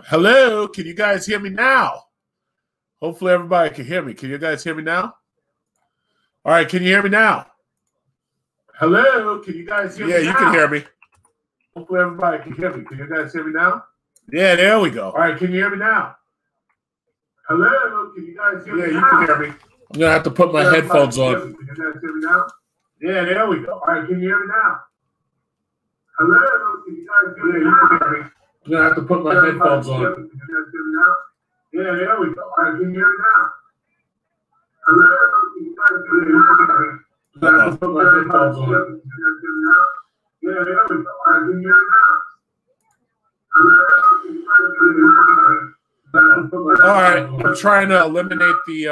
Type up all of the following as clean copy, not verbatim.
Hello, can you guys hear me now? Hopefully everybody can hear me. Can you guys hear me now? All right, can you hear me now? Hello, can you guys hear me now? Yeah, you can hear me. Hopefully everybody can hear me. Can you guys hear me now? Yeah, there we go. All right, can you hear me now? Hello, can you guys hear me now? Yeah, you can hear me. I'm going to have to put my headphones on. Can you guys hear me now? Yeah, there we go. All right, can you hear me now? Hello, can you guys hear me now? Yeah, you can hear me. I'm going to have to put my headphones on. Can you guys hear me now? Yeah, there we go. All right, can you hear me now? Hello, can you guys hear me now? I'm going to have to put my headphones on. Can you guys hear me now? Yeah, there we go. All right, can you hear me now? Hello, can you guys hear me now? All right, I'm trying to eliminate the,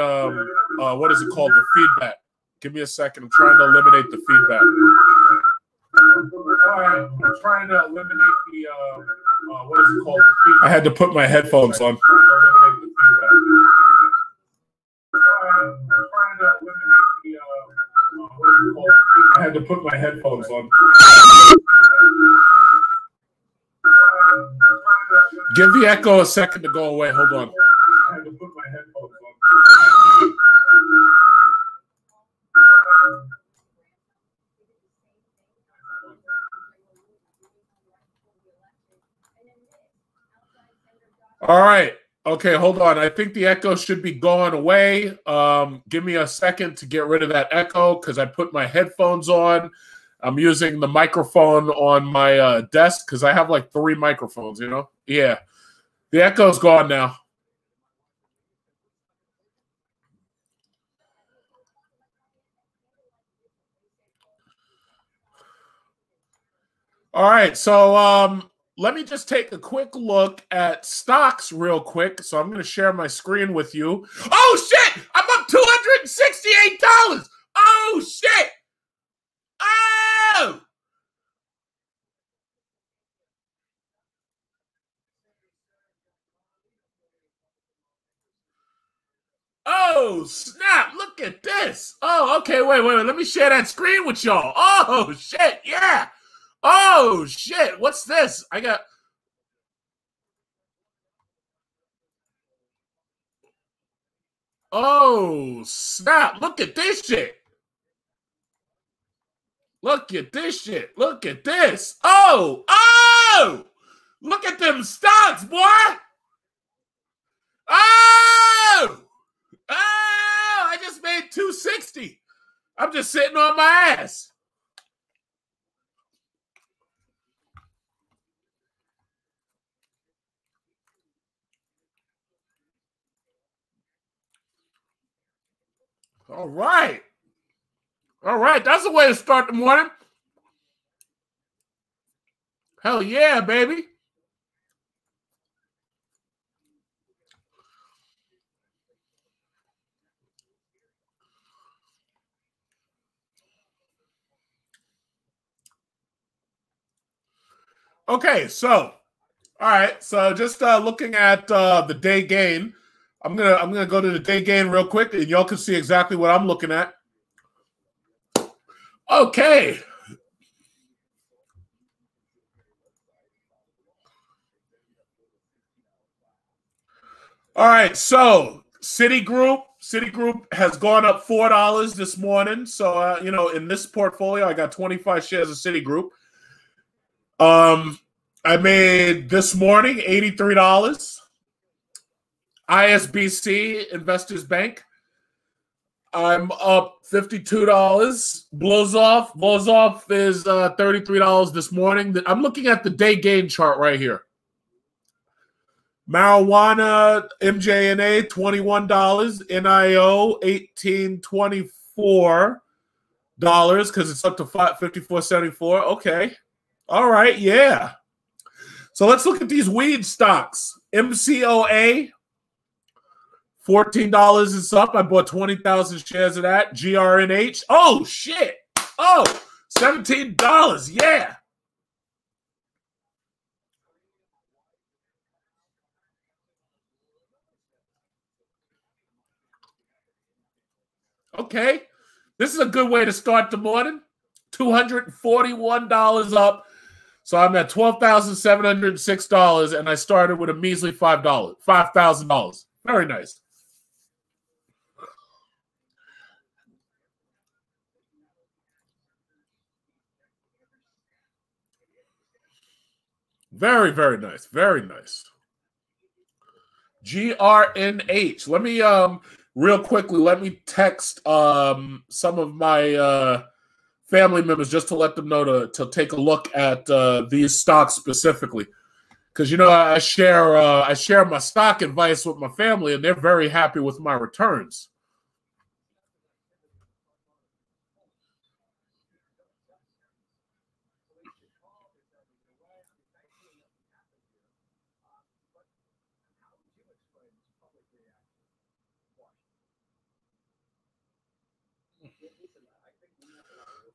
what is it called, the feedback. Give me a second. I'm trying to eliminate the feedback. All right, I'm trying to eliminate the, what is it called, the feedback. I had to put my headphones on. I had to put my headphones on. Give the echo a second to go away. Hold on. I had to put my headphones on. All right. Okay, hold on. I think the echo should be going away. Give me a second to get rid of that echo because I put my headphones on. I'm using the microphone on my desk because I have like 3 microphones, you know? Yeah. The echo's gone now. All right, so let me just take a quick look at stocks real quick. So I'm going to share my screen with you. Oh, shit! I'm up $268! Oh, shit! Oh! Oh, snap. Look at this. Oh, okay. Wait. Let me share that screen with y'all. Oh, shit. Yeah. Oh, shit. What's this? I got... Oh, snap. Look at this shit. Look at this shit. Look at this. Oh, oh! Look at them stocks, boy. Oh! Oh! I just made 260. I'm just sitting on my ass. All right. All right. That's the way to start the morning. Hell yeah, baby. Okay, so all right, so just looking at the day gain, I'm gonna go to the day gain real quick, and y'all can see exactly what I'm looking at. Okay. All right, so Citigroup has gone up $4 this morning. So you know, in this portfolio, I got 25 shares of Citigroup. I made this morning $83. ISBC Investors Bank, I'm up $52. Blows off is $33 this morning. I'm looking at the day gain chart right here. Marijuana, MJNA, $21. NIO, $18.24 because it's up to $54.74. Okay. All right. Yeah. So let's look at these weed stocks. MCOA, $14 is up. I bought 20,000 shares of that. GRNH. Oh, shit. Oh, $17. Yeah. Okay. This is a good way to start the morning. $241 up. So I'm at $12,706, and I started with a measly $5,000. Very nice. Very, very nice. Very nice. GRNH. Let me real quickly, let me text some of my family members just to let them know to take a look at these stocks specifically. Because I share my stock advice with my family, and they're very happy with my returns.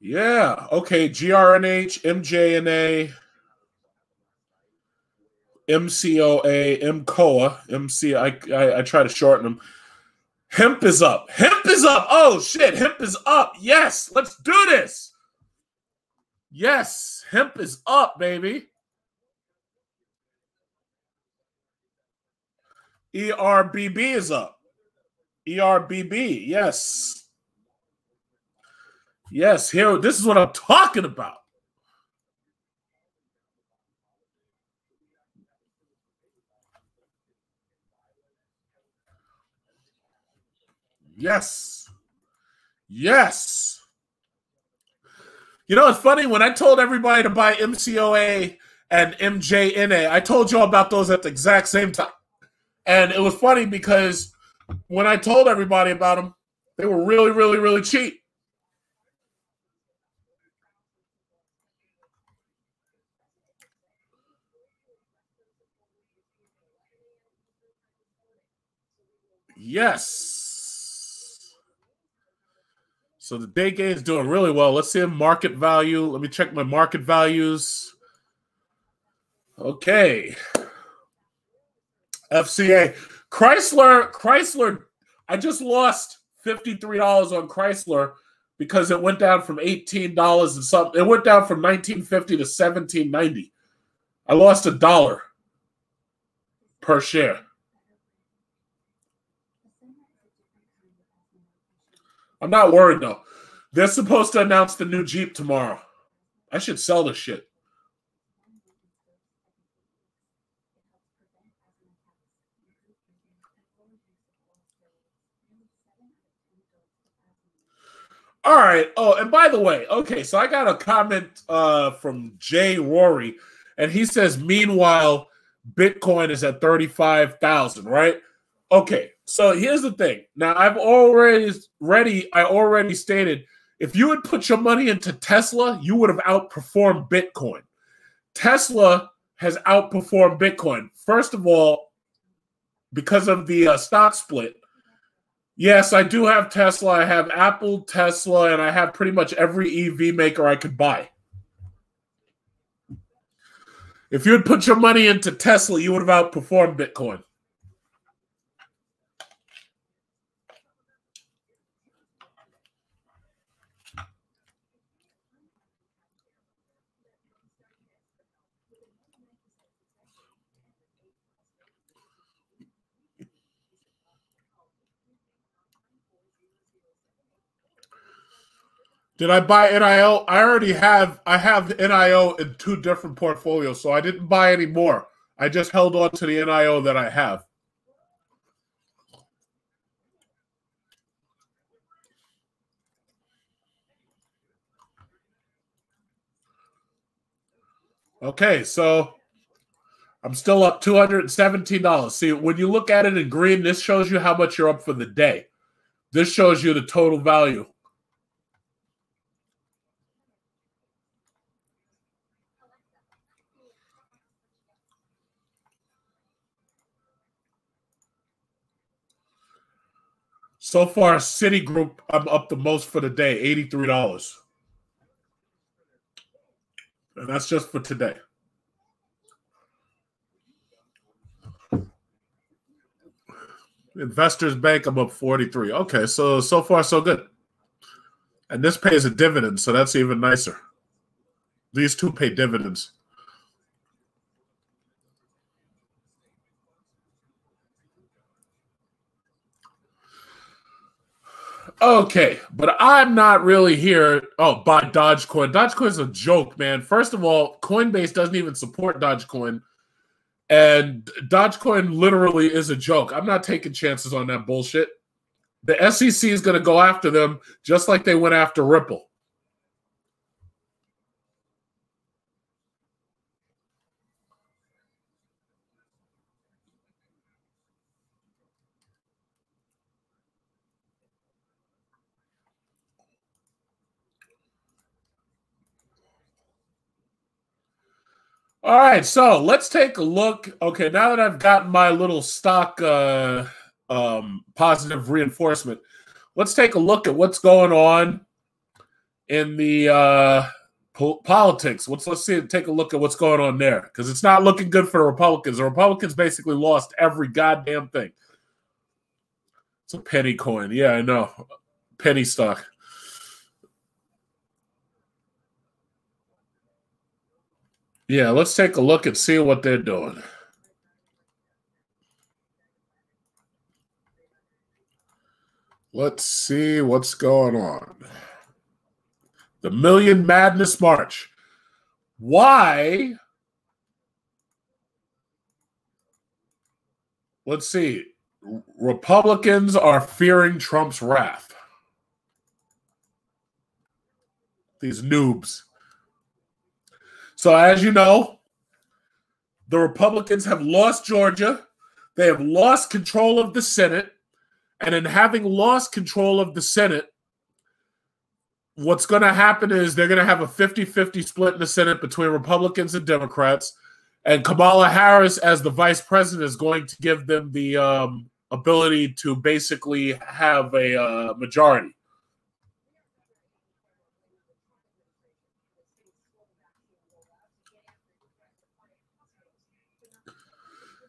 Yeah. Okay. GRNH, MJNA, MCOA, MCOA, MC. I try to shorten them. Hemp is up. Hemp is up. Oh shit. Hemp is up. Yes. Let's do this. Yes. Hemp is up, baby. ERBB is up. ERBB. Yes. Yes, here. This is what I'm talking about. Yes. Yes. It's funny. When I told everybody to buy MCOA and MJNA, I told you all about those at the exact same time. And it was funny because when I told everybody about them, they were really, really, really cheap. Yes. So the day game is doing really well. Let's see market value. Let me check my market values. Okay. FCA. Chrysler. I just lost $53 on Chrysler because it went down from $18 and something. It went down from $19.50 to $17.90. I lost $1 per share. I'm not worried, though. They're supposed to announce the new Jeep tomorrow. I should sell this shit. All right. Oh, and by the way, okay, so I got a comment from Jay Rory, and he says, meanwhile, Bitcoin is at 35,000, right? Okay, so here's the thing. Now, I already stated, if you had put your money into Tesla, you would have outperformed Bitcoin. Tesla has outperformed Bitcoin. First of all, because of the stock split. Yes, I do have Tesla. I have Apple, Tesla, and I have pretty much every EV maker I could buy. If you had put your money into Tesla, you would have outperformed Bitcoin. Did I buy NIO? I have NIO in 2 different portfolios, so I didn't buy any more. I just held on to the NIO that I have. Okay, so I'm still up $217. See, when you look at it in green, this shows you how much you're up for the day. This shows you the total value. So far, Citigroup, I'm up the most for the day, $83. And that's just for today. Investors Bank, I'm up 43. Okay, so far, so good. And this pays a dividend, so that's even nicer. These two pay dividends. Okay, but I'm not really here. Oh, buy Dogecoin. Dogecoin is a joke, man. First of all, Coinbase doesn't even support Dogecoin, and Dogecoin literally is a joke. I'm not taking chances on that bullshit. The SEC is going to go after them just like they went after Ripple. All right, so let's take a look. Okay, now that I've gotten my little stock positive reinforcement, let's take a look at what's going on in the politics. Let's take a look at what's going on there, because it's not looking good for the Republicans. The Republicans basically lost every goddamn thing. It's a penny coin. Yeah, I know. Penny stock. Yeah, let's take a look and see what they're doing. Let's see what's going on. The Million Madness March. Why? Let's see. Republicans are fearing Trump's wrath. These noobs. So as you know, the Republicans have lost Georgia. They have lost control of the Senate. And in having lost control of the Senate, what's going to happen is they're going to have a 50-50 split in the Senate between Republicans and Democrats. And Kamala Harris, as the vice president, is going to give them the ability to basically have a majority.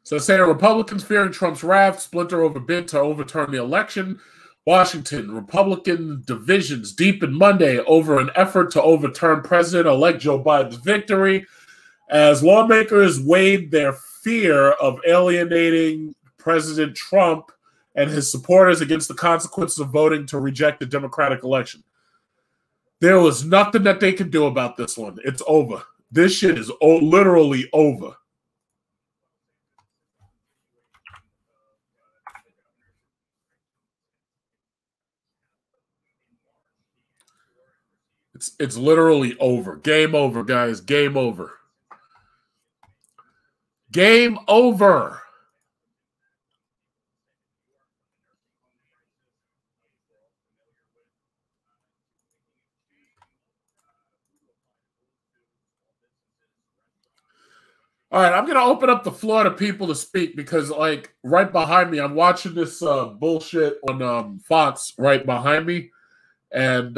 So say Republicans fearing Trump's wrath, splinter over bid to overturn the election. Washington, Republican divisions deepen Monday over an effort to overturn President-elect Joe Biden's victory as lawmakers weighed their fear of alienating President Trump and his supporters against the consequences of voting to reject the Democratic election. There was nothing that they could do about this one. It's over. This shit is literally over. It's literally over. Game over, guys. Game over. Game over. All right, I'm going to open up the floor to people to speak because, like, right behind me, I'm watching this bullshit on Fox right behind me. And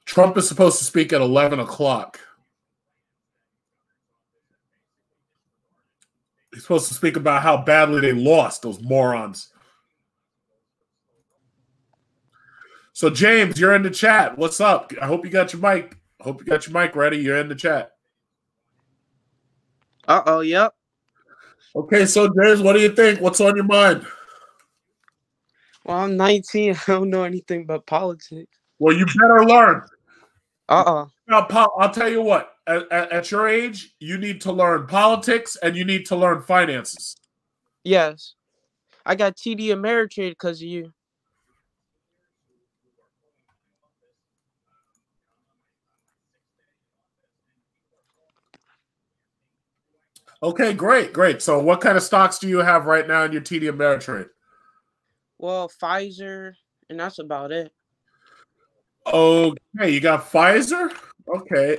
Trump is supposed to speak at 11 o'clock. He's supposed to speak about how badly they lost, those morons. So, James, you're in the chat. What's up? I hope you got your mic. I hope you got your mic ready. You're in the chat. Uh-oh, yep. Okay, so, James, what do you think? What's on your mind? Well, I'm 19. I don't know anything about politics. Well, you better learn. Uh-uh. Now, I'll tell you what. At your age, you need to learn politics and you need to learn finances. Yes. I got TD Ameritrade because of you. Okay, great. So what kind of stocks do you have right now in your TD Ameritrade? Well, Pfizer, and that's about it. Okay, you got Pfizer? Okay.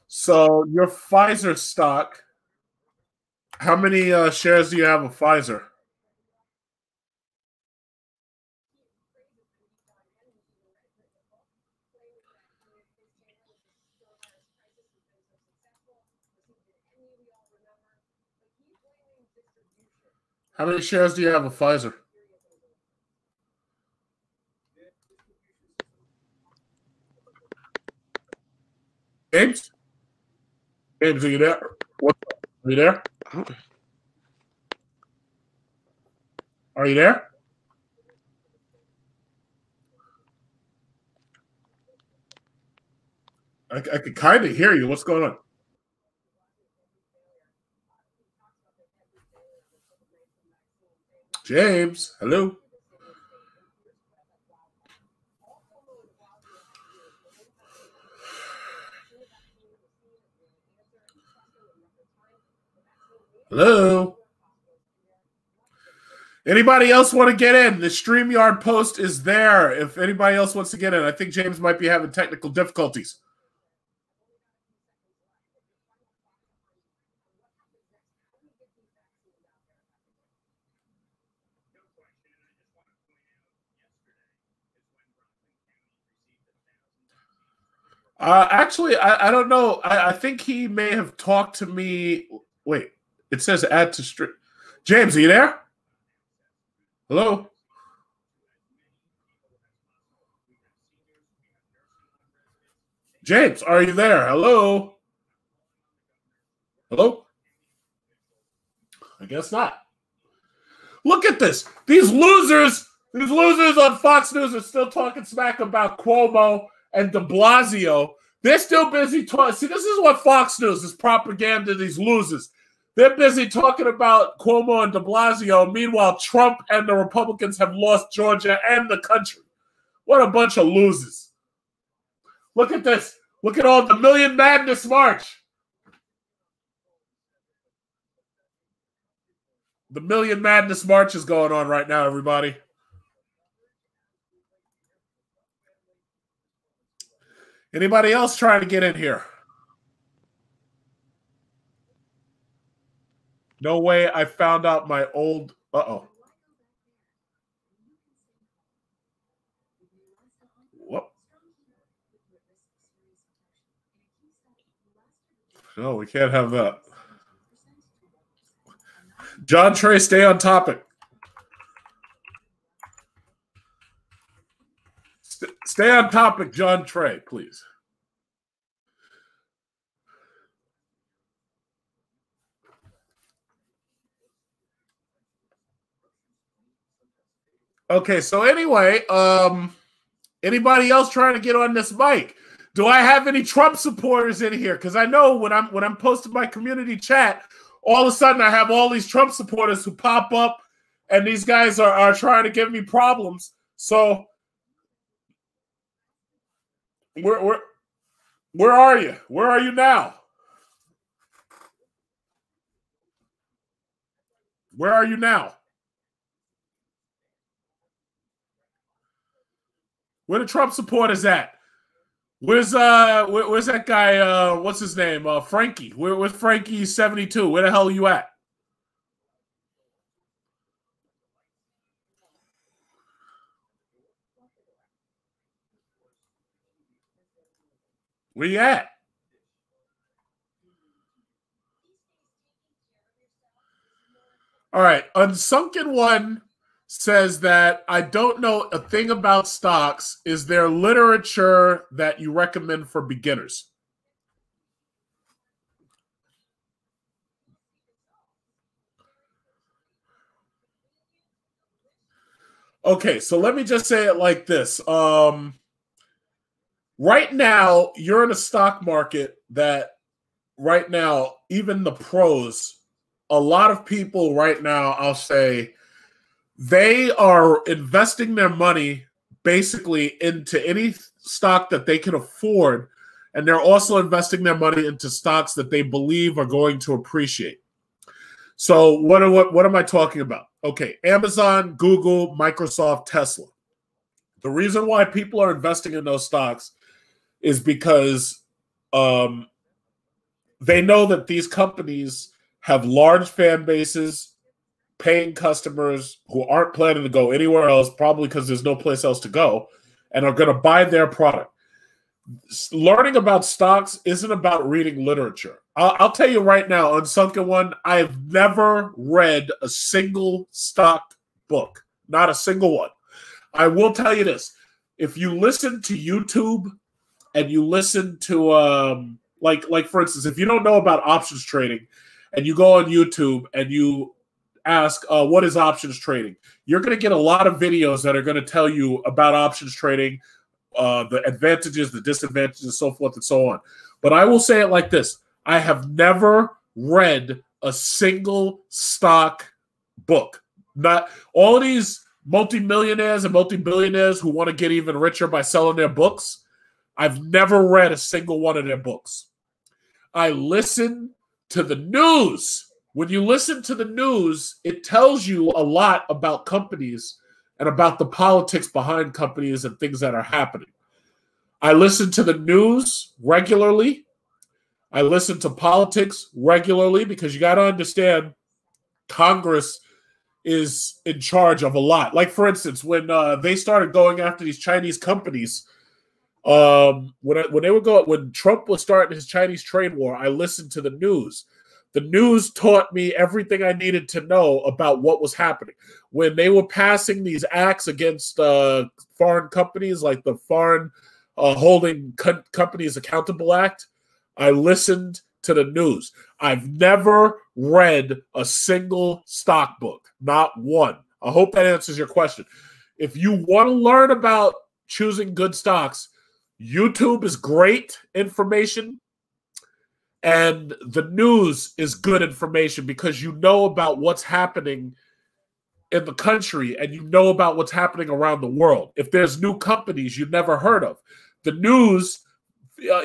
So your Pfizer stock, how many shares do you have of Pfizer? How many shares do you have of Pfizer? James? James, are you there? Are you there? Are you there? I could kind of hear you. What's going on? James, hello. Hello. Anybody else want to get in? The StreamYard post is there. If anybody else wants to get in, I think James might be having technical difficulties. Actually, I don't know. I think he may have talked to me. Wait, it says add to stream. James, are you there? Hello? James, are you there? Hello? Hello? I guess not. Look at this. These losers on Fox News are still talking smack about Cuomo and de Blasio. They're still busy talking. See, this is what Fox News is propaganda, these losers. They're busy talking about Cuomo and de Blasio. Meanwhile, Trump and the Republicans have lost Georgia and the country. What a bunch of losers. Look at this. Look at all the Million Madness March. The Million Madness March is going on right now, everybody. Anybody else trying to get in here? No way. I found out my old... Uh-oh. Whoop. No, we can't have that. John Trey, stay on topic. Stay on topic, John Trey, please. Okay, so anyway, anybody else trying to get on this mic? Do I have any Trump supporters in here? Because I know when I'm posting my community chat, all of a sudden I have all these Trump supporters who pop up, and these guys are trying to give me problems. So where are you? Where are you now? Where are you now? Where the Trump supporters at? Where's that guy? What's his name? Frankie. Where's Frankie 72? Where the hell are you at? Where you at? All right. Unsunken One says that I don't know a thing about stocks. Is there literature that you recommend for beginners? Okay, so let me just say it like this. Right now, you're in a stock market that right now, even the pros, a lot of people right now, I'll say, they are investing their money basically into any stock that they can afford, and they're also investing their money into stocks that they believe are going to appreciate. So what am I talking about? Okay, Amazon, Google, Microsoft, Tesla. The reason why people are investing in those stocks is because they know that these companies have large fan bases, paying customers who aren't planning to go anywhere else, probably because there's no place else to go, and are going to buy their product. Learning about stocks isn't about reading literature. I'll tell you right now, Unsunken One, I've never read a single stock book, not a single one. I will tell you this. If you listen to YouTube and you listen to, like for instance, if you don't know about options trading and you go on YouTube and you ask, what is options trading? You're going to get a lot of videos that are going to tell you about options trading, the advantages, the disadvantages, so forth and so on. But I will say it like this. I have never read a single stock book. Not all of these multimillionaires and multi-billionaires who want to get even richer by selling their books. I've never read a single one of their books. I listen to the news. When you listen to the news, it tells you a lot about companies and about the politics behind companies and things that are happening. I listen to the news regularly. I listen to politics regularly because you got to understand Congress is in charge of a lot. Like, for instance, when they started going after these Chinese companies, when Trump was starting his Chinese trade war, I listened to the news. The news taught me everything I needed to know about what was happening. When they were passing these acts against foreign companies, like the Foreign Holding Companies Accountable Act, I listened to the news. I've never read a single stock book, not one. I hope that answers your question. If you want to learn about choosing good stocks, YouTube is great information, and the news is good information because you know about what's happening in the country and you know about what's happening around the world. If there's new companies you've never heard of, the news,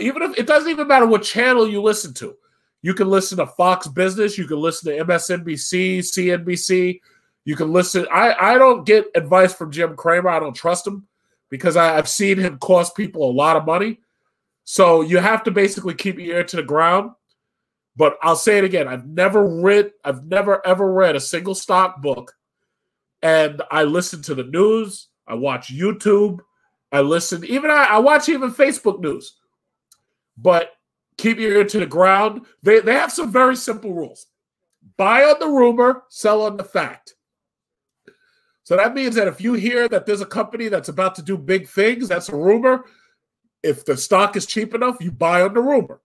even if it doesn't even matter what channel you listen to. You can listen to Fox Business, you can listen to MSNBC, CNBC, you can listen. I don't get advice from Jim Cramer. I don't trust him because I've seen him cost people a lot of money. So you have to basically keep your ear to the ground. But I'll say it again. I've never ever read a single stock book. And I listen to the news. I watch YouTube. I watch even Facebook news. But keep your ear to the ground. They have some very simple rules. Buy on the rumor, sell on the fact. So that means that if you hear that there's a company that's about to do big things, that's a rumor. If the stock is cheap enough, you buy on the rumor.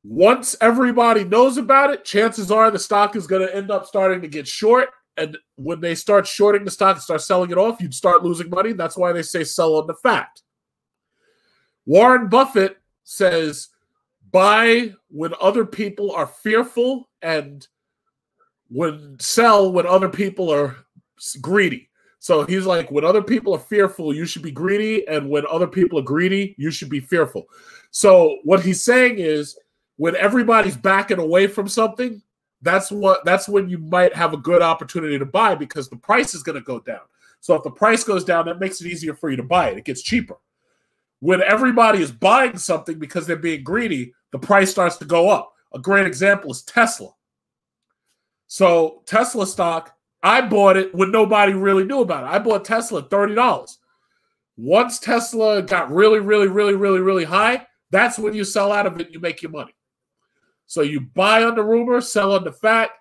Once everybody knows about it, chances are the stock is going to end up starting to get short. And when they start shorting the stock and start selling it off, you'd start losing money. That's why they say sell on the fact. Warren Buffett says buy when other people are fearful and sell when other people are greedy. So he's like, when other people are fearful, you should be greedy. And when other people are greedy, you should be fearful. So what he's saying is when everybody's backing away from something, that's when you might have a good opportunity to buy because the price is going to go down. So if the price goes down, that makes it easier for you to buy it. It gets cheaper. When everybody is buying something because they're being greedy, the price starts to go up. A great example is Tesla. So Tesla stock, I bought it when nobody really knew about it. I bought Tesla at $30. Once Tesla got really high, that's when you sell out of it and you make your money. So you buy on the rumor, sell on the fact.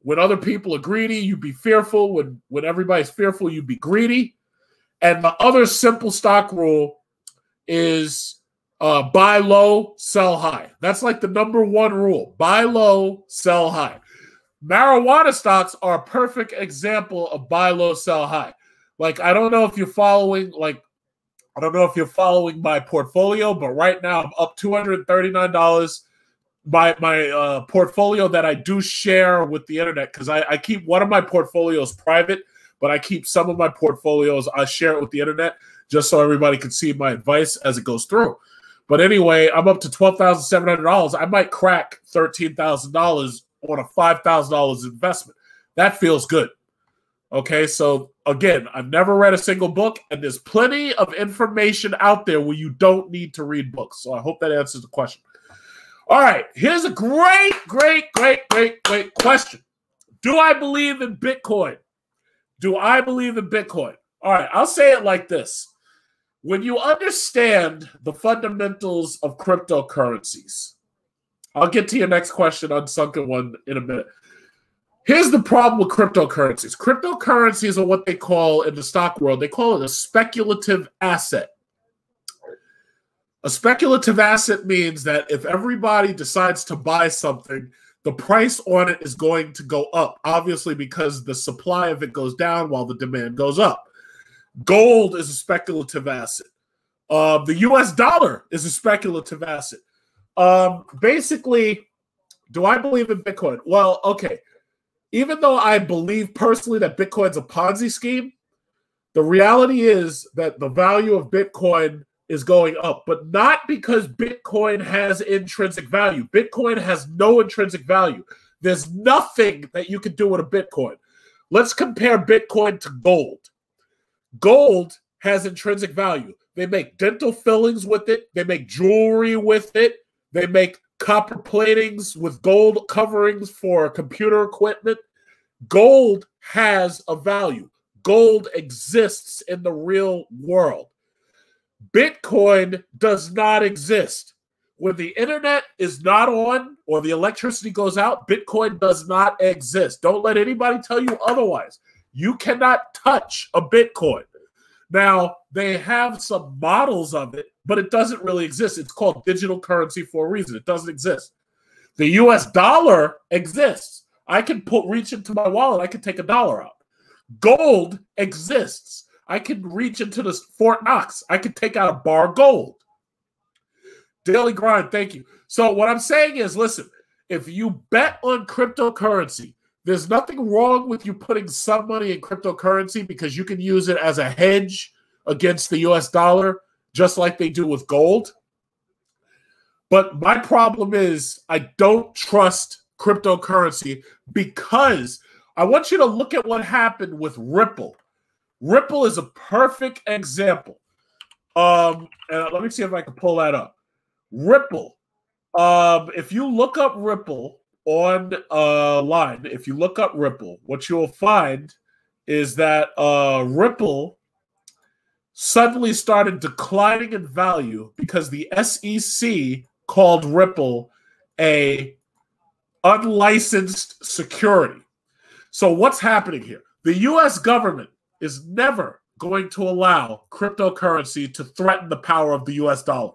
When other people are greedy, you be fearful. When everybody's fearful, you be greedy. And the other simple stock rule is buy low, sell high. That's like the number one rule. Buy low, sell high. Marijuana stocks are a perfect example of buy low, sell high. Like, I don't know if you're following my portfolio, but right now I'm up $239. My portfolio that I do share with the internet, because I keep one of my portfolios private, but I keep some of my portfolios, I share it with the internet just so everybody can see my advice as it goes through. But anyway, I'm up to $12,700. I might crack $13,000 on a $5,000 investment. That feels good. Okay, so again, I've never read a single book, and there's plenty of information out there where you don't need to read books. So I hope that answers the question. All right, here's a great question. Do I believe in Bitcoin? Do I believe in Bitcoin? All right, I'll say it like this. When you understand the fundamentals of cryptocurrencies, I'll get to your next question on Sunken One in a minute. Here's the problem with cryptocurrencies. Cryptocurrencies are what they call, in the stock world, they call it a speculative asset. A speculative asset means that if everybody decides to buy something, the the price on it is going to go up, obviously, because the supply of it goes down while the demand goes up. Gold is a speculative asset. The US dollar is a speculative asset. Basically, do I believe in Bitcoin? Well, okay. Even though I believe personally that Bitcoin's a Ponzi scheme, the reality is that the value of Bitcoin is going up, but not because Bitcoin has intrinsic value. Bitcoin has no intrinsic value. There's nothing that you can do with a Bitcoin. Let's compare Bitcoin to gold. Gold has intrinsic value. They make dental fillings with it. They make jewelry with it. They make copper platings with gold coverings for computer equipment. Gold has a value. Gold exists in the real world. Bitcoin does not exist. When the internet is not on or the electricity goes out, Bitcoin does not exist. Don't let anybody tell you otherwise. You cannot touch a Bitcoin. Now, they have some models of it, but it doesn't really exist. It's called digital currency for a reason. It doesn't exist. The US dollar exists. I can reach into my wallet. I can take $1 out. Gold exists. I can reach into the Fort Knox. I can take out a bar of gold. Daily Grind, thank you. So what I'm saying is, listen, if you bet on cryptocurrency, there's nothing wrong with you putting some money in cryptocurrency because you can use it as a hedge against the US dollar, just like they do with gold. But my problem is I don't trust cryptocurrency because I want you to look at what happened with Ripple. Ripple is a perfect example. And let me see if I can pull that up. Ripple. If you look up Ripple online, if you look up Ripple, what you'll find is that Ripple suddenly started declining in value because the SEC called Ripple a unlicensed security. So what's happening here? The U.S. government is never going to allow cryptocurrency to threaten the power of the U.S. dollar.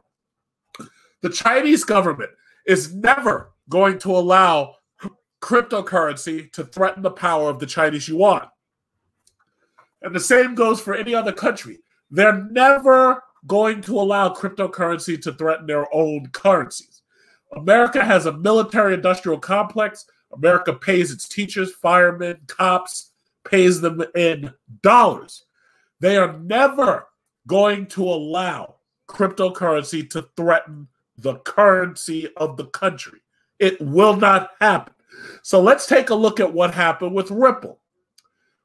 The Chinese government is never going to allow cryptocurrency to threaten the power of the Chinese yuan. And the same goes for any other country. They're never going to allow cryptocurrency to threaten their own currencies. America has a military-industrial complex. America pays its teachers, firemen, cops, pays them in dollars. They are never going to allow cryptocurrency to threaten the currency of the country. It will not happen. So let's take a look at what happened with Ripple.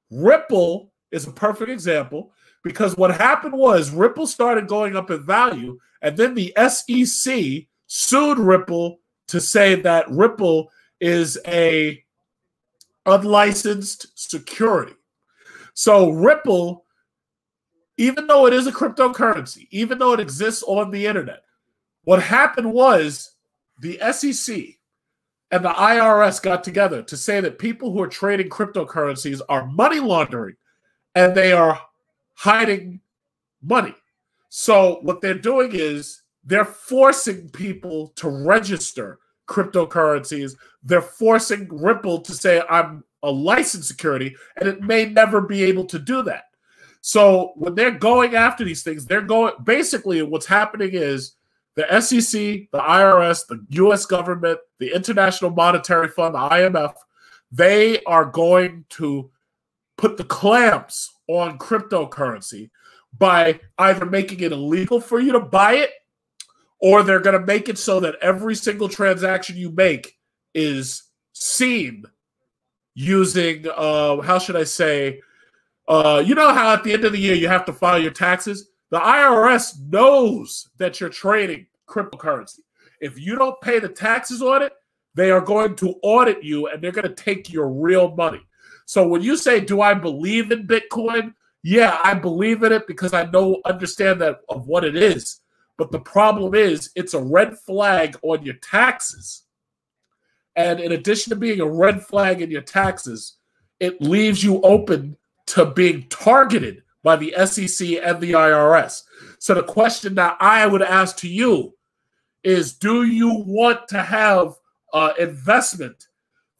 Ripple is a perfect example because what happened was Ripple started going up in value, and then the SEC sued Ripple to say that Ripple is a unlicensed security. So Ripple, even though it is a cryptocurrency, even though it exists on the internet, what happened was the SEC and the IRS got together to say that people who are trading cryptocurrencies are money laundering and they are hiding money. So what they're doing is they're forcing people to register cryptocurrencies. They're forcing Ripple to say, I'm a licensed security, and it may never be able to do that. So when they're going after these things, they're going, basically what's happening is the SEC, the IRS, the US government, the International Monetary Fund, the IMF, they are going to put the clamps on cryptocurrency by either making it illegal for you to buy it, or they're going to make it so that every single transaction you make is seen using, how should I say, you know how at the end of the year you have to file your taxes? The IRS knows that you're trading cryptocurrency. If you don't pay the taxes on it, they are going to audit you and they're going to take your real money. So when you say, do I believe in Bitcoin? Yeah, I believe in it because I understand that of what it is. But the problem is it's a red flag on your taxes. And in addition to being a red flag in your taxes, it leaves you open to being targeted by the SEC and the IRS. So the question that I would ask to you is, do you want to have investment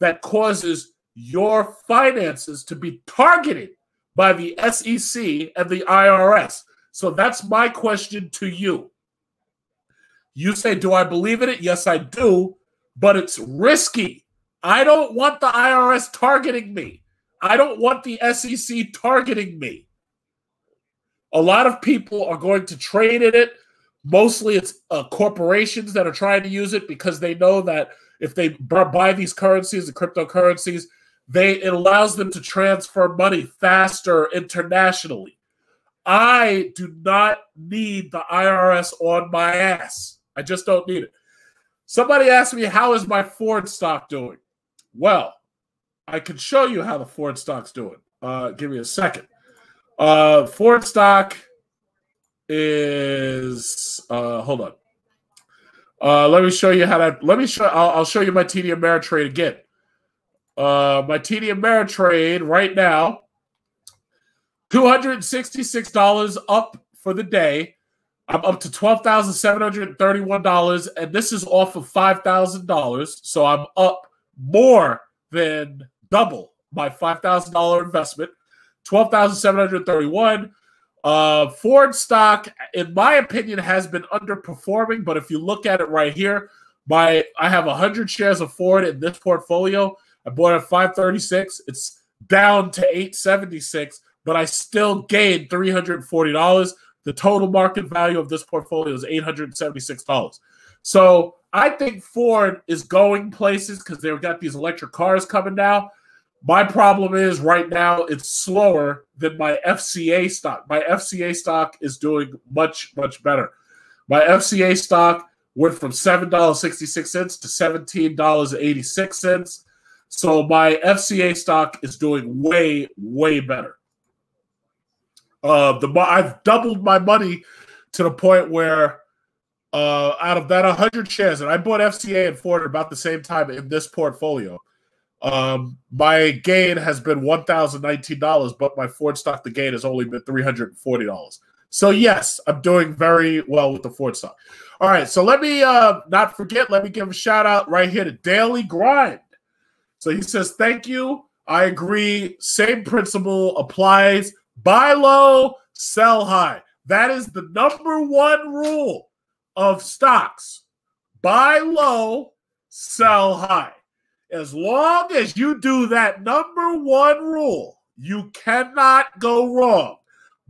that causes your finances to be targeted by the SEC and the IRS. So that's my question to you. You say, do I believe in it? Yes, I do, but it's risky. I don't want the IRS targeting me. I don't want the SEC targeting me. A lot of people are going to trade in it. Mostly it's corporations that are trying to use it because they know that if they buy these currencies, the cryptocurrencies, it allows them to transfer money faster internationally. I do not need the IRS on my ass. I just don't need it. Somebody asked me, how is my Ford stock doing? Well, I can show you how the Ford stock's doing. Give me a second. Ford stock is hold on. Let me show you how to. I'll show you my TD Ameritrade again. My TD Ameritrade right now, $266 up for the day. I'm up to $12,731, and this is off of $5,000. So I'm up more than double my $5,000 investment. $12,731. Ford stock, in my opinion, has been underperforming, but if you look at it right here, I have 100 shares of Ford in this portfolio. I bought it at $536. It's down to $876, but I still gained $340. The total market value of this portfolio is $876. So I think Ford is going places because they've got these electric cars coming now. My problem is right now it's slower than my FCA stock. My FCA stock is doing much, much better. My FCA stock went from $7.66 to $17.86. So my FCA stock is doing way, way better. I've doubled my money to the point where out of that 100 shares, and I bought FCA and Ford at about the same time in this portfolio, my gain has been $1,019, but my Ford stock, the gain has only been $340. So yes, I'm doing very well with the Ford stock. All right, so let me not forget, let me give a shout out right here to Daily Grind. So he says, thank you. I agree. Same principle applies. Buy low, sell high. That is the #1 rule of stocks. Buy low, sell high. As long as you do that #1 rule, you cannot go wrong.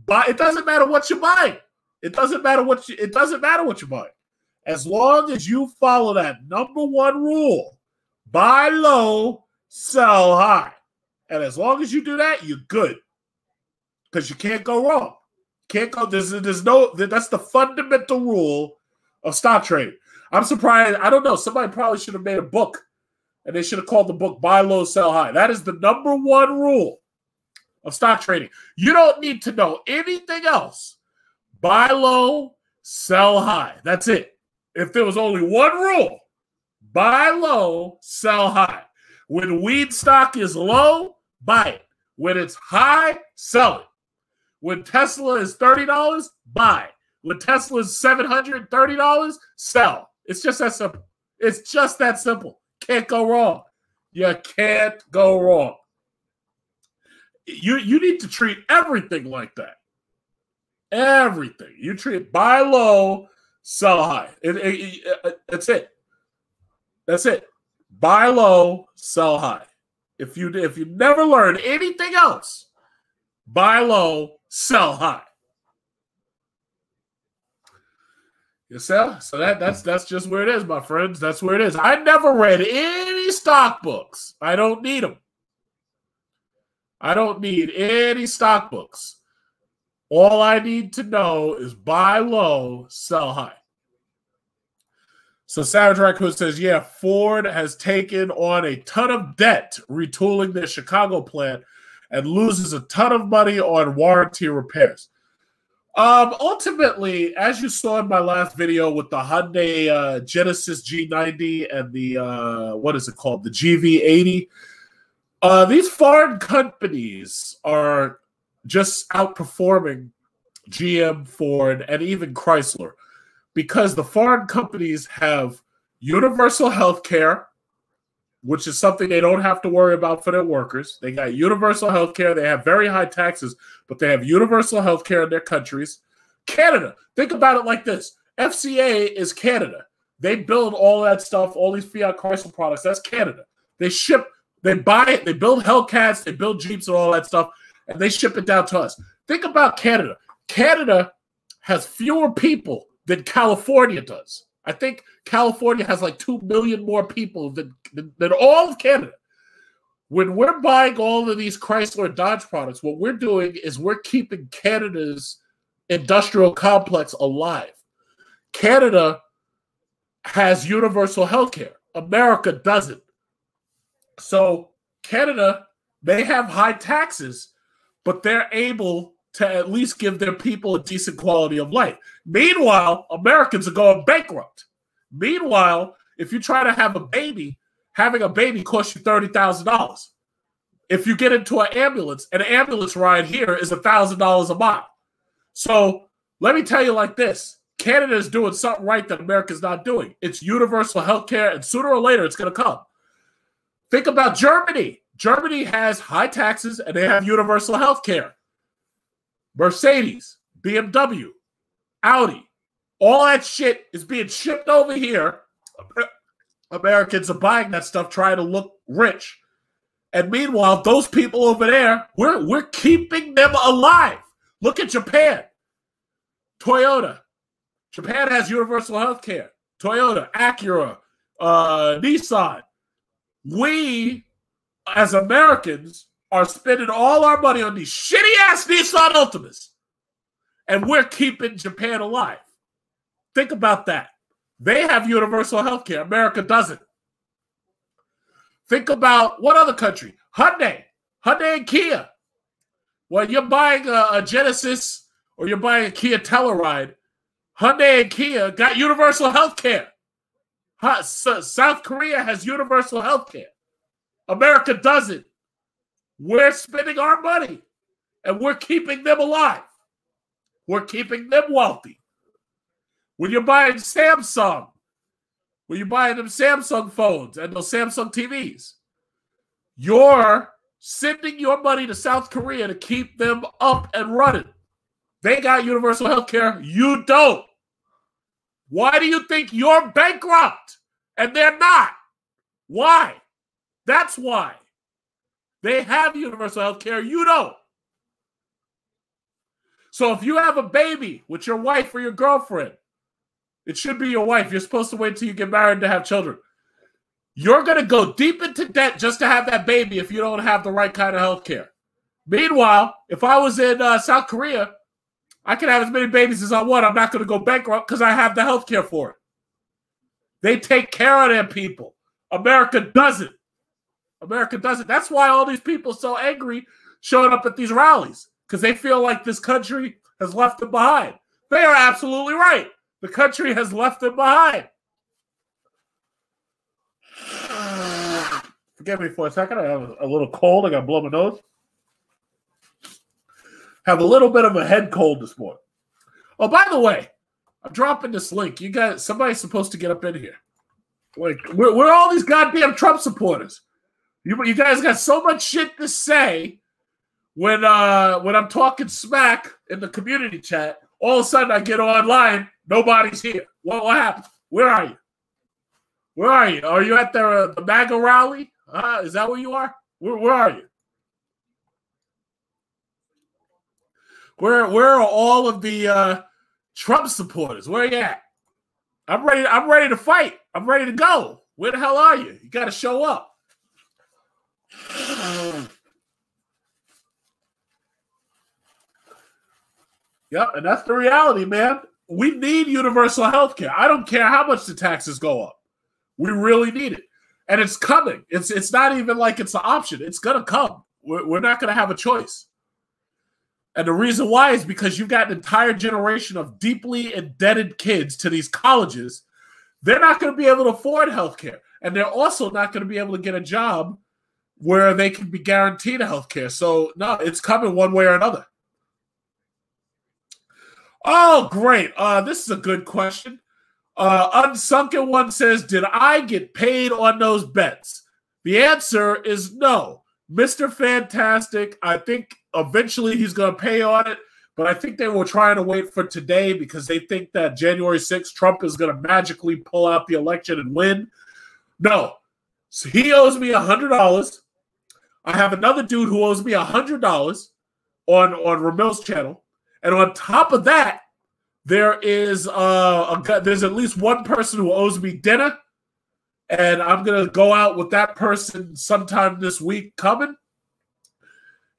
But it doesn't matter what you're buying. It doesn't matter what you're buying. As long as you follow that #1 rule, buy low, sell high. And as long as you do that, you're good. Because you can't go wrong. Can't go. That's the fundamental rule of stock trading. I'm surprised. I don't know. Somebody probably should have made a book, and they should have called the book "Buy Low, Sell High." That is the #1 rule of stock trading. You don't need to know anything else. Buy low, sell high. That's it. If there was only one rule, buy low, sell high. When weed stock is low, buy it. When it's high, sell it. When Tesla is $30, buy. When Tesla is $730, sell. It's just that simple. It's just that simple. Can't go wrong. You can't go wrong. You need to treat everything like that. Everything. You treat buy low, sell high. That's it. That's it. Buy low, sell high. If you never learn anything else, buy low, sell high. You see? So that's just where it is, my friends. That's where it is. I never read any stock books. I don't need them. I don't need any stock books. All I need to know is buy low, sell high. So Savage Raccoon says, yeah, Ford has taken on a ton of debt retooling their Chicago plant and loses a ton of money on warranty repairs. Ultimately, as you saw in my last video with the Hyundai Genesis G90 and the, what is it called, the GV80, these foreign companies are just outperforming GM, Ford, and even Chrysler because the foreign companies have universal health care, which is something they don't have to worry about for their workers. They got universal health care. They have very high taxes, but they have universal health care in their countries. Canada, think about it like this. FCA is Canada. They build all that stuff, all these Fiat Chrysler products. That's Canada. They ship, they buy it, they build Hellcats, they build Jeeps and all that stuff, and they ship it down to us. Think about Canada. Canada has fewer people than California does. I think California has like 2 million more people than all of Canada. When we're buying all of these Chrysler and Dodge products, what we're doing is we're keeping Canada's industrial complex alive. Canada has universal health care. America doesn't. So Canada, they have high taxes, but they're able to at least give their people a decent quality of life. Meanwhile, Americans are going bankrupt. Meanwhile, if you try to have a baby, having a baby costs you $30,000. If you get into an ambulance ride here is $1,000 a mile. So let me tell you like this. Canada is doing something right that America's not doing. It's universal health care, and sooner or later it's going to come. Think about Germany. Germany has high taxes, and they have universal health care. Mercedes, BMW, Audi, all that shit is being shipped over here. Americans are buying that stuff, trying to look rich. And meanwhile, those people over there, we're keeping them alive. Look at Japan. Toyota. Japan has universal health care. Toyota, Acura, Nissan. We, as Americans, are spending all our money on these shitty-ass Nissan Ultimas. And we're keeping Japan alive. Think about that. They have universal health care. America doesn't. Think about what other country? Hyundai. Hyundai and Kia. When you're buying a Genesis or you're buying a Kia Telluride, Hyundai and Kia got universal health care. South Korea has universal health care. America doesn't. We're spending our money, and we're keeping them alive. We're keeping them wealthy. When you're buying Samsung, when you're buying them Samsung phones and those Samsung TVs, you're sending your money to South Korea to keep them up and running. They got universal health care. You don't. Why do you think you're bankrupt and they're not? Why? That's why. They have universal health care. You don't. So if you have a baby with your wife or your girlfriend, it should be your wife. You're supposed to wait till you get married to have children. You're going to go deep into debt just to have that baby if you don't have the right kind of health care. Meanwhile, if I was in South Korea, I can have as many babies as I want. I'm not going to go bankrupt because I have the health care for it. They take care of their people. America doesn't. America doesn't. That's why all these people are so angry showing up at these rallies, because they feel like this country has left them behind. They are absolutely right. The country has left them behind. Forgive me for a second. I have a little cold. I got to blow my nose. Have a little bit of a head cold this morning. Oh, by the way, I'm dropping this link. You guys, somebody's supposed to get up in here. Like, we're all these goddamn Trump supporters. You guys got so much shit to say when I'm talking smack in the community chat. All of a sudden, I get online. Nobody's here. What happened? Where are you? Where are you? Are you at the MAGA rally? Is that where you are? Where are you? Where are all of the Trump supporters? Where are you at? I'm ready to fight. I'm ready to go. Where the hell are you? You got to show up. Yep, and that's the reality, man. We need universal health care. I don't care how much the taxes go up. We really need it. And it's coming. It's not even like it's an option. It's going to come. We're not going to have a choice. And the reason why is because you've got an entire generation of deeply indebted kids to these colleges. They're not going to be able to afford health care. And they're also not going to be able to get a job where they can be guaranteed health care. So, no, it's coming one way or another. Oh, great. This is a good question. Unsunken One says, did I get paid on those bets? The answer is no. Mr. Fantastic, I think eventually he's going to pay on it, but I think they were trying to wait for today because they think that January 6th, Trump is going to magically pull out the election and win. No. So he owes me $100. I have another dude who owes me $100 on Ramil's channel. And on top of that, there is there's at least one person who owes me dinner. And I'm going to go out with that person sometime this week coming.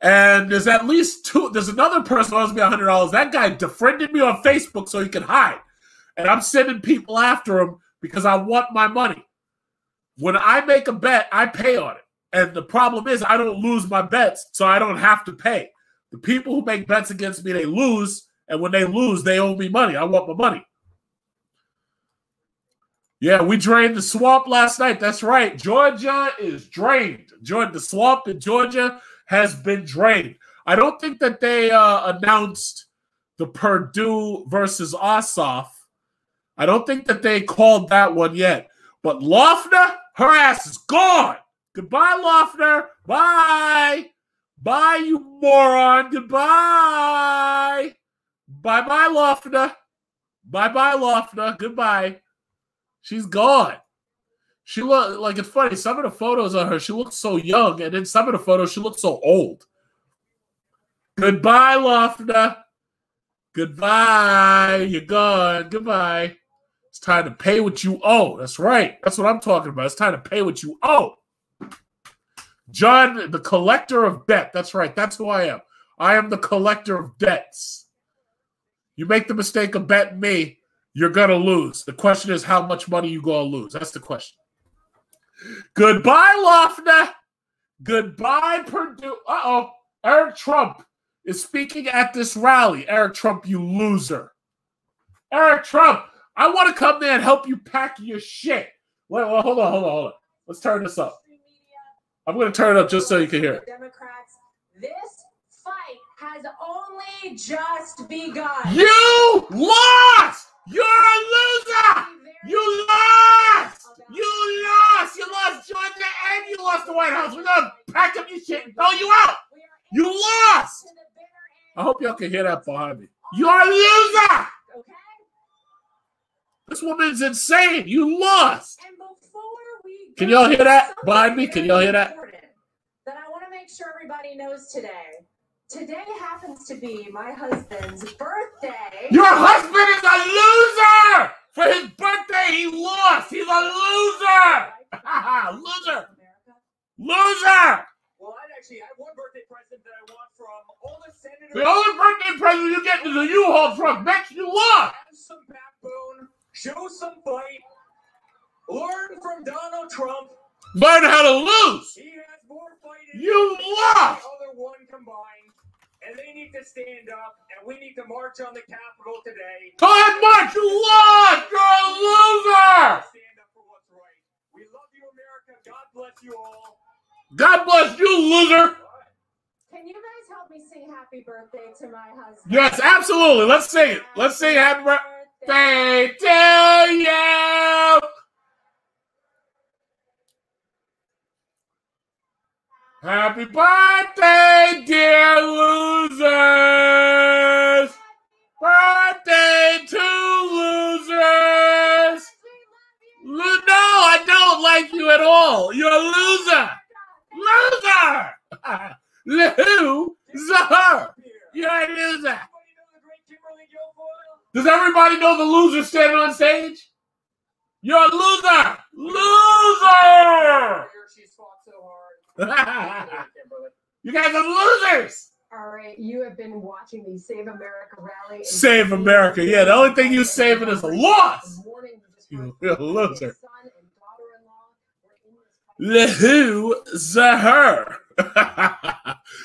And there's at least two. There's another person who owes me $100. That guy defriended me on Facebook so he can hide. And I'm sending people after him because I want my money. When I make a bet, I pay on it. And the problem is I don't lose my bets, so I don't have to pay. The people who make bets against me, they lose. And when they lose, they owe me money. I want my money. Yeah, we drained the swamp last night. That's right. Georgia is drained. The swamp in Georgia has been drained. I don't think that they announced the Purdue versus Ossoff. I don't think that they called that one yet. But Loeffner, her ass is gone. Goodbye, Loeffner. Bye. Bye, you moron. Goodbye. Bye-bye, Loeffner. Bye-bye, Loeffner. Goodbye. She's gone. She look like, it's funny. Some of the photos of her, she looks so young, and in some of the photos, she looks so old. Goodbye, Loeffner. Goodbye. You're gone. Goodbye. It's time to pay what you owe. That's right. That's what I'm talking about. It's time to pay what you owe. John, the collector of debt. That's right. That's who I am. I am the collector of debts. You make the mistake of betting me, you're going to lose. The question is how much money you going to lose. That's the question. Goodbye, Loeffner. Goodbye, Purdue. Uh-oh. Eric Trump is speaking at this rally. Eric Trump, you loser. Eric Trump, I want to come there and help you pack your shit. Wait, hold on. Let's turn this up. I'm going to turn it up just so you can hear it. Democrats, this fight has only just begun. You lost! You're a loser! You lost! You lost! You lost Georgia and you lost the White House. We're going to pack up your shit and throw you out. You lost! I hope y'all can hear that behind me. You're a loser! This woman's insane. You lost. Can y'all hear that behind me? Can y'all hear that? That I want to make sure everybody knows today. Today happens to be my husband's birthday. Your husband is a loser! For his birthday, he lost. He's a loser! Loser! Loser! Well, I actually have one birthday present that I want from all the senators. The only birthday present you get is a U-Haul truck. Bitch, you lost! Have some backbone. Show some fight. Learn from Donald Trump. Learn how to lose. He has more fighting. You lost. The other one combined, and they need to stand up, and we need to march on the Capitol today. Go ahead, march. You lost. You're a loser. Stand up for what's right. We love you, America. God bless you all. God bless you, loser. Can you guys help me sing happy birthday to my husband? Yes, absolutely. Let's sing it. Let's sing happy birthday to you. Happy birthday, dear losers! Birthday to losers! No, I don't like you at all. You're a loser! Loser! Loser! You're a loser! Does everybody know the loser standing on stage? You're a loser! Loser! She's fought so hard. You guys are losers. All right, you have been watching the Save America rally. Save America. Yeah, the only thing you're saving is a loss. You're a loser. Loser.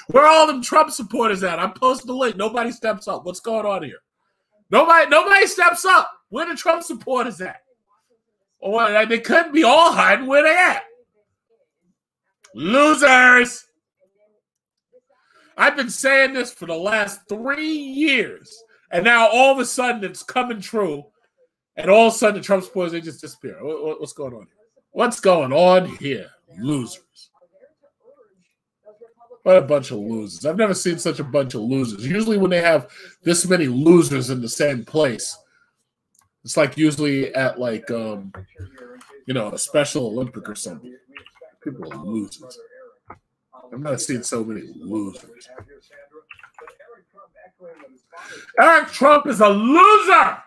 Where are all them Trump supporters at? I'm posting the link. Nobody steps up. What's going on here? Nobody steps up. Where the Trump supporters at? Or they couldn't be all hiding. Where they at? Losers! I've been saying this for the last 3 years, and now all of a sudden it's coming true, and all of a sudden the Trump supporters, they just disappear. What's going on here? What's going on here? Losers. What a bunch of losers. I've never seen such a bunch of losers. Usually when they have this many losers in the same place, it's like usually at like, you know, a Special Olympic or something. People are losers. I've never seen so many losers. Eric Trump is a loser.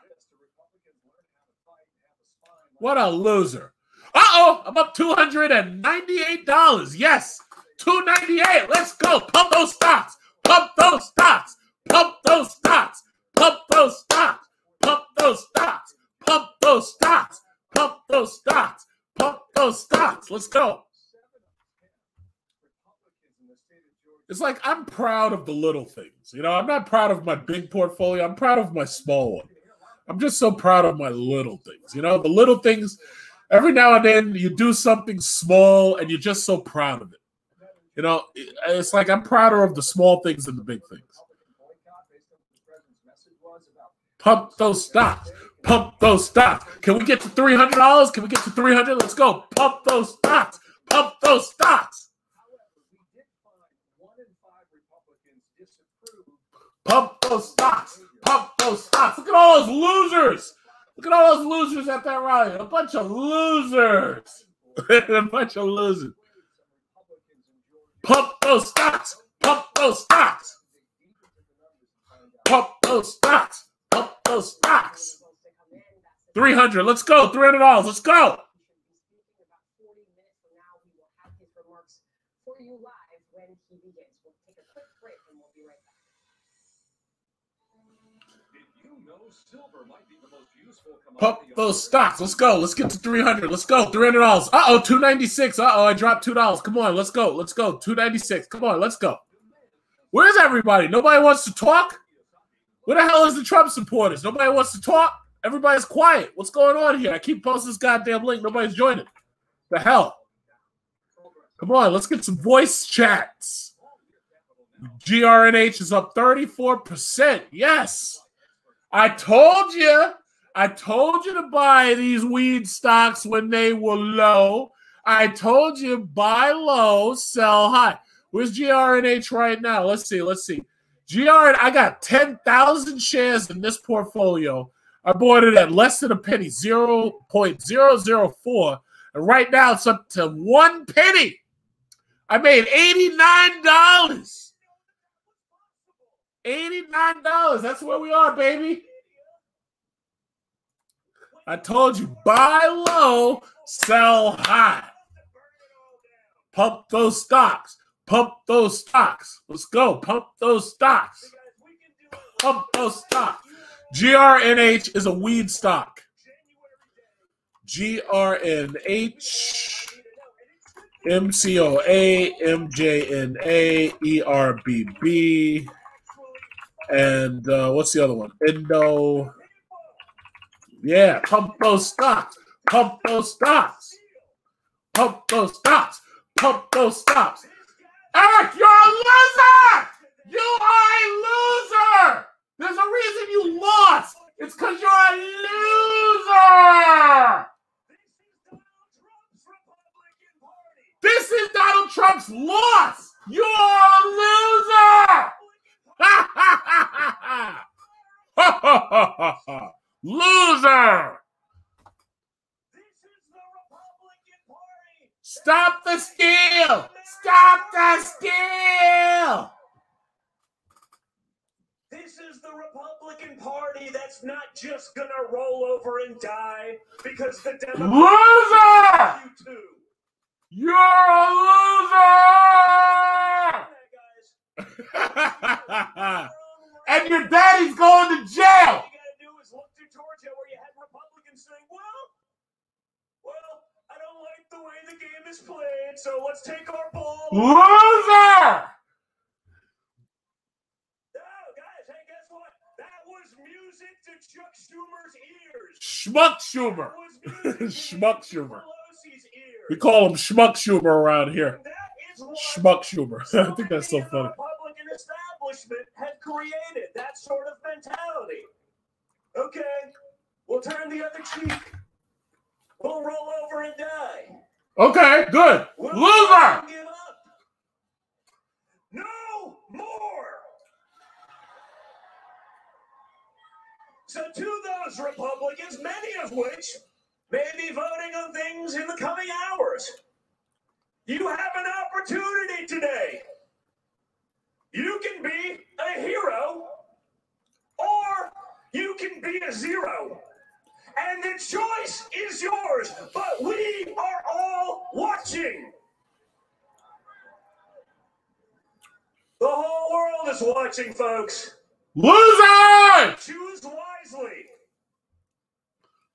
What a loser. Uh-oh, I'm up $298. Yes, $298. Let's go. Pump those stocks. Pump those stocks. Pump those stocks. Pump those stocks. Pump those stocks. Pump those stocks. Pump those stocks. Pump those stocks. Let's go. It's like I'm proud of the little things. You know, I'm not proud of my big portfolio. I'm proud of my small one. I'm just so proud of my little things. You know, the little things, every now and then you do something small and you're just so proud of it. You know, it's like I'm prouder of the small things than the big things. Pump those stocks. Pump those stocks. Can we get to $300? Can we get to $300? Let's go. Pump those stocks. Pump those stocks. Pump those stocks. Pump those stocks. Look at all those losers. Look at all those losers at that rally. A bunch of losers. A bunch of losers. Pump those stocks. Pump those stocks. Pump those stocks. Pump those stocks. 300. Let's go. $300. Let's go. Pump those stocks. Let's go. Let's get to 300. Let's go. $300. Uh-oh, $296. Uh-oh, I dropped $2. Come on, let's go. Let's go. $296. Come on, let's go. Where's everybody? Nobody wants to talk? Where the hell is the Trump supporters? Nobody wants to talk? Everybody's quiet. What's going on here? I keep posting this goddamn link. Nobody's joining. The hell? Come on, let's get some voice chats. GRNH is up 34%. Yes. I told you to buy these weed stocks when they were low. I told you buy low, sell high. Where's GRNH right now? Let's see. I got 10,000 shares in this portfolio. I bought it at less than a penny, 0.004. And right now it's up to 1 penny. I made $89. $89. That's where we are, baby. I told you, buy low, sell high. Pump those stocks. Pump those stocks. Let's go. Pump those stocks. Pump those stocks. GRNH is a weed stock. GRNH, MCOA, MJNA, ERBB, and what's the other one? Indo. Yeah, pump those stocks. Pump those stocks. Pump those stocks. Pump those stocks. Eric, you're a loser! You are a loser! There's a reason you lost. It's because you're a loser! This is Donald Trump's loss! You're a loser! Loser! Stop the steal! Stop the steal! This is the Republican Party that's not just gonna roll over and die because the Democrats loser! You too. You're a loser! And your daddy's going to jail! All you gotta do is look to Georgia where you had Republicans saying, well, I don't like the way the game is played, so let's take our ball. Loser! Chuck Schumer's ears. Schmuck Schumer. Schmuck Schumer. We call him Schmuck Schumer around here. Schmuck Schumer. I think that's so funny. The Republican establishment had created that sort of mentality. Okay, we'll turn the other cheek. We'll roll over and die. Okay, good. Loser! Give up. No more. So to those Republicans, many of which may be voting on things in the coming hours, you have an opportunity today. You can be a hero or you can be a zero. And the choice is yours, but we are all watching. The whole world is watching, folks. Loser! Choose wisely.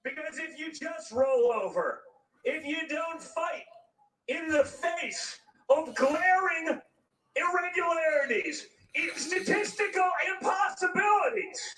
Because if you just roll over, if you don't fight in the face of glaring irregularities, statistical impossibilities,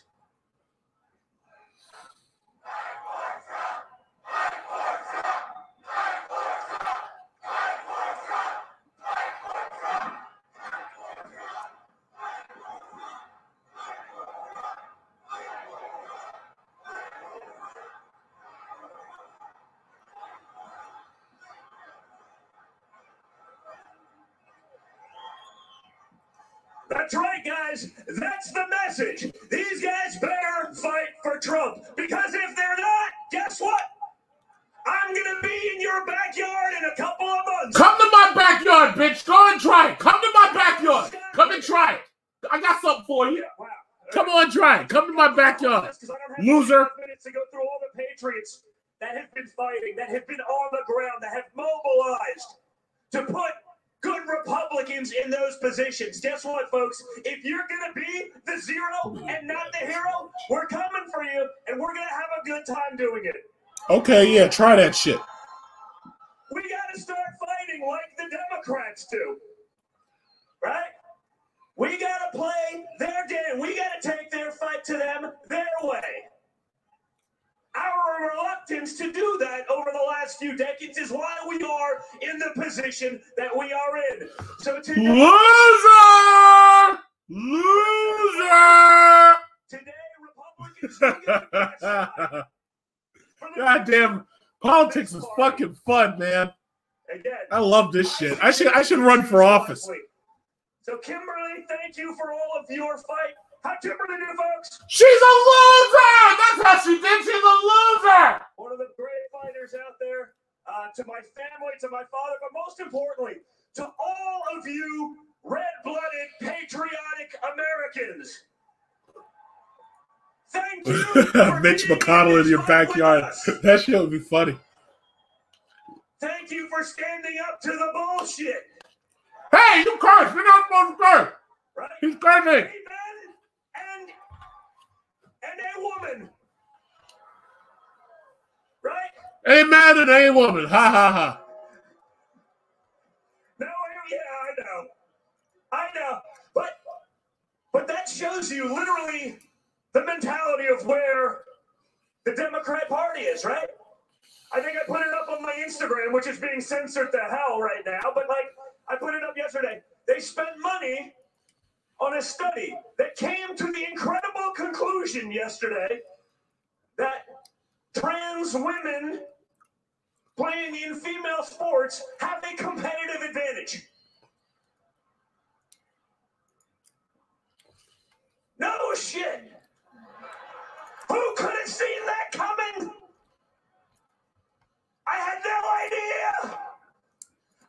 that's right, guys. That's the message. These guys better fight for Trump. Because if they're not, guess what? I'm going to be in your backyard in a couple of months. Come to my backyard, bitch. Go and try it. Come to my backyard. Come and try it. I got something for you. Wow. Come on, try it. Come to my backyard. Loser. Minutes to go through all the patriots that have been fighting, that have been on the ground, that have mobilized to put good Republicans in those positions. Guess what, folks? If you're going to be the zero and not the hero, we're coming for you, and we're going to have a good time doing it. Okay, yeah, try that shit. We got to start fighting like the Democrats do, right? We got to play their game. We got to take their fight to them their way. Our reluctance to do that over the last few decades is why we are in the position that we are in. So today, Loser! Republicans. Goddamn, politics is fucking fun, man. Again, I love this shit. I should run for office. So Kimberly, thank you for all of your fight. How'd Kimberly do, folks? She's a loser! That's how she did. She's a loser! One of the great fighters out there. To my family, to my father, but most importantly, to all of you red-blooded, patriotic Americans. Thank you. Mitch McConnell in your backyard. That shit would be funny. Thank you for standing up to the bullshit. Hey, you curse. You're not supposed to curse. Right? He's cursing. A man and a woman. Right? A man and a woman. Ha, ha, ha. No, yeah, I know. But that shows you literally the mentality of where the Democrat Party is, right? I think I put it up on my Instagram, which is being censored to hell right now, but like I put it up yesterday. They spent money on a study that came to the incredible conclusion yesterday that trans women playing in female sports have a competitive advantage. No shit. Who could have seen that coming? I had no idea.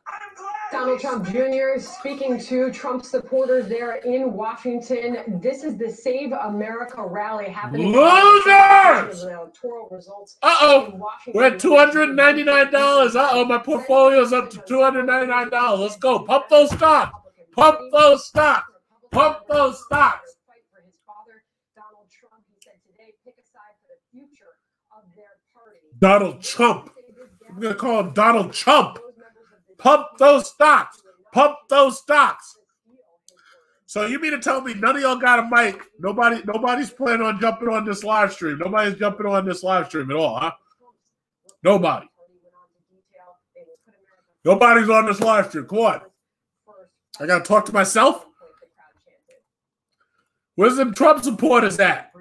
I'm glad. Donald Trump Jr. speaking to Trump supporters there in Washington. This is the Save America rally happening. Losers! Electoral results. Uh-oh. We're at $299. Uh-oh, my portfolio's up to $299. Let's go. Pump those stocks. Pump those stocks. Pump those stocks. Donald Trump. I'm going to call him Donald Trump. Pump those stocks. Pump those stocks. So you mean to tell me none of y'all got a mic? Nobody's planning on jumping on this live stream. Nobody's jumping on this live stream at all, huh? Nobody. Nobody's on this live stream. Come on. I got to talk to myself? Where's them Trump supporters at?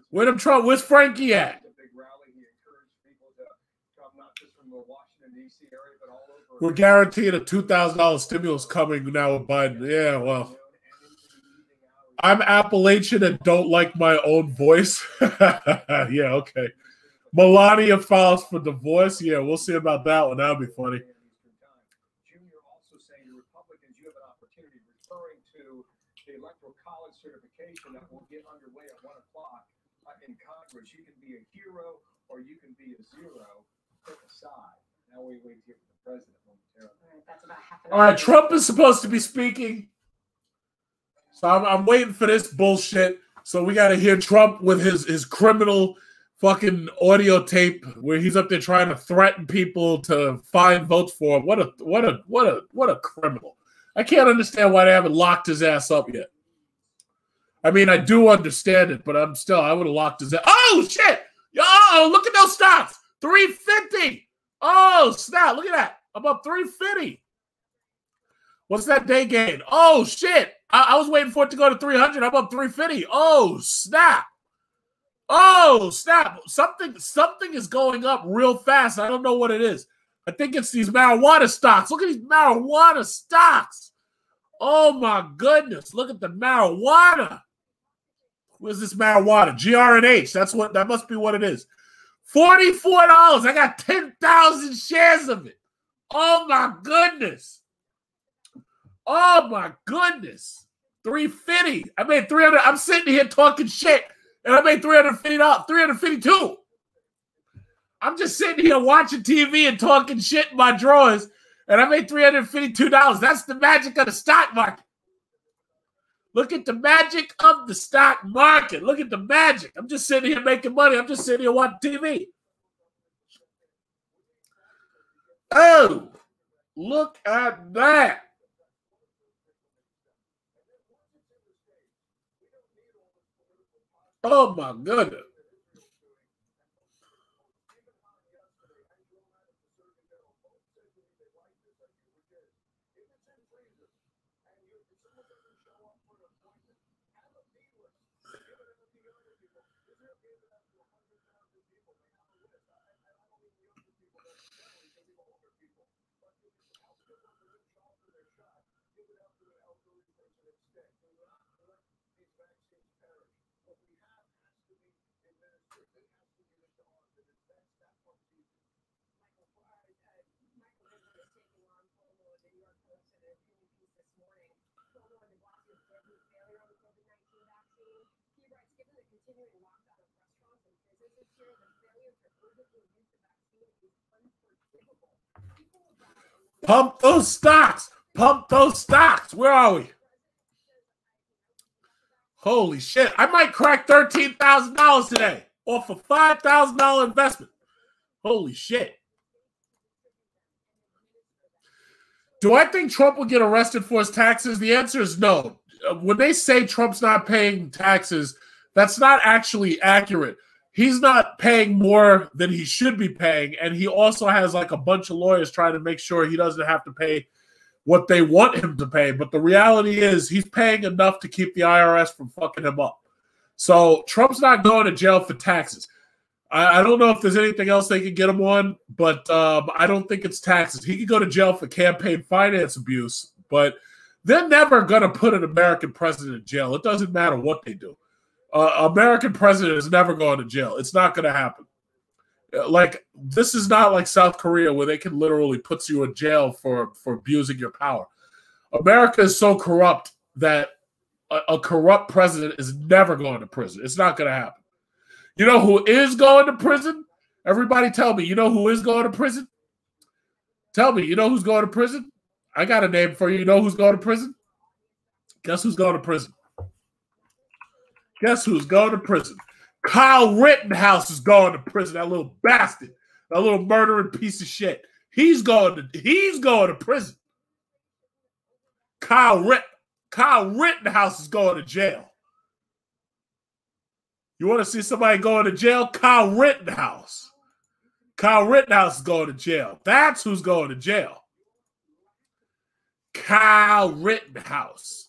Where's Frankie at? We're guaranteed a $2,000 stimulus coming now with Biden. Yeah, well, I'm Appalachian and don't like my own voice. Yeah, okay. Melania files for divorce. Yeah, we'll see about that one. That'll be funny. Junior also saying the Republicans, you have an opportunity, referring to the Electoral College certification that will get underway at 1 o'clock in Congress. You can be a hero or you can be a zero. Pick a side. Now we wait to hear from the president momentarily. All right, that's about half an All right, Trump is supposed to be speaking. So I'm waiting for this bullshit. So we got to hear Trump with his criminal fucking audio tape where he's up there trying to threaten people to find votes for him. What a criminal. I can't understand why they haven't locked his ass up yet. I mean, I do understand it, but I would have locked his ass. Oh shit! Oh, look at those stocks. 350. Oh, snap. Look at that. I'm up 350. What's that day gain? Oh, shit. I was waiting for it to go to 300. I'm up 350. Oh, snap. Oh, snap. Something is going up real fast. I don't know what it is. I think it's these marijuana stocks. Look at these marijuana stocks. Oh, my goodness. Look at the marijuana. Where's this marijuana? GRNH. That must be what it is. $44. I got 10,000 shares of it. Oh, my goodness. Oh, my goodness. 350. I made 300. I'm sitting here talking shit, and I made $350. 352. I'm just sitting here watching TV and talking shit in my drawers, and I made $352. That's the magic of the stock market. Look at the magic of the stock market. Look at the magic. I'm just sitting here making money. I'm just sitting here watching TV. Oh, look at that. Oh, my goodness. Pump those stocks. Pump those stocks. Where are we? Holy shit. I might crack $13,000 today off a $5,000 investment. Holy shit. Do I think Trump will get arrested for his taxes? The answer is no. When they say Trump's not paying taxes, that's not actually accurate. He's not paying more than he should be paying, and he also has like a bunch of lawyers trying to make sure he doesn't have to pay what they want him to pay. But the reality is he's paying enough to keep the IRS from fucking him up. So Trump's not going to jail for taxes. I don't know if there's anything else they can get him on, but I don't think it's taxes. He could go to jail for campaign finance abuse, but they're never going to put an American president in jail. It doesn't matter what they do. American president is never going to jail. It's not going to happen. Like, this is not like South Korea where they can literally put you in jail for abusing your power. America is so corrupt that a corrupt president is never going to prison. It's not going to happen. You know who is going to prison? Everybody tell me, you know who is going to prison? Tell me, you know who's going to prison? I got a name for you. You know who's going to prison? Guess who's going to prison? Guess who's going to prison? Kyle Rittenhouse is going to prison. That little bastard. That little murdering piece of shit. He's going to prison. Kyle Rittenhouse is going to jail. You want to see somebody going to jail? Kyle Rittenhouse. Kyle Rittenhouse is going to jail. That's who's going to jail. Kyle Rittenhouse.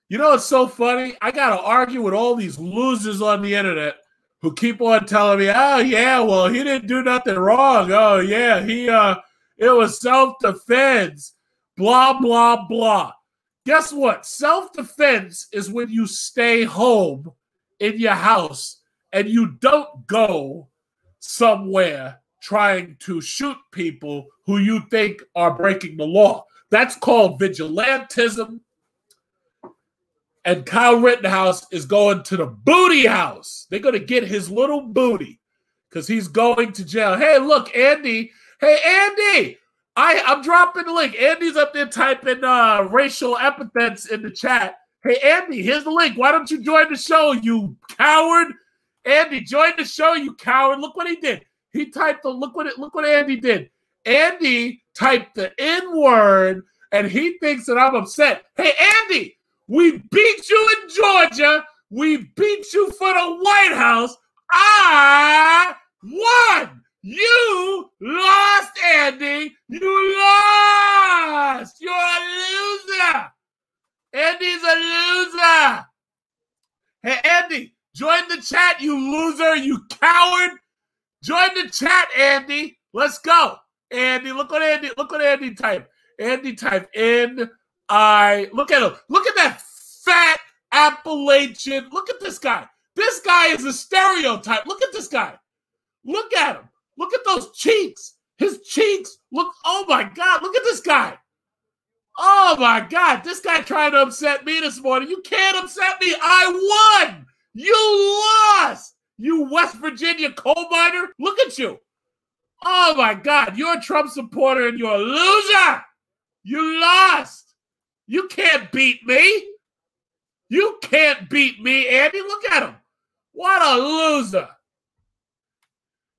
You know what's so funny? I got to argue with all these losers on the internet who keep on telling me, oh, yeah, well, he didn't do nothing wrong. Oh, yeah, It was self-defense. Blah, blah, blah. Guess what? Self-defense is when you stay home in your house and you don't go somewhere trying to shoot people who you think are breaking the law. That's called vigilantism. And Kyle Rittenhouse is going to the booty house. They're going to get his little booty because he's going to jail. Hey, look, Andy. Hey, Andy. I'm dropping the link. Andy's up there typing racial epithets in the chat. Hey, Andy, here's the link. Why don't you join the show, you coward? Andy, join the show, you coward. Look what he did. He typed the look what Andy did. Andy typed the N-word, and he thinks that I'm upset. Hey, Andy, we beat you in Georgia. We beat you for the White House. I won. You lost, Andy. You lost. You're a loser. Andy's a loser. Hey, Andy, join the chat, you loser, you coward. Join the chat, Andy. Let's go. Andy, look what Andy typed. Andy typed N-I. Look at him. Look at that fat Appalachian. Look at this guy. This guy is a stereotype. Look at this guy. Look at him. Look at those cheeks. His cheeks look, oh my God, look at this guy. Oh my God, this guy tried to upset me this morning. You can't upset me. I won. You lost. You West Virginia coal miner. Look at you. Oh my God, you're a Trump supporter and you're a loser. You lost. You can't beat me. You can't beat me, Andy. Look at him. What a loser.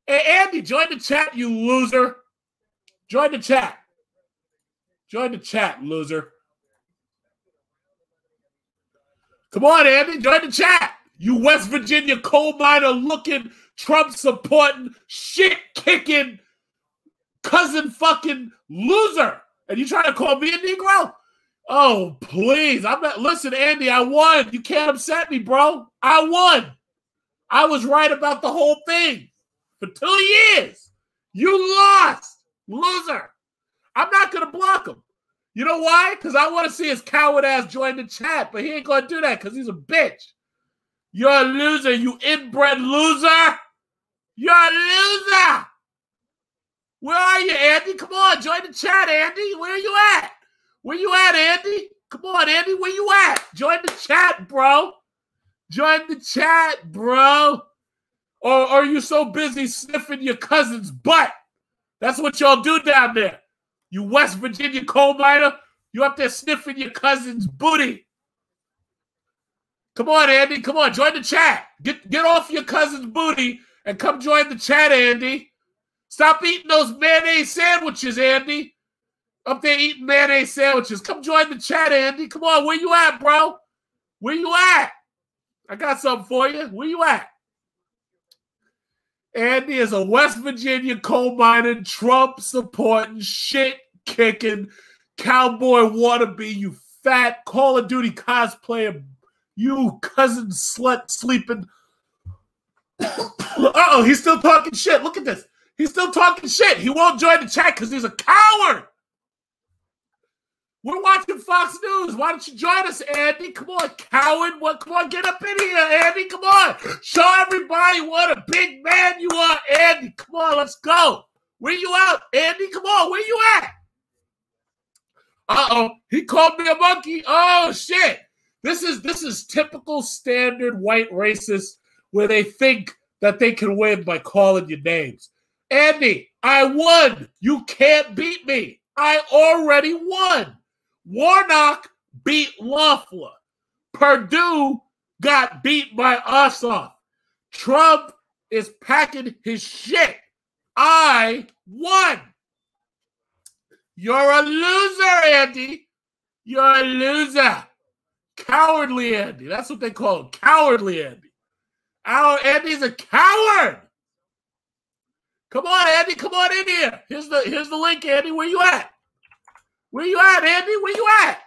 Hey, Andy, join the chat, you loser. Join the chat. Join the chat, loser. Come on, Andy, join the chat. You West Virginia coal miner looking, Trump supporting, shit kicking, cousin fucking loser. And you trying to call me a Negro? Oh, please. Listen, Andy, I won. You can't upset me, bro. I won. I was right about the whole thing for 2 years. You lost. Loser. I'm not going to block him. You know why? Because I want to see his coward ass join the chat, but he ain't going to do that because he's a bitch. You're a loser, you inbred loser. You're a loser. Where are you, Andy? Come on, join the chat, Andy. Where are you at? Where you at, Andy? Come on, Andy. Where you at? Join the chat, bro. Join the chat, bro. Or are you so busy sniffing your cousin's butt? That's what y'all do down there. You West Virginia coal miner. You up there sniffing your cousin's booty. Come on, Andy. Come on, join the chat. Get off your cousin's booty and come join the chat, Andy. Stop eating those mayonnaise sandwiches, Andy. Up there eating mayonnaise sandwiches. Come join the chat, Andy. Come on, where you at, bro? Where you at? I got something for you. Where you at? Andy is a West Virginia coal mining, Trump supporting, shit kicking, cowboy wannabe, you fat Call of Duty cosplayer, you cousin slut sleeping. Uh-oh, he's still talking shit. Look at this. He's still talking shit. He won't join the chat because he's a coward. We're watching Fox News. Why don't you join us, Andy? Come on, coward. Come on, get up in here, Andy. Come on. Show everybody what a big man you are, Andy. Come on, let's go. Where you at, Andy? Come on, where you at? Uh-oh, he called me a monkey. Oh, shit. This is typical standard white racist where they think that they can win by calling you names. Andy, I won. You can't beat me. I already won. Warnock beat Loeffler. Perdue got beat by Ossoff. Trump is packing his shit. I won. You're a loser, Andy. You're a loser. Cowardly Andy. That's what they call him. Cowardly Andy. Andy's a coward. Come on, Andy. Come on in here. Here's the link, Andy. Where you at? Where you at, Andy? Where you at?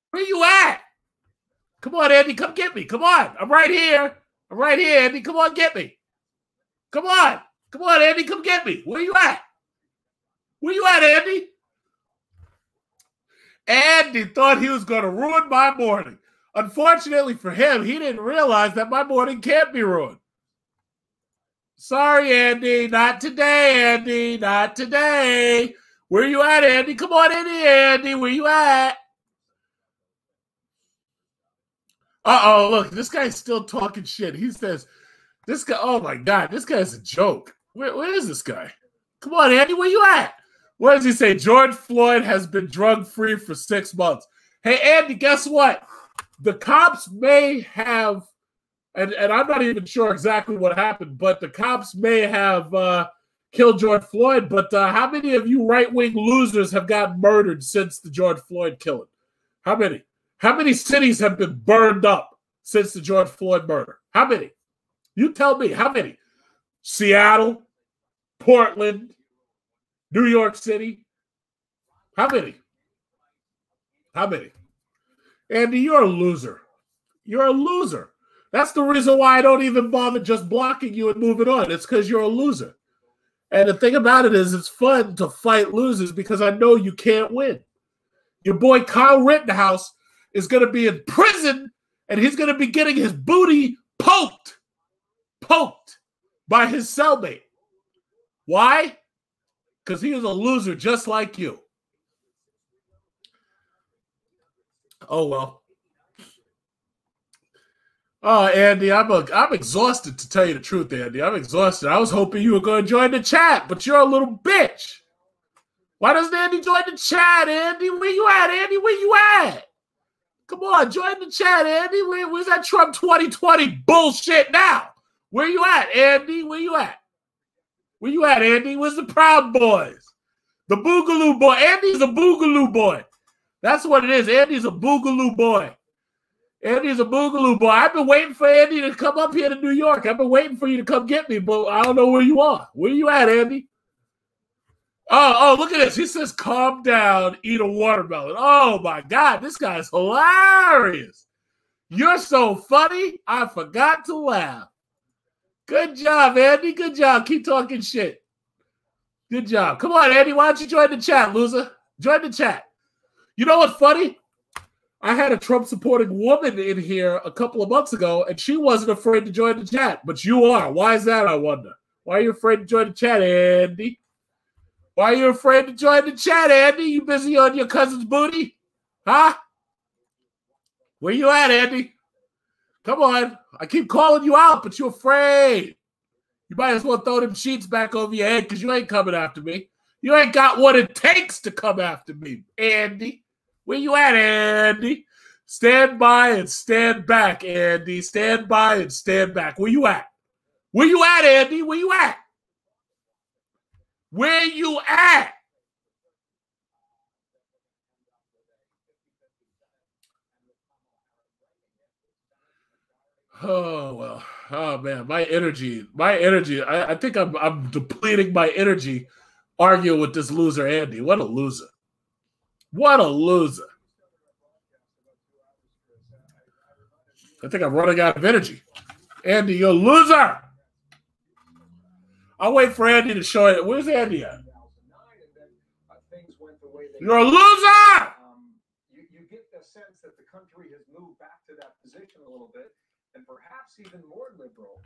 Where you at? Come on, Andy. Come get me. Come on. I'm right here. I'm right here, Andy. Come on, get me. Come on. Come on, Andy. Come get me. Where you at? Where you at, Andy? Andy thought he was going to ruin my morning. Unfortunately for him, he didn't realize that my morning can't be ruined. Sorry, Andy. Not today, Andy. Not today. Where you at, Andy? Come on in here, Andy. Where you at? Uh-oh, look. This guy's still talking shit. He says, this guy, oh, my God. This guy's a joke. Where is this guy? Come on, Andy. Where you at? What does he say? George Floyd has been drug-free for 6 months. Hey, Andy, guess what? The cops may have, and I'm not even sure exactly what happened, but the cops may have killed George Floyd, but how many of you right-wing losers have gotten murdered since the George Floyd killing? How many? How many cities have been burned up since the George Floyd murder? How many? You tell me, how many? Seattle, Portland, New York City. How many? How many? Andy, you're a loser. You're a loser. That's the reason why I don't even bother just blocking you and moving on. It's because you're a loser. And the thing about it is it's fun to fight losers because I know you can't win. Your boy Kyle Rittenhouse is going to be in prison and he's going to be getting his booty poked by his cellmate. Why? Because he is a loser just like you. Oh, well. Oh, Andy, I'm exhausted, to tell you the truth, Andy. I'm exhausted. I was hoping you were going to join the chat, but you're a little bitch. Why doesn't Andy join the chat, Andy? Where you at, Andy? Where you at? Come on, join the chat, Andy. Where's that Trump 2020 bullshit now? Where you at, Andy? Where you at? Where you at, Andy? Where's the Proud Boys? The Boogaloo Boy. Andy's a Boogaloo Boy. That's what it is. Andy's a Boogaloo Boy. Andy's a Boogaloo Boy. I've been waiting for Andy to come up here to New York. I've been waiting for you to come get me, but I don't know where you are. Where you at, Andy? Oh, look at this. He says, calm down, eat a watermelon. Oh, my God. This guy's hilarious. You're so funny, I forgot to laugh. Good job, Andy. Good job. Keep talking shit. Good job. Come on, Andy. Why don't you join the chat, loser? Join the chat. You know what's funny? I had a Trump-supporting woman in here a couple of months ago, and she wasn't afraid to join the chat. But you are. Why is that, I wonder? Why are you afraid to join the chat, Andy? Why are you afraid to join the chat, Andy? You busy on your cousin's booty? Huh? Where you at, Andy? Come on. I keep calling you out, but you're afraid. You might as well throw them sheets back over your head because you ain't coming after me. You ain't got what it takes to come after me, Andy. Where you at, Andy? Stand by and stand back, Andy. Stand by and stand back. Where you at? Where you at, Andy? Where you at? Where you at? Oh, well. Oh, man. My energy. I think I'm depleting my energy arguing with this loser, Andy. What a loser. What a loser. I think I'm running out of energy. Andy, you're a loser. I'll wait for Andy to show it. Where's Andy at? You're a loser! You get the sense that the country has moved back to that position a little bit, and perhaps even more liberal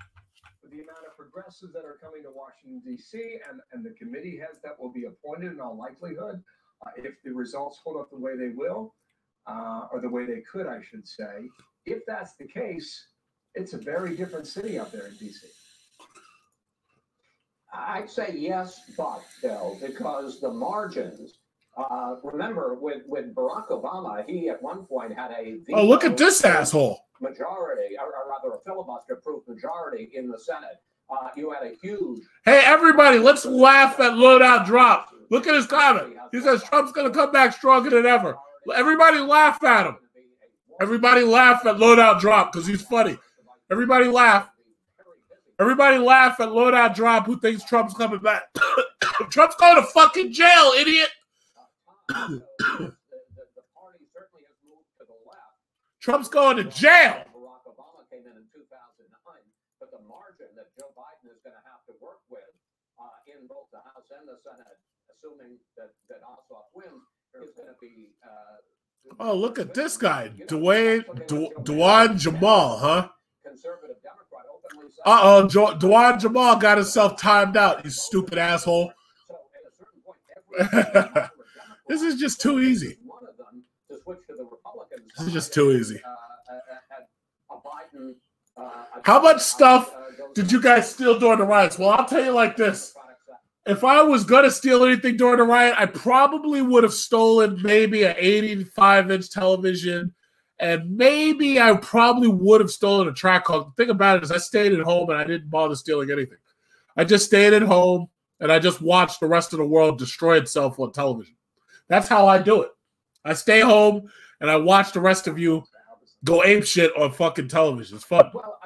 with the amount of progressives that are coming to Washington, D.C., and the committee heads that will be appointed in all likelihood, if the results hold up the way they will, or the way they could, I should say. If that's the case, it's a very different city out there in D.C. I'd say yes, but, Bill, because the margins, remember, with Barack Obama, he at one point had a oh, look at this asshole majority, or rather a filibuster-proof majority in the Senate. You had a huge... Hey, everybody, let's laugh at Loadout Drop. Look at his comment. He says Trump's going to come back stronger than ever. Everybody laugh at him. Everybody laugh at Loadout Drop because he's funny. Everybody laugh. Everybody laugh at Loadout Drop who thinks Trump's coming back. Trump's going to fucking jail, idiot. Trump's going to jail. Barack Obama came in 2009, but the margin that Joe Biden is going to have to work with in both the House and the Senate, assuming that Ossoff wins, is going to be. Oh, look at this guy, Dwan Jamal, huh? Conservative Democrat openly said. Dwan Jamal got himself timed out, you stupid asshole. So at a certain point, This is just too easy. one of them to switch to the Republicans. This is just too easy. A Biden, How much stuff did you guys steal during the riots? Well, I'll tell you like this. If I was going to steal anything during the riot, I probably would have stolen maybe an 85-inch television, and maybe I probably would have stolen a track hog. The thing about it is I stayed at home and I didn't bother stealing anything. I just stayed at home and I just watched the rest of the world destroy itself on television. That's how I do it. I stay home and I watch the rest of you go ape shit on fucking television. It's fun. Well,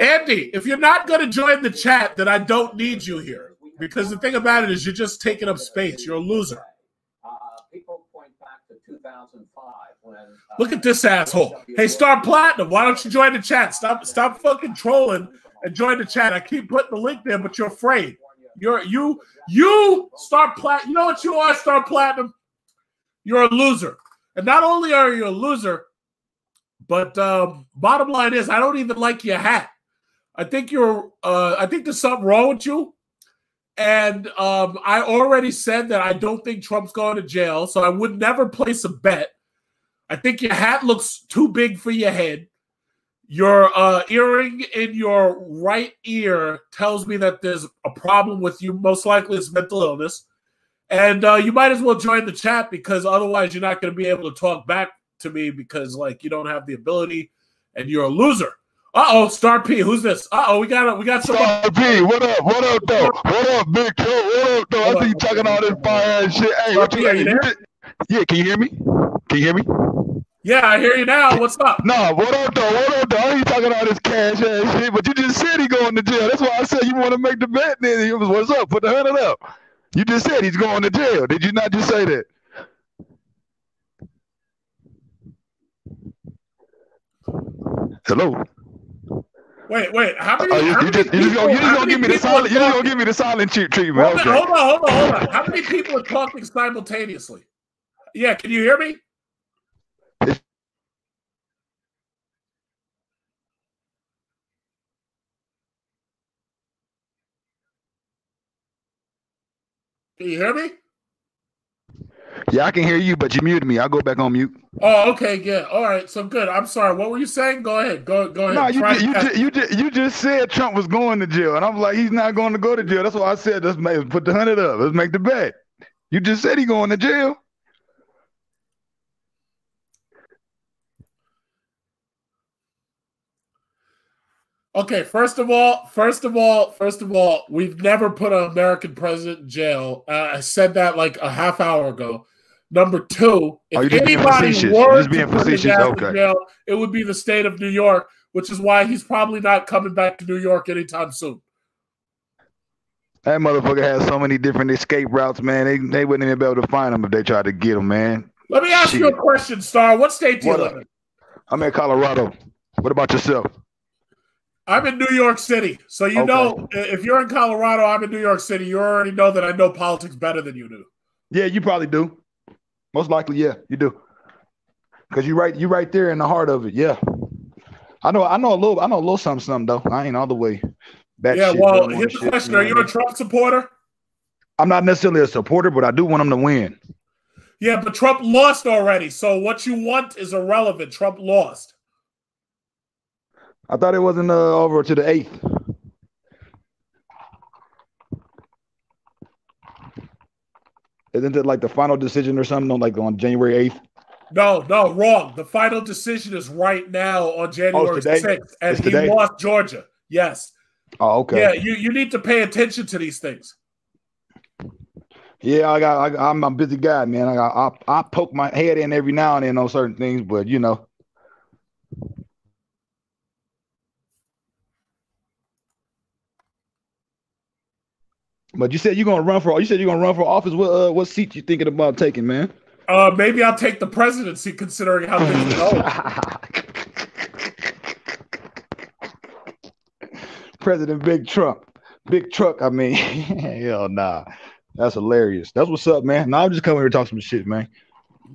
Andy, if you're not going to join the chat, then I don't need you here. Because the thing about it is you're just taking up space. You're a loser. People point back to 2005 when. Look at this asshole. Hey, Star Platinum, why don't you join the chat? Stop fucking trolling and join the chat. I keep putting the link there, but you're afraid. You Star Platinum. You know what you are, Star Platinum? You're a loser. And not only are you a loser, but bottom line is I don't even like your hat. I think there's something wrong with you. And I already said that I don't think Trump's going to jail, so I would never place a bet. I think your hat looks too big for your head. Your earring in your right ear tells me that there's a problem with you. Most likely it's mental illness. And you might as well join the chat because otherwise you're not going to be able to talk back to me because, like, you don't have the ability and you're a loser. Star P, who's this? We got some. Star P, what up, though? What up, Big Joe? What up, though? I see you talking all this fire and shit. Hey, Star P, are you there? Yeah, can you hear me? Can you hear me? Yeah, I hear you now. What's up? No, what up, though? What up, though? I ain't talking all this cash ass shit, but you just said he going to jail. That's why I said you want to make the bet. Then it was, what's up? Put the 100 up. You just said he's going to jail. Did you not just say that? Hello. Wait. How many? You just gonna give me the silent? You just gonna give me the silent treatment? Hold on. How many people are talking simultaneously? Yeah, can you hear me? Can you hear me? Yeah, I can hear you, but you muted me. I'll go back on mute. Oh, okay, yeah. All right, so good. I'm sorry. What were you saying? Go ahead. Go ahead. No, you just said Trump was going to jail, and I'm like, he's not going to go to jail. That's why I said let's put the 100 up. Let's make the bet. You just said he's going to jail. Okay, first of all, we've never put an American president in jail. I said that like a half hour ago. Number two, if anybody were to put his ass in jail, it would be the state of New York, which is why he's probably not coming back to New York anytime soon. That motherfucker has so many different escape routes, man. They wouldn't even be able to find him if they tried to get him, man. Let me ask you a question, Star. What state do you live in? I'm in Colorado. What about yourself? I'm in New York City. So you know, if you're in Colorado, I'm in New York City. You already know that I know politics better than you do. Yeah, you probably do. Most likely, yeah, you do. Because you right there in the heart of it. Yeah. I know a little something though. I ain't all the way. Here's the question. Are you a Trump supporter? I'm not necessarily a supporter, but I do want him to win. Yeah, but Trump lost already. So what you want is irrelevant. Trump lost. I thought it wasn't over to the 8th. Isn't it like the final decision or something on January 8th? No, wrong. The final decision is right now on January 6th. And he lost Georgia. Yes. Oh, okay. Yeah, you need to pay attention to these things. Yeah, I'm a busy guy, man. I poke my head in every now and then on certain things, but you know. But you said you're gonna run for office. What seat you thinking about taking, man? Maybe I'll take the presidency, considering how things go. President Big Truck. I mean, hell nah. That's hilarious. That's what's up, man. Now I'm just coming here to talk some shit, man.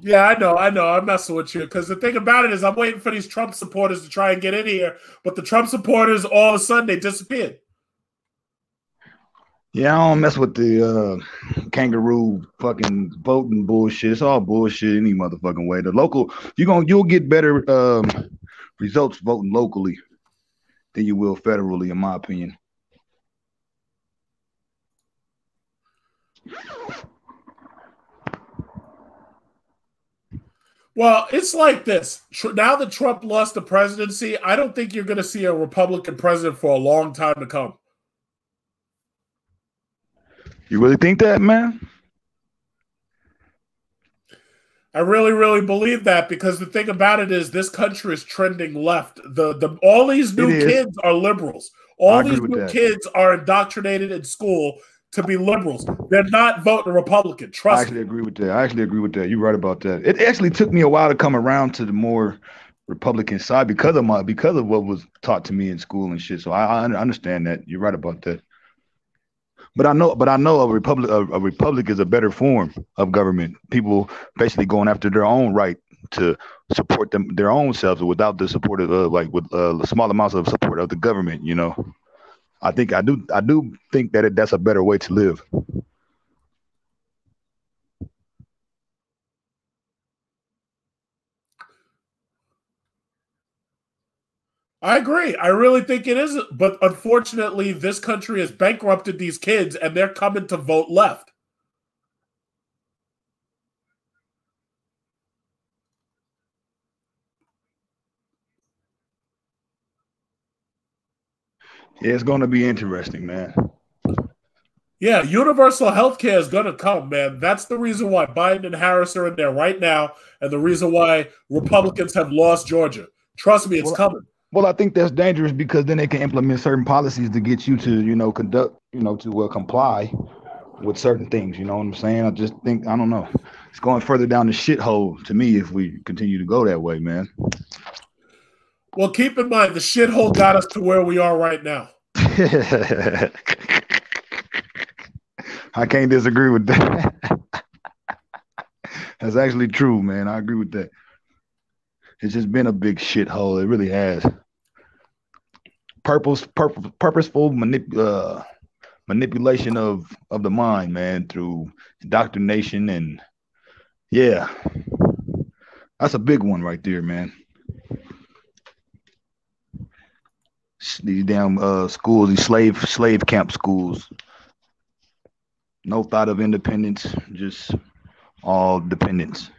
Yeah, I know. I'm messing with you because the thing about it is I'm waiting for these Trump supporters to try and get in here, but the Trump supporters all of a sudden they disappeared. Yeah, I don't mess with the kangaroo fucking voting bullshit. It's all bullshit any motherfucking way. The local, you'll get better results voting locally than you will federally, in my opinion. Well, it's like this. Now that Trump lost the presidency, I don't think you're going to see a Republican president for a long time to come. You really think that, man? I really, really believe that because the thing about it is this country is trending left. All these new kids are liberals. All these new kids are indoctrinated in school to be liberals. They're not voting Republican. Trust me. I actually agree with that. You're right about that. It actually took me a while to come around to the more Republican side because of what was taught to me in school and shit. So I understand that. You're right about that. But I know a republic is a better form of government. People basically going after their own right to support their own selves without the support of with small amounts of support of the government. You know, I do think that that's a better way to live. I agree. I really think it is. But unfortunately, this country has bankrupted these kids and they're coming to vote left. Yeah, it's going to be interesting, man. Yeah, universal health care is going to come, man. That's the reason why Biden and Harris are in there right now and the reson why Republicans have lost Georgia. Trust me, it's coming. Well, I think that's dangerous because then they can implement certain policies to get you to, comply with certain things. You know what I'm saying? I just think, I don't know. It's going further down the shithole to me if we continue to go that way, man. Well, keep in mind, the shithole got us to where we are right now. I can't disagree with that. That's actually true, man. I agree with that. It's just been a big shithole. It really has. Purposeful manipulation of the mind, man, through indoctrination, and yeah, that's a big one right there, man. These damn schools, these slave camp schools. No thought of independence, just all dependence.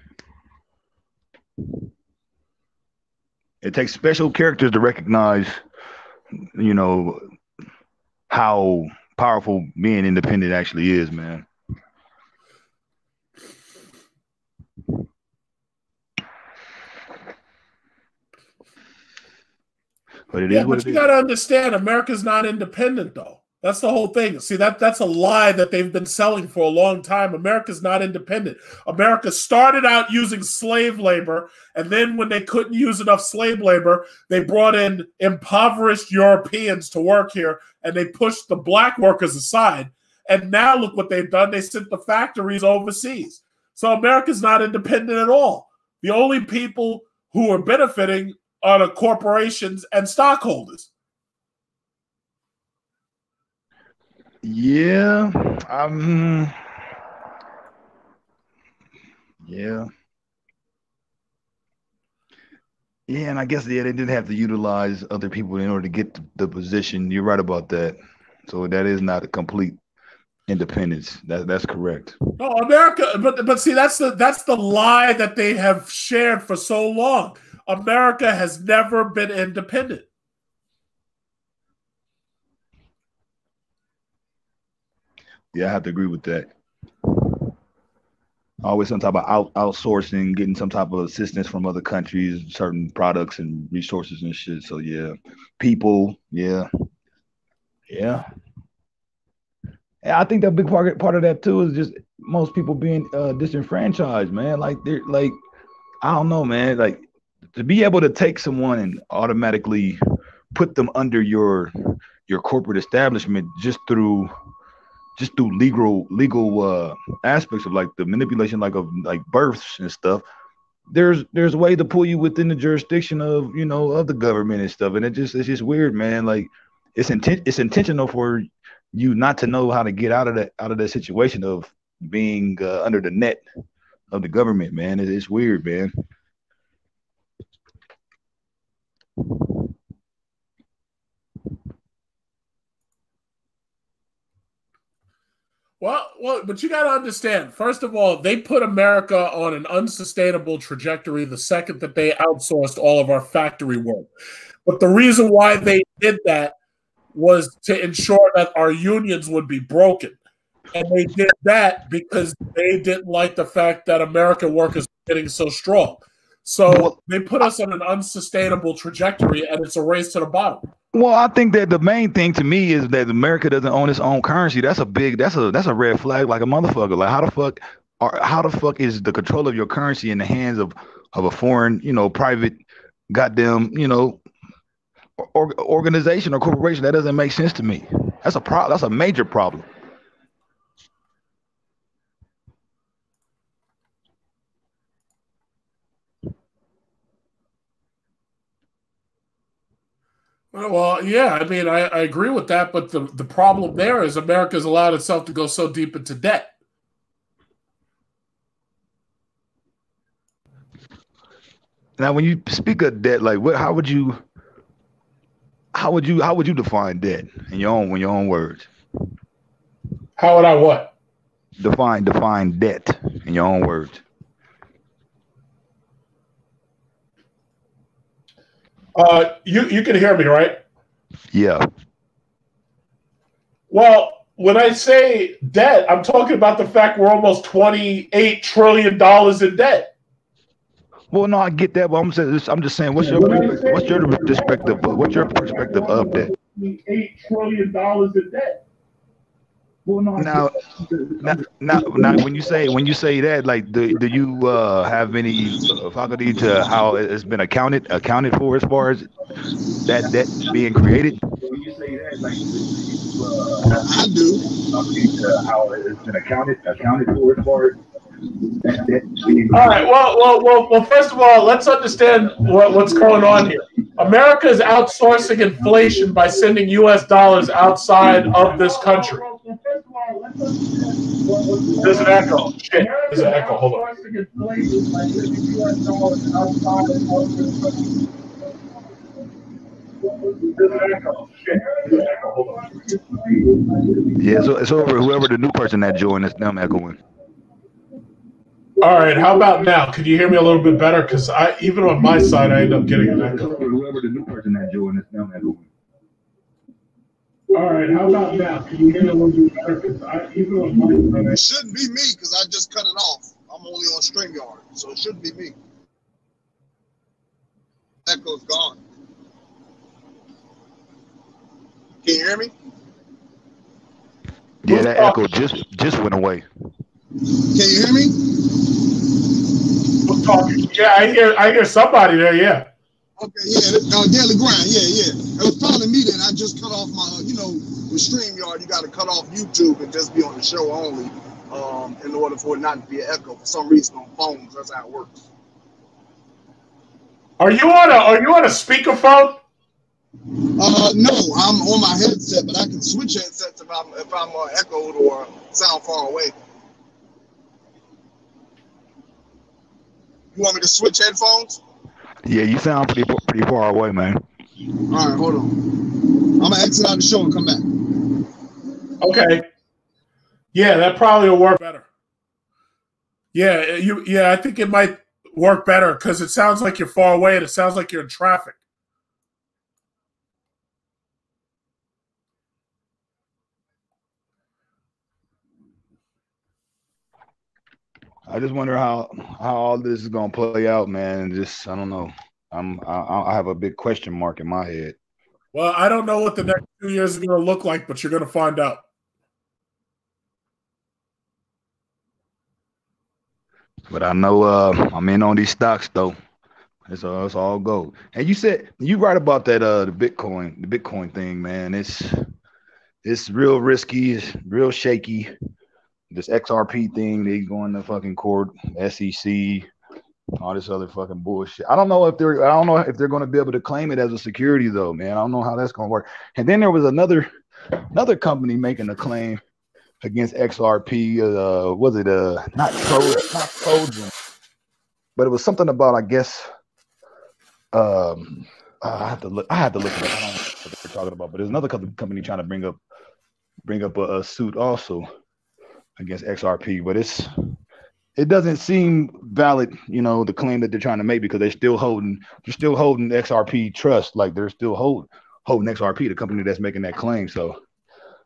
It takes special characters to recognize, how powerful being independent actually is, man. But it is what it is. You got to understand, America's not independent, though. That's the whole thing. See, that's a lie that they've been selling for a long time. America's not independent. America started out using slave labor, and then when they couldn't use enough slave labor, they brought in impoverished Europeans to work here, and they pushed the black workers aside. And now look what they've done. They sent the factories overseas. So America's not independent at all. The only people who are benefiting are the corporations and stockholders. Yeah, yeah, and I guess they did have to utilize other people in order to get the position. You're right about that. So that is not a complete independence. That's correct. No, America, but see, that's the lie that they have shared for so long. America has never been independent. Yeah, I have to agree with that. Always some type of outsourcing, getting some type of assistance from other countries, certain products and resources and shit. So yeah, people, yeah. And I think that big part of that too is just most people being disenfranchised, man. Like they're like, I don't know, man. Like to be able to take someone and automatically put them under your corporate establishment just through just through legal aspects of like the manipulation like of like births and stuff. There's a way to pull you within the jurisdiction of of the government and stuff, and it's just weird, man. Like it's intentional for you not to know how to get out of that situation of being under the net of the government, man. It's weird, man. Well, but you got to understand, first of all, they put America on an unsustainable trajectory the second that they outsourced all of our factory work. But the reason why they did that was to ensure that our unions would be broken. And they did that because they didn't like the fact that American workers were getting so strong. So they put us on an unsustainable trajectory, and it's a race to the bottom. Well, I think that the main thing to me is that America doesn't own its own currency. That's a red flag, like a motherfucker. Like how the fuck is the control of your currency in the hands of a foreign, private, goddamn, organization or corporation? That doesn't make sense to me. That's a major problem. Well, yeah, I mean, I agree with that, but the problem there is America's allowed itself to go so deep into debt. Now, when you speak of debt, like how would you define debt in your own words? How would I what? Define debt in your own words. You can hear me, right? Yeah. Well, when I say debt, I'm talking about the fact we're almost $28 trillion in debt. Well, no, I get that, but I'm just saying, what's your perspective? What's your perspective of that? $8 trillion in debt. Well, no, now, when you say that, like, do you have any faculty to how it's been accounted for as far as that debt being created? When you say that, like, I do. How it's been accounted for as far as that debt being created. All right. Well. First of all, let's understand what's going on here. America is outsourcing inflation by sending U.S. dollars outside of this country. There's an echo. Shit. There's an echo. Hold on. Yeah, so it's over. Whoever the new person that joined, that's them echoing. All right, how about now? Can you hear me a little bit better? Because even on my side, I end up getting an echo. Whoever the new person that joined, that's them echoing. All right, how about now? Can you hear me a little bit better? Because even on my side, it shouldn't be me because I just cut it off. I'm only on StreamYard, so it shouldn't be me. Echo's gone. Can you hear me? Yeah, that echo just went away. Can you hear me? Who's talking? Yeah, I hear somebody there. Yeah. Okay, yeah, Daily Grind. Yeah. It was probably me then. I just cut off my, with StreamYard, you got to cut off YouTube and just be on the show only, in order for it not to be an echo. For some reason on phones, that's how it works. Are you on a speakerphone? No, I'm on my headset, but I can switch headsets if I'm echoed or sound far away. You want me to switch headphones? Yeah, you sound pretty far away, man. All right, hold on. I'm gonna exit out the show and come back. Okay. Yeah, that probably will work better. Yeah, I think it might work better because it sounds like you're far away and it sounds like you're in traffic. I just wonder how all this is gonna play out, man. Just I don't know. I have a big question mark in my head. Well, I don't know what the next 2 years is going to look like, but you're going to find out. But I know I'm in on these stocks though. It's all gold. And you said you right about that the Bitcoin thing, man. It's real risky, it's real shaky. This XRP thing, they going to fucking court, SEC, all this other fucking bullshit. I don't know if they're going to be able to claim it as a security though, man. I don't know how that's going to work. And then there was another company making a claim against XRP. Was it not Trojan, but it was something about, I guess. I have to look it up. I don't know what they're talking about, but there's another company trying to bring up a suit also against XRP, but it doesn't seem valid, the claim that they're trying to make, because they're still holding XRP trust, like they're still holding XRP, the company that's making that claim. So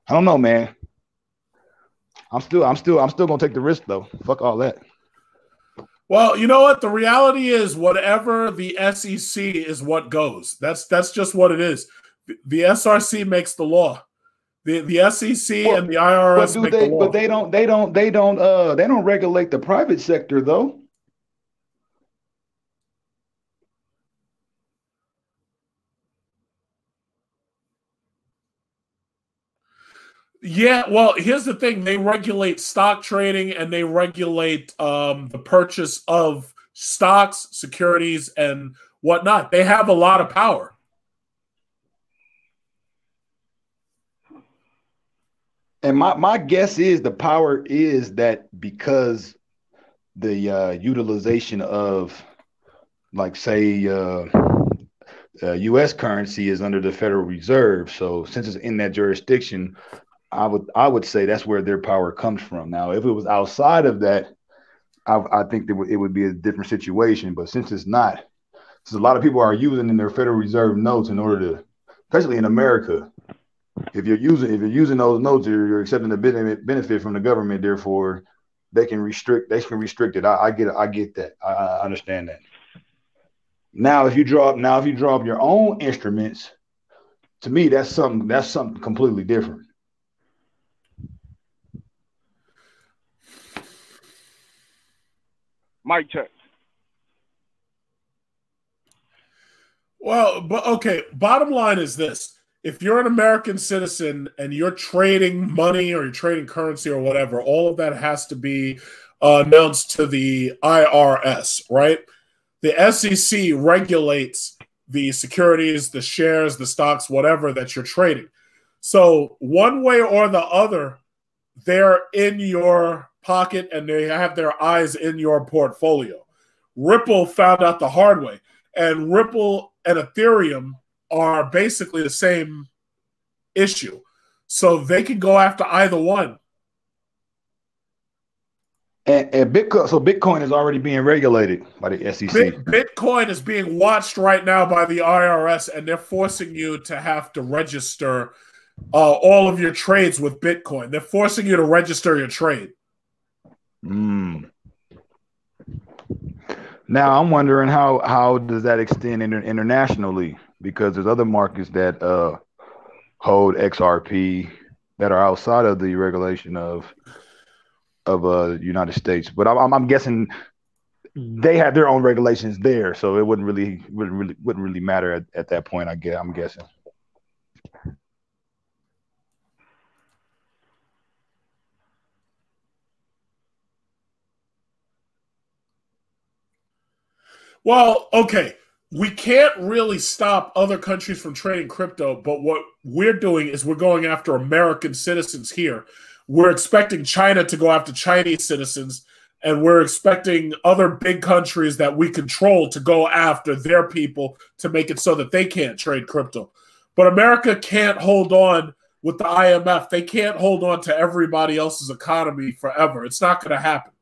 I don't know, man. I'm still gonna take the risk though. Fuck all that. Well, you know what? The reality is, whatever the SEC is what goes. That's just what it is. The SRC makes the law. The SEC and the IRS make the law. But they don't regulate the private sector though. Yeah, well, here's the thing. They regulate stock trading and they regulate the purchase of stocks, securities, and whatnot. They have a lot of power. And my guess is the power is that because the utilization of, like, say, U.S. currency is under the Federal Reserve. So since it's in that jurisdiction, I would say that's where their power comes from. Now, if it was outside of that, I think it would be a different situation. But since it's not, since a lot of people are using in their Federal Reserve notes in order to, especially in America, if you're using those notes, you're accepting the benefit from the government. Therefore, they can restrict it. I get that. I understand that. Now, if you draw up your own instruments, to me, that's something completely different. Mic check. Well, but okay, bottom line is this. If you're an American citizen and you're trading money or you're trading currency or whatever, all of that has to be announced to the IRS, right? The SEC regulates the securities, the shares, the stocks, whatever that you're trading. So one way or the other, they're in your pocket and they have their eyes in your portfolio. Ripple found out the hard way, and Ripple and Ethereum are basically the same issue. So they can go after either one. And Bitcoin is already being regulated by the SEC. Bitcoin is being watched right now by the IRS, and they're forcing you to have to register all of your trades with Bitcoin. They're forcing you to register your trade. Now I'm wondering how does that extend internationally, because there's other markets that hold XRP that are outside of the regulation of United States. But I'm guessing they have their own regulations there, so it wouldn't really matter at that point. I'm guessing. Well, okay, we can't really stop other countries from trading crypto, but what we're doing is we're going after American citizens here. We're expecting China to go after Chinese citizens, and we're expecting other big countries that we control to go after their people to make it so that they can't trade crypto. But America can't hold on with the IMF. They can't hold on to everybody else's economy forever. It's not going to happen.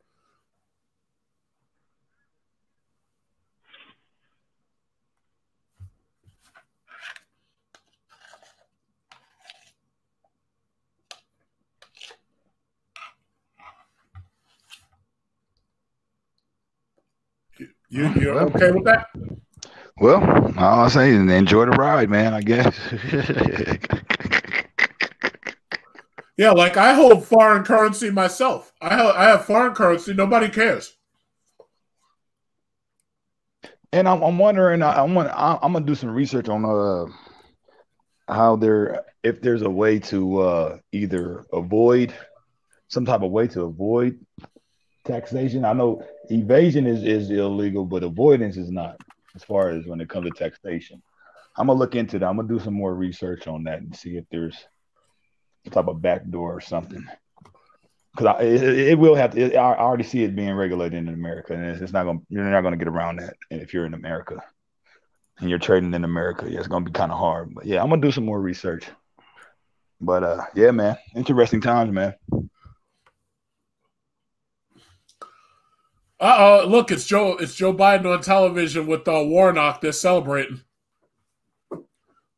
You're okay with that? Well, all I say is enjoy the ride, man, I guess. Yeah, like I hold foreign currency myself. I have foreign currency. Nobody cares. And I'm wondering, I'm gonna do some research on how if there's a way to either avoid some type of way to avoid taxation. I know evasion is illegal, but avoidance is not, as far as when it comes to taxation. I'm gonna look into that. I'm gonna do some more research on that and see if there's some type of backdoor or something. Because it will have to. I already see it being regulated in America, and it's not gonna. You're not gonna get around that if you're in America and you're trading in America. Yeah, it's gonna be kind of hard. But yeah, I'm gonna do some more research. But yeah, man, interesting times, man. Look, it's Joe Biden on television with Warnock. They're celebrating.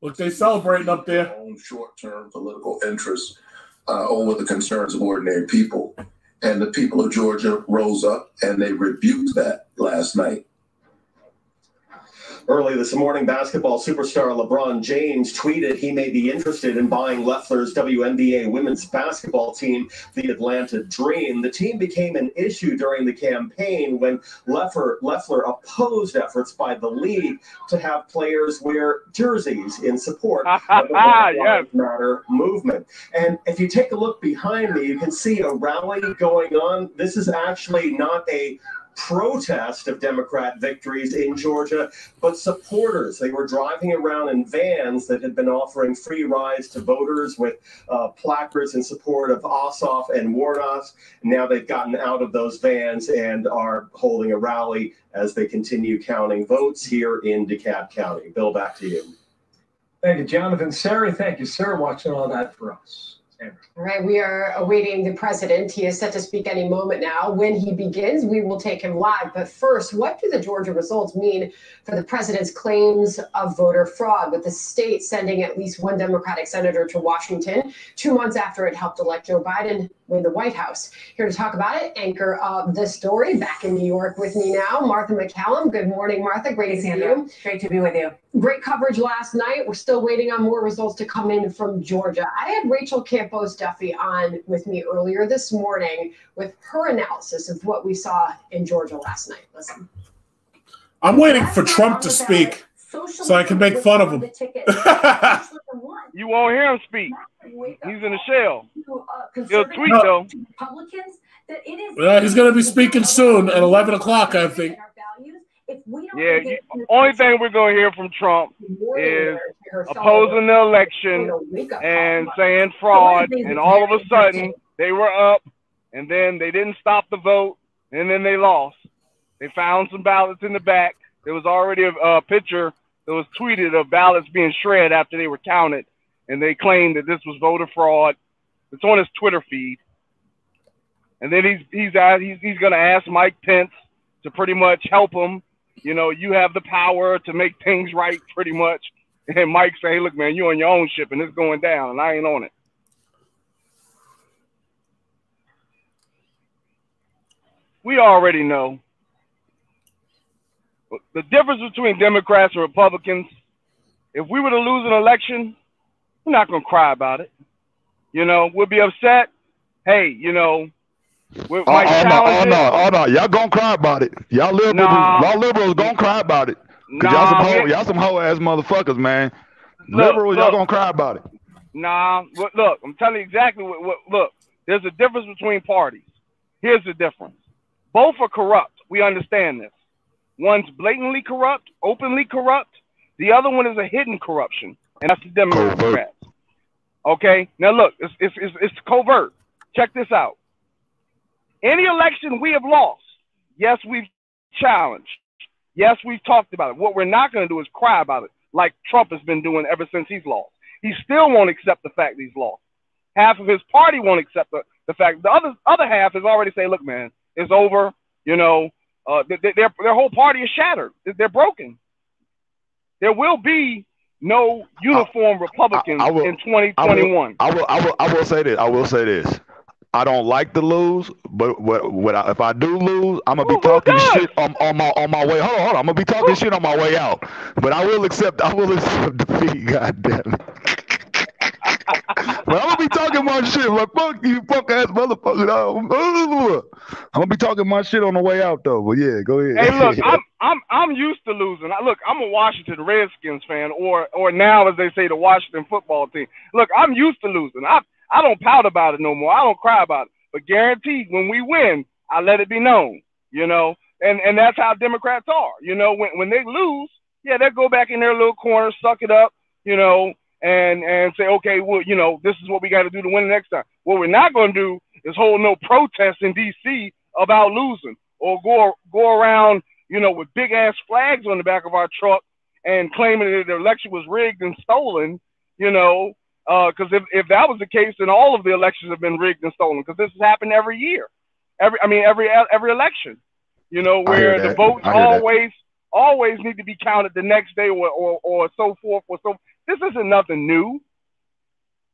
Look, they're celebrating up there. Own short-term political interests over the concerns of ordinary people. And the people of Georgia rose up and they rebuked that last night. Early this morning, basketball superstar LeBron James tweeted he may be interested in buying Loeffler's WNBA women's basketball team, the Atlanta Dream. The team became an issue during the campaign when Loeffler opposed efforts by the league to have players wear jerseys in support of the Black Lives Matter movement. And if you take a look behind me, you can see a rally going on. This is actually not a protest of Democrat victories in Georgia, but supporters. They were driving around in vans that had been offering free rides to voters with placards in support of Ossoff and Warnock. Now they've gotten out of those vans and are holding a rally as they continue counting votes here in DeKalb County. Bill, back to you. Thank you, Jonathan. Sarah, thank you, sir, watching all that for us. All right, we are awaiting the president. He is set to speak any moment now. When he begins, we will take him live. But first, what do the Georgia results mean for the president's claims of voter fraud, with the state sending at least one Democratic senator to Washington 2 months after it helped elect Joe Biden win the White House? Here to talk about it, anchor of The Story, back in New York with me now, Martha McCallum. Good morning, Martha. Great to see you. Great to be with you. Great coverage last night. We're still waiting on more results to come in from Georgia. I had Rachel Campos Duffy on with me earlier this morning with her analysis of what we saw in Georgia last night. Listen. I'm waiting for Trump to speak so I can make fun of him. You won't hear him speak. He's in the shell. He'll tweet, though. Well, he's going to be speaking soon at 11 o'clock, I think. Yeah, only thing we're going to hear from Trump is opposing the election and saying fraud, and all of a sudden they were up, and then they didn't stop the vote, and then they lost. They found some ballots in the back. There was already a picture that was tweeted of ballots being shredded after they were counted, and they claimed that this was voter fraud. It's on his Twitter feed. And then he's going to ask Mike Pence to pretty much help him. You know, you have the power to make things right, pretty much. And Mike say, hey, look, man, you're on your own ship, and it's going down, and I ain't on it. We already know. The difference between Democrats and Republicans, if we were to lose an election, we're not going to cry about it. You know, we'll be upset. Hey, you know, we might challenge it. Oh, no. Y'all going to cry about it. Y'all liberals going to cry about it. Because y'all some hoe-ass motherfuckers, man. Liberals, y'all going to cry about it. Nah, look, I'm telling you exactly look, there's a difference between parties. Here's the difference. Both are corrupt. We understand this. One's blatantly corrupt, openly corrupt. The other one is a hidden corruption, and that's the Democrats. Okay? Now, look, it's covert. Check this out. Any election we have lost, yes, we've challenged. Yes, we've talked about it. What we're not going to do is cry about it like Trump has been doing ever since he's lost. He still won't accept the fact that he's lost. Half of his party won't accept the fact. The other half is already saying, look, man, it's over. You know, their whole party is shattered. They're broken. There will be no uniform Republicans in 2021. I will say this. I will say this. I don't like to lose, but if I do lose, I'm gonna be talking shit on my way. Hold on. I'm gonna be talking shit on my way out. But I will accept defeat. God damn it. But I'm gonna be talking my shit. Like, fuck you, fuck ass motherfucker. I'm gonna be talking my shit on the way out though. But yeah, go ahead. Hey, look, I'm used to losing. Look, I'm a Washington Redskins fan, or now, as they say, the Washington football team. Look, I'm used to losing. I don't pout about it no more. I don't cry about it. But guaranteed, when we win, I let it be known. You know, and that's how Democrats are. You know, when they lose, yeah, they go back in their little corner, suck it up. You know, and say, okay, well, you know, this is what we got to do to win the next time. What we're not going to do is hold no protests in D.C. about losing, or go around, you know, with big ass flags on the back of our truck and claiming that the election was rigged and stolen, you know, because if that was the case, then all of the elections have been rigged and stolen, because this has happened every year, every election, you know, where the votes always need to be counted the next day, or so forth, or so. This isn't nothing new.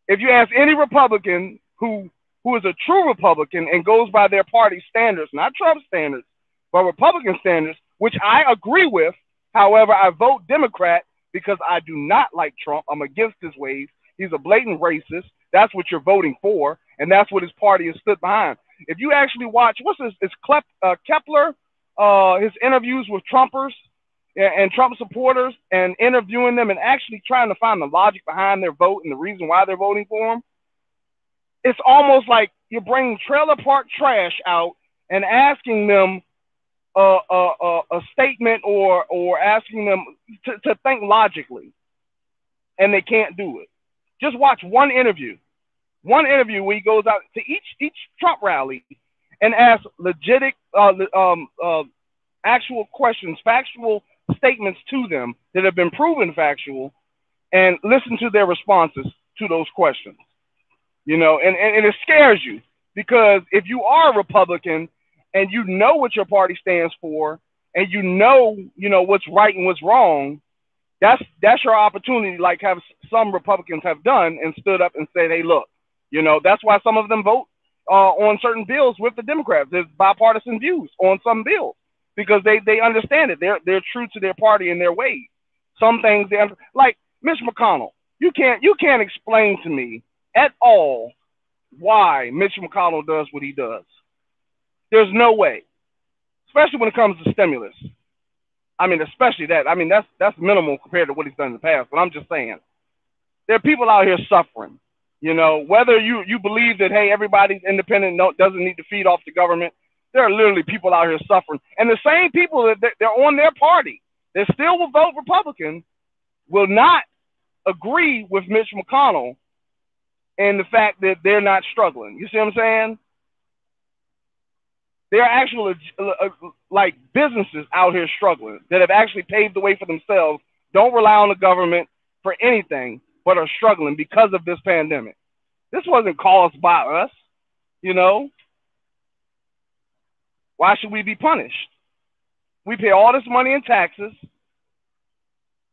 If you ask any Republican who is a true Republican and goes by their party standards, not Trump standards, but Republican standards, which I agree with. However, I vote Democrat because I do not like Trump. I'm against his ways. He's a blatant racist. That's what you're voting for, and that's what his party has stood behind. If you actually watch, Kepler, his interviews with Trumpers and Trump supporters, and interviewing them and actually trying to find the logic behind their vote and the reason why they're voting for him, it's almost like you're bringing trailer park trash out and asking them a statement or asking them to think logically, and they can't do it. Just watch one interview where he goes out to each Trump rally and asks legitimate, actual questions, factual statements to them that have been proven factual, and listen to their responses to those questions. You know, and it scares you, because if you are a Republican and you know what your party stands for, and you know what's right and what's wrong, that's your opportunity, like have some Republicans have done, and stood up and said, hey, look, you know, that's why some of them vote on certain bills with the Democrats. There's bipartisan views on some bills, because they understand it. They're true to their party and their ways. Some things like Mitch McConnell. You can't explain to me at all why Mitch McConnell does what he does. There's no way, especially when it comes to stimulus. I mean, especially that. I mean, that's minimal compared to what he's done in the past. But I'm just saying, there are people out here suffering. You know, whether you believe that, hey, everybody's independent, doesn't need to feed off the government. There are literally people out here suffering. And the same people that they're on their party that still will vote Republican will not agree with Mitch McConnell and the fact that they're not struggling. You see what I'm saying? There are actual like businesses out here struggling that have actually paved the way for themselves, don't rely on the government for anything, but are struggling because of this pandemic. This wasn't caused by us, you know. Why should we be punished? We pay all this money in taxes,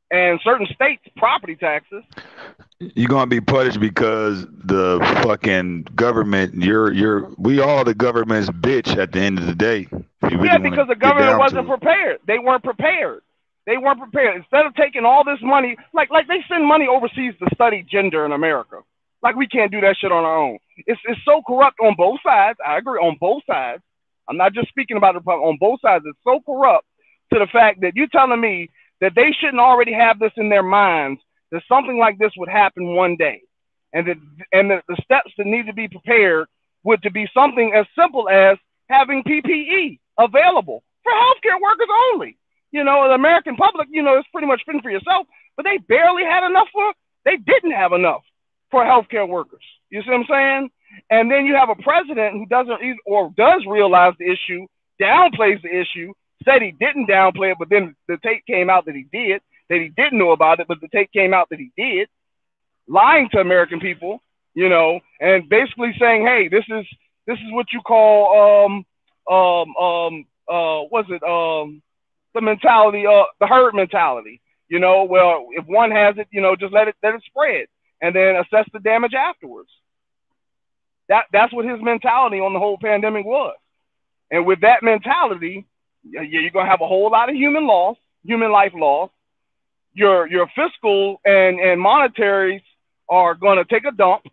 and certain states property taxes. You're gonna be punished because the fucking government. We all the government's bitch at the end of the day. Yeah, because the government wasn't prepared. They weren't prepared. Instead of taking all this money, like they send money overseas to study gender in America. Like we can't do that shit on our own. It's so corrupt on both sides. I agree, on both sides. I'm not just speaking about the Republic. On both sides, it's so corrupt to the fact that you're telling me that they shouldn't already have this in their minds, that something like this would happen one day, and that the steps that need to be prepared would to be something as simple as having PPE available for healthcare workers only. You know, the American public, you know, it's pretty much fend for yourself, but they barely had enough they didn't have enough for healthcare workers. You see what I'm saying? And then you have a president who does realize the issue, downplays the issue, said he didn't downplay it, but then the tape came out that he did, that he didn't know about it, but the tape came out that he did, lying to American people, you know, and basically saying, hey, this is what you call the mentality, the herd mentality. You know, well, if one has it, you know, just let it spread, and then assess the damage afterwards. That's what his mentality on the whole pandemic was. And with that mentality, you're gonna have a whole lot of human life loss. Your fiscal and monetaries are gonna take a dump.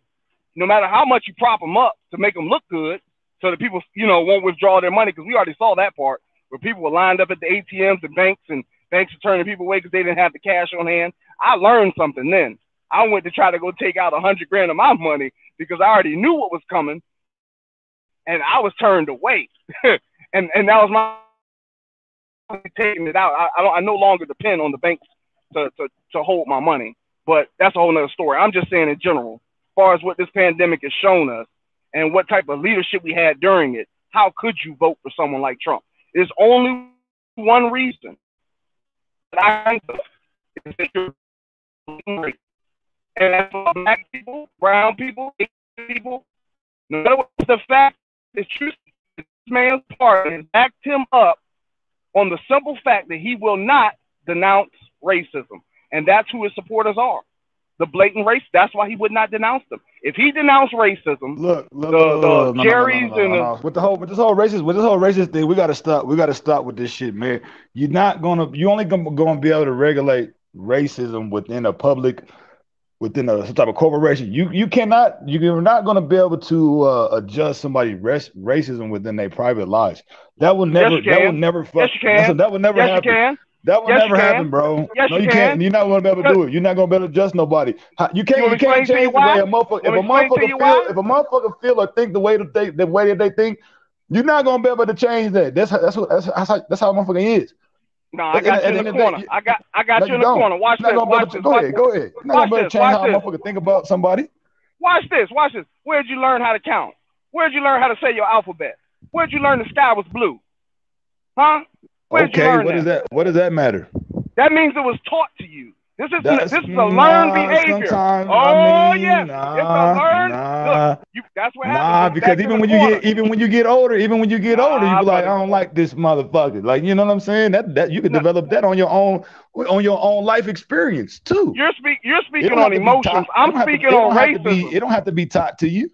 no matter how much you prop them up to make them look good, so that people, won't withdraw their money, because we already saw that part where people were lined up at the ATMs and banks are turning people away because they didn't have the cash on hand. I learned something then. I went to try to go take out $100 grand of my money because I already knew what was coming, and I was turned away. and that was my taking it out. I no longer depend on the banks to hold my money. But that's a whole nother story. I'm just saying in general, as far as what this pandemic has shown us and what type of leadership we had during it, how could you vote for someone like Trump? There's only one reason that I think is that you're racist. And that's for black people, brown people, Asian people. No matter what the fact that this man's party has backed him up on the simple fact that he will not denounce racism. And that's who his supporters are. The blatant race. That's why he would not denounce them. If he denounced racism, Jerry's and with this whole racist thing, we gotta stop. We gotta stop with this shit, man. You're only gonna be able to regulate racism within a public, within some type of corporation. You're not gonna be able to adjust somebody's racism within their private lives. That will never. That will never. That will never happen. That will never happen, bro. Yes, no, you can't. You're not going to be able to do it. You're not going to be able to adjust nobody. You can't change the way a motherfucker. If a motherfucker feel or think the way that they think, you're not going to be able to change that. That's how a motherfucker is. No, I got you in the corner. I got you in the corner. Watch this. Go ahead. You're not going to be able to change how a motherfucker think about somebody. Watch this. Where'd you learn how to count? Where'd you learn how to say your alphabet? Where'd you learn the sky was blue? Huh? Okay, what does that matter? That means it was taught to you. This is a learned behavior. It's a learned. That's what happens. Because even when you get older, you be like, I don't like this motherfucker. Like, you know what I'm saying? That you can develop that on your own life experience too. You're speaking on emotions. I'm speaking on racism. It don't have to be taught to you.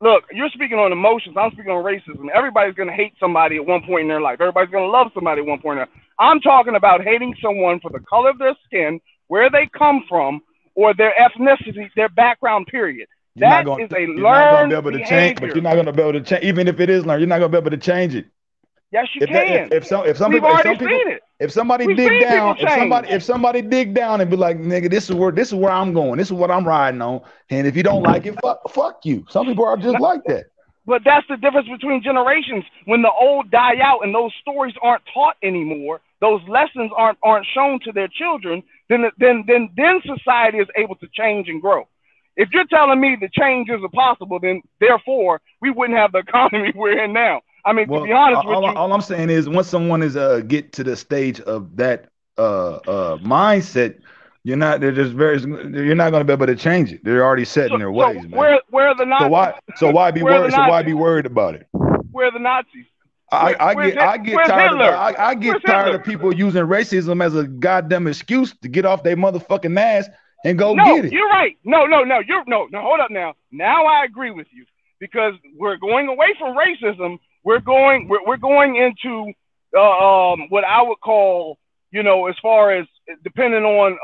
Look, you're speaking on emotions. I'm speaking on racism. Everybody's going to hate somebody at one point in their life. Everybody's going to love somebody at one point in their life. I'm talking about hating someone for the color of their skin, where they come from, or their ethnicity, their background, period. That is a learned behavior. But you're not going to be able to change. Even if it is learned, you're not going to be able to change it. Yes, you can. If somebody dig down and be like, nigga, this is where I'm going. This is what I'm riding on. And if you don't like it, fuck you. Some people are just like that. But that's the difference between generations. When the old die out and those stories aren't taught anymore, those lessons aren't shown to their children, then society is able to change and grow. If you're telling me that change isn't possible, then therefore we wouldn't have the economy we're in now. I mean, to be honest with you, all I'm saying is once someone is get to the stage of that mindset, you're not going to be able to change it. They're already set in their ways, man. Where are the Nazis? So why be worried? So why be worried about it? Where are the Nazis? I get tired of people using racism as a goddamn excuse to get off their motherfucking ass and go get it. You're right. No. Hold up now. Now I agree with you, because we're going away from racism. We're going into what I would call, as far as depending on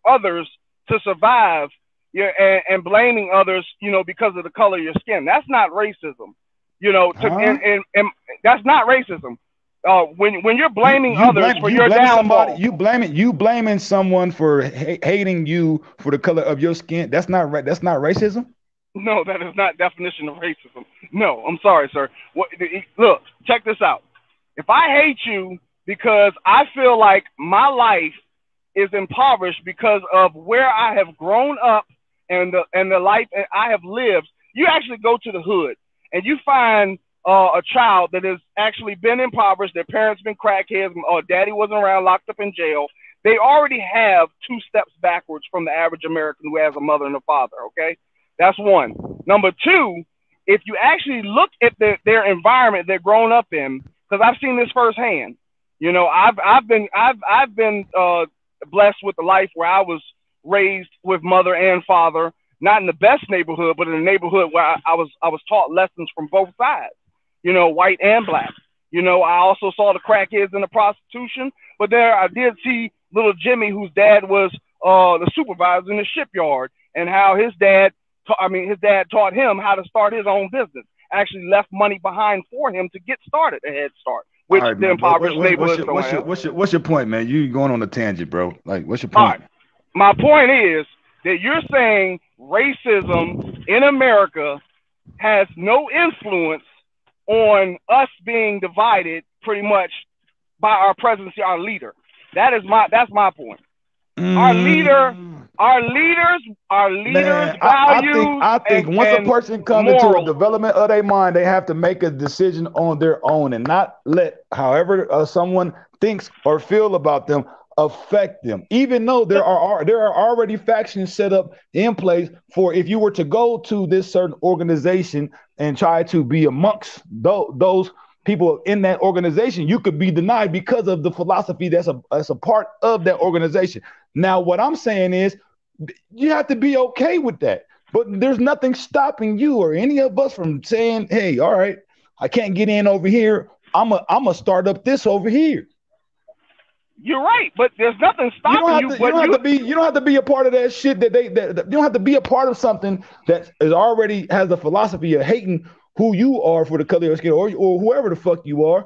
others to survive, and blaming others, because of the color of your skin. That's not racism, and that's not racism. When you're blaming others for your downfall, you blaming someone for hating you for the color of your skin. That's not racism. No, that is not definition of racism. No, I'm sorry, sir. Look, check this out. If I hate you because I feel like my life is impoverished because of where I have grown up and the life I have lived, you actually go to the hood and you find a child that has actually been impoverished. Their parents been crackheads, or daddy wasn't around, locked up in jail. They already have 2 steps backwards from the average American who has a mother and a father. Okay. That's one. Number 2, if you actually look at their environment they're grown up in, because I've seen this firsthand. I've been blessed with a life where I was raised with mother and father, not in the best neighborhood, but in a neighborhood where I was taught lessons from both sides, white and black. I also saw the crackheads and the prostitution, but there I did see little Jimmy, whose dad was the supervisor in the shipyard, and how his dad his dad taught him how to start his own business. Actually left money behind for him to get started, a head start, which right, the impoverished neighborhoods don't have. What's your point, man? You going on a tangent, bro. Like, what's your point? All right. My point is that you're saying racism in America has no influence on us being divided pretty much by our presidency, our leader. That's my point. Our leaders Man, values. I think once a person comes into the development of their mind, they have to make a decision on their own and not let however someone thinks or feel about them affect them. Even though there are already factions set up in place for if you were to go to this certain organization and try to be amongst those people in that organization, you could be denied because of the philosophy that's a part of that organization. Now, what I'm saying is you have to be okay with that. But there's nothing stopping you or any of us from saying, hey, all right, I can't get in over here. I'm a start up this over here. You're right, but there's nothing stopping you. You don't have to be a part of that shit that you don't have to be a part of something that is already has the philosophy of hating who you are for the color of your skin or whoever the fuck you are.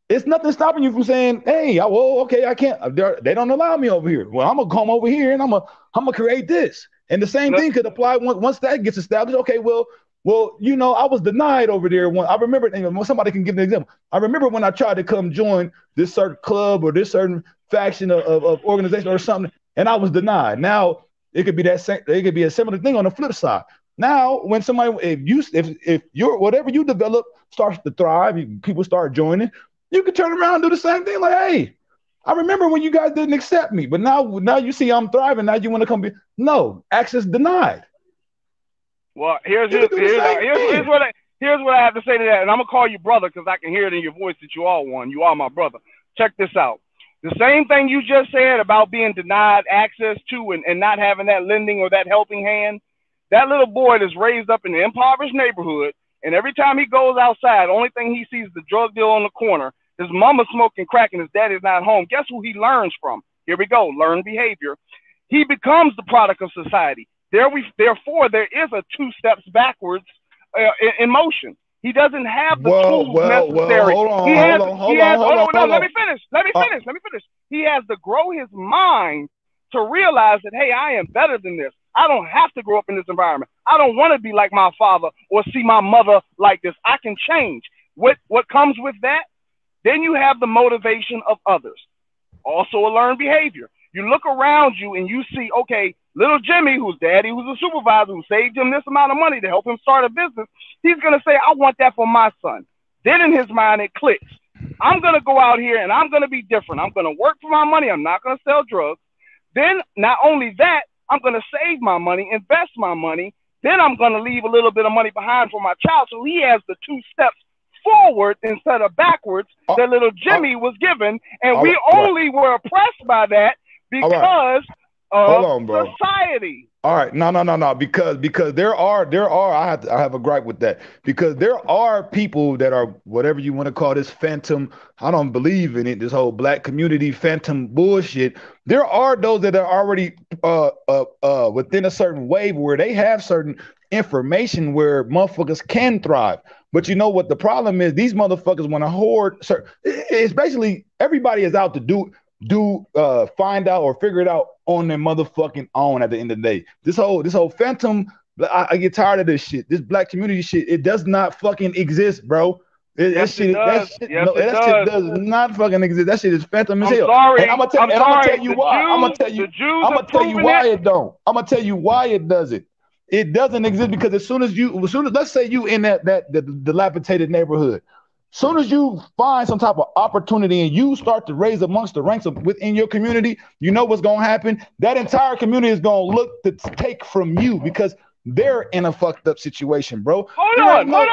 It's nothing stopping you from saying, hey, okay, I can't. They don't allow me over here. Well, I'm gonna come over here and I'm gonna create this. And the same thing could apply once that gets established. Okay, well, I was denied over there. I remember, and somebody can give an example. I remember when I tried to come join this certain club or this certain faction of organization or something, and I was denied. Now it could be it could be a similar thing on the flip side. Now, when somebody, if your whatever you develop starts to thrive, people start joining. You can turn around and do the same thing. Like, hey, I remember when you guys didn't accept me, but now you see I'm thriving. Now you want to come be no access denied. Well, here's what I have to say to that, and I'm gonna call you brother because I can hear it in your voice that you are one. You are my brother. Check this out. The same thing you just said about being denied access to and not having that lending or that helping hand. That little boy that's raised up in the impoverished neighborhood, and every time he goes outside, the only thing he sees is the drug deal on the corner. His mama smoking crack and his daddy's not home. Guess who he learns from? Here we go, learn behavior. He becomes the product of society. Therefore, there is a 2 steps backwards in motion. He doesn't have the tools necessary. Hold on. Let me finish. He has to grow his mind to realize that, hey, I am better than this. I don't have to grow up in this environment. I don't want to be like my father or see my mother like this. I can change. What comes with that? Then you have the motivation of others. Also a learned behavior. You look around you and you see, okay, little Jimmy, whose daddy was a supervisor, who saved him this amount of money to help him start a business, he's going to say, I want that for my son. Then in his mind, it clicks. I'm going to go out here and I'm going to be different. I'm going to work for my money. I'm not going to sell drugs. Then not only that, I'm going to save my money, invest my money. Then I'm going to leave a little bit of money behind for my child. So he has the 2 steps forward instead of backwards that little Jimmy was given. And we only were oppressed by that because of society. All right, no, because there are I have a gripe with that because there are people that are whatever you want to call this phantom. I don't believe in it. This whole black community phantom bullshit. There are those that are already within a certain wave where they have certain information where motherfuckers can thrive. But you know what the problem is? These motherfuckers want to hoard. It's basically everybody is out to find out or figure it out on their motherfucking own at the end of the day. This whole phantom, I get tired of this shit. This black community shit, it does not fucking exist, bro. That shit does not fucking exist. That shit is phantom as hell. Sorry. And I'm gonna tell you why. I'm gonna tell you why it don't. I'm gonna tell you why it doesn't. It doesn't exist because as soon as let's say you in that dilapidated neighborhood, soon as you find some type of opportunity and you start to raise amongst the ranks within your community, you know what's going to happen? That entire community is going to look to take from you because they're in a fucked up situation, bro. Hold on. No,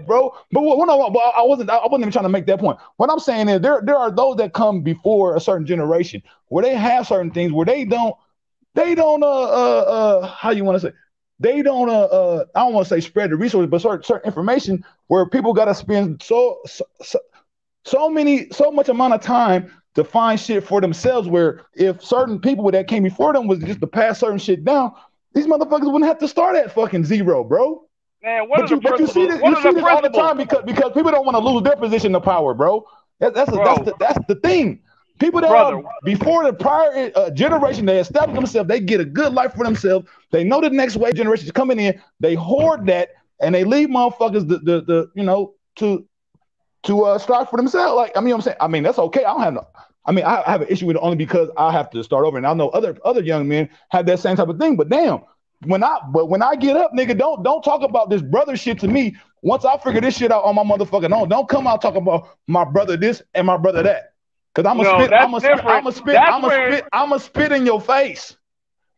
bro. But I wasn't even trying to make that point. What I'm saying is there are those that come before a certain generation where they have certain things where they don't how you want to say, they don't I don't want to say spread the resources, but certain information where people got to spend so much amount of time define shit for themselves. Where if certain people that came before them was just to pass certain shit down, these motherfuckers wouldn't have to start at fucking zero, bro. Man, But you see this all the time because people don't want to lose their position of power, bro. That's the thing. People that are before the prior generation, they establish themselves, they get a good life for themselves. They know the next wave generation is coming in. They hoard that and they leave motherfuckers to strive for themselves. Like, I mean, I'm saying, I mean, that's okay. I have an issue with it only because I have to start over. And I know other young men have that same type of thing. But damn, when I get up, nigga, don't talk about this brother shit to me. Once I figure this shit out on my motherfucking own, don't come out talking about my brother this and my brother that. Cause I'm gonna spit in your face.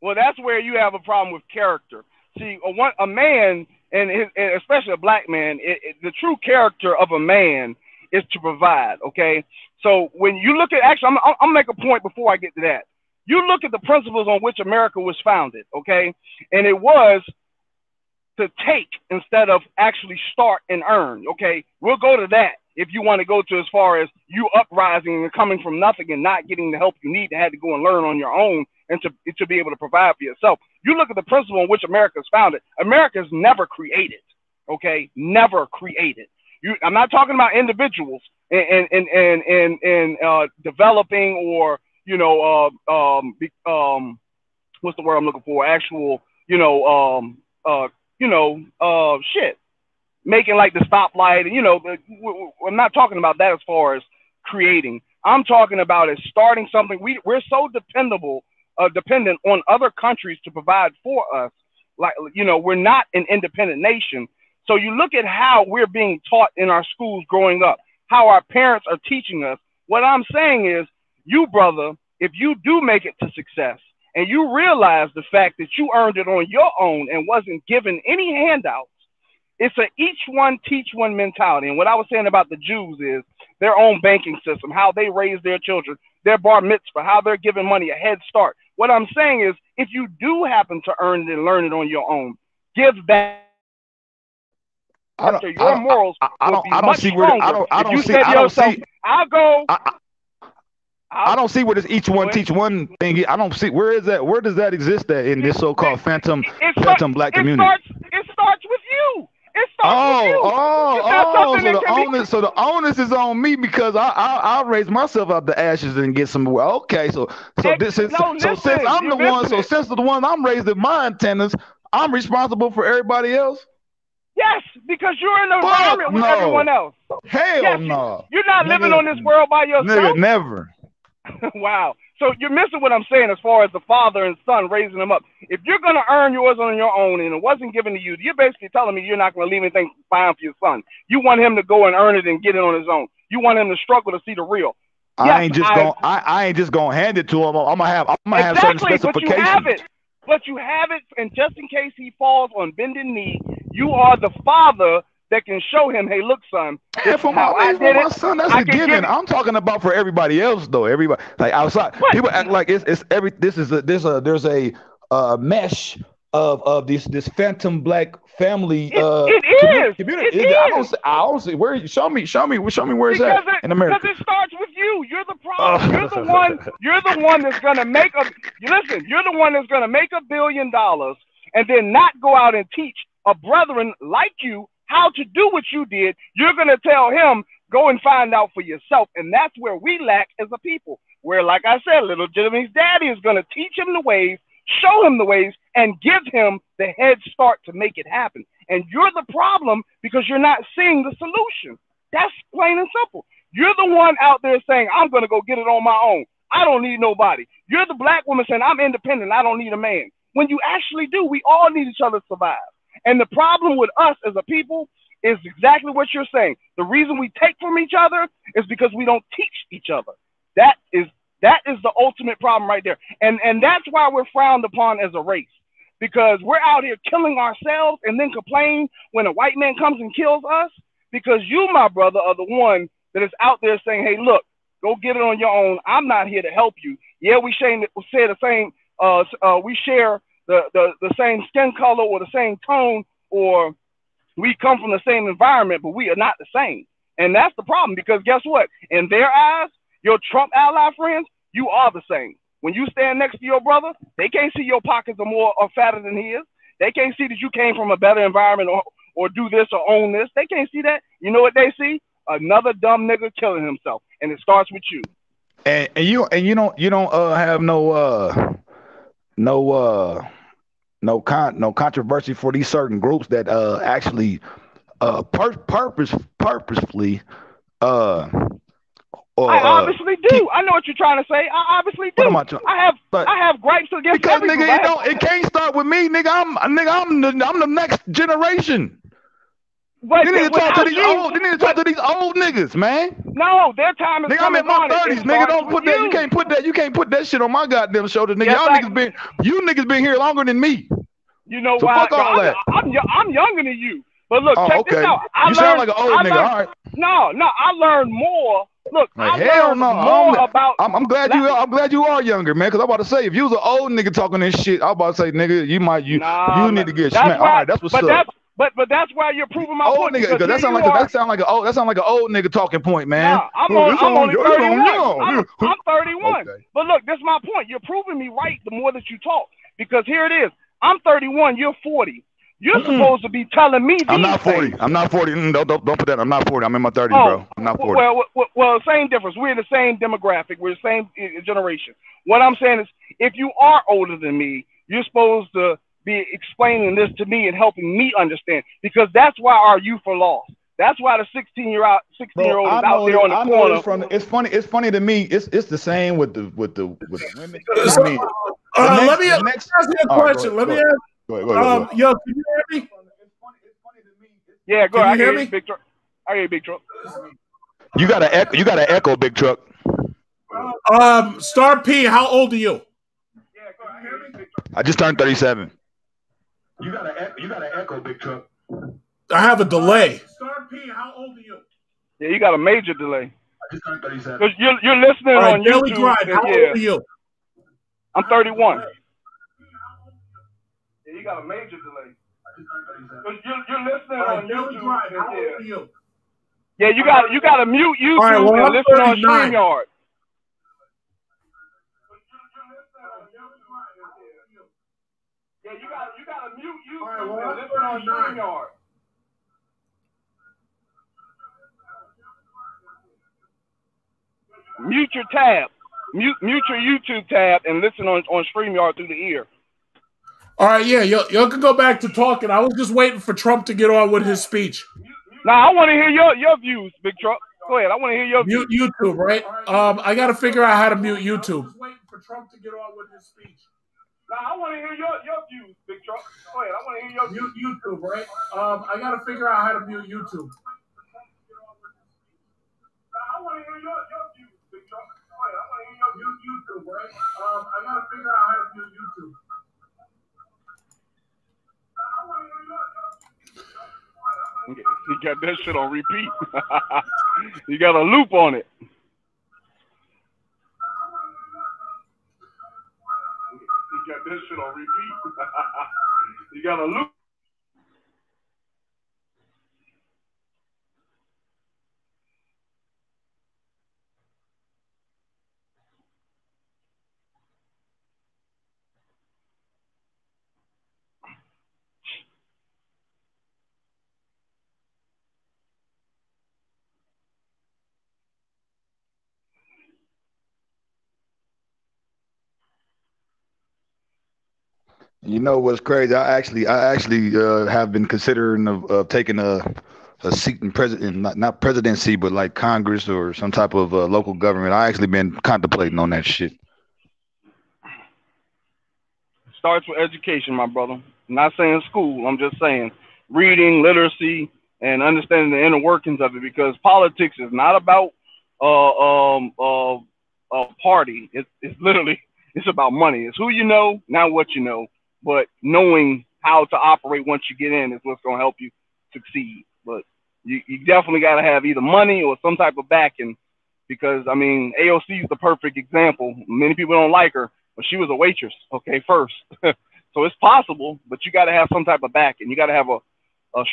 Well, that's where you have a problem with character. See, a man, and especially a black man, the true character of a man is to provide. Okay, so when you look at, actually, I'm gonna make a point before I get to that. You look at the principles on which America was founded. Okay, and it was to take instead of actually start and earn. Okay, we'll go to that. If you want to go to as far as you uprising and coming from nothing and not getting the help you need, to have to go and learn on your own and to be able to provide for yourself. You look at the principle on which America is founded. America is never created, okay? Never created. I'm not talking about individuals and developing or, what's the word I'm looking for? Actual, shit. Making like the stoplight, and I'm not talking about that as far as creating. I'm talking about is starting something. We're so dependent on other countries to provide for us. Like, we're not an independent nation. So you look at how we're being taught in our schools growing up, how our parents are teaching us. What I'm saying is, you, brother, if you do make it to success and you realize the fact that you earned it on your own and wasn't given any handouts, it's a each one teach one mentality. And what I was saying about the Jews is their own banking system, how they raise their children, their bar mitzvah, how they're giving money a head start. What I'm saying is, if you do happen to earn it and learn it on your own, give back. Your morals will be much stronger. I don't see where this each one teach one thing. I don't see where does that exist at in this so-called phantom black community? It starts with you. So the onus is on me because I'll raise myself out the ashes and get some. Okay, since I'm the one I'm raised in my antennas, I'm responsible for everybody else. Yes, because you're in the environment with everyone else. Hell no. You're not living on this world by yourself. Nigga, never. Wow. So you're missing what I'm saying as far as the father and son raising them up. If you're going to earn yours on your own and it wasn't given to you, you're basically telling me you're not going to leave anything behind for your son. You want him to go and earn it and get it on his own. You want him to struggle to see the real. I ain't just gonna hand it to him. I'm gonna have certain specifications. But you have it, and just in case he falls on bending knee, you are the father that can show him, hey, look, son. For my son, that's a given. I'm talking about for everybody else, though. Everybody, like outside, people act like there's a mesh of this phantom black family. It is. Community. I don't see where. Show me where it's at in America. Because it starts with you. You're the problem. You're the one that's gonna make You're the one that's gonna make $1 billion and then not go out and teach a brethren like you how to do what you did. You're gonna tell him, go and find out for yourself, and that's where we lack as a people. Where, like I said, little Jimmy's daddy is gonna teach him the ways, show him the ways, and give him the head start to make it happen. And you're the problem because you're not seeing the solution. That's plain and simple. You're the one out there saying, I'm going to go get it on my own. I don't need nobody. You're the black woman saying, I'm independent. I don't need a man. When you actually do, we all need each other to survive. And the problem with us as a people is exactly what you're saying. The reason we take from each other is because we don't teach each other. That is the ultimate problem right there. And that's why we're frowned upon as a race, because we're out here killing ourselves and then complain when a white man comes and kills us, because you, my brother, are the one that is out there saying, hey, look, go get it on your own. I'm not here to help you. Yeah, we share the same, we share the same skin color or the same tone, or we come from the same environment, but we are not the same. And that's the problem, because guess what? In their eyes, Your Trump ally friends, you are the same. When you stand next to your brother, they can't see your pockets are fatter than his. They can't see that you came from a better environment or do this or own this. They can't see that. You know what they see? Another dumb nigga killing himself, and it starts with you. And you don't have no controversy for these certain groups that actually purposefully I obviously do. I know what you're trying to say. I obviously do. I have gripes against because every nigga, it can't start with me, nigga. I'm the next generation. But you need to talk to these old. You need to talk to these old niggas, man. No, their time is nigga, I'm in my 30s, nigga. Don't put that. You can't put that. You can't put that shit on my goddamn shoulders, nigga. Yes, you niggas been here longer than me. You know so why? Fuck all that. I'm younger than you. But look, check this out. You sound like an old nigga. All right. No, I learned more. Look, like, I learned more about. I'm glad you are younger, man. Because I'm about to say, if you was an old nigga talking this shit, I'm about to say, nigga, you need to get smacked. All right, that's what's up. But that's why you're proving my point. Nigga, that sound like an old nigga talking point, man. Nah, I'm only 31. I'm 31. Okay. But look, that's my point. You're proving me right the more that you talk. Because here it is. I'm 31. You're 40. You're supposed to be telling me these I'm not 40. things. I'm not 40. Don't put that. I'm not 40. I'm in my 30s, bro. I'm not 40. Well, same difference. We're the same demographic. We're the same generation. What I'm saying is, if you are older than me, you're supposed to be explaining this to me and helping me understand, because that's why our youth are lost. That's why the 16-year-old is out there on the corner. It's funny to me. It's the same with the women. Let me ask you a question. Let me ask. Go ahead. Yo, can you hear me? Yeah, go ahead. Can you hear me? Big truck. I hear you, Big Truck. You got to echo, Big Truck. Star P, how old are you? Yeah, go ahead. I hear you, Big Truck. I just turned 37. You got to echo, Big Truck. I have a delay. Star P, how old are you? Yeah, you got a major delay. I just turned 37. Because you're listening on YouTube. Grind, how old are you? I'm 31. Yeah, you got a major delay. Because you're listening on YouTube. Grind, how old are you? Yeah, you got to mute YouTube and listen on StreamYard. Yeah, you got to mute YouTube and listen on StreamYard. Mute your tab. Mute your YouTube tab and listen on StreamYard through the ear. All right, yeah, y'all can go back to talking. I was just waiting for Trump to get on with his speech. Now, I want to hear your views, Big Truck. Go ahead. I want to hear your views. Mute YouTube, right? I got to figure out how to mute YouTube. I was waiting for Trump to get on with his speech. Now, I want to hear your views, Big Truck. Go ahead. I want to hear your views. Mute YouTube, right? I got to figure out how to mute YouTube. I want to hear your views, Big Truck. Go ahead. I want to hear your views. YouTube, right? I got to figure out how to mute YouTube. You got that shit on repeat. You got a loop on it. You got that shit on repeat. You got a loop. You know what's crazy? I actually have been considering of taking a seat in president, not presidency, but like Congress or some type of local government. I actually been contemplating on that shit. Starts with education, my brother. I'm not saying school. I'm just saying reading, literacy, and understanding the inner workings of it. Because politics is not about a party. It's literally about money. It's who you know, not what you know. But knowing how to operate once you get in is what's going to help you succeed. But you definitely got to have either money or some type of backing, because, I mean, AOC is the perfect example. Many people don't like her, but she was a waitress, okay, first. So it's possible, but you got to have some type of backing. You got to have a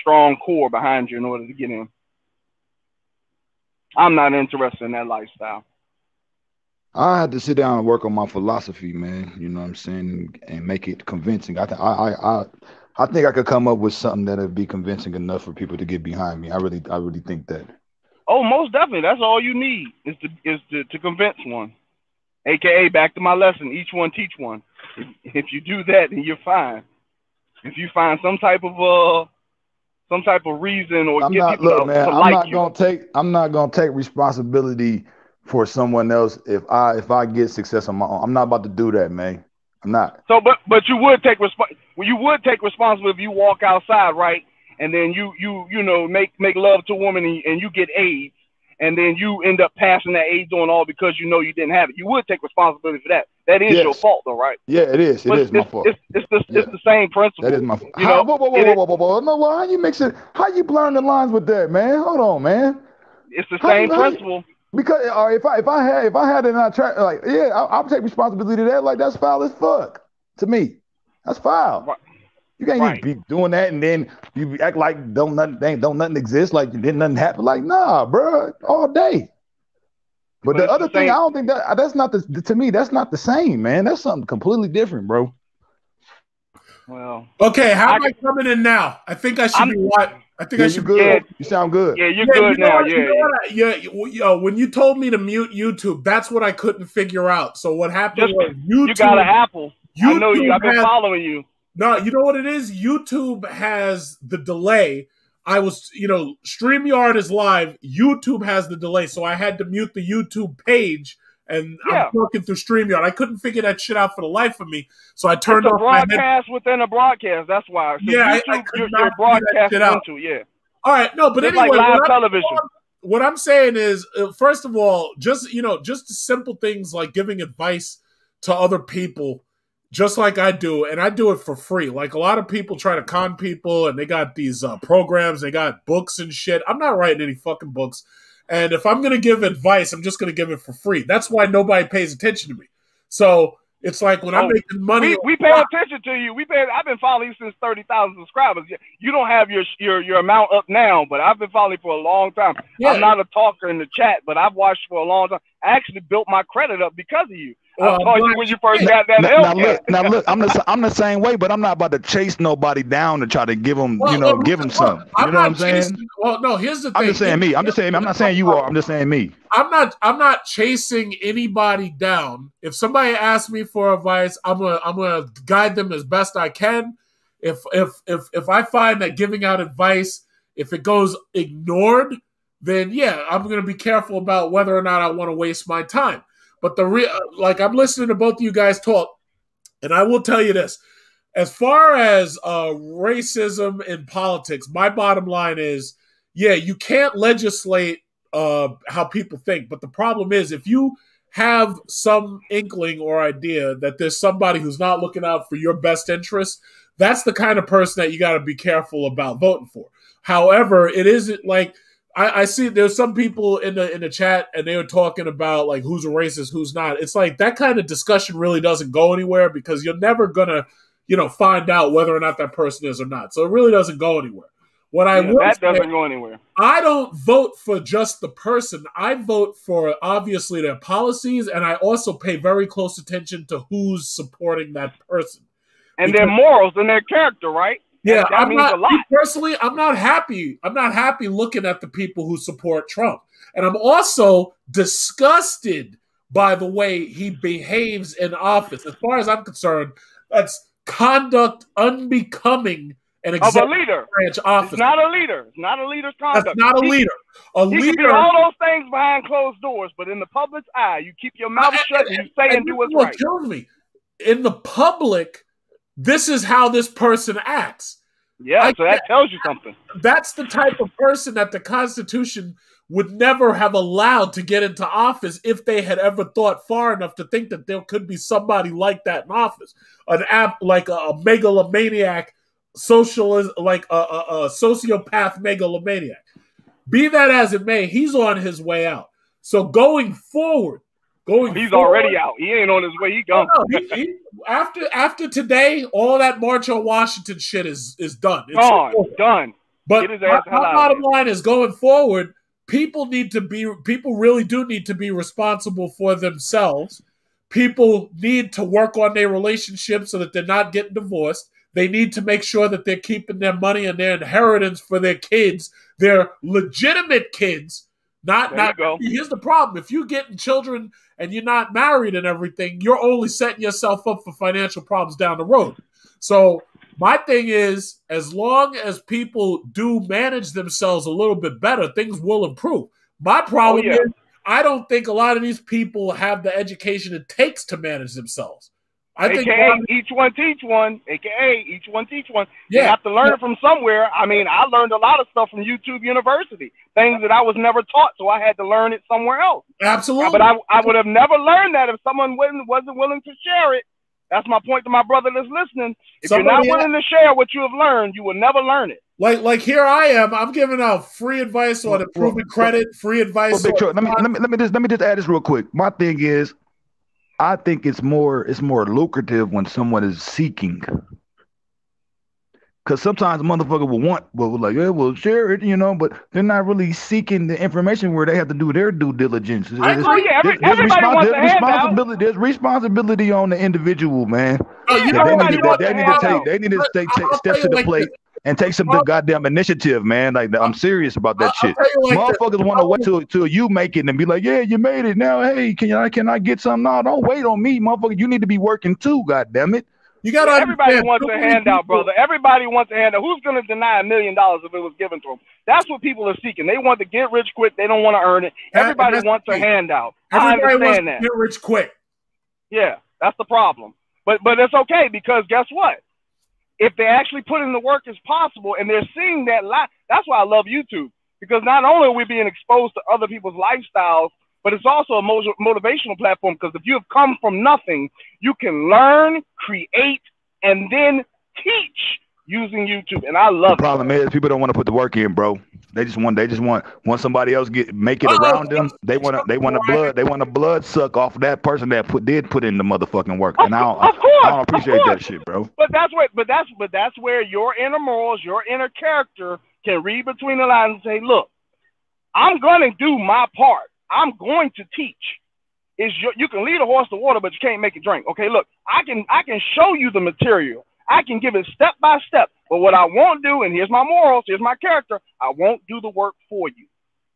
strong core behind you in order to get in. I'm not interested in that lifestyle. I had to sit down and work on my philosophy, man. You know what I'm saying, and make it convincing. I think I could come up with something that'd be convincing enough for people to get behind me. I really think that. Oh, most definitely. That's all you need is to convince one. AKA, back to my lesson, each one teach one. If you do that, then you're fine. If you find some type of reason or get people to like you. I'm not gonna take responsibility for someone else if I get success on my own. I'm not about to do that, man. I'm not. So, but you would take responsibility if you walk outside, right? And then you know make love to a woman and you get AIDS, and then you end up passing that AIDS on all because you know you didn't have it. You would take responsibility for that. That is your fault, though, right? Yeah, it is. It is my fault. It's the same principle. That is my fault. Whoa. No, why you mixing? How you blurring the lines with that, man? Hold on, man. It's the same principle. Because if I had it and I try, like, yeah, I'll take responsibility to that. Like, that's foul as fuck to me. That's foul. Right. You can't be doing that and then you act like don't nothing exist, like didn't nothing happen. Like, nah, bro, all day. But the other thing, I don't think that's not to me, that's not the same, man. That's something completely different, bro. Well, okay, how am I coming in now? I think I should be what? I think I should be good. You sound good. Yeah, you're good now. When you told me to mute YouTube, that's what I couldn't figure out. So what happened was YouTube. You got an Apple. I know you. I've been following you. No, you know what it is? YouTube has the delay. I was, StreamYard is live. YouTube has the delay. So I had to mute the YouTube page, and I'm working through StreamYard. I couldn't figure that shit out for the life of me. So I turned off my broadcast within a broadcast. That's why. So yeah, YouTube, you're broadcasting into, yeah. All right, no, but it's anyway, like live television. What I'm saying is, first of all, just simple things like giving advice to other people, just like I do, and I do it for free. Like a lot of people try to con people, and they got these programs, they got books and shit. I'm not writing any fucking books, and if I'm gonna give advice, I'm just gonna give it for free. That's why nobody pays attention to me. So it's like when I'm making money, we pay attention to you. I've been following you since 30,000 subscribers. You don't have your amount up now, but I've been following you for a long time. Yeah. I'm not a talker in the chat, but I've watched for a long time. I actually built my credit up because of you. I saw you when you first got that help. Now look, I'm the same way, but I'm not about to chase nobody down to try to give them, give them something. You know what I'm saying? Well, no, here's the thing. I'm just saying me. I'm not saying you are. I'm just saying me. I'm not chasing anybody down. If somebody asks me for advice, I'm gonna guide them as best I can. If I find that giving out advice, if it goes ignored, then yeah, I'm gonna be careful about whether or not I want to waste my time. But I'm listening to both of you guys talk, and I will tell you this. As far as racism in politics, my bottom line is, yeah, you can't legislate how people think. But the problem is, if you have some inkling or idea that there's somebody who's not looking out for your best interest, that's the kind of person that you got to be careful about voting for. However, it isn't like... I see there's some people in the chat and they were talking about like who's a racist, who's not. It's like that kind of discussion really doesn't go anywhere because you're never gonna, find out whether or not that person is or not. So it really doesn't go anywhere. That doesn't go anywhere. I don't vote for just the person. I vote for obviously their policies, and I also pay very close attention to who's supporting that person. And their morals and their character, right? Yeah, personally, I'm not happy. I'm not happy looking at the people who support Trump. And I'm also disgusted by the way he behaves in office. As far as I'm concerned, that's conduct unbecoming an executive branch officer. It's not a leader. It's not a leader's conduct. That's not a leader. He can do all those things behind closed doors, but in the public's eye, you keep your mouth shut and you say and do what's right. What kills me. In the public, this is how this person acts. Yeah, so that tells you something. That's the type of person that the Constitution would never have allowed to get into office if they had ever thought far enough to think that there could be somebody like that in office. Like a megalomaniac, socialist, like a sociopath megalomaniac. Be that as it may, he's on his way out. So going forward, he's already out. He ain't on his way. He gone. After today, all that March on Washington shit is done. It's done. But my bottom line is going forward, people really do need to be responsible for themselves. People need to work on their relationships so that they're not getting divorced. They need to make sure that they're keeping their money and their inheritance for their kids, their legitimate kids. Here's the problem. If you're getting children and you're not married and everything, you're only setting yourself up for financial problems down the road. So my thing is, as long as people do manage themselves a little bit better, things will improve. My problem is, I don't think a lot of these people have the education it takes to manage themselves. I think each one teach one, AKA each one teach one. Yeah. You have to learn it from somewhere. I mean, I learned a lot of stuff from YouTube University, things that I was never taught, so I had to learn it somewhere else. Absolutely. But I would have never learned that if someone wasn't willing to share it. That's my point to my brother that's listening. If you're not willing to share what you have learned, you will never learn it. Like here I am. I'm giving out free advice on improving credit, free advice. Let me just add this real quick. My thing is, I think it's more lucrative when someone is seeking. Because sometimes a motherfucker will like, yeah, we'll share it, but they're not really seeking the information where they have to do their due diligence. Everybody wants a handout. There's responsibility on the individual, man. They need to take steps to the plate and take some goddamn initiative, man. Like, I'm serious about that shit. Motherfuckers want to wait till you make it and be like, yeah, you made it. Now, hey, can I get something? No, don't wait on me, motherfucker. You need to be working too, goddamn it. You gotta everybody wants a handout, brother. Everybody wants a handout. Who's gonna deny $1 million if it was given to them? That's what people are seeking. They want to get rich quick. They don't want to earn it. Everybody wants a handout. Everybody wants to get rich quick. Yeah, that's the problem. But it's okay, because guess what? If they actually put in the work as possible and they're seeing that that's why I love YouTube, because not only are we being exposed to other people's lifestyles, but it's also a motivational platform, because if you have come from nothing, you can learn, create, and then teach using YouTube. And I love it. The problem is people don't want to put the work in, bro. They just want somebody else make it around them. They want a blood suck off of that person that did put in the motherfucking work. And I don't appreciate that shit, bro. But that's where your inner morals, your inner character can read between the lines and say, look, I'm gonna do my part. I'm going to teach. You can lead a horse to water, but you can't make it drink. Okay, look, I can show you the material. I can give it step by step. But what I won't do, and here's my morals, here's my character, I won't do the work for you.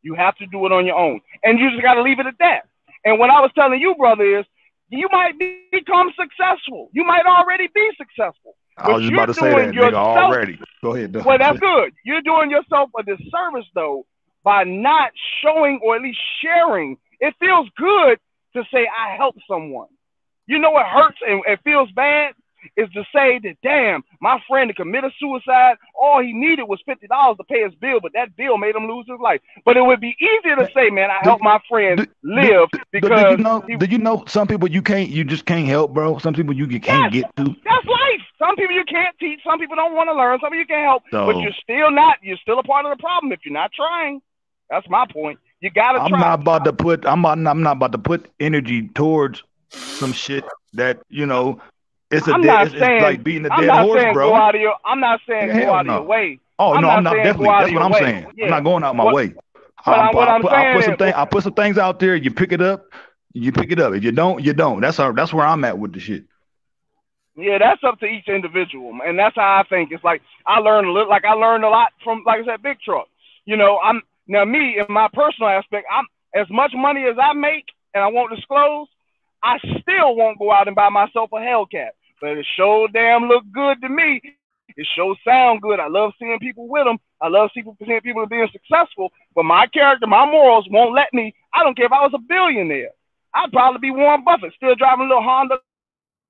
You have to do it on your own. And you just got to leave it at that. And what I was telling you, brother, is you might become successful. You might already be successful. I was just about to say that, nigga, already. Go ahead. Well, that's good. You're doing yourself a disservice, though, by not showing or at least sharing. It feels good to say I helped someone. You know what hurts and it feels bad is to say that, damn, my friend had committed suicide. All he needed was $50 to pay his bill, but that bill made him lose his life. But it would be easier to say, man, I helped my friend live because. Do you know some people you just can't help, bro? Some people you can't get to. That's life. Some people you can't teach. Some people don't want to learn. Some people you can't help. But you're still a part of the problem if you're not trying. That's my point. You gotta try. I'm not about to put energy towards some shit that it's like beating a dead horse, bro. I'm not saying go out of your way. Oh no, I'm not definitely. That's what I'm saying. Yeah. I'm not going out my way. I put some things out there. You pick it up. If you don't, you don't. That's where I'm at with the shit. Yeah, that's up to each individual, and that's how I think. It's like I learned a lot from, like I said, Big Truck. Now, me, in my personal aspect, I'm as much money as I make, and I won't disclose, I still won't go out and buy myself a Hellcat. But it sure damn look good to me. It sure sound good. I love seeing people with them. I love seeing people being successful. But my character, my morals won't let me. I don't care if I was a billionaire. I'd probably be Warren Buffett, still driving a little Honda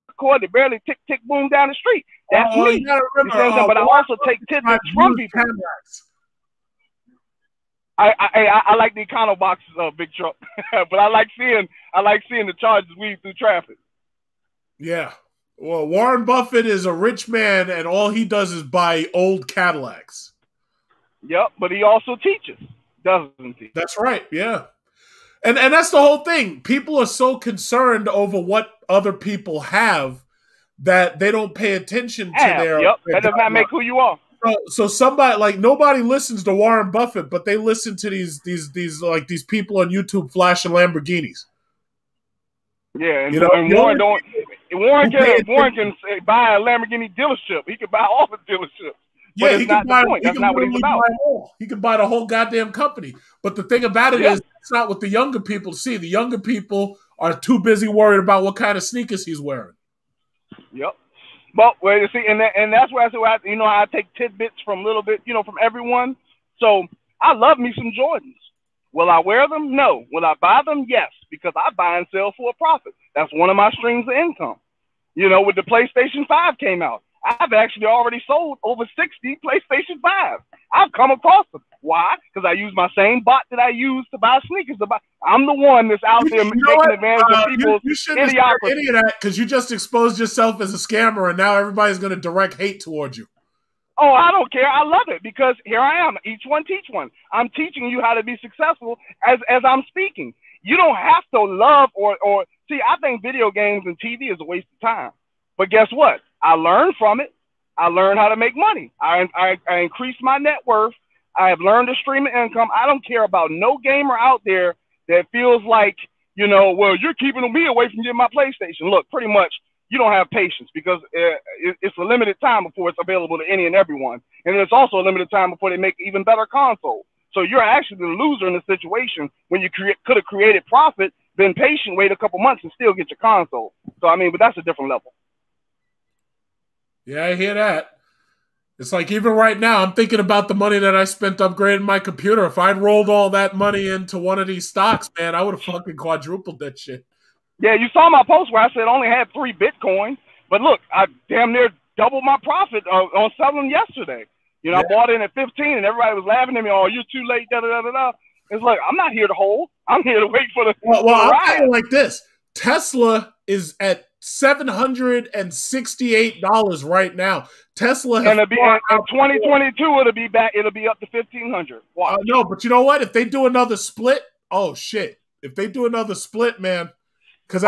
Accord that barely tick, tick, boom down the street. That's me. You know what I'm saying? But I also take tidbits from people. I like the econo boxes of Big Truck, but I like seeing the charges weave through traffic. Yeah. Well, Warren Buffett is a rich man, and all he does is buy old Cadillacs. Yep, but he also teaches, doesn't he? That's right. Yeah, and that's the whole thing. People are so concerned over what other people have that they don't pay attention to their. Yep, that does not make who you are. So somebody like nobody listens to Warren Buffett, but they listen to these people on YouTube flashing Lamborghinis. Yeah, and Warren can buy a Lamborghini dealership. He can buy all the dealerships. Yeah, he can buy. That's not what he's about. He can buy the whole goddamn company. But the thing about it is, it's not what the younger people see. The younger people are too busy worried about what kind of sneakers he's wearing. Yep. But well, you see, and that's where I say, I take tidbits from from everyone. So I love me some Jordans. Will I wear them? No. Will I buy them? Yes, because I buy and sell for a profit. That's one of my streams of income. When the PlayStation 5 came out, I've actually already sold over 60 PlayStation 5. I've come across them. Why? Because I use my same bot that I use to buy sneakers. I'm the one that's out there taking advantage of people's idiocracy. Any of that because you just exposed yourself as a scammer, and now everybody's going to direct hate towards you. Oh, I don't care. I love it because here I am. Each one teach one. I'm teaching you how to be successful as I'm speaking. You don't have to love or see. I think video games and TV is a waste of time. But guess what? I learned from it. I learned how to make money. I increased my net worth. I have learned to stream income. I don't care about no gamer out there that feels like, well, you're keeping me away from getting my PlayStation. Look, pretty much you don't have patience because it's a limited time before it's available to any and everyone. And it's also a limited time before they make even better console. So you're actually the loser in the situation when you could have created profit, been patient, wait a couple months and still get your console. So, but that's a different level. Yeah, I hear that. It's like even right now, I'm thinking about the money that I spent upgrading my computer. If I'd rolled all that money into one of these stocks, man, I would have fucking quadrupled that shit. Yeah, you saw my post where I said I only had 3 Bitcoin. But look, I damn near doubled my profit on selling yesterday. I bought in at 15 and everybody was laughing at me. Oh, you're too late, da-da-da-da-da. It's like, I'm not here to hold. I'm here to wait for the Well, I'll tell you like this. Tesla is at $768 right now. Tesla has in 2022 it'll be back. It'll be up to 1,500. No, but you know what? If they do another split, oh shit! If they do another split, man, because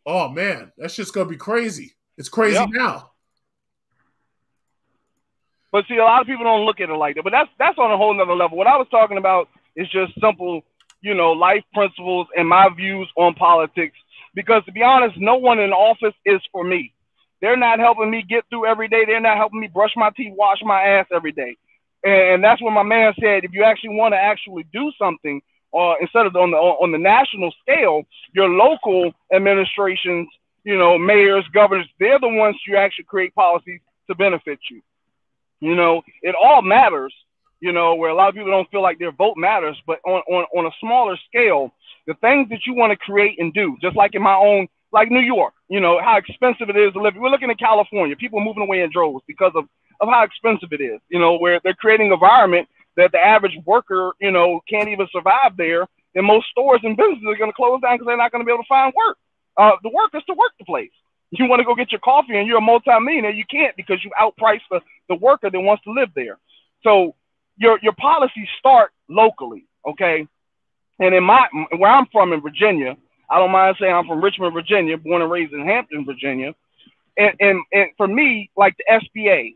oh man, that's just gonna be crazy. It's crazy now. But see, a lot of people don't look at it like that. But that's on a whole nother level. What I was talking about is just simple, life principles and my views on politics. Because to be honest, no one in office is for me. They're not helping me get through every day. They're not helping me brush my teeth, wash my ass every day. And that's what my man said. If you actually want to actually do something, instead of on the national scale, your local administrations, mayors, governors, they're the ones you actually create policies to benefit you. It all matters, where a lot of people don't feel like their vote matters. But on a smaller scale, the things that you want to create and do, just like in my own, like New York, how expensive it is to live. We're looking at California, people moving away in droves because of how expensive it is, where they're creating an environment that the average worker, can't even survive there. And most stores and businesses are going to close down because they're not going to be able to find work. The work is to work the place. You want to go get your coffee and you're a multimillionaire, you can't because you outprice the worker that wants to live there. So your policies start locally, okay? And where I'm from in Virginia, I don't mind saying I'm from Richmond, Virginia, born and raised in Hampton, Virginia. And for me, like the SBA,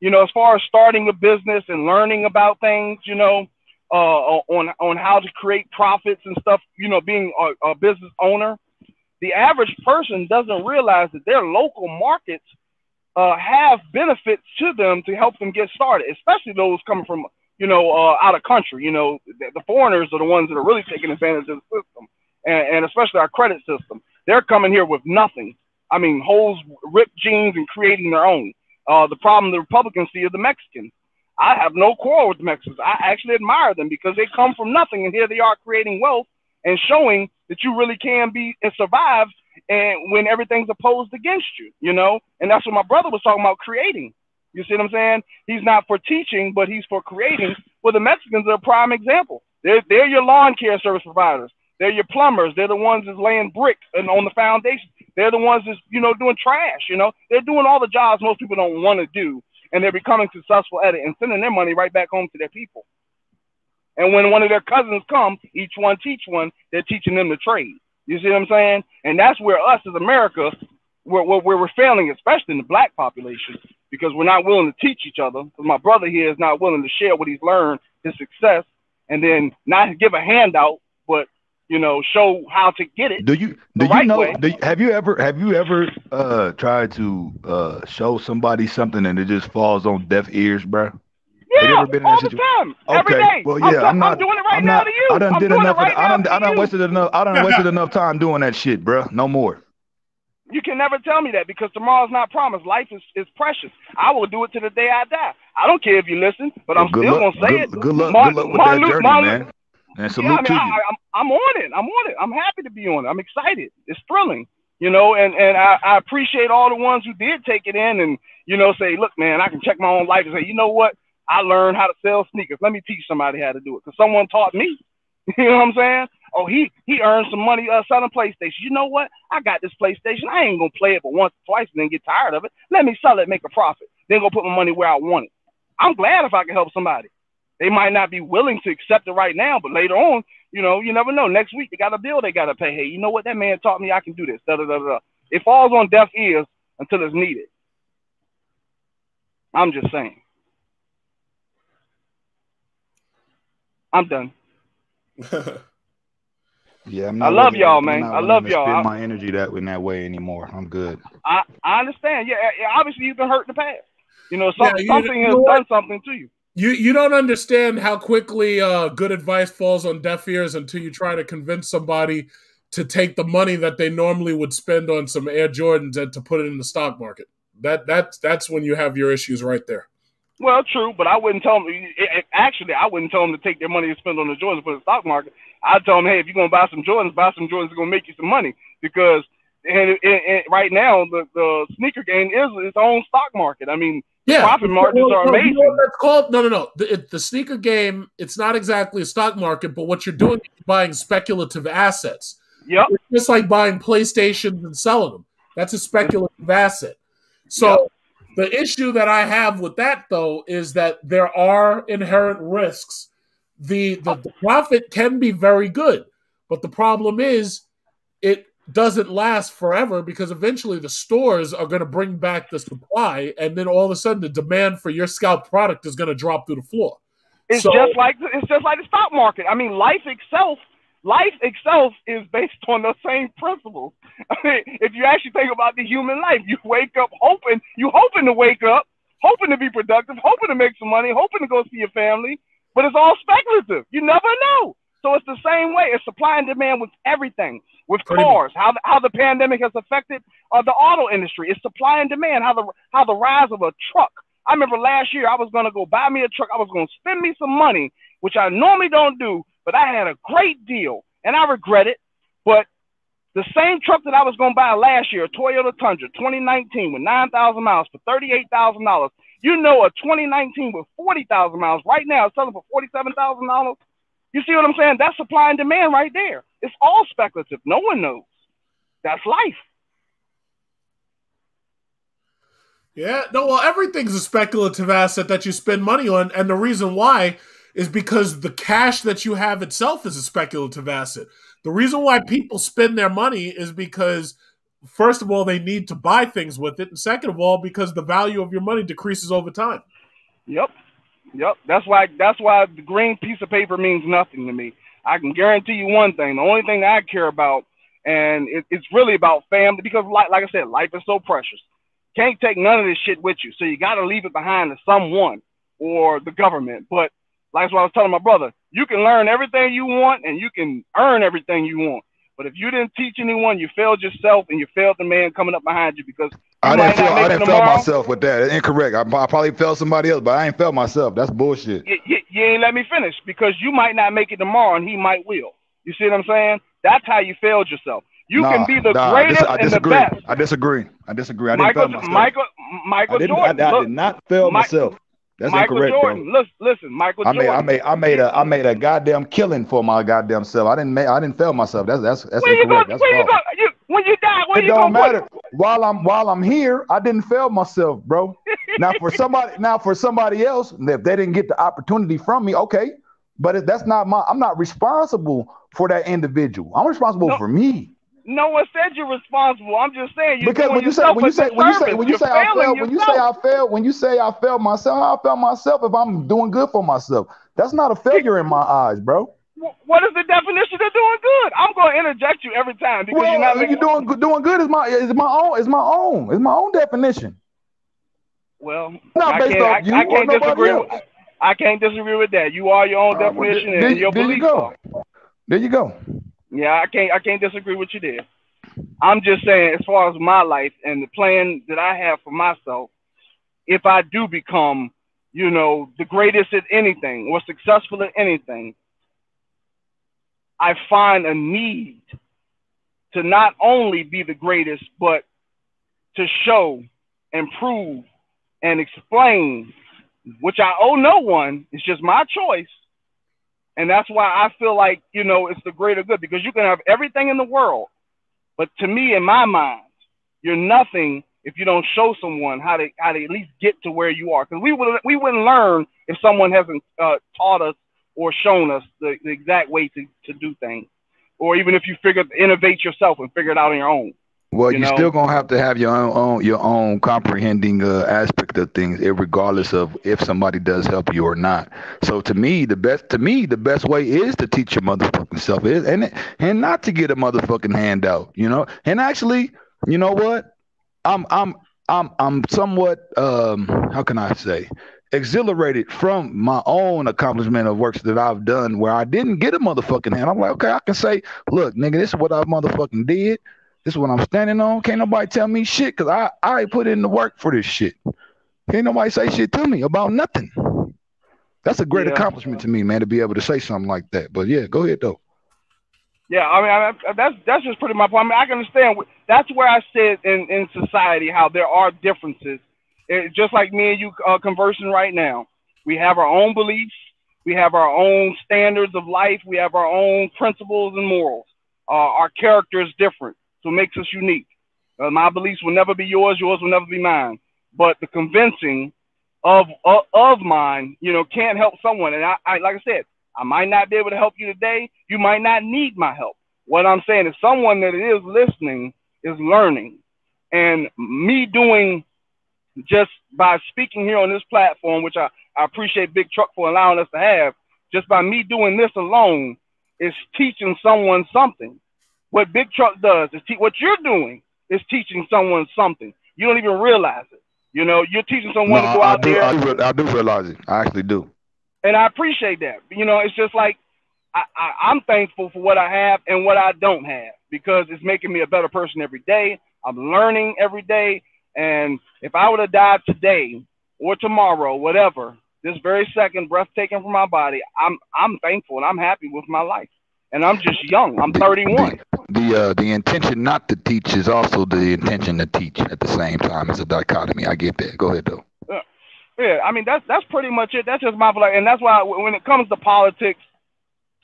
as far as starting a business and learning about things, on how to create profits and stuff, being a business owner, the average person doesn't realize that their local markets have benefits to them to help them get started, especially those coming from, out of country. The foreigners are the ones that are really taking advantage of the system, and especially our credit system. They're coming here with nothing. Holes, ripped jeans, and creating their own. The problem the Republicans see is the Mexicans. I have no quarrel with the Mexicans. I actually admire them because they come from nothing, and here they are creating wealth and showing that you really can be and survive and when everything's opposed against you, And that's what my brother was talking about, creating. You see what I'm saying? He's not for teaching, but he's for creating. Well, the Mexicans are a prime example. They're your lawn care service providers. They're your plumbers. They're the ones that's laying brick and on the foundation. They're the ones that's, doing trash, They're doing all the jobs most people don't want to do, and they're becoming successful at it and sending their money right back home to their people. And when one of their cousins come, each one teach one, they're teaching them the trade. You see what I'm saying? And that's where us as America, where we're failing, especially in the black population, because we're not willing to teach each other. Because my brother here is not willing to share what he's learned, his success, and then not give a handout, but show how to get it. Have you ever tried to show somebody something and it just falls on deaf ears, bro? Yeah, all the time, every day. Well, yeah, I'm doing it right now to you. I done wasted enough time doing that shit, bro. No more. You can never tell me that, because tomorrow's not promised. Life is precious. I will do it to the day I die. I don't care if you listen, but I'm still gonna say it. Good luck with that journey, man. And salute to you. I'm on it. I'm happy to be on it. I'm excited. It's thrilling, and I appreciate all the ones who did take it in and say, look, man, I can check my own life and say, you know what? I learned how to sell sneakers. Let me teach somebody how to do it, because someone taught me. You know what I'm saying? Oh, he earned some money selling PlayStation. You know what? I got this PlayStation. I ain't gonna play it but once or twice and then get tired of it. Let me sell it, make a profit. Then go put my money where I want it. I'm glad if I can help somebody. They might not be willing to accept it right now, but later on, you never know. Next week they got a bill they gotta pay. Hey, you know what? That man taught me I can do this. Da, da, da, da. It falls on deaf ears until it's needed. I'm just saying. I'm done. Yeah, I love y'all, man. I love y'all. Spend my energy in that way anymore. I'm good. I understand. Yeah, obviously you've been hurt in the past. Something has done something to you. You don't understand how quickly good advice falls on deaf ears until you try to convince somebody to take the money that they normally would spend on some Air Jordans and to put it in the stock market. That's when you have your issues right there. Well, true, but I wouldn't tell them. Actually, I wouldn't tell them to take their money and spend on the Jordans and put in the stock market. I'd tell them, hey, if you're gonna buy some Jordans that's gonna make you some money, because right now the sneaker game is its own stock market. I mean, profit margins are amazing. That's called no. The sneaker game, it's not exactly a stock market, but what you're doing is buying speculative assets. Yep. It's just like buying PlayStations and selling them. That's a speculative asset. So the issue that I have with that, though, is that there are inherent risks. The profit can be very good, but the problem is it doesn't last forever, because eventually the stores are going to bring back the supply, and then all of a sudden the demand for your scalp product is going to drop through the floor. It's just like the stock market. I mean, life itself is based on the same principles. I mean, if you actually think about the human life, you wake up hoping to wake up, hoping to be productive, hoping to make some money, hoping to go see your family, but it's all speculative. You never know. So it's the same way. It's supply and demand with everything. With cars, how the pandemic has affected the auto industry. It's supply and demand. How the rise of a truck. I remember last year I was going to go buy me a truck. I was going to spend me some money, which I normally don't do, but I had a great deal, and I regret it. But the same truck that I was going to buy last year, a Toyota Tundra 2019 with 9,000 miles for $38,000. You know, a 2019 with 40,000 miles right now is selling for $47,000. You see what I'm saying? That's supply and demand right there. It's all speculative. No one knows. That's life. Yeah, no, well, everything's a speculative asset that you spend money on, and the reason why is because the cash that you have itself is a speculative asset. The reason why people spend their money is because, first of all, they need to buy things with it, and second of all, because the value of your money decreases over time. Yep. That's why the green piece of paper means nothing to me. I can guarantee you one thing. The only thing I care about, and it's really about family, because like I said, life is so precious. Can't take none of this shit with you. So you got to leave it behind to someone or the government. But like what I was telling my brother, you can learn everything you want and you can earn everything you want. But if you didn't teach anyone, you failed yourself, and you failed the man coming up behind you, because I didn't fail myself with that. Incorrect. I probably failed somebody else, but I ain't failed myself. That's bullshit. You ain't let me finish, because you might not make it tomorrow and he might will. You see what I'm saying? That's how you failed yourself. You can be the greatest and the best. I disagree. I didn't fail myself. Michael Jordan. I did not fail myself. That's Michael incorrect, Jordan. bro. Listen, Michael Jordan. I made a goddamn killing for my goddamn self. I didn't fail myself. That's where incorrect. That's false. When you die, where it you don't matter. Put? While I'm here, I didn't fail myself, bro. Now for somebody else, if they didn't get the opportunity from me, okay. But that's not I'm not responsible for that individual. I'm responsible for me. No one said you're responsible. I'm just saying you're because doing when you yourself a disservice. You're failing when you say I failed myself, how I failed myself if I'm doing good for myself. That's not a failure in my eyes, bro. What is the definition of doing good? I'm going to interject you every time because you're not making. Doing good is my own definition. Well, not based off you or nobody else. I can't disagree with that. You are your own definition and your beliefs are. There you go. Yeah, I can't disagree with you there. I'm just saying, as far as my life and the plan that I have for myself, if I do become, the greatest at anything or successful at anything, I find a need to not only be the greatest, but to show and prove and explain, which I owe no one. It's just my choice. And that's why I feel like, it's the greater good, because you can have everything in the world. But to me, in my mind, you're nothing if you don't show someone how to at least get to where you are. Because we wouldn't learn if someone hasn't taught us or shown us the exact way to do things. Or even if you innovate yourself and figure it out on your own. Well, you're still gonna have to have your own comprehending aspect of things, regardless of if somebody does help you or not. So to me, the best way is to teach your motherfucking self and not to get a motherfucking handout, And actually, you know what? I'm somewhat how can I say, exhilarated from my own accomplishment of works that I've done where I didn't get a motherfucking hand. I'm like, okay, I can say, look, nigga, this is what I motherfucking did. This is what I'm standing on. Can't nobody tell me shit because I put in the work for this shit. Can't nobody say shit to me about nothing. That's a great accomplishment to me, man, to be able to say something like that. But yeah, go ahead though. Yeah, I mean, that's just pretty my point. I mean, I can understand. That's where I said in society how there are differences. Just like me and you conversing right now. We have our own beliefs. We have our own standards of life. We have our own principles and morals. Our character is different. So it makes us unique. My beliefs will never be yours. Yours will never be mine. But the convincing of mine, can't help someone. And I like I said, I might not be able to help you today. You might not need my help. What I'm saying is someone that is listening is learning. And me doing just by speaking here on this platform, which I appreciate Big Truck for allowing us to have, just by me doing this alone is teaching someone something. What Big Truck does is what you're doing is teaching someone something. You don't even realize it. You're teaching someone to go out there. I do realize it. I actually do. And I appreciate that. It's just like I'm thankful for what I have and what I don't have, because it's making me a better person every day. I'm learning every day. And if I would have died today or tomorrow, whatever, this very second, breath taken from my body, I'm thankful and I'm happy with my life. And I'm just young. I'm 31. The intention not to teach is also the intention to teach at the same time. It's a dichotomy. I get that. Go ahead, though. Yeah, I mean, that's pretty much it. That's just my philosophy. And that's why when it comes to politics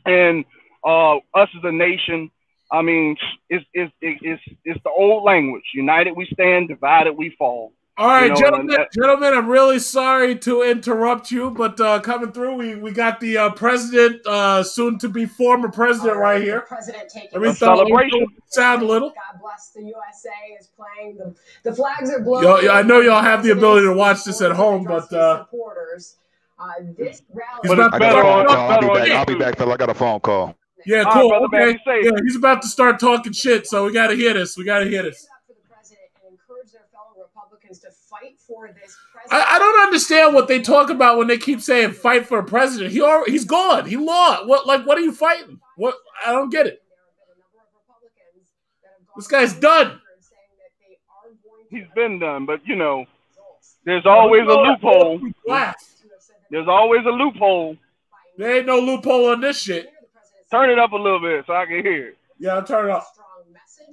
and us as a nation, I mean, it's the old language. United we stand, divided we fall. All right, gentlemen, I'm really sorry to interrupt you, but coming through, we got the president, soon to be former president, right here. President taking a celebration. Sound a little. God bless the USA is playing. The flags are blowing. I know y'all have the ability to watch this at home, but supporters. This rally. I'll be back, Phil. I got a phone call. Yeah, cool. Okay. Yeah, he's about to start talking shit, so we got to hear this. To fight for this president. I don't understand what they talk about when they keep saying fight for a president. He's gone. He lost. What are you fighting? What? I don't get it. This guy's done. He's been done, but there's always a loophole. There's always a loophole. There ain't no loophole on this shit. Turn it up a little bit so I can hear it. Yeah, I'll turn it up.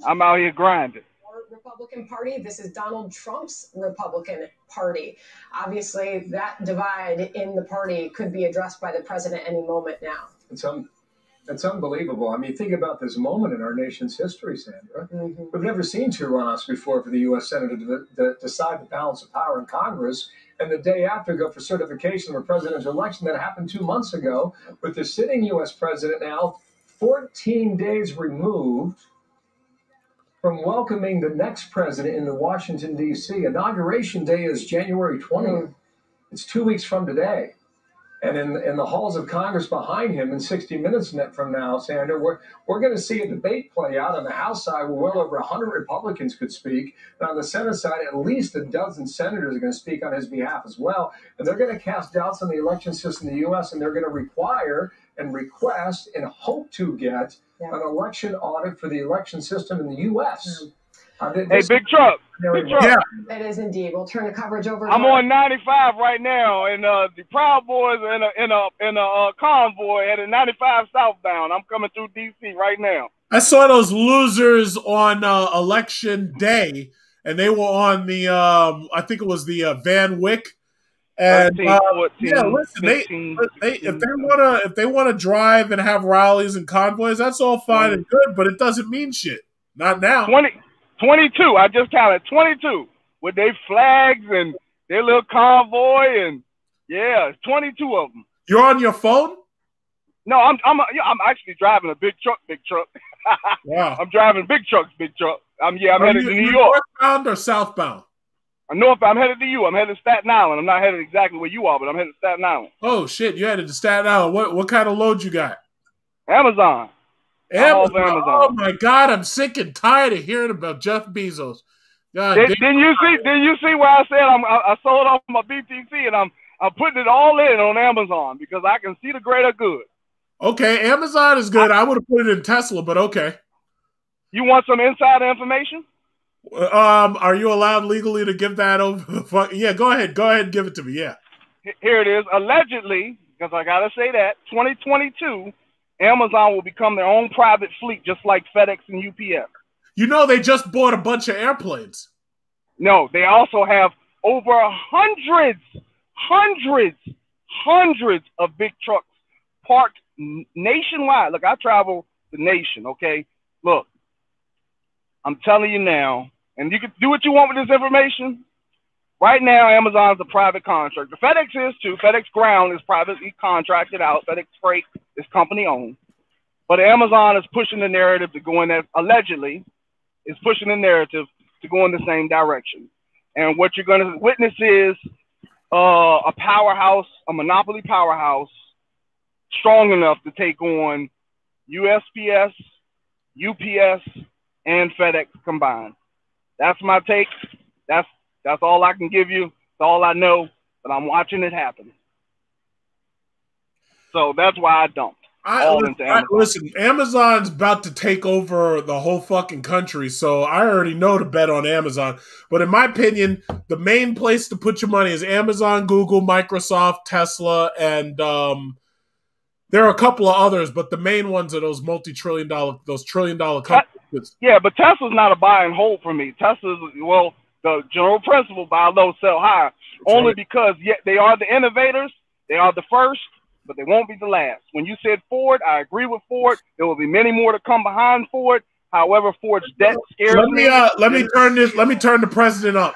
I'm out here grinding. Republican Party. This is Donald Trump's Republican Party. Obviously, that divide in the party could be addressed by the president any moment now. It's unbelievable. I mean, think about this moment in our nation's history, Sandra. Mm-hmm. We've never seen two runoffs before for the U.S. Senate to decide the balance of power in Congress, and the day after go for certification of a presidential election that happened 2 months ago, with the sitting U.S. president now 14 days removed from welcoming the next president into Washington, D.C. Inauguration Day is January 20th. It's 2 weeks from today. And in the halls of Congress behind him, in 60 minutes from now, Sandra, we're going to see a debate play out. On the House side, where well over 100 Republicans could speak. And on the Senate side, at least a dozen senators are going to speak on his behalf as well. And they're going to cast doubts on the election system in the U.S., and they're going to require and request and hope to get an election audit for the election system in the U.S. Hey, Big Truck. Big Truck. Yeah. It is indeed. We'll turn the coverage over. I'm on 95 right now, and the Proud Boys are in a convoy headed 95 southbound. I'm coming through D.C. right now. I saw those losers on election day, and they were on the I think it was the Van Wyck. And 13, 14, yeah, listen, 15, if they want to drive and have rallies and convoys, that's all fine and good, but it doesn't mean shit. Not now. 22. I just counted 22 with their flags and their little convoy, and yeah, 22 of them. You're on your phone? No, I'm actually driving a big truck. Wow. I'm driving big trucks. I'm headed to New York. Northbound or southbound? I'm headed to you. I'm headed to Staten Island. I'm not headed exactly where you are, but I'm headed to Staten Island. Oh shit, you headed to Staten Island. What kind of load you got? Amazon. Amazon. Oh my God, I'm sick and tired of hearing about Jeff Bezos. God, didn't you see where I said I sold off my BTC and I'm putting it all in on Amazon because I can see the greater good. Okay, Amazon is good. I would have put it in Tesla, but okay. You want some insider information? Are you allowed legally to give that over the fuck? Yeah, go ahead and give it to me. Yeah. Here it is. Allegedly, because I gotta say that 2022, Amazon will become their own private fleet, just like FedEx and UPS. You know, they just bought a bunch of airplanes. No, they also have over hundreds of big trucks parked nationwide. Look, I travel the nation. Okay, look, I'm telling you now. And you can do what you want with this information. Right now, Amazon's a private contractor. FedEx is too. FedEx Ground is privately contracted out. FedEx Freight is company owned. But Amazon is pushing the narrative to go in that, allegedly, is pushing the narrative to go in the same direction. And what you're going to witness is a powerhouse, a monopoly powerhouse, strong enough to take on USPS, UPS, and FedEx combined. That's my take. That's all I can give you. That's all I know. But I'm watching it happen. So that's why I dumped. Listen, Amazon's about to take over the whole fucking country, so I already know to bet on Amazon. But in my opinion, the main place to put your money is Amazon, Google, Microsoft, Tesla, and there are a couple of others, but the main ones are those trillion-dollar companies. Yeah, but Tesla's not a buy and hold for me. Tesla's, well, the general principle, buy low, sell high, only because they are the innovators, they are the first, but they won't be the last. When you said Ford, I agree with Ford. There will be many more to come behind Ford. However, Ford's debt scares me. Let me turn the president up.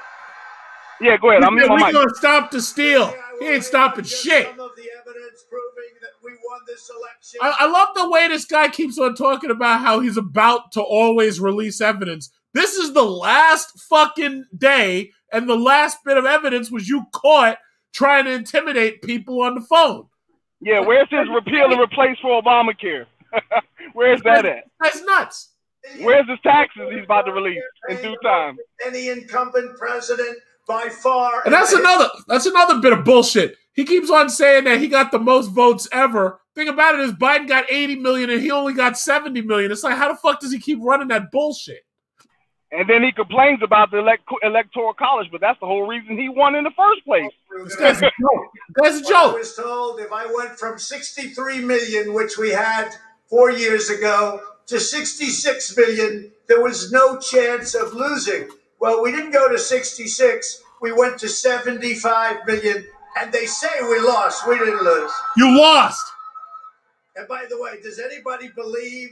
Yeah, go ahead. We're going to stop the steal. He ain't stopping shit. Some of the evidence proving that we won this election. I love the way this guy keeps on talking about how he's about to always release evidence. This is the last fucking day, and the last bit of evidence was you caught trying to intimidate people on the phone. Yeah, where's his repeal and replace for Obamacare? Where's that at? That's nuts. Where's his taxes he's about to release in due time? Any incumbent president by far. And that's another bit of bullshit. He keeps on saying that he got the most votes ever. Thing about it is Biden got 80 million and he only got 70 million. It's like, how the fuck does he keep running that bullshit? And then he complains about the electoral college, but that's the whole reason he won in the first place. This guy's a joke. That's a joke. I was told if I went from 63 million, which we had 4 years ago, to 66 million, there was no chance of losing. Well, we didn't go to 66. We went to 75 million, and they say we lost. We didn't lose. You lost. And by the way, does anybody believe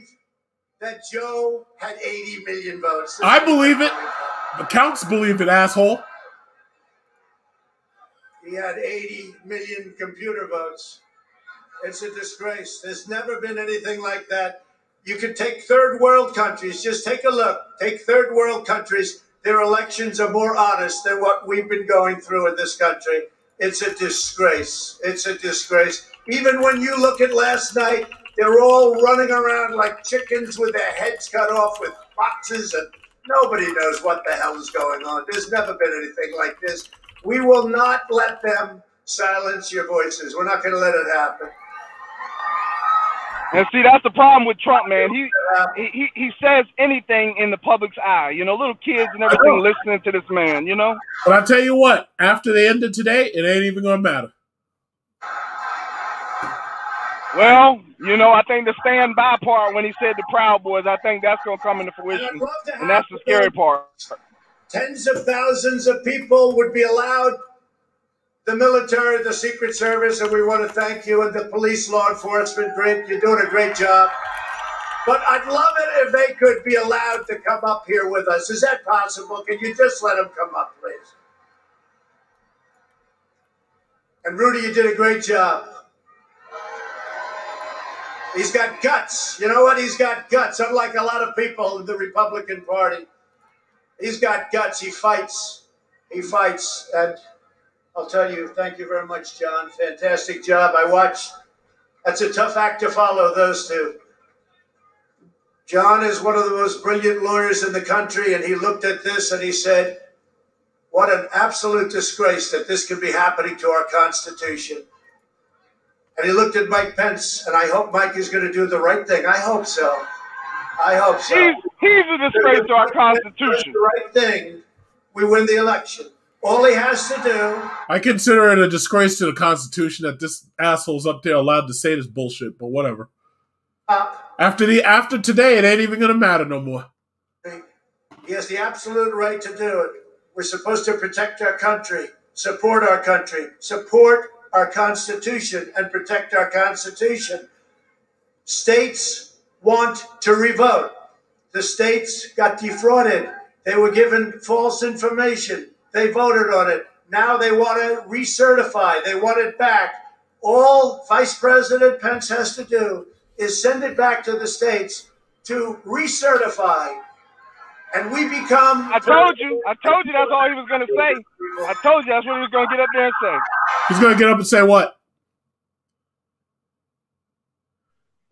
that Joe had 80 million votes? I believe it. The counts believe it, asshole. He had 80 million computer votes. It's a disgrace. There's never been anything like that. You could take third world countries. Just take a look. Take third world countries. Their elections are more honest than what we've been going through in this country. It's a disgrace. It's a disgrace. Even when you look at last night, they're all running around like chickens with their heads cut off with boxes, and nobody knows what the hell is going on. There's never been anything like this. We will not let them silence your voices. We're not going to let it happen. And see, that's the problem with Trump, man. He says anything in the public's eye. You know, little kids and everything listening to this man, you know? But I tell you what, after the end of today, it ain't even going to matter. Well, you know, I think the stand by part when he said the Proud Boys, I think that's going to come into fruition. And that's the scary part. Tens of thousands of people would be allowed, the military, the Secret Service, and we want to thank you, and the police, law enforcement. Great, you're doing a great job. But I'd love it if they could be allowed to come up here with us. Is that possible? Can you just let them come up, please? And Rudy, you did a great job. He's got guts. You know what? He's got guts. Unlike a lot of people in the Republican Party. He's got guts. He fights. He fights. And I'll tell you, thank you very much, John. Fantastic job. I watched. That's a tough act to follow, those two. John is one of the most brilliant lawyers in the country, and he looked at this and he said, what an absolute disgrace that this could be happening to our Constitution. And he looked at Mike Pence, and I hope Mike is going to do the right thing. I hope so. I hope so. He's a disgrace to our Constitution. The right thing. We win the election. All he has to do. I consider it a disgrace to the Constitution that this asshole's up there allowed to say this bullshit, but whatever. After today, it ain't even going to matter no more. He has the absolute right to do it. We're supposed to protect our country, support our country, support our Constitution, and protect our Constitution. States want to revote. The states got defrauded. They were given false information. They voted on it. Now they want to recertify. They want it back. All Vice President Pence has to do is send it back to the states to recertify. And we become... I told you that's all he was going to say. I told you that's what he was going to get up there and say. He's going to get up and say what?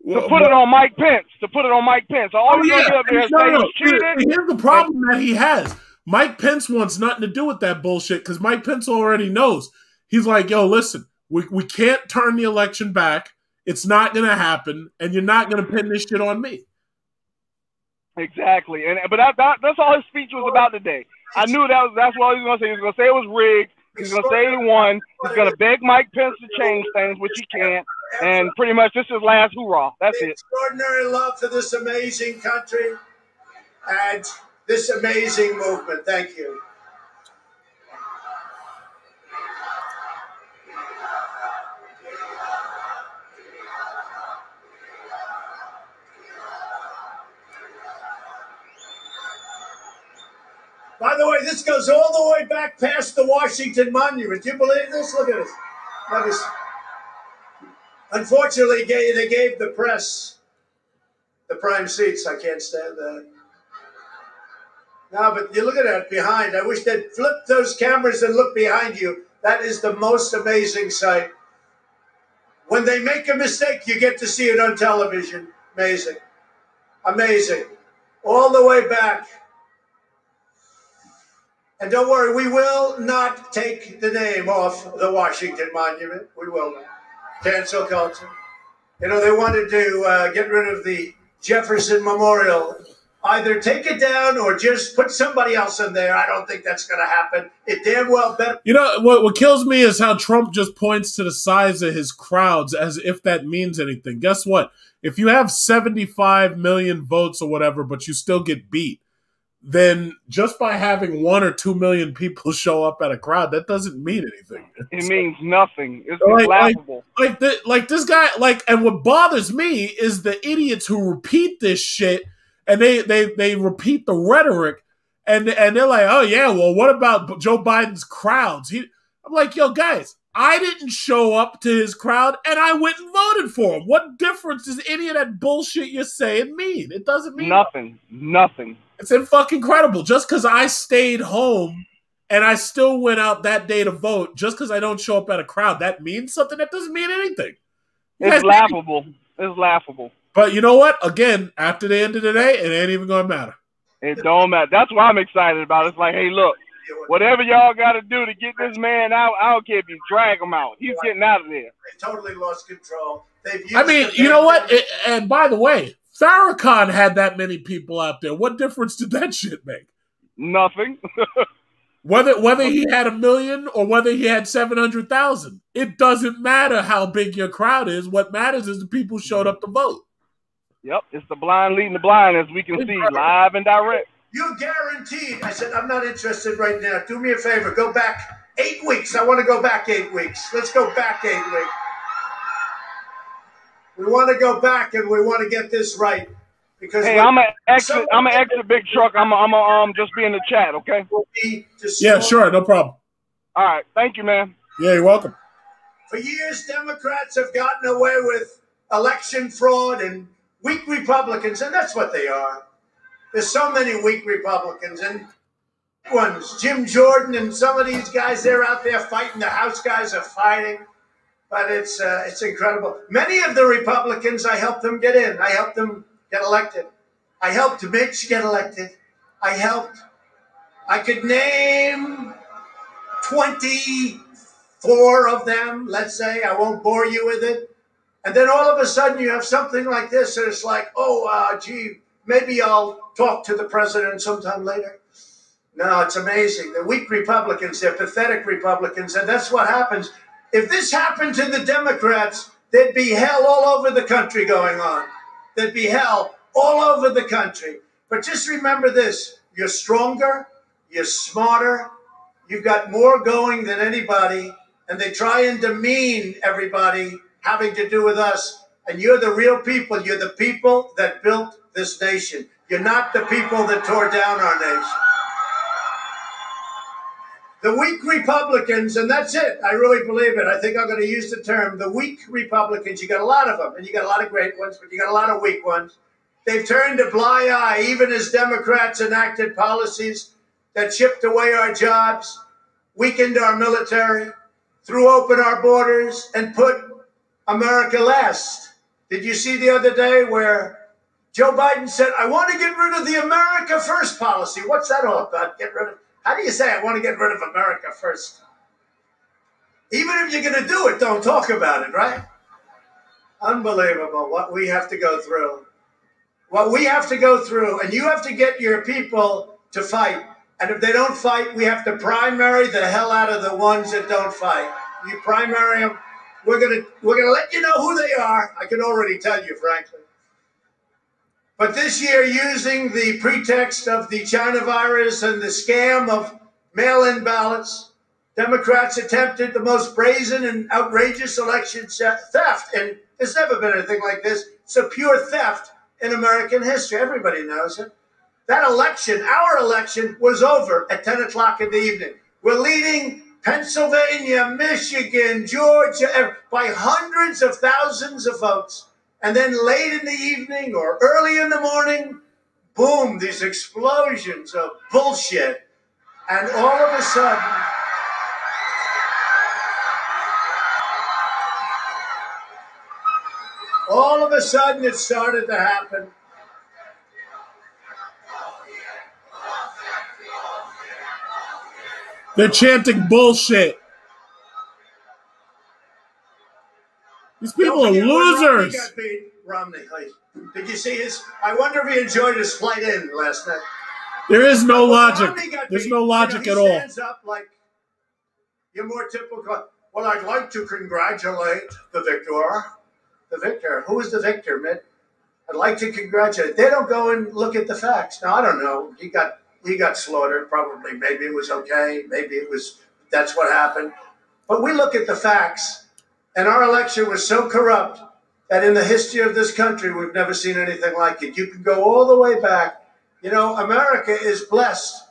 To put it on Mike Pence. To put it on Mike Pence. All he's going to get up there and say is cheated. Here's the problem that he has. Mike Pence wants nothing to do with that bullshit because Mike Pence already knows. He's like, yo, listen, we can't turn the election back. It's not going to happen, and you're not going to pin this shit on me. Exactly. But that's all his speech was about today. I knew that's what he was going to say. He was going to say it was rigged. He's going to say he won. He's going to beg Mike Pence to change things, which he can't. And pretty much this is his last hoorah. That's it. Extraordinary love for this amazing country and this amazing movement. Thank you. By the way, this goes all the way back past the Washington Monument. Do you believe this? Look at this. Unfortunately, they gave the press the prime seats. I can't stand that. No, but you look at that behind. I wish they'd flip those cameras and look behind you. That is the most amazing sight. When they make a mistake, you get to see it on television. Amazing. Amazing. All the way back. And don't worry, we will not take the name off the Washington Monument. We will not. Cancel culture. You know, they wanted to get rid of the Jefferson Memorial. Either take it down or just put somebody else in there. I don't think that's going to happen. It damn well better. You know, what kills me is how Trump just points to the size of his crowds as if that means anything. Guess what? If you have 75 million votes or whatever, but you still get beat, then just by having 1 or 2 million people show up at a crowd, that doesn't mean anything. It means nothing. It's laughable. Like this guy, and what bothers me is the idiots who repeat this shit, and they repeat the rhetoric, and they're like, oh yeah, well, what about Joe Biden's crowds? I'm like, yo, guys, I didn't show up to his crowd, and I went and voted for him. What difference does any of that bullshit you're saying mean? It doesn't mean nothing. Nothing. It's fucking incredible. Just because I stayed home and I still went out that day to vote, just because I don't show up at a crowd, that means something? That doesn't mean anything. It's laughable. It's laughable. But you know what? Again, after the end of the day, it ain't even going to matter. It don't matter. That's what I'm excited about. It's like, hey, look, whatever y'all got to do to get this man out, I don't care if you drag him out. He's getting out of there. They totally lost control. I mean, you know what? And by the way, Farrakhan had that many people out there. What difference did that shit make? Nothing. Whether he had 1 million or whether he had 700,000, it doesn't matter how big your crowd is. What matters is the people who showed up to vote. Yep, it's the blind leading the blind, as we can see live and direct. You're guaranteed. I said, I'm not interested right now. Do me a favor. Go back 8 weeks. I want to go back 8 weeks. Let's go back 8 weeks. We want to go back and we want to get this right. Because hey, I'm an exit big truck. I'm just be in the chat, okay? Yeah, sure, no problem. All right, thank you, man. Yeah, you're welcome. For years, Democrats have gotten away with election fraud and weak Republicans, and that's what they are. There's so many weak Republicans and ones. Jim Jordan and some of these guys, they're out there fighting. The House guys are fighting. But it's incredible. Many of the Republicans, I helped them get in. I helped them get elected. I helped Mitch get elected. I could name 24 of them, let's say. I won't bore you with it. And then all of a sudden you have something like this, and it's like, gee, maybe I'll talk to the president sometime later. No, it's amazing. The weak Republicans, they're pathetic Republicans, and that's what happens. If this happened to the Democrats, there'd be hell all over the country going on. There'd be hell all over the country. But just remember this. You're stronger. You're smarter. You've got more going than anybody. And they try and demean everybody having to do with us. And you're the real people. You're the people that built this nation. You're not the people that tore down our nation. The weak Republicans, and that's it. I really believe it. I think I'm going to use the term, the weak Republicans. You got a lot of them, and you got a lot of great ones, but you got a lot of weak ones. They've turned a blind eye, even as Democrats enacted policies that chipped away our jobs, weakened our military, threw open our borders, and put America last. Did you see the other day where Joe Biden said, I want to get rid of the America First policy? What's that all about? Get rid of How do you say I want to get rid of America first? Even if you're going to do it, don't talk about it, right? Unbelievable what we have to go through. What we have to go through, and you have to get your people to fight. And if they don't fight, we have to primary the hell out of the ones that don't fight. You primary them, we're gonna let you know who they are. I can already tell you, frankly. But this year, using the pretext of the China virus and the scam of mail-in ballots, Democrats attempted the most brazen and outrageous election theft. And there's never been anything like this. It's a pure theft in American history. Everybody knows it. That election, our election, was over at 10 o'clock in the evening. We're leading Pennsylvania, Michigan, Georgia by hundreds of thousands of votes. And then late in the evening or early in the morning, boom, these explosions of bullshit. And all of a sudden, it started to happen. They're chanting bullshit. These people are losers. Romney got beat. Romney, did you see his? I wonder if he enjoyed his flight in last night. There is no logic. There's no logic at all. He stands up like you're more typical. Well, I'd like to congratulate the victor. The victor. Who is the victor, Mitt? I'd like to congratulate. They don't go and look at the facts. Now, I don't know. He got slaughtered. Probably. Maybe it was okay. Maybe it was. That's what happened. But we look at the facts. And our election was so corrupt that in the history of this country, we've never seen anything like it. You can go all the way back. You know, America is blessed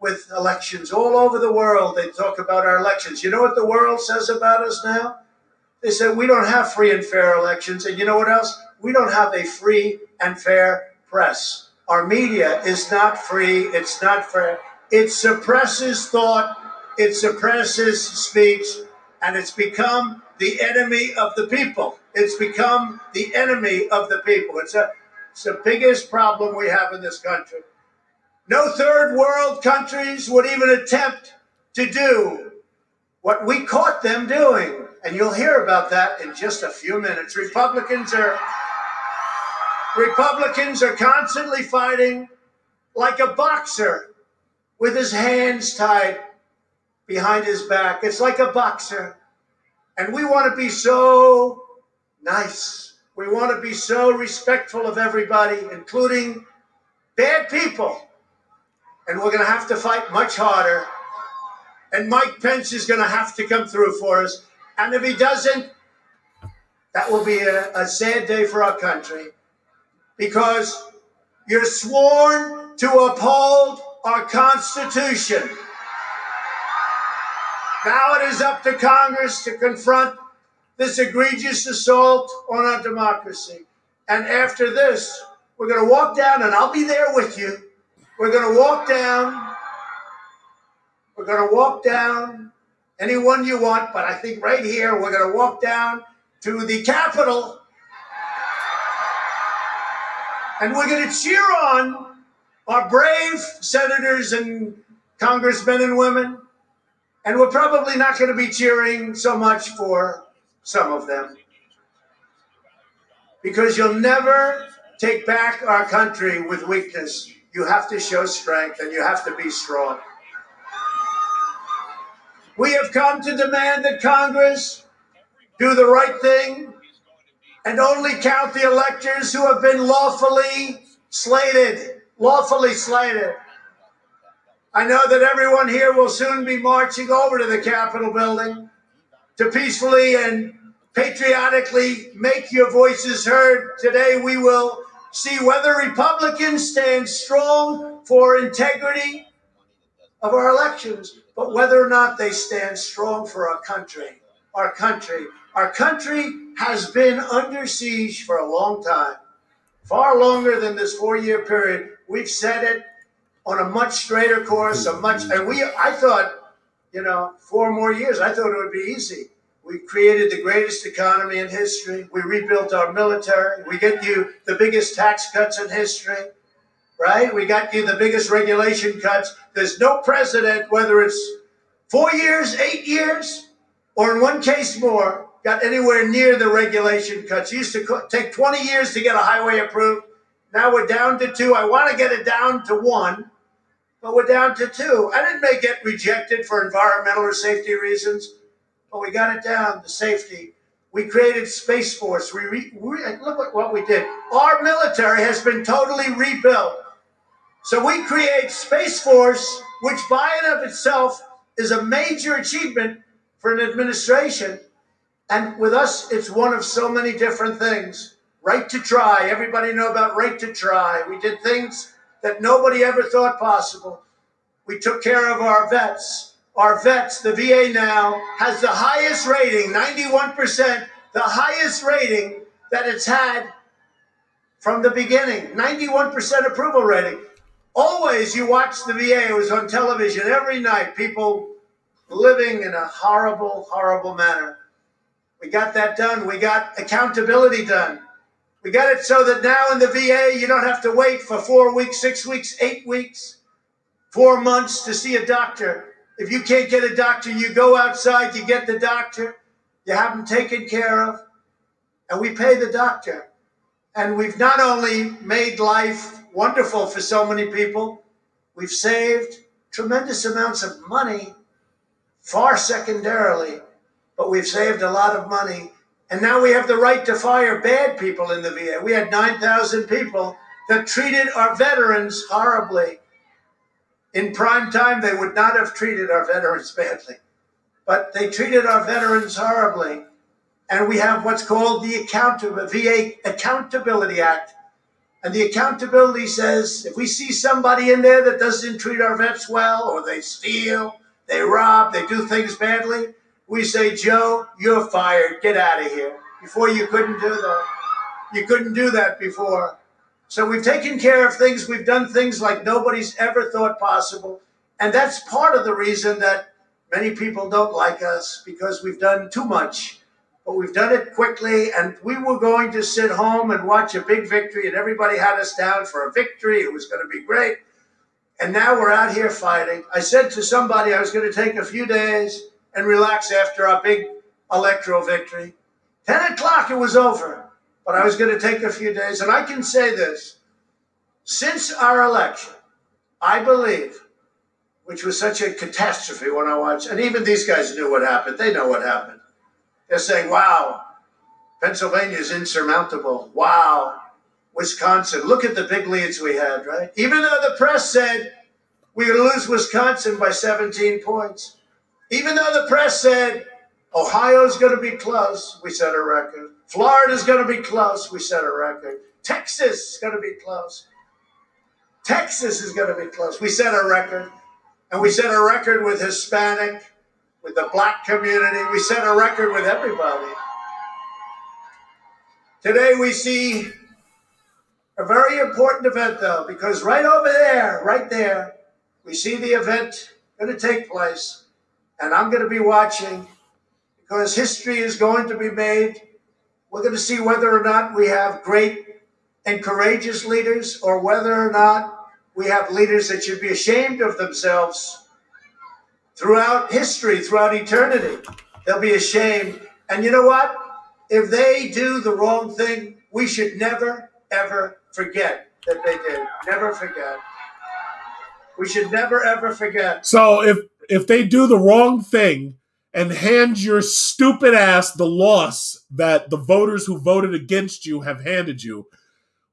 with elections all over the world. They talk about our elections. You know what the world says about us now? They say we don't have free and fair elections. And you know what else? We don't have a free and fair press. Our media is not free. It's not fair. It suppresses thought. It suppresses speech. And it's become the enemy of the people. It's become the enemy of the people. It's the biggest problem we have in this country. No third world countries would even attempt to do what we caught them doing. And you'll hear about that in just a few minutes. Republicans are constantly fighting like a boxer with his hands tied behind his back. It's like a boxer. And we want to be so nice. We want to be so respectful of everybody, including bad people. And we're going to have to fight much harder. And Mike Pence is going to have to come through for us. And if he doesn't, that will be a sad day for our country. Because you're sworn to uphold our Constitution. Now it is up to Congress to confront this egregious assault on our democracy. And after this, we're going to walk down, and I'll be there with you. We're going to walk down. We're going to walk down anyone you want, but I think right here, we're going to walk down to the Capitol. And we're going to cheer on our brave senators and congressmen and women. And we're probably not going to be cheering so much for some of them. Because you'll never take back our country with weakness. You have to show strength, and you have to be strong. We have come to demand that Congress do the right thing and only count the electors who have been lawfully slated. Lawfully slated. I know that everyone here will soon be marching over to the Capitol building to peacefully and patriotically make your voices heard. Today we will see whether Republicans stand strong for integrity of our elections, but whether or not they stand strong for our country. Our country. Our country has been under siege for a long time, far longer than this 4-year period. We've said it on a much straighter course, I thought, 4 more years, I thought it would be easy. We created the greatest economy in history. We rebuilt our military. We get you the biggest tax cuts in history, right? We got you the biggest regulation cuts. There's no president, whether it's 4 years, 8 years, or in one case more, got anywhere near the regulation cuts. It used to take 20 years to get a highway approved. Now we're down to 2. I want to get it down to 1, but we're down to 2. And it may get rejected for environmental or safety reasons, but we got it down to safety. We created Space Force. Look at what we did. Our military has been totally rebuilt. So we create Space Force, which by and of itself is a major achievement for an administration. And with us, it's one of so many different things. Right to try. Everybody know about right to try. We did things that nobody ever thought possible. We took care of our vets. Our vets, the VA now, has the highest rating, 91%, the highest rating that it's had from the beginning. 91% approval rating. Always you watch the VA. It was on television every night. People living in a horrible, horrible manner. We got that done. We got accountability done. We got it so that now in the VA, you don't have to wait for 4 weeks, 6 weeks, 8 weeks, 4 months to see a doctor. If you can't get a doctor, you go outside, you get the doctor, you have them taken care of, and we pay the doctor. And we've not only made life wonderful for so many people, we've saved tremendous amounts of money, far secondarily, but we've saved a lot of money. And now we have the right to fire bad people in the VA. We had 9,000 people that treated our veterans horribly. In prime time, they would not have treated our veterans badly, but they treated our veterans horribly. And we have what's called the VA Accountability Act. And the accountability says if we see somebody in there that doesn't treat our vets well, or they steal, they rob, they do things badly, we say, Joe, you're fired. Get out of here. Before you couldn't do that. You couldn't do that before. So we've taken care of things. We've done things like nobody's ever thought possible. And that's part of the reason that many people don't like us, because we've done too much. But we've done it quickly, and we were going to sit home and watch a big victory, and everybody had us down for a victory. It was going to be great. And now we're out here fighting. I said to somebody I was going to take a few days and relax after our big electoral victory. 10 o'clock, it was over. But I was going to take a few days. And I can say this. Since our election, I believe, which was such a catastrophe when I watched, and even these guys knew what happened. They know what happened. They're saying, wow, Pennsylvania is insurmountable. Wow, Wisconsin. Look at the big leads we had, right? Even though the press said we would lose Wisconsin by 17 points. Even though the press said Ohio's going to be close, we set a record. Florida's going to be close, we set a record. Texas is going to be close. Texas is going to be close. We set a record. And we set a record with Hispanic, with the black community. We set a record with everybody. Today we see a very important event, though, because right over there, right there, we see the event going to take place. And I'm going to be watching, because history is going to be made. We're going to see whether or not we have great and courageous leaders, or whether or not we have leaders that should be ashamed of themselves throughout history, throughout eternity. They'll be ashamed. And you know what? If they do the wrong thing, we should never, ever forget that they did. Never forget. We should never, ever forget. So if they do the wrong thing and hand your stupid ass the loss that the voters who voted against you have handed you,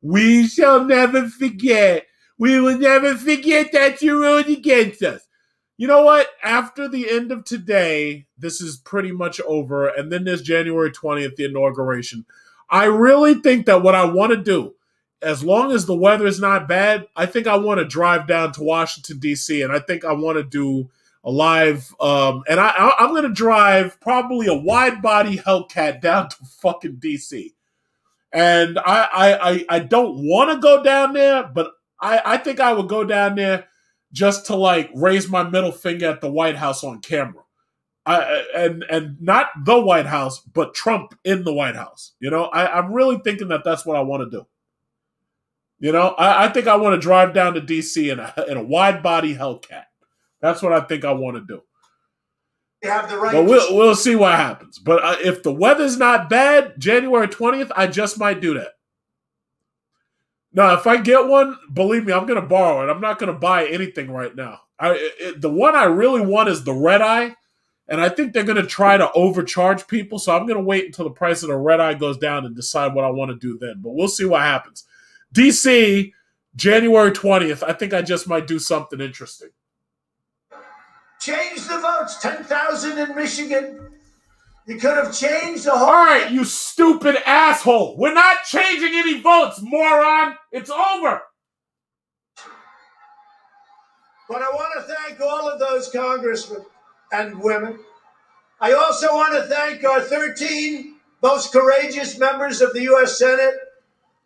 we shall never forget. We will never forget that you ruled against us. You know what? After the end of today, this is pretty much over. And then there's January 20th, the inauguration. I really think that what I want to do, as long as the weather is not bad, I think I want to drive down to Washington, D.C., and I think I want to do a live, and I'm going to drive probably a wide-body Hellcat down to fucking D.C. And I don't want to go down there, but I think I would go down there just to, like, raise my middle finger at the White House on camera. And not the White House, but Trump in the White House. You know, I'm really thinking that that's what I want to do. You know, I think I want to drive down to D.C. in a wide-body Hellcat. That's what I think I want to do. You have the right. But we'll see what happens. But if the weather's not bad, January 20th, I just might do that. Now, if I get one, believe me, I'm going to borrow it. I'm not going to buy anything right now. The one I really want is the red eye, and I think they're going to try to overcharge people, so I'm going to wait until the price of the red eye goes down and decide what I want to do then. But we'll see what happens. D.C., January 20th, I think I just might do something interesting. Change the votes. 10,000 in Michigan. You could have changed the whole... All right, you stupid asshole. We're not changing any votes, moron. It's over. But I want to thank all of those congressmen and women. I also want to thank our 13 most courageous members of the U.S. Senate.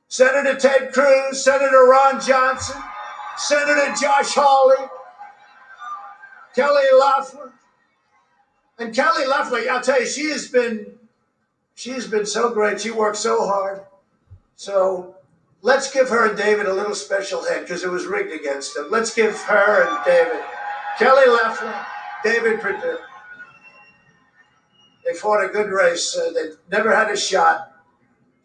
Senator Ted Cruz, Senator Ron Johnson, Senator Josh Hawley, Kelly Loeffler. And Kelly Loeffler, I'll tell you, she has been so great. She worked so hard. So let's give her and David a little special head, because it was rigged against them. Let's give her and David, Kelly Loeffler, David Perdue. They fought a good race. They never had a shot.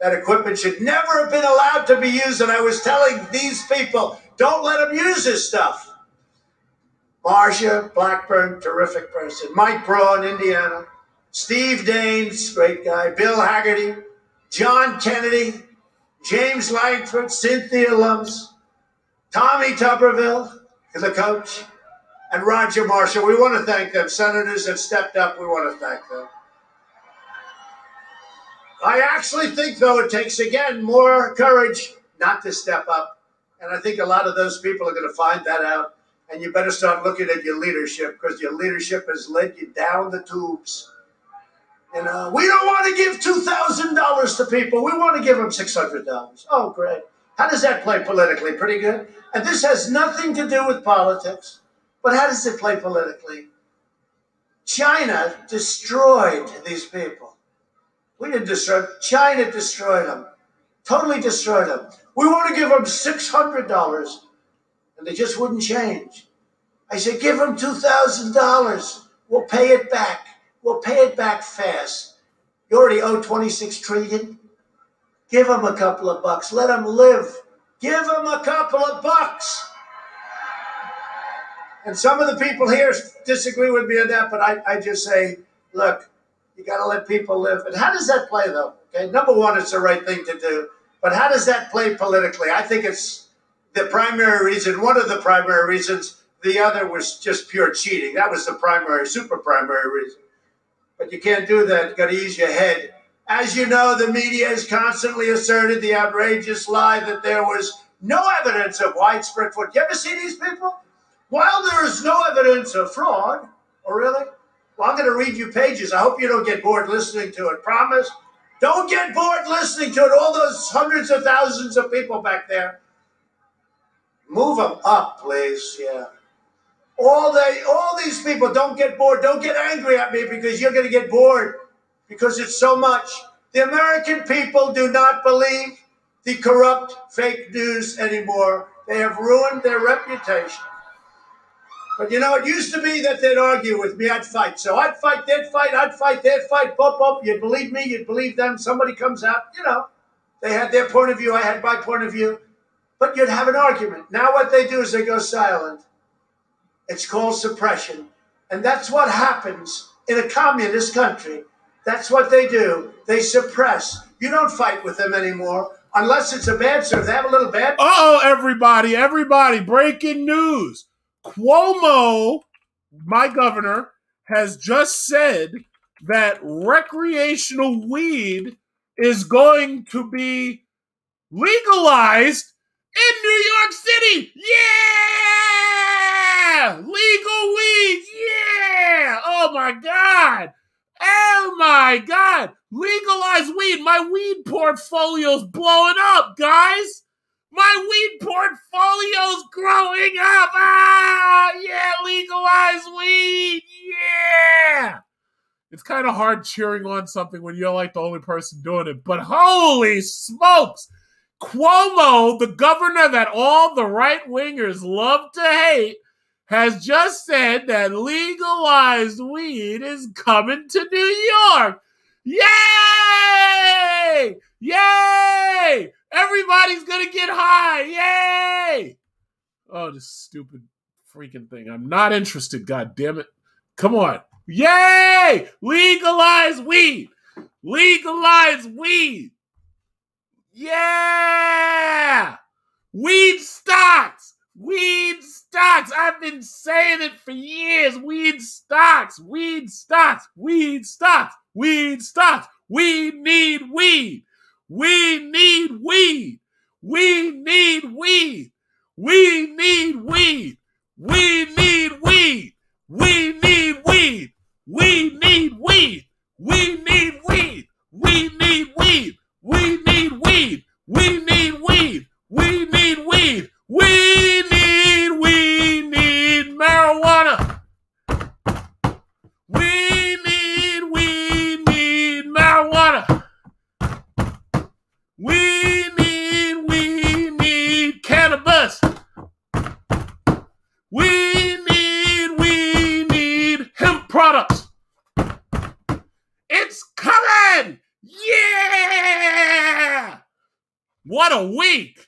That equipment should never have been allowed to be used. And I was telling these people, don't let them use this stuff. Marcia Blackburn, terrific person. Mike Braun, Indiana. Steve Daines, great guy. Bill Haggerty. John Kennedy. James Langford, Cynthia Lums. Tommy Tuberville, the coach. And Roger Marshall. We want to thank them. Senators have stepped up. We want to thank them. I actually think, though, it takes, again, more courage, not to step up. And I think a lot of those people are going to find that out. And you better start looking at your leadership, because your leadership has led you down the tubes. You know, we don't want to give $2,000 to people. We want to give them $600. Oh, great. How does that play politically? Pretty good. And this has nothing to do with politics. But how does it play politically? China destroyed these people. We didn't destroy them. China destroyed them. Totally destroyed them. We want to give them $600. And they just wouldn't change. I said, give them $2,000. We'll pay it back. We'll pay it back fast. You already owe $26 trillion. Give them a couple of bucks. Let them live. Give them a couple of bucks. And some of the people here disagree with me on that, but I just say, look, you got to let people live. And how does that play, though? Okay, number one, it's the right thing to do. But how does that play politically? I think it's the primary reason, one of the primary reasons. The other was just pure cheating. That was the primary, super primary reason. But you can't do that. You got to use your head. As you know, the media has constantly asserted the outrageous lie that there was no evidence of widespread fraud. You ever see these people? While there is no evidence of fraud, oh really? Well, I'm going to read you pages. I hope you don't get bored listening to it. Promise? Don't get bored listening to it. All those hundreds of thousands of people back there. Move them up, please. Yeah. All these people, don't get bored. Don't get angry at me, because you're going to get bored, because it's so much. The American people do not believe the corrupt fake news anymore. They have ruined their reputation. But you know, it used to be that they'd argue with me. I'd fight. So I'd fight, they'd fight, I'd fight, they'd fight. Pop, up. You'd believe me, you'd believe them. Somebody comes out, you know. They had their point of view, I had my point of view. But you'd have an argument. Now what they do is they go silent. It's called suppression. And that's what happens in a communist country. That's what they do. They suppress. You don't fight with them anymore unless it's a bad serve. They have a little bad. Uh-oh, everybody. Breaking news. Cuomo, my governor, has just said that recreational weed is going to be legalized in New York City. Yeah! Legal weed. Yeah! Oh my God. Oh my God. Legalized weed. My weed portfolio's blowing up, guys. My weed portfolio's growing up. Ah, yeah, legalized weed. Yeah. It's kind of hard cheering on something when you're like the only person doing it. But holy smokes. Cuomo, the governor that all the right-wingers love to hate, has just said that legalized weed is coming to New York. Yay! Yay! Everybody's going to get high. Yay! Oh, this stupid freaking thing. I'm not interested, God damn it. Come on. Yay! Legalize weed. Legalize weed. Yeah! Weed stocks. Weed stocks. I've been saying it for years. Weed stocks. Weed stocks. Weed stocks. Weed stocks. We need weed. We need weed. We need weed. We need weed. We need weed. We need weed. We need weed. We need weed. We need weed. We need weed. We need weed. We need weed. We need marijuana. We need marijuana. We need cannabis. We need hemp products. It's coming! Yeah! What a week!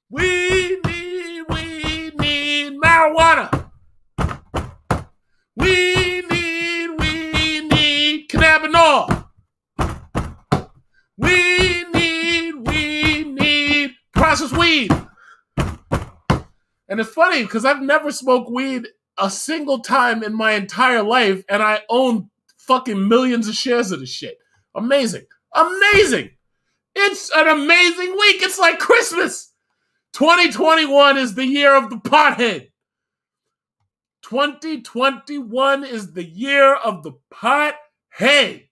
We need marijuana. We need cannabinol. We need processed weed. And it's funny because I've never smoked weed a single time in my entire life, and I own fucking millions of shares of this shit. Amazing. Amazing. It's an amazing week. It's like Christmas. 2021 is the year of the pothead. 2021 is the year of the pothead.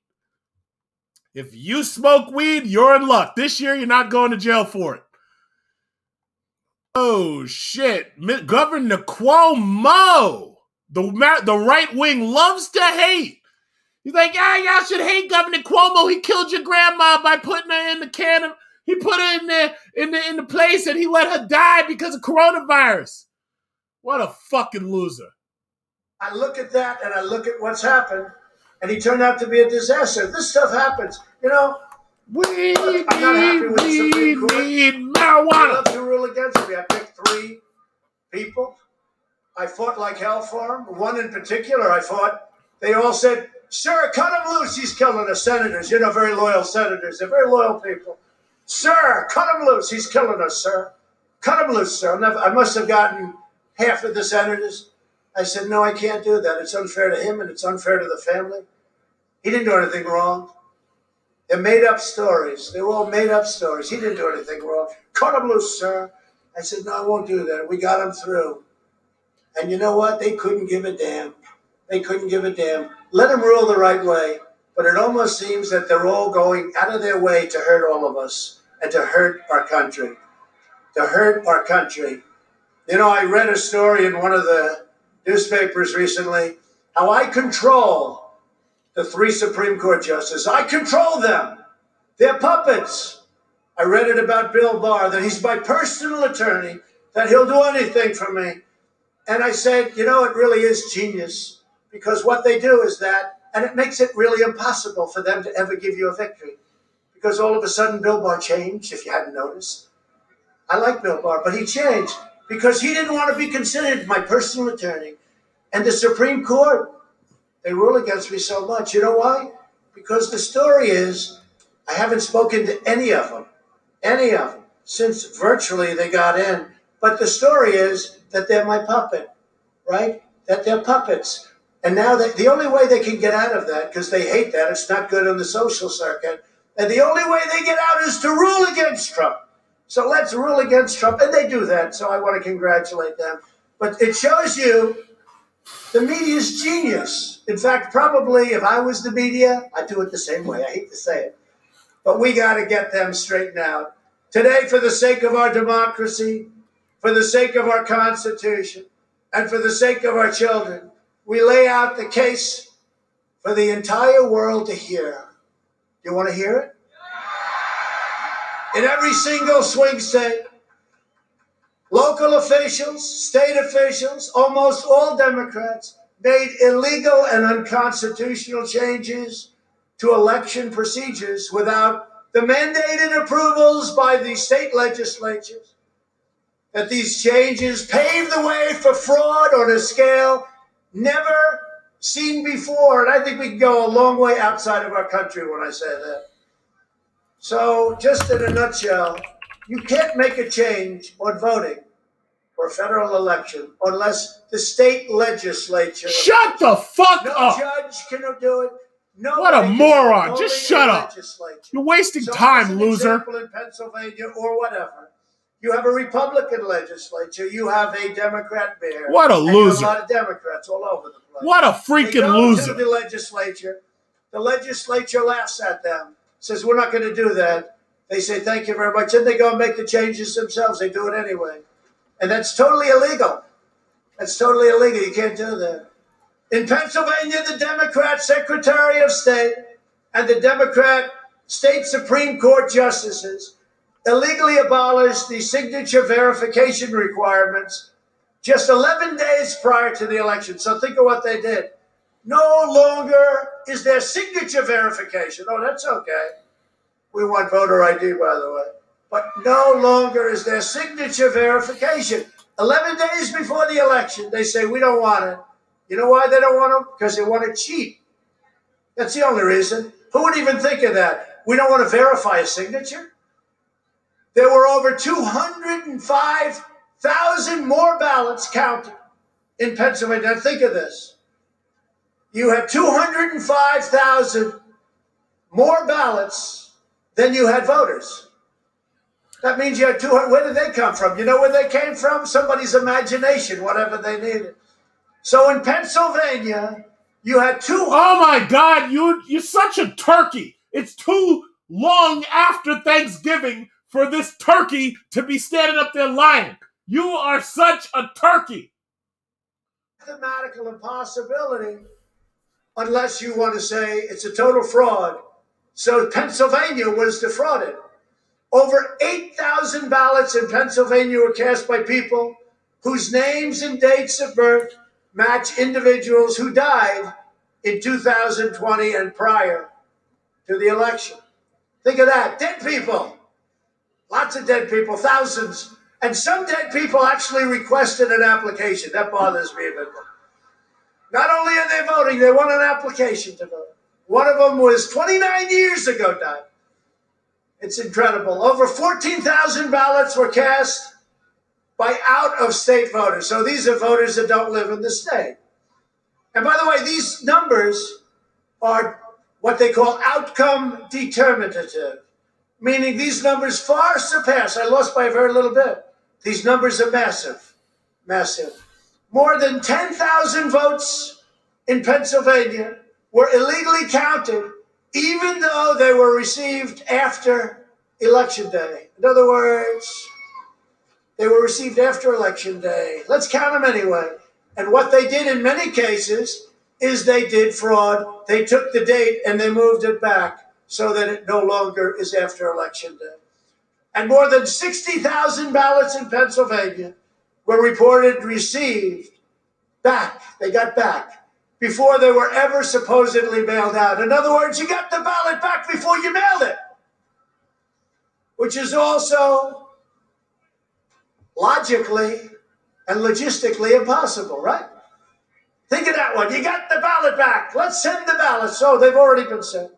If you smoke weed, you're in luck. This year, you're not going to jail for it. Oh, shit. Governor Cuomo. The right wing loves to hate. He's like, y'all should hate Governor Cuomo. He killed your grandma by putting her in the can. He put her in there in the place and he let her die because of coronavirus. What a fucking loser. I look at that and I look at what's happened, and he turned out to be a disaster. This stuff happens. You know, I'm not happy with the Supreme Court. Marijuana. I love to rule against me. I picked 3 people. I fought like hell for them. One in particular I fought. They all said, sir, cut him loose. He's killing us. Senators, you know, very loyal senators. They're very loyal people. Sir, cut him loose. He's killing us, sir. Cut him loose, sir. I must have gotten half of the senators. I said, no, I can't do that. It's unfair to him and it's unfair to the family. He didn't do anything wrong. They're made-up stories. They were all made-up stories. He didn't do anything wrong. Cut him loose, sir. I said, no, I won't do that. We got him through. And you know what? They couldn't give a damn. They couldn't give a damn. Let him rule the right way. But it almost seems that they're all going out of their way to hurt all of us and to hurt our country. To hurt our country. You know, I read a story in one of the newspapers recently, how I control the 3 Supreme Court justices. I control them. They're puppets. I read it about Bill Barr, that he's my personal attorney, that he'll do anything for me. And I said, you know, it really is genius, because what they do is that, and it makes it really impossible for them to ever give you a victory. Because all of a sudden, Bill Barr changed, if you hadn't noticed. I like Bill Barr, but he changed because he didn't want to be considered my personal attorney. And the Supreme Court, they rule against me so much. You know why? Because the story is, I haven't spoken to any of them, since virtually they got in. But the story is that they're my puppet, right? That they're puppets. And now the only way they can get out of that, because they hate that, it's not good on the social circuit, and the only way they get out is to rule against Trump. So let's rule against Trump, and they do that, so I want to congratulate them. But it shows you the media's genius. In fact, probably if I was the media, I'd do it the same way. I hate to say it. But we got to get them straightened out. Today, for the sake of our democracy, for the sake of our Constitution, and for the sake of our children, we lay out the case for the entire world to hear. You want to hear it? In every single swing state, local officials, state officials, almost all Democrats, made illegal and unconstitutional changes to election procedures without the mandated approvals by the state legislatures. That these changes paved the way for fraud on a scale never seen before. And I think we can go a long way outside of our country when I say that. So just in a nutshell, you can't make a change on voting for a federal election unless the state legislature. Shut the fuck up. No judge can do it. What a moron. Just shut up. You're wasting time, loser. Example, in Pennsylvania or whatever, you have a Republican legislature. You have a Democrat mayor. What a loser. A lot of Democrats all over the place. What a freaking loser. To the legislature laughs at them, says, we're not going to do that. They say, thank you very much. And they go and make the changes themselves. They do it anyway. And that's totally illegal. That's totally illegal. You can't do that. In Pennsylvania, the Democrat Secretary of State and the Democrat State Supreme Court justices illegally abolished the signature verification requirements just 11 days prior to the election. So think of what they did. No longer is there signature verification. Oh, that's okay. We want voter ID, by the way. But no longer is there signature verification. 11 days before the election, they say, we don't want it. You know why they don't want them? Because they want to cheat. That's the only reason. Who would even think of that? We don't want to verify a signature? There were over 205,000 more ballots counted in Pennsylvania. Now think of this. You have 205,000 more ballots then you had voters. That means you had 200. Where did they come from? You know where they came from? Somebody's imagination, whatever they needed. So in Pennsylvania, you had two. Oh my God, you're such a turkey. It's too long after Thanksgiving for this turkey to be standing up there lying. You are such a turkey. Mathematical impossibility, unless you want to say it's a total fraud. So Pennsylvania was defrauded. Over 8,000 ballots in Pennsylvania were cast by people whose names and dates of birth match individuals who died in 2020 and prior to the election. Think of that. Dead people. Lots of dead people, thousands. And some dead people actually requested an application. That bothers me a bit more. Not only are they voting, they want an application to vote. One of them was 29 years ago died. It's incredible. Over 14,000 ballots were cast by out-of-state voters. So these are voters that don't live in the state. And by the way, these numbers are what they call outcome determinative, meaning these numbers far surpass. I lost by a very little bit. These numbers are massive, massive. More than 10,000 votes in Pennsylvania were illegally counted, even though they were received after Election Day. In other words, they were received after Election Day. Let's count them anyway. And what they did in many cases is they did fraud. They took the date and they moved it back so that it no longer is after Election Day. And more than 60,000 ballots in Pennsylvania were reported received back. They got back before they were ever supposedly mailed out. In other words, you got the ballot back before you mailed it, which is also logically and logistically impossible, right? Think of that one. You got the ballot back. Let's send the ballots. Oh, they've already been sent.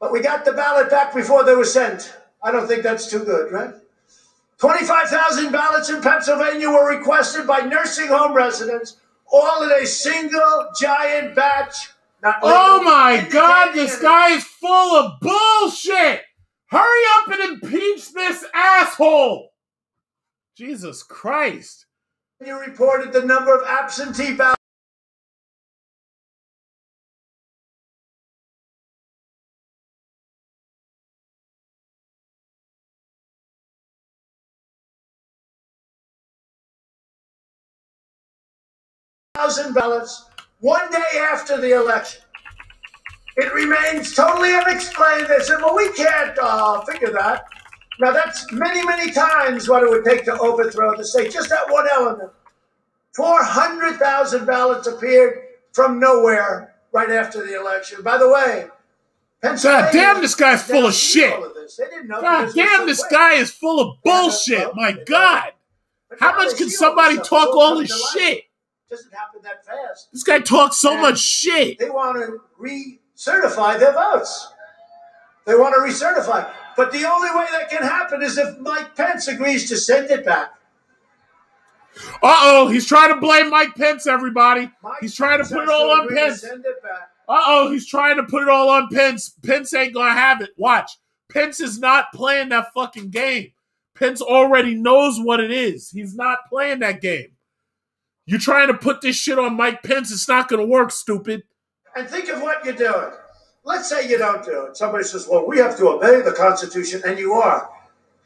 But we got the ballot back before they were sent. I don't think that's too good, right? 25,000 ballots in Pennsylvania were requested by nursing home residents, all in a single giant batch. Oh my God, this guy is full of bullshit. Hurry up and impeach this asshole. Jesus Christ. You reported the number of absentee ballots. Ballots 1 day after the election. It remains totally unexplained. They said, well, we can't figure that. Now, that's many, many times what it would take to overthrow the state. Just that one element. 400,000 ballots appeared from nowhere right after the election. By the way, God damn, this guy's full of shit. God damn, this guy is full of bullshit. My God. How much can somebody talk all this shit? Doesn't happen that fast. This guy talks so much shit. They want to recertify their votes. They want to recertify. But the only way that can happen is if Mike Pence agrees to send it back. Uh-oh, he's trying to blame Mike Pence, everybody. He's trying to put it all on Pence. Uh-oh, he's trying to put it all on Pence. Pence ain't going to have it. Watch. Pence is not playing that fucking game. Pence already knows what it is. He's not playing that game. You're trying to put this shit on Mike Pence. It's not going to work, stupid. And think of what you're doing. Let's say you don't do it. Somebody says, well, we have to obey the Constitution. And you are.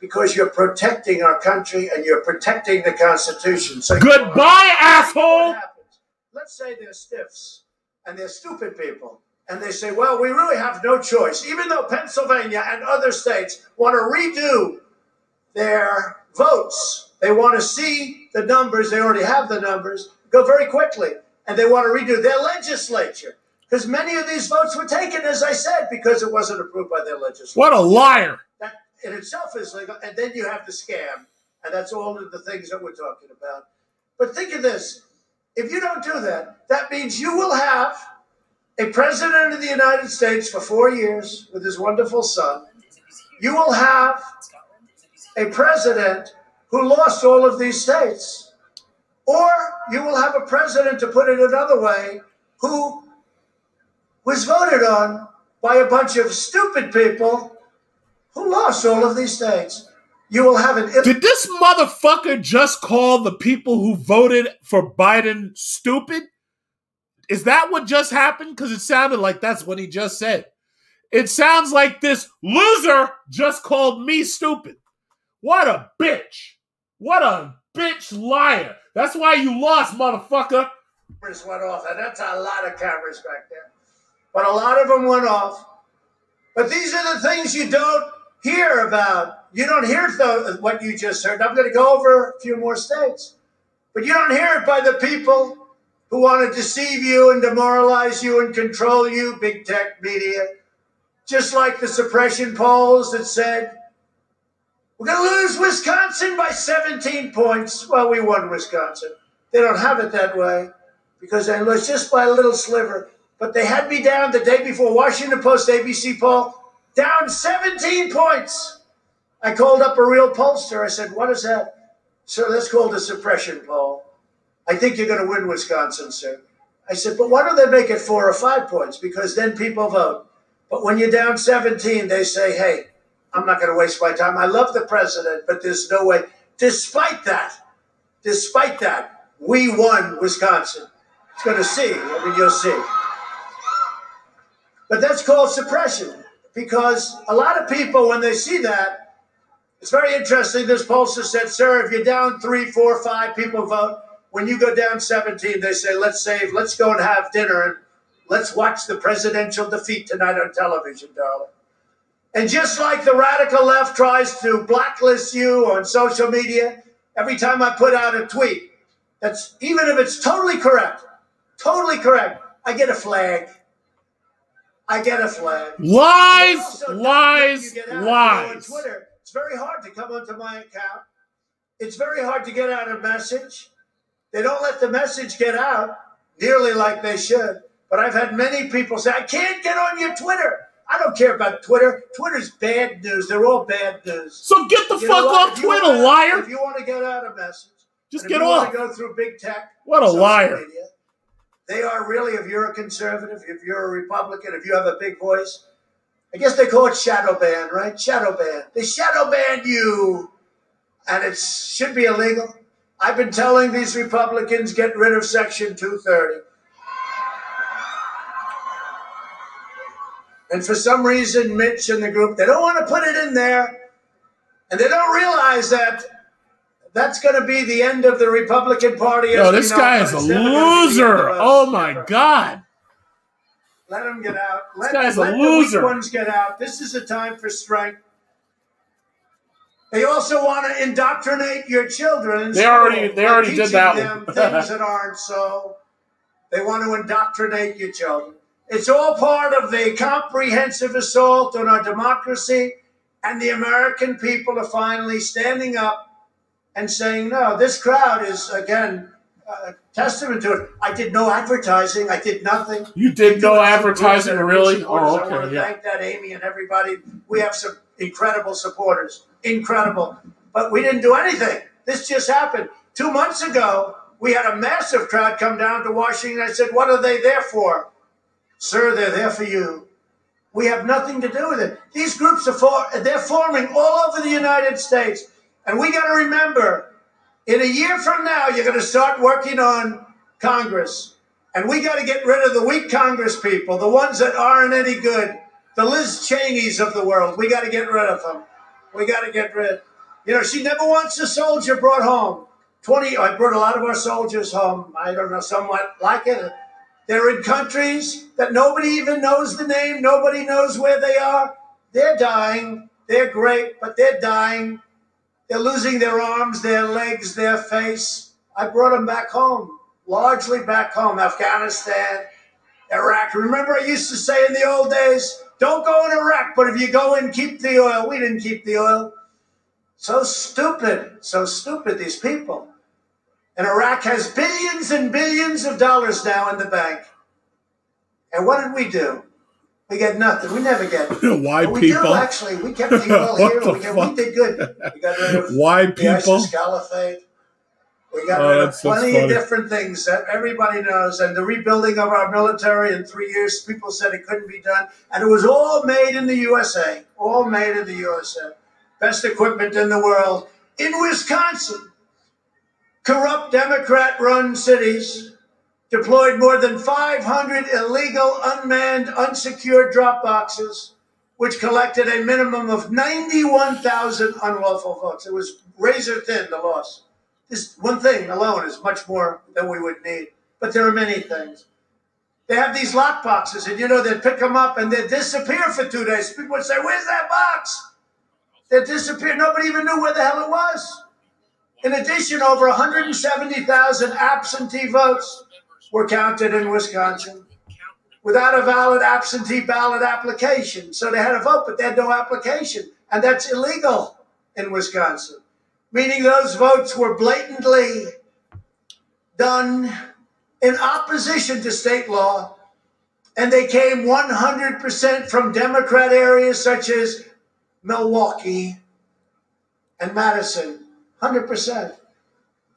Because you're protecting our country and you're protecting the Constitution. So goodbye, asshole. What happens? Let's say they're stiffs and they're stupid people. And they say, well, we really have no choice. Even though Pennsylvania and other states want to redo their votes, they want to see the numbers. They already have the numbers. Go very quickly. And they want to redo their legislature. Because many of these votes were taken, as I said, because it wasn't approved by their legislature. What a liar. That in itself is legal. And then you have the scam. And that's all of the things that we're talking about. But think of this. If you don't do that, that means you will have a president of the United States for 4 years with his wonderful son. You will have a president who lost all of these states. Or you will have a president, to put it another way, who was voted on by a bunch of stupid people who lost all of these states. You will have an... Did this motherfucker just call the people who voted for Biden stupid? Is that what just happened? Because it sounded like that's what he just said. It sounds like this loser just called me stupid. What a bitch. What a bitch liar. That's why you lost, motherfucker. Cameras went off, and that's a lot of cameras back there. But a lot of them went off. But these are the things you don't hear about. You don't hear what you just heard. I'm going to go over a few more states. But you don't hear it by the people who want to deceive you and demoralize you and control you, big tech media. Just like the suppression polls that said, we're going to lose Wisconsin by 17 points. Well, we won Wisconsin. They don't have it that way because they lost just by a little sliver. But they had me down the day before, Washington Post ABC poll, down 17 points. I called up a real pollster. I said, what is that? Sir, that's called a suppression poll. I think you're going to win Wisconsin, sir. I said, but why don't they make it 4 or 5 points? Because then people vote. But when you're down 17, they say, hey, I'm not going to waste my time. I love the president, but there's no way. Despite that, we won Wisconsin. It's going to see. I mean, you'll see. But that's called suppression because a lot of people, when they see that, it's very interesting. This pollster said, sir, if you're down 3, 4, 5, people vote. When you go down 17, they say, let's go and have dinner and let's watch the presidential defeat tonight on television, darling. And just like the radical left tries to blacklist you on social media, every time I put out a tweet, that's even if it's totally correct, I get a flag. Lies, lies, lies. On Twitter, it's very hard to come onto my account. It's very hard to get out a message. They don't let the message get out nearly like they should. But I've had many people say, I can't get on your Twitter. I don't care about Twitter. Twitter's bad news. They're all bad news. So get the fuck off Twitter, liar. If you want to get out a message, just get off. If you want to go through big tech, what a liar. Media, they are really, if you're a conservative, if you're a Republican, if you have a big voice, I guess they call it shadow ban, right? Shadow ban. They shadow ban you, and it should be illegal. I've been telling these Republicans, get rid of Section 230. And for some reason, Mitch and the group, they don't want to put it in there. And they don't realize that that's going to be the end of the Republican Party. Yo, this guy is a loser. Oh, my God. Let them get out. This guy's a loser. Let the weak ones get out. This is a time for strength. They also want to indoctrinate your children. They already did that one. Things that aren't so. They want to indoctrinate your children. It's all part of the comprehensive assault on our democracy, and the American people are finally standing up and saying, no, this crowd is, again, testament to it. I did no advertising. I did nothing. You did no advertising, really? Oh, okay. I want to thank that, Amy, and everybody. We have some incredible supporters. Incredible. But we didn't do anything. This just happened. 2 months ago, we had a massive crowd come down to Washington. I said, what are they there for? Sir, they're there for you. We have nothing to do with it. These groups they're forming all over the United States. And we got to remember, in a year from now, you're going to start working on Congress. And we got to get rid of the weak Congress people, the ones that aren't any good, the Liz Cheneys of the world. We got to get rid of them. We got to get rid. You know, she never wants a soldier brought home. I brought a lot of our soldiers home. I don't know, somewhat like it. They're in countries that nobody even knows the name. Nobody knows where they are. They're dying. They're great, but they're dying. They're losing their arms, their legs, their face. I brought them back home, largely back home. Afghanistan, Iraq. Remember I used to say in the old days, don't go in Iraq, but if you go in, keep the oil. We didn't keep the oil. So stupid, these people. And Iraq has billions and billions of dollars now in the bank. And what did we do? We get nothing. We never get it. Why we people? Do, actually. We kept the oil here. We did good. We got rid of Why the people? ISIS caliphate. We got rid of plenty of different things that everybody knows. And the rebuilding of our military in 3 years, people said it couldn't be done. And it was all made in the USA. All made in the USA. Best equipment in the world. In Wisconsin, corrupt Democrat-run cities deployed more than 500 illegal, unmanned, unsecured drop boxes, which collected a minimum of 91,000 unlawful votes. It was razor thin, the loss. This one thing alone is much more than we would need. But there are many things. They have these lock boxes, and they'd pick them up and they'd disappear for 2 days. People would say, "Where's that box?" They'd disappear. Nobody even knew where the hell it was. In addition, over 170,000 absentee votes were counted in Wisconsin without a valid absentee ballot application. So they had a vote, but they had no application. And that's illegal in Wisconsin, meaning those votes were blatantly done in opposition to state law. And they came 100% from Democrat areas such as Milwaukee and Madison. 100%.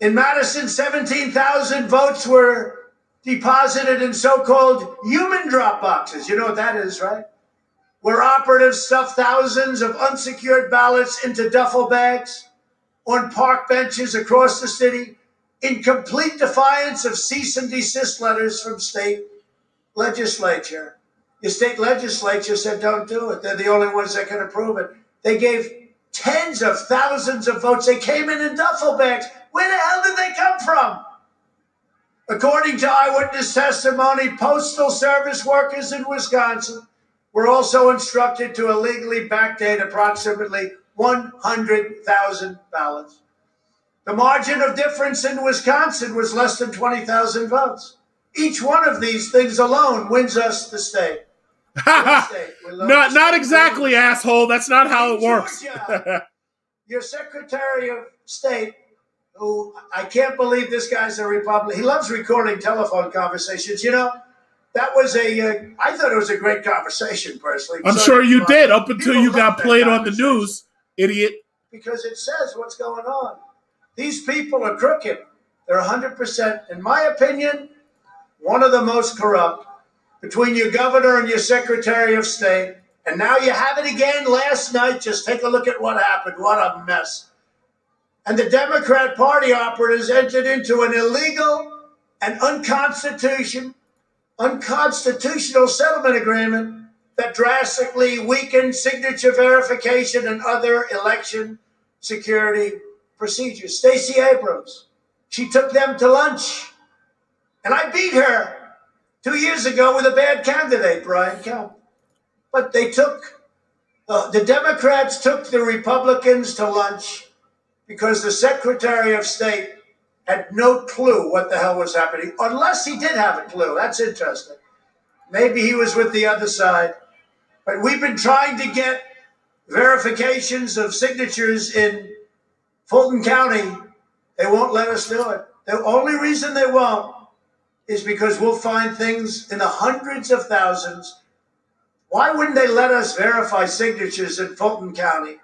In Madison, 17,000 votes were deposited in so-called human drop boxes. You know what that is, right? Where operatives stuffed thousands of unsecured ballots into duffel bags on park benches across the city in complete defiance of cease and desist letters from state legislature. Your state legislature said don't do it. They're the only ones that can approve it. They gave tens of thousands of votes. They came in duffel bags. Where the hell did they come from? According to eyewitness testimony, Postal Service workers in Wisconsin were also instructed to illegally backdate approximately 100,000 ballots. The margin of difference in Wisconsin was less than 20,000 votes. Each one of these things alone wins us the state. Not exactly, asshole. That's not how it works. Your Secretary of State, who I can't believe this guy's a Republican. He loves recording telephone conversations. That was I thought it was a great conversation, personally. I'm sure you did, up until you got played on the news, idiot. Because it says what's going on. These people are crooked. They're 100%, in my opinion, one of the most corrupt. Between your governor and your Secretary of State. And now you have it again last night. Just take a look at what happened. What a mess. And the Democrat Party operatives entered into an illegal and unconstitutional settlement agreement that drastically weakened signature verification and other election security procedures. Stacey Abrams, she took them to lunch. And I beat her 2 years ago with a bad candidate, Brian Kemp. But they took, the Democrats took the Republicans to lunch because the Secretary of State had no clue what the hell was happening, unless he did have a clue. That's interesting. Maybe he was with the other side. But we've been trying to get verifications of signatures in Fulton County. They won't let us do it. The only reason they won't is because we'll find things in the hundreds of thousands. Why wouldn't they let us verify signatures in Fulton County,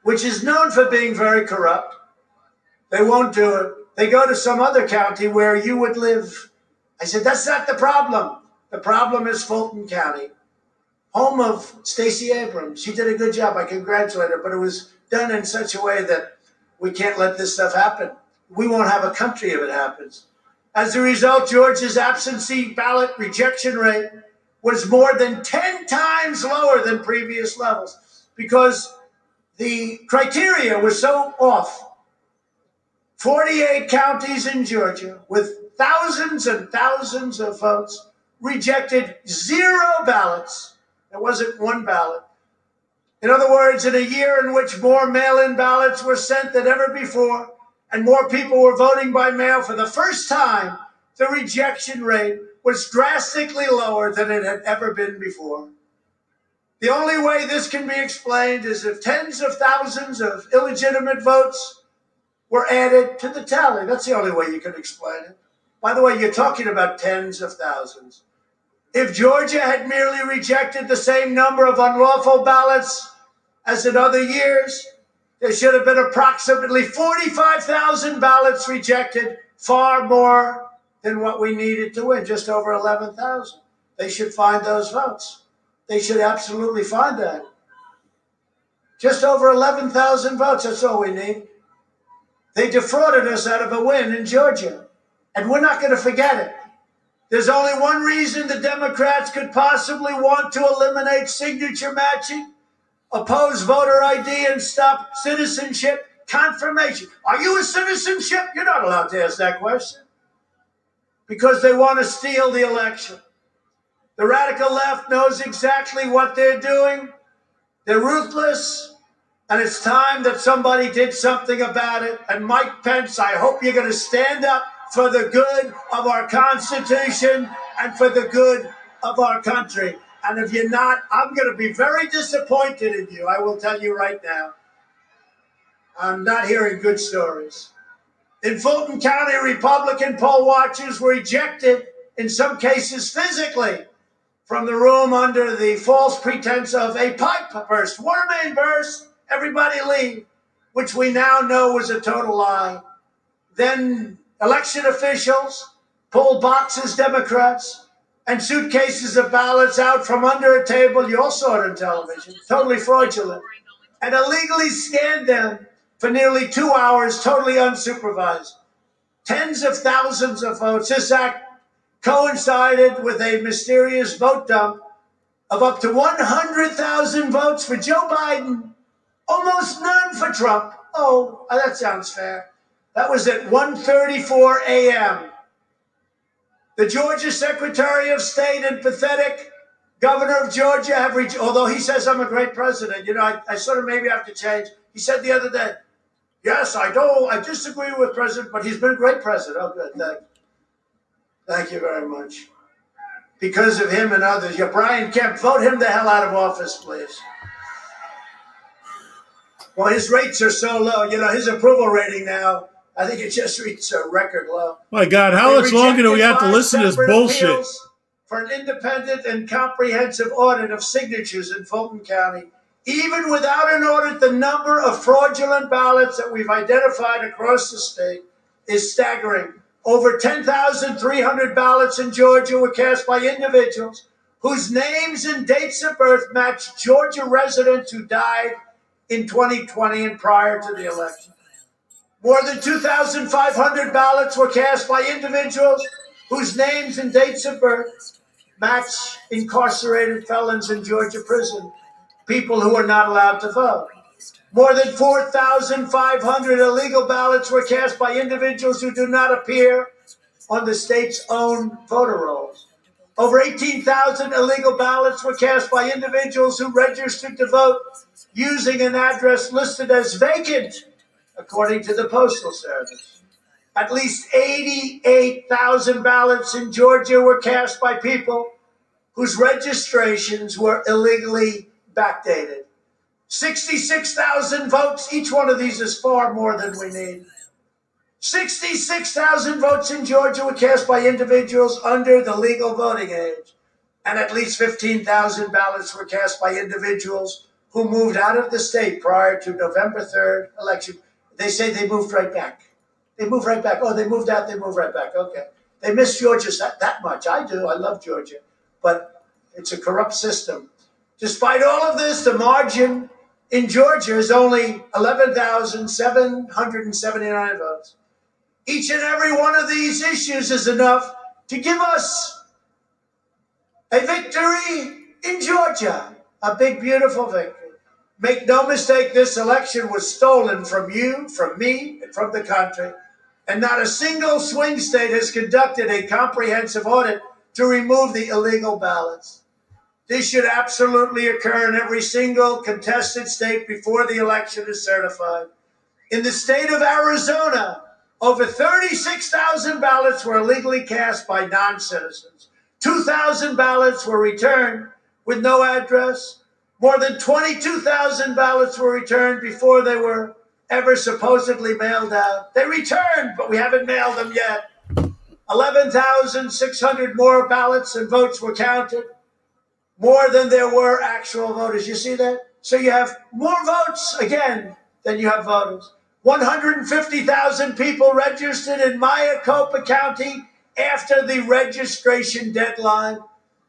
which is known for being very corrupt? They won't do it. They go to some other county where you would live. I said, that's not the problem. The problem is Fulton County, home of Stacey Abrams. She did a good job. I congratulate her, but it was done in such a way that we can't let this stuff happen. We won't have a country if it happens. As a result, Georgia's absentee ballot rejection rate was more than 10 times lower than previous levels because the criteria was so off. 48 counties in Georgia with thousands and thousands of votes rejected 0 ballots. There wasn't one ballot. In other words, in a year in which more mail-in ballots were sent than ever before, and more people were voting by mail for the first time, the rejection rate was drastically lower than it had ever been before. The only way this can be explained is if tens of thousands of illegitimate votes were added to the tally. That's the only way you can explain it. By the way, you're talking about tens of thousands. If Georgia had merely rejected the same number of unlawful ballots as in other years, There should have been approximately 45,000 ballots rejected, far more than what we needed to win, just over 11,000. They should find those votes. They should absolutely find that. Just over 11,000 votes, that's all we need. They defrauded us out of a win in Georgia, and we're not going to forget it. There's only one reason the Democrats could possibly want to eliminate signature matching, oppose voter ID, and stop citizenship confirmation. Are you a citizenship? You're not allowed to ask that question. Because they want to steal the election. The radical left knows exactly what they're doing. They're ruthless, and it's time that somebody did something about it. And Mike Pence, I hope you're going to stand up for the good of our Constitution and for the good of our country. And if you're not, I'm going to be very disappointed in you. I will tell you right now. I'm not hearing good stories. In Fulton County, Republican poll watchers were ejected, in some cases physically, from the room under the false pretense of a pipe burst, water main burst, everybody leave, which we now know was a total lie. Then election officials pulled boxes, Democrats, and suitcases of ballots out from under a table. You all saw it on television, totally fraudulent, and illegally scanned them for nearly 2 hours, totally unsupervised. Tens of thousands of votes. This act coincided with a mysterious vote dump of up to 100,000 votes for Joe Biden, almost none for Trump. Oh, that sounds fair. That was at 1:34 a.m. The Georgia Secretary of State and pathetic governor of Georgia have reached, although he says I'm a great president, you know, I sort of maybe have to change. He said the other day, yes, I disagree with President, but he's been a great president. Oh, good, thank you very much. Because of him and others. Yeah, Brian Kemp, vote him the hell out of office, please. Well, his rates are so low. You know, his approval rating now, I think it just reached a record low. My God, how much longer do we have to listen to this bullshit? For an independent and comprehensive audit of signatures in Fulton County. Even without an audit, the number of fraudulent ballots that we've identified across the state is staggering. Over 10,300 ballots in Georgia were cast by individuals whose names and dates of birth match Georgia residents who died in 2020 and prior to the election. More than 2,500 ballots were cast by individuals whose names and dates of birth match incarcerated felons in Georgia prison, people who are not allowed to vote. More than 4,500 illegal ballots were cast by individuals who do not appear on the state's own voter rolls. Over 18,000 illegal ballots were cast by individuals who registered to vote using an address listed as vacant, according to the Postal Service. At least 88,000 ballots in Georgia were cast by people whose registrations were illegally backdated. 66,000 votes. Each one of these is far more than we need. 66,000 votes in Georgia were cast by individuals under the legal voting age. And at least 15,000 ballots were cast by individuals who moved out of the state prior to November 3rd election. They say they moved right back. They moved right back. Oh, they moved out, they moved right back. Okay. They miss Georgia that much. I do. I love Georgia. But it's a corrupt system. Despite all of this, the margin in Georgia is only 11,779 votes. Each and every one of these issues is enough to give us a victory in Georgia, a big, beautiful victory. Make no mistake, this election was stolen from you, from me, and from the country, and not a single swing state has conducted a comprehensive audit to remove the illegal ballots. This should absolutely occur in every single contested state before the election is certified. In the state of Arizona, over 36,000 ballots were illegally cast by non-citizens. 2,000 ballots were returned with no address. More than 22,000 ballots were returned before they were ever supposedly mailed out. They returned, but we haven't mailed them yet. 11,600 more ballots and votes were counted. More than there were actual voters. You see that? So you have more votes, again, then you have voters. 150,000 people registered in Maricopa County after the registration deadline.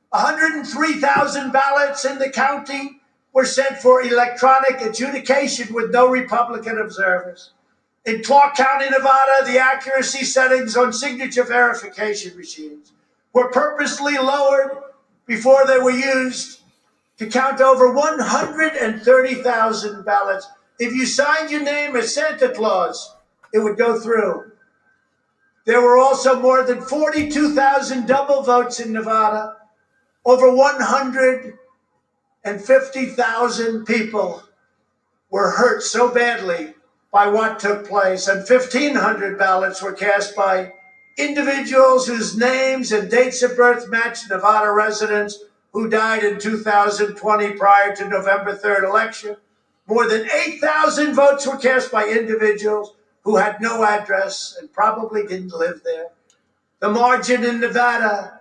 103,000 ballots in the county were sent for electronic adjudication with no Republican observers. In Clark County, Nevada, the accuracy settings on signature verification machines were purposely lowered before they were used to count over 130,000 ballots. If you signed your name as Santa Claus, it would go through. There were also more than 42,000 double votes in Nevada. Over 150,000 people were hurt so badly by what took place, and 1,500 ballots were cast by individuals whose names and dates of birth matched Nevada residents who died in 2020 prior to November 3rd election. More than 8,000 votes were cast by individuals who had no address and probably didn't live there. The margin in Nevada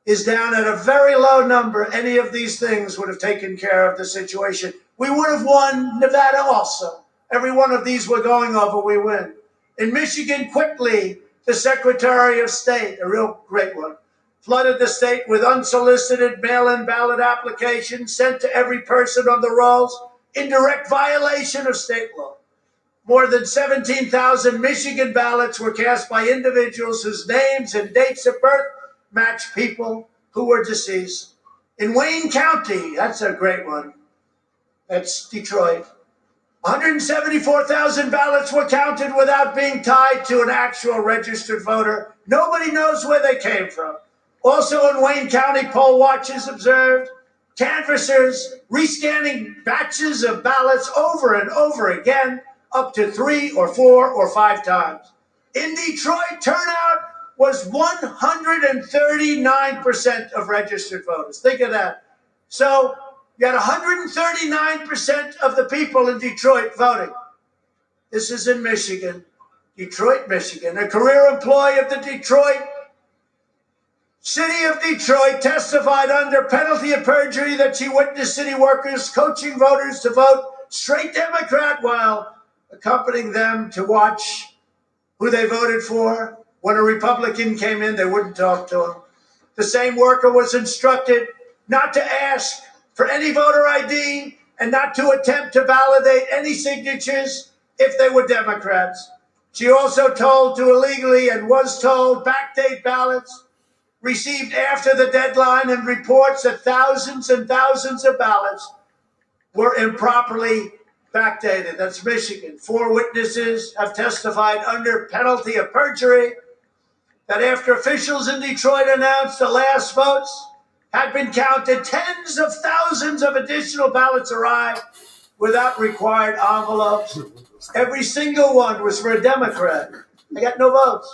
is down at a very low number. Any of these things would have taken care of the situation. We would have won Nevada also. Every one of these we're going over, we win. In Michigan, quickly, the Secretary of State, a real great one, flooded the state with unsolicited mail-in ballot applications sent to every person on the rolls in direct violation of state law. More than 17,000 Michigan ballots were cast by individuals whose names and dates of birth match people who were deceased. In Wayne County, that's a great one. That's Detroit. 174,000 ballots were counted without being tied to an actual registered voter. Nobody knows where they came from. Also in Wayne County, poll watchers observed canvassers rescanning batches of ballots over and over again, up to 3 or 4 or 5 times. In Detroit, turnout was 139% of registered voters. Think of that. So you had 139% of the people in Detroit voting. This is in Michigan, Detroit, Michigan. A career employee of the City of Detroit testified under penalty of perjury that she witnessed city workers coaching voters to vote straight Democrat while accompanying them to watch who they voted for. When a Republican came in, they wouldn't talk to him. The same worker was instructed not to ask for any voter ID and not to attempt to validate any signatures if they were Democrats. She also told to illegally and was told backdate ballots received after the deadline and reports that thousands and thousands of ballots were improperly backdated. That's Michigan. 4 witnesses have testified under penalty of perjury that after officials in Detroit announced the last votes had been counted, tens of thousands of additional ballots arrived without required envelopes. Every single one was for a Democrat. They got no votes.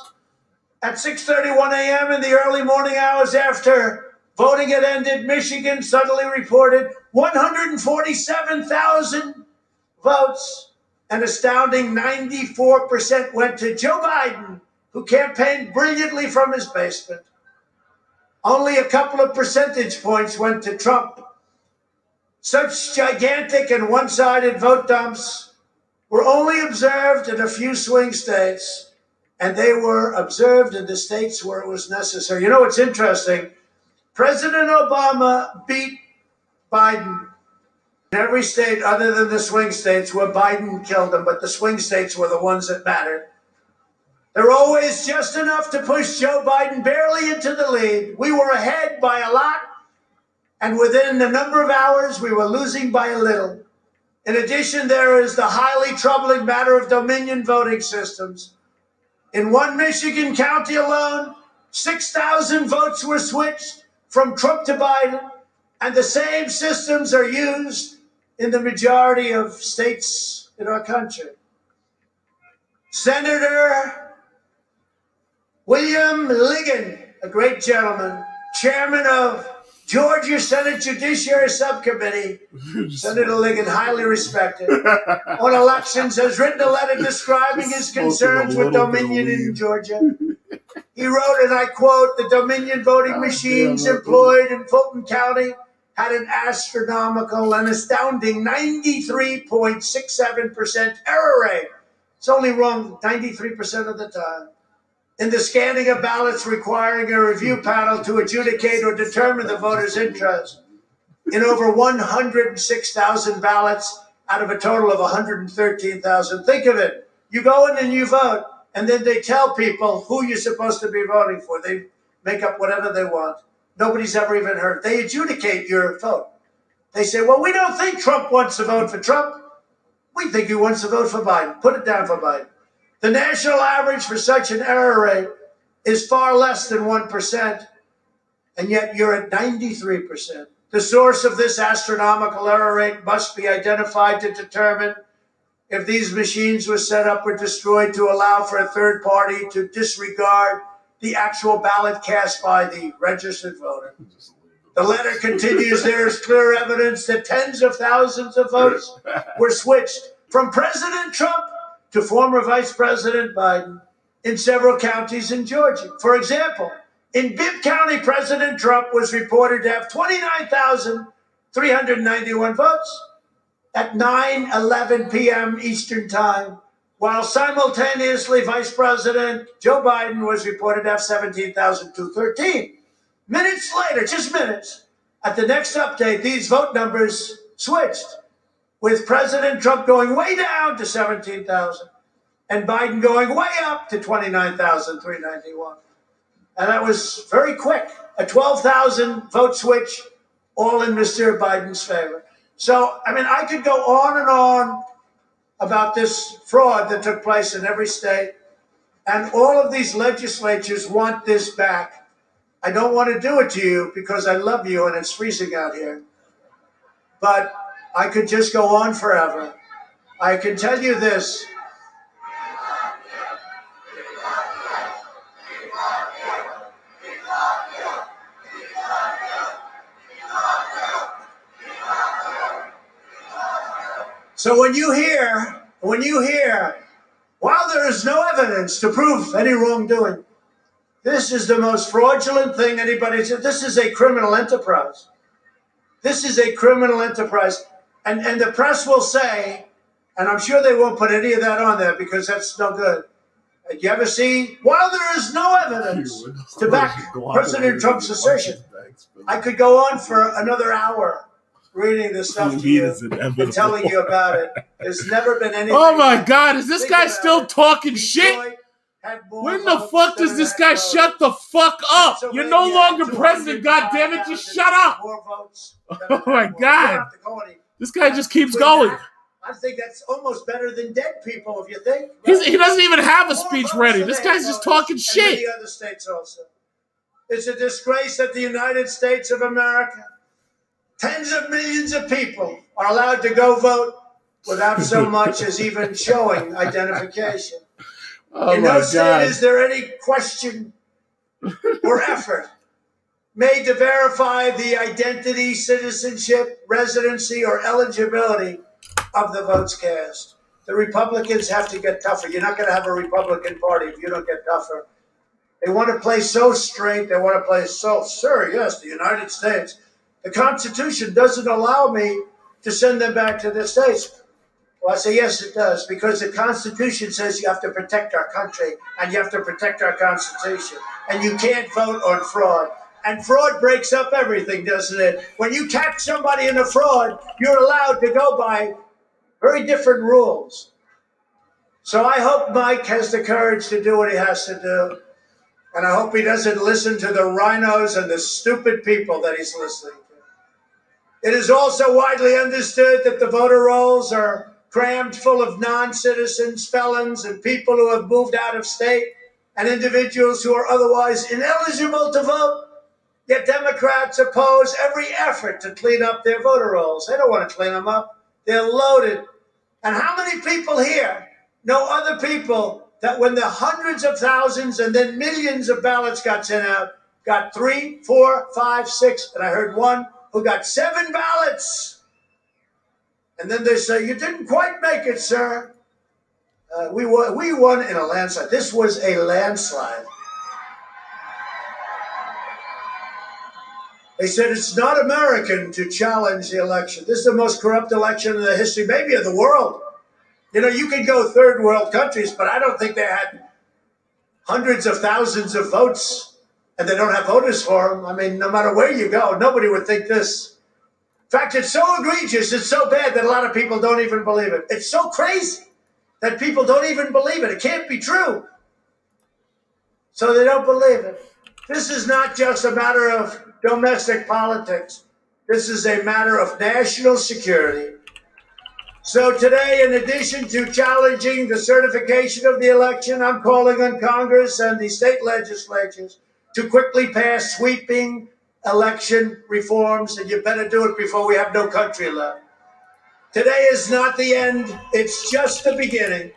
At 6:31 a.m. in the early morning hours after voting had ended, Michigan suddenly reported 147,000 votes. An astounding 94% went to Joe Biden, who campaigned brilliantly from his basement. Only a couple of percentage points went to Trump. Such gigantic and one-sided vote dumps were only observed in a few swing states, and they were observed in the states where it was necessary. You know what's interesting? President Obama beat Biden in every state other than the swing states where Biden killed him, but the swing states were the ones that mattered. They're always just enough to push Joe Biden barely into the lead. We were ahead by a lot, and within a number of hours, we were losing by a little. In addition, there is the highly troubling matter of Dominion voting systems. In one Michigan county alone, 6,000 votes were switched from Trump to Biden, and the same systems are used in the majority of states in our country. Senator William Ligon, a great gentleman, chairman of Georgia Senate Judiciary Subcommittee, Senator Ligon, highly respected, on elections, has written a letter describing his concerns with Dominion in Georgia. He wrote, and I quote, "The Dominion voting machines employed in Fulton County had an astronomical and astounding 93.67% error rate. It's only wrong 93% of the time. In the scanning of ballots requiring a review panel to adjudicate or determine the voter's interest, in over 106,000 ballots out of a total of 113,000. Think of it. You go in and you vote, and then they tell people who you're supposed to be voting for. They make up whatever they want. Nobody's ever even heard. They adjudicate your vote. They say, well, we don't think Trump wants to vote for Trump. We think he wants to vote for Biden. Put it down for Biden. The national average for such an error rate is far less than 1%, and yet you're at 93%. The source of this astronomical error rate must be identified to determine if these machines were set up or destroyed to allow for a third party to disregard the actual ballot cast by the registered voter. The letter continues, there is clear evidence that tens of thousands of votes were switched from President Trump to former Vice President Biden in several counties in Georgia. For example, in Bibb County, President Trump was reported to have 29,391 votes at 9:11 p.m. Eastern Time, while simultaneously Vice President Joe Biden was reported to have 17,213. Minutes later, just minutes, at the next update, these vote numbers switched, with President Trump going way down to 17,000 and Biden going way up to 29,391. And that was very quick, a 12,000 vote switch, all in Mr. Biden's favor. So, I mean, I could go on and on about this fraud that took place in every state. And all of these legislatures want this back. I don't want to do it to you because I love you and it's freezing out here. But I could just go on forever. I can tell you this. So when you hear, while there is no evidence to prove any wrongdoing, this is the most fraudulent thing anybody said. This is a criminal enterprise. This is a criminal enterprise. And the press will say, and I'm sure they won't put any of that on there because that's no good. You ever see, while there is no evidence to back President Trump's assertion, I could go on for another hour reading this stuff to you and telling you about it. There's never been anything. Oh my God, is this guy still talking shit? When the fuck does this guy shut the fuck up? You're no longer president, goddammit, just shut up. Oh my God. This guy just keeps going. I think that's almost better than dead people, if you think. He doesn't even have a speech ready. This guy's just talking shit. And the other states also. It's a disgrace that the United States of America, tens of millions of people are allowed to go vote without so much as even showing identification. Oh In no state is there any question or effort made to verify the identity, citizenship, residency, or eligibility of the votes cast. The Republicans have to get tougher. You're not going to have a Republican Party if you don't get tougher. They want to play so straight. They want to play so, sir, yes, the United States. The Constitution doesn't allow me to send them back to the states. Well, I say, yes, it does, because the Constitution says you have to protect our country and you have to protect our Constitution. And you can't vote on fraud. And fraud breaks up everything, doesn't it? When you catch somebody in a fraud, you're allowed to go by very different rules. So I hope Mike has the courage to do what he has to do. And I hope he doesn't listen to the rhinos and the stupid people that he's listening to. It is also widely understood that the voter rolls are crammed full of non-citizens, felons, and people who have moved out of state, and individuals who are otherwise ineligible to vote. Yet Democrats oppose every effort to clean up their voter rolls. They don't want to clean them up. They're loaded. And how many people here know other people that when the hundreds of thousands and then millions of ballots got sent out, got 3, 4, 5, 6, and I heard one who got 7 ballots. And then they say, you didn't quite make it, sir. We won in a landslide. This was a landslide. They said it's not American to challenge the election. This is the most corrupt election in the history, maybe of the world. You know, you can go third world countries, but I don't think they had hundreds of thousands of votes and they don't have voters for them. I mean, no matter where you go, nobody would think this. In fact, it's so egregious, it's so bad that a lot of people don't even believe it. It's so crazy that people don't even believe it. It can't be true. So they don't believe it. This is not just a matter of domestic politics. This is a matter of national security. So today, in addition to challenging the certification of the election, I'm calling on Congress and the state legislatures to quickly pass sweeping election reforms, and you better do it before we have no country left. Today is not the end. It's just the beginning.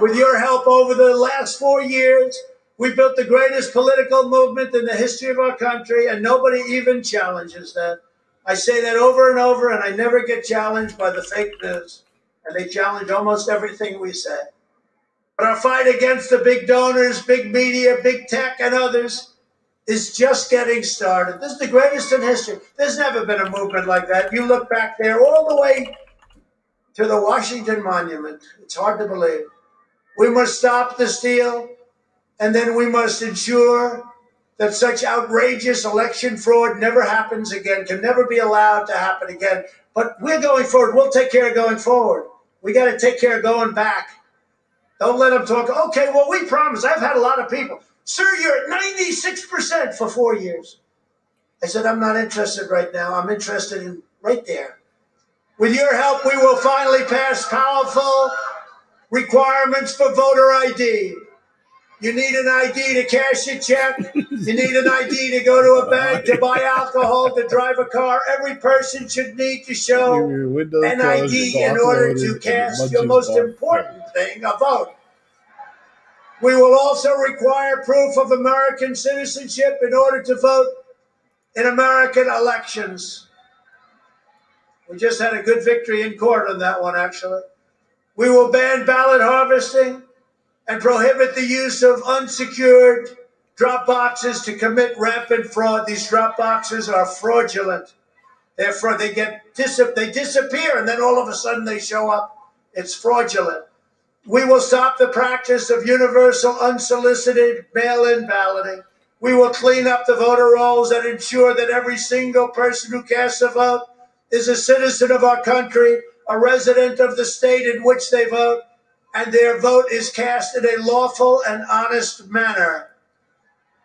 With your help over the last 4 years, we built the greatest political movement in the history of our country, and nobody even challenges that. I say that over and over, and I never get challenged by the fake news. And they challenge almost everything we say. But our fight against the big donors, big media, big tech, and others is just getting started. This is the greatest in history. There's never been a movement like that. You look back there all the way to the Washington Monument. It's hard to believe. We must stop the steal, and then we must ensure that such outrageous election fraud never happens again, can never be allowed to happen again. But we're going forward. We'll take care of going forward. We got to take care of going back. Don't let them talk. Okay, well, we promise. I've had a lot of people. Sir, you're at 96% for 4 years. I said, I'm not interested right now. I'm interested in right there. With your help, we will finally pass powerful requirements for voter ID. You need an ID to cash a check. You need an ID to go to a bank, to buy alcohol, to drive a car. Every person should need to show an ID in order to cast your most important thing, a vote. We will also require proof of American citizenship in order to vote in American elections. We just had a good victory in court on that one, actually. We will ban ballot harvesting and prohibit the use of unsecured drop boxes to commit rampant fraud. These drop boxes are fraudulent. Therefore, they disappear, and then all of a sudden they show up. It's fraudulent. We will stop the practice of universal unsolicited mail-in balloting. We will clean up the voter rolls and ensure that every single person who casts a vote is a citizen of our country, a resident of the state in which they vote, and their vote is cast in a lawful and honest manner.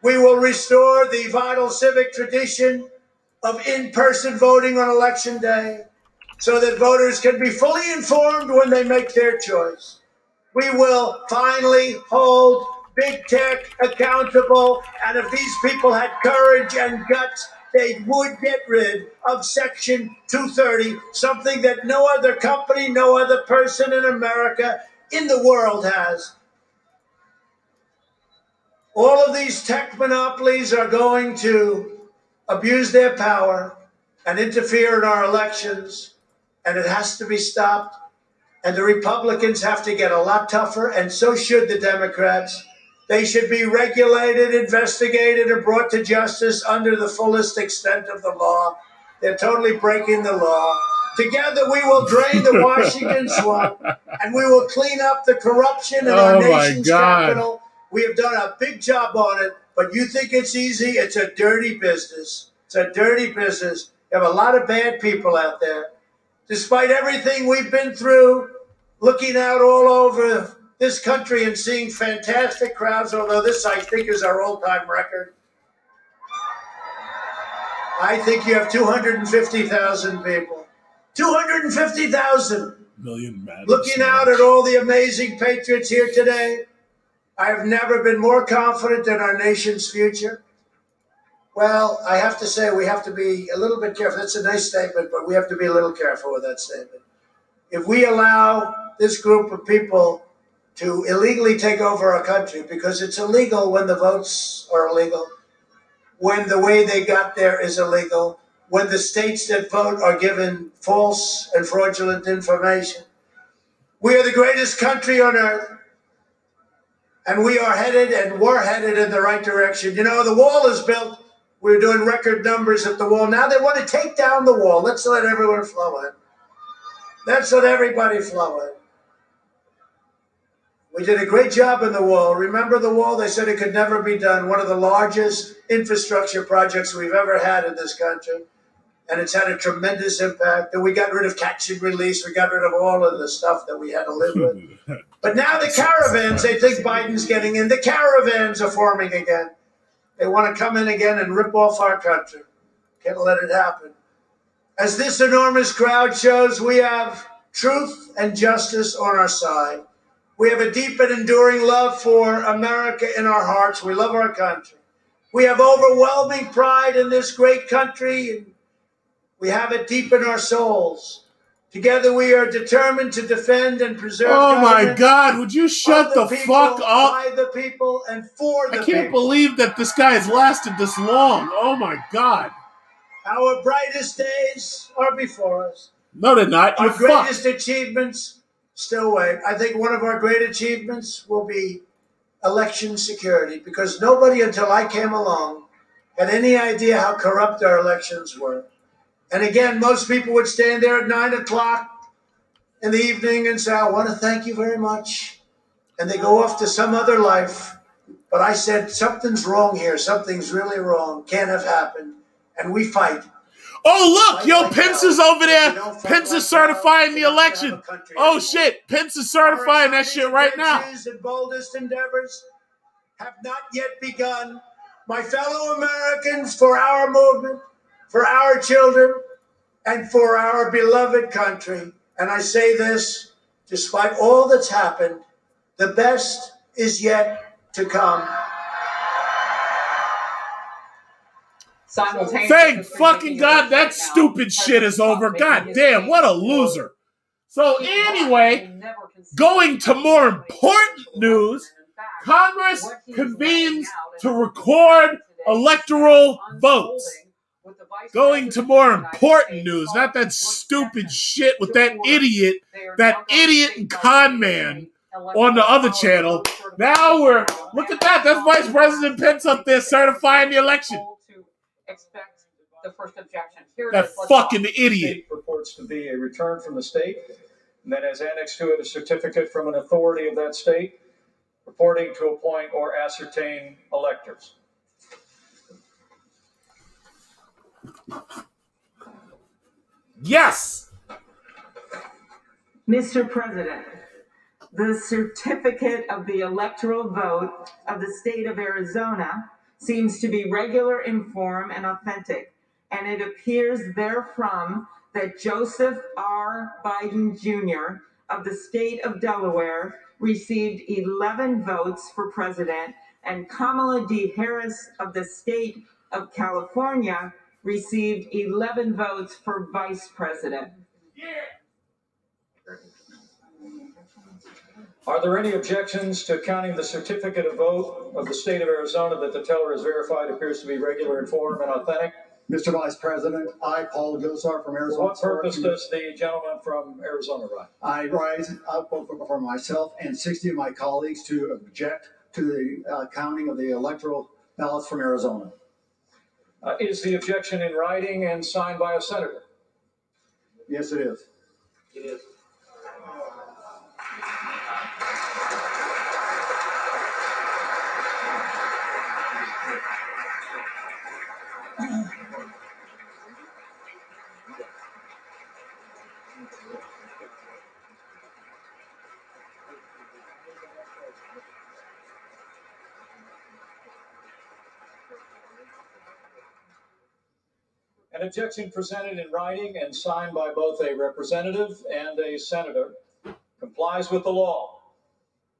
We will restore the vital civic tradition of in-person voting on Election Day so that voters can be fully informed when they make their choice. We will finally hold big tech accountable, and if these people had courage and guts, they would get rid of Section 230, something that no other company, no other person in America, in the world has. All of these tech monopolies are going to abuse their power and interfere in our elections, and it has to be stopped. And the Republicans have to get a lot tougher, and so should the Democrats. They should be regulated, investigated, and brought to justice under the fullest extent of the law. They're totally breaking the law. Together, we will drain the Washington swamp, and we will clean up the corruption in our nation's capital. We have done a big job on it, but you think it's easy? It's a dirty business. It's a dirty business. You have a lot of bad people out there. Despite everything we've been through, looking out all over this country and seeing fantastic crowds, although this, I think, is our all-time record. I think you have 250,000 people. 250,000. Looking out at all the amazing patriots here today, I have never been more confident in our nation's future. Well, I have to say we have to be a little bit careful. That's a nice statement, but we have to be a little careful with that statement. If we allow this group of people to illegally take over our country, because it's illegal when the votes are illegal, when the way they got there is illegal, when the states that vote are given false and fraudulent information. We are the greatest country on earth, and we are headed and were headed in the right direction. You know, the wall is built We were doing record numbers at the wall. Now they want to take down the wall. Let's let everyone flow in. Let's let everybody flow in. We did a great job in the wall. Remember the wall? They said it could never be done. One of the largest infrastructure projects we've ever had in this country. And it's had a tremendous impact. And we got rid of catch and release. We got rid of all of the stuff that we had to live with. But now the caravans, they think Biden's getting in. The caravans are forming again. They want to come in again and rip off our country. Can't let it happen. As this enormous crowd shows, we have truth and justice on our side. We have a deep and enduring love for America in our hearts. We love our country. We have overwhelming pride in this great country, and we have it deep in our souls. Together we are determined to defend and preserve. Oh my God, would you shut the fuck up? By the people and for the people. I can't believe that this guy has lasted this long. Oh my God. Our brightest days are before us. No, they're not. You're Our greatest achievements still wait. I think one of our great achievements will be election security, because nobody until I came along had any idea how corrupt our elections were. And again, most people would stand there at 9 o'clock in the evening and say, I want to thank you very much. And they go off to some other life. But I said, something's wrong here. Something's really wrong. Can't have happened. And we fight. Oh, look, yo, Pence is over there. Pence is certifying the election. Oh, shit, Pence is certifying that shit right now. And boldest endeavors have not yet begun. My fellow Americans, for our movement, for our children, and for our beloved country. And I say this, despite all that's happened, the best is yet to come. Thank fucking God that stupid shit is over. God damn, what a loser. So anyway, going to more important news, Congress convenes to record electoral votes. Going to more important news, not that stupid shit with that idiot and con man on the other channel. Now we're, look at that, that's Vice President Pence up there certifying the election. Expect the first objection. Here that fucking idiot. Purports to be a return from the state, and then has annexed to it a certificate from an authority of that state, purporting to appoint or ascertain electors. Yes. Mr. President, the certificate of the electoral vote of the state of Arizona seems to be regular in form and authentic, and it appears therefrom that Joseph R. Biden Jr. of the state of Delaware received 11 votes for president, and Kamala D. Harris of the state of California received 11 votes for vice president. Are there any objections to counting the certificate of vote of the state of Arizona that the teller has verified appears to be regular in form and authentic? Mr. Vice President, I, Paul Gosar from Arizona. For what purpose does the gentleman from Arizona write? I rise for myself and 60 of my colleagues to object to the counting of the electoral ballots from Arizona. Is the objection in writing and signed by a senator? Yes, it is. It is. An objection presented in writing and signed by both a representative and a senator complies with the law.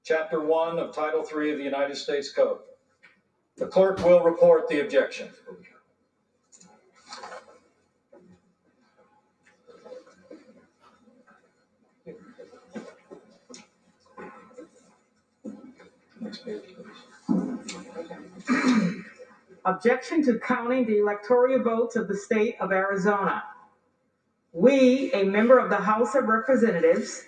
Chapter 1 of Title 3 of the United States Code. The clerk will report the objection. Next page, please. Objection to counting the electoral votes of the state of Arizona. We, a member of the House of Representatives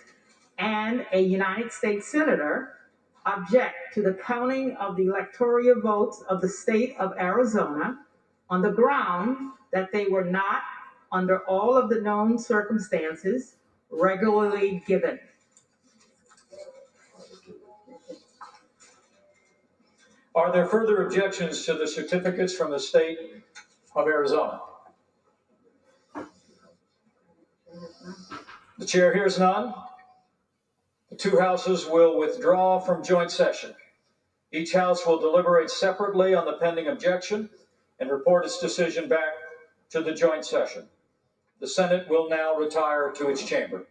and a United States Senator, object to the counting of the electoral votes of the state of Arizona on the ground that they were not, under all of the known circumstances, regularly given. Are there further objections to the certificates from the state of Arizona? The chair hears none. The two houses will withdraw from joint session. Each house will deliberate separately on the pending objection and report its decision back to the joint session. The Senate will now retire to its chamber.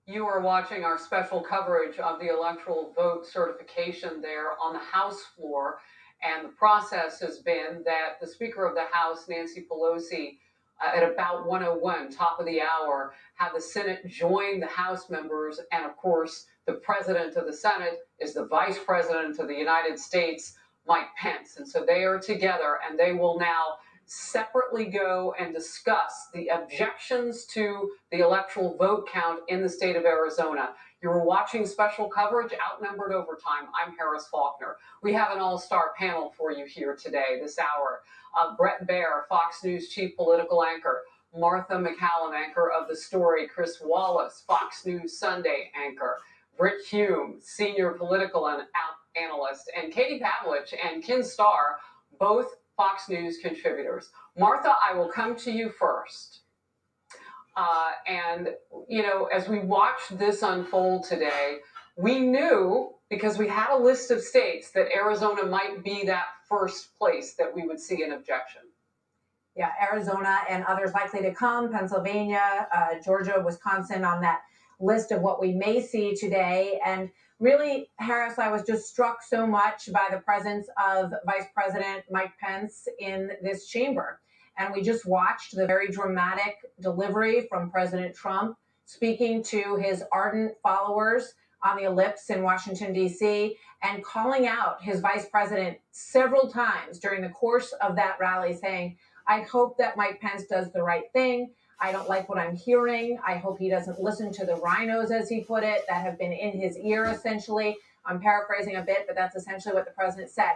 You are watching our special coverage of the electoral vote certification there on the House floor. And the process has been that the Speaker of the House, Nancy Pelosi, at about 1:01, top of the hour, had the Senate join the House members. And of course, the President of the Senate is the Vice President of the United States, Mike Pence. And so they are together, and they will now separately go and discuss the objections to the electoral vote count in the state of Arizona. You're watching special coverage, Outnumbered Overtime. I'm Harris Faulkner. We have an all-star panel for you here today, this hour. Brett Baer, Fox News chief political anchor. Martha McCallum, anchor of The Story. Chris Wallace, Fox News Sunday anchor. Britt Hume, senior political analyst. And Katie Pavlich and Ken Starr, both Fox News contributors. Martha, I will come to you first. And, you know, as we watched this unfold today, we knew, because we had a list of states, that Arizona might be that first place that we would see an objection. Yeah, Arizona and others likely to come, Pennsylvania, Georgia, Wisconsin on that list of what we may see today. And really, Harris, I was just struck so much by the presence of Vice President Mike Pence in this chamber. And we just watched the very dramatic delivery from President Trump speaking to his ardent followers on the ellipse in Washington, D.C., and calling out his vice president several times during the course of that rally, saying, I hope that Mike Pence does the right thing. I don't like what I'm hearing. I hope he doesn't listen to the rhinos, as he put it, that have been in his ear, essentially. I'm paraphrasing a bit, but that's essentially what the president said.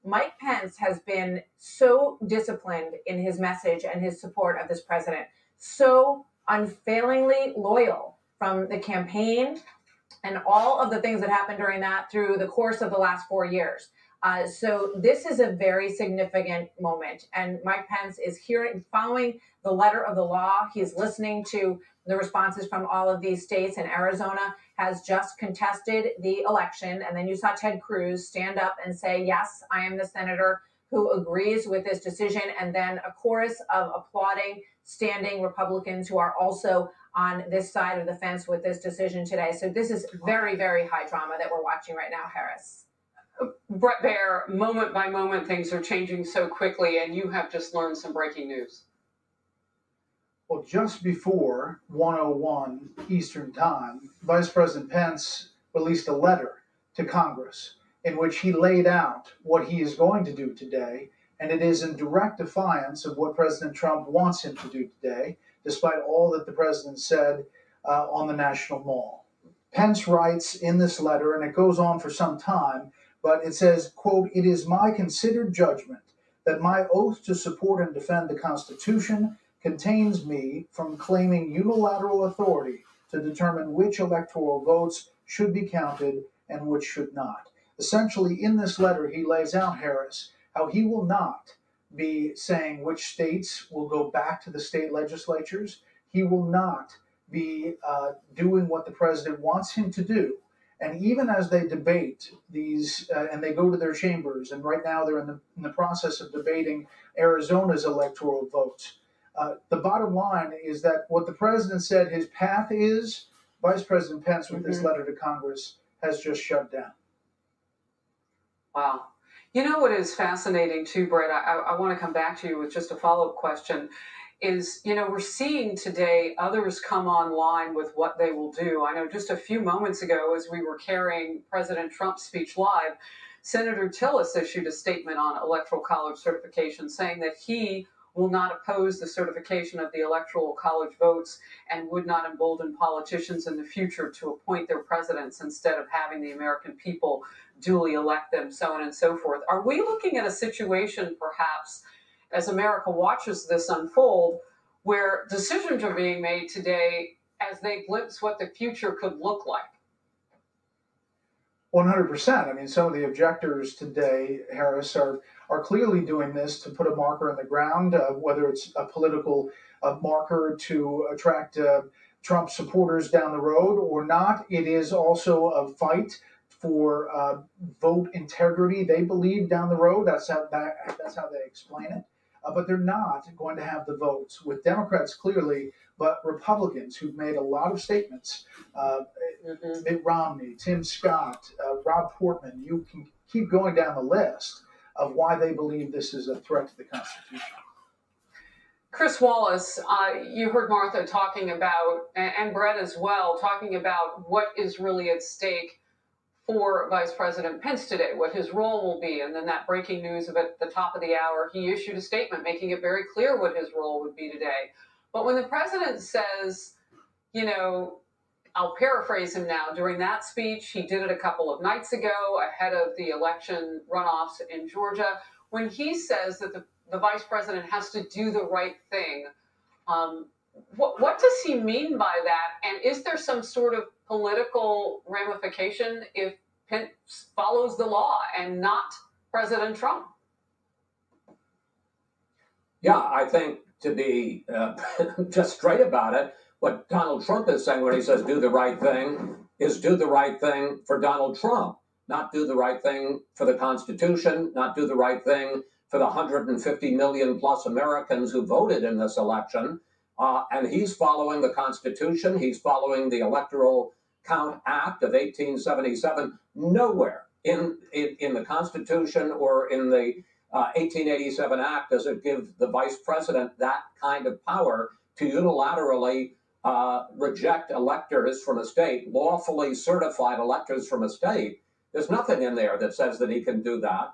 Mike Pence has been so disciplined in his message and his support of this president, so unfailingly loyal from the campaign and all of the things that happened during that through the course of the last 4 years. So this is a very significant moment. And Mike Pence is hearing, following the letter of the law. He's listening to the responses from all of these states. And Arizona has just contested the election. And then you saw Ted Cruz stand up and say, yes, I am the senator who agrees with this decision. And then a chorus of applauding, standing Republicans who are also on this side of the fence with this decision today. So this is very, very high drama that we're watching right now, Harris. Brett Baer, moment by moment, things are changing so quickly, and you have just learned some breaking news. Well, just before 1:01 Eastern Time, Vice President Pence released a letter to Congress in which he laid out what he is going to do today, and it is in direct defiance of what President Trump wants him to do today, despite all that the president said on the National Mall. Pence writes in this letter, and it goes on for some time, but it says, quote, "It is my considered judgment that my oath to support and defend the Constitution contains me from claiming unilateral authority to determine which electoral votes should be counted and which should not." Essentially, in this letter, he lays out, Harris, how he will not be saying which states will go back to the state legislatures. He will not be doing what the president wants him to do. And even as they debate these, and they go to their chambers, and right now they're in the process of debating Arizona's electoral votes, the bottom line is that what the president said his path is, Vice President Pence, with this letter to Congress, has just shut down. Wow. You know what is fascinating too, Brett? I want to come back to you with just a follow-up question. Is, you know, we're seeing today others come online with what they will do. I know just a few moments ago, as we were carrying President Trump's speech live, Senator Tillis issued a statement on electoral college certification saying that he will not oppose the certification of the electoral college votes and would not embolden politicians in the future to appoint their presidents instead of having the American people duly elect them, so on and so forth. Are we looking at a situation, perhaps, as America watches this unfold, where decisions are being made today as they glimpse what the future could look like? 100%. I mean, some of the objectors today, Harris, are clearly doing this to put a marker in the ground, whether it's a political marker to attract Trump supporters down the road or not. It is also a fight for vote integrity, they believe, down the road. That's how they explain it. But they're not going to have the votes with Democrats clearly, but Republicans who've made a lot of statements, Mitt Romney, Tim Scott, Rob Portman, you can keep going down the list of why they believe this is a threat to the Constitution. Chris Wallace, you heard Martha talking about, and Brett as well, talking about what is really at stake for Vice President Pence today, what his role will be. And then that breaking news of at the top of the hour, he issued a statement making it very clear what his role would be today. But when the president says, you know, I'll paraphrase him now, during that speech, he did it a couple of nights ago ahead of the election runoffs in Georgia, when he says that the vice president has to do the right thing, what does he mean by that? And is there some sort of political ramification if Pence follows the law and not President Trump? Yeah, I think to be just straight about it, what Donald Trump is saying when he says do the right thing is do the right thing for Donald Trump, not do the right thing for the Constitution, not do the right thing for the 150 million plus Americans who voted in this election. And he's following the Constitution. He's following the Electoral Count Act of 1877. Nowhere in the Constitution or in the 1887 Act does it give the vice president that kind of power to unilaterally reject electors from a state, lawfully certified electors from a state. There's nothing in there that says that he can do that.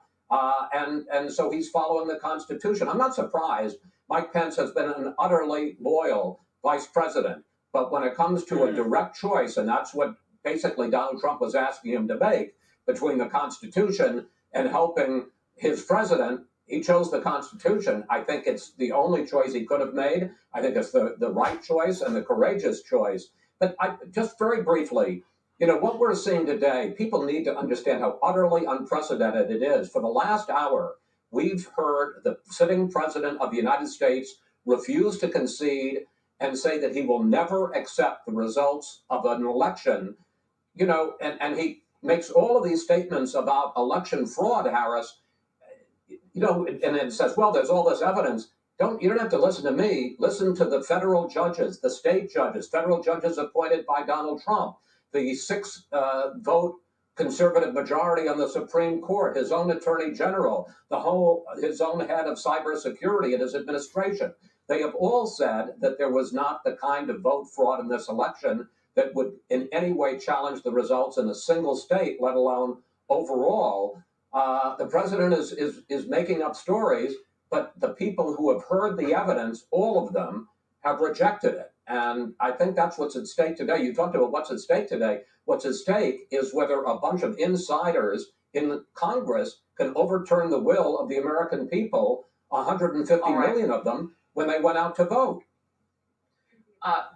And so he's following the Constitution. I'm not surprised. Mike Pence has been an utterly loyal vice president. But when it comes to a direct choice, and that's what basically Donald Trump was asking him to make, between the Constitution and helping his president, he chose the Constitution. I think it's the only choice he could have made. I think it's the right choice and the courageous choice. But just very briefly, you know, what we're seeing today, people need to understand how utterly unprecedented it is. For the last hour, we've heard the sitting president of the United States refuse to concede and say that he will never accept the results of an election, you know, and he makes all of these statements about election fraud, Harris, you know, and it says, well, there's all this evidence. You don't have to listen to me. Listen to the federal judges, the state judges, federal judges appointed by Donald Trump, the 6-vote conservative majority on the Supreme Court, his own attorney general, his own head of cybersecurity in his administration. They have all said that there was not the kind of vote fraud in this election that would in any way challenge the results in a single state, let alone overall. The president is making up stories, but the people who have heard the evidence, all of them, have rejected it. And I think that's what's at stake today. You talked about what's at stake today. What's at stake is whether a bunch of insiders in Congress can overturn the will of the American people, 150 million of them, when they went out to vote.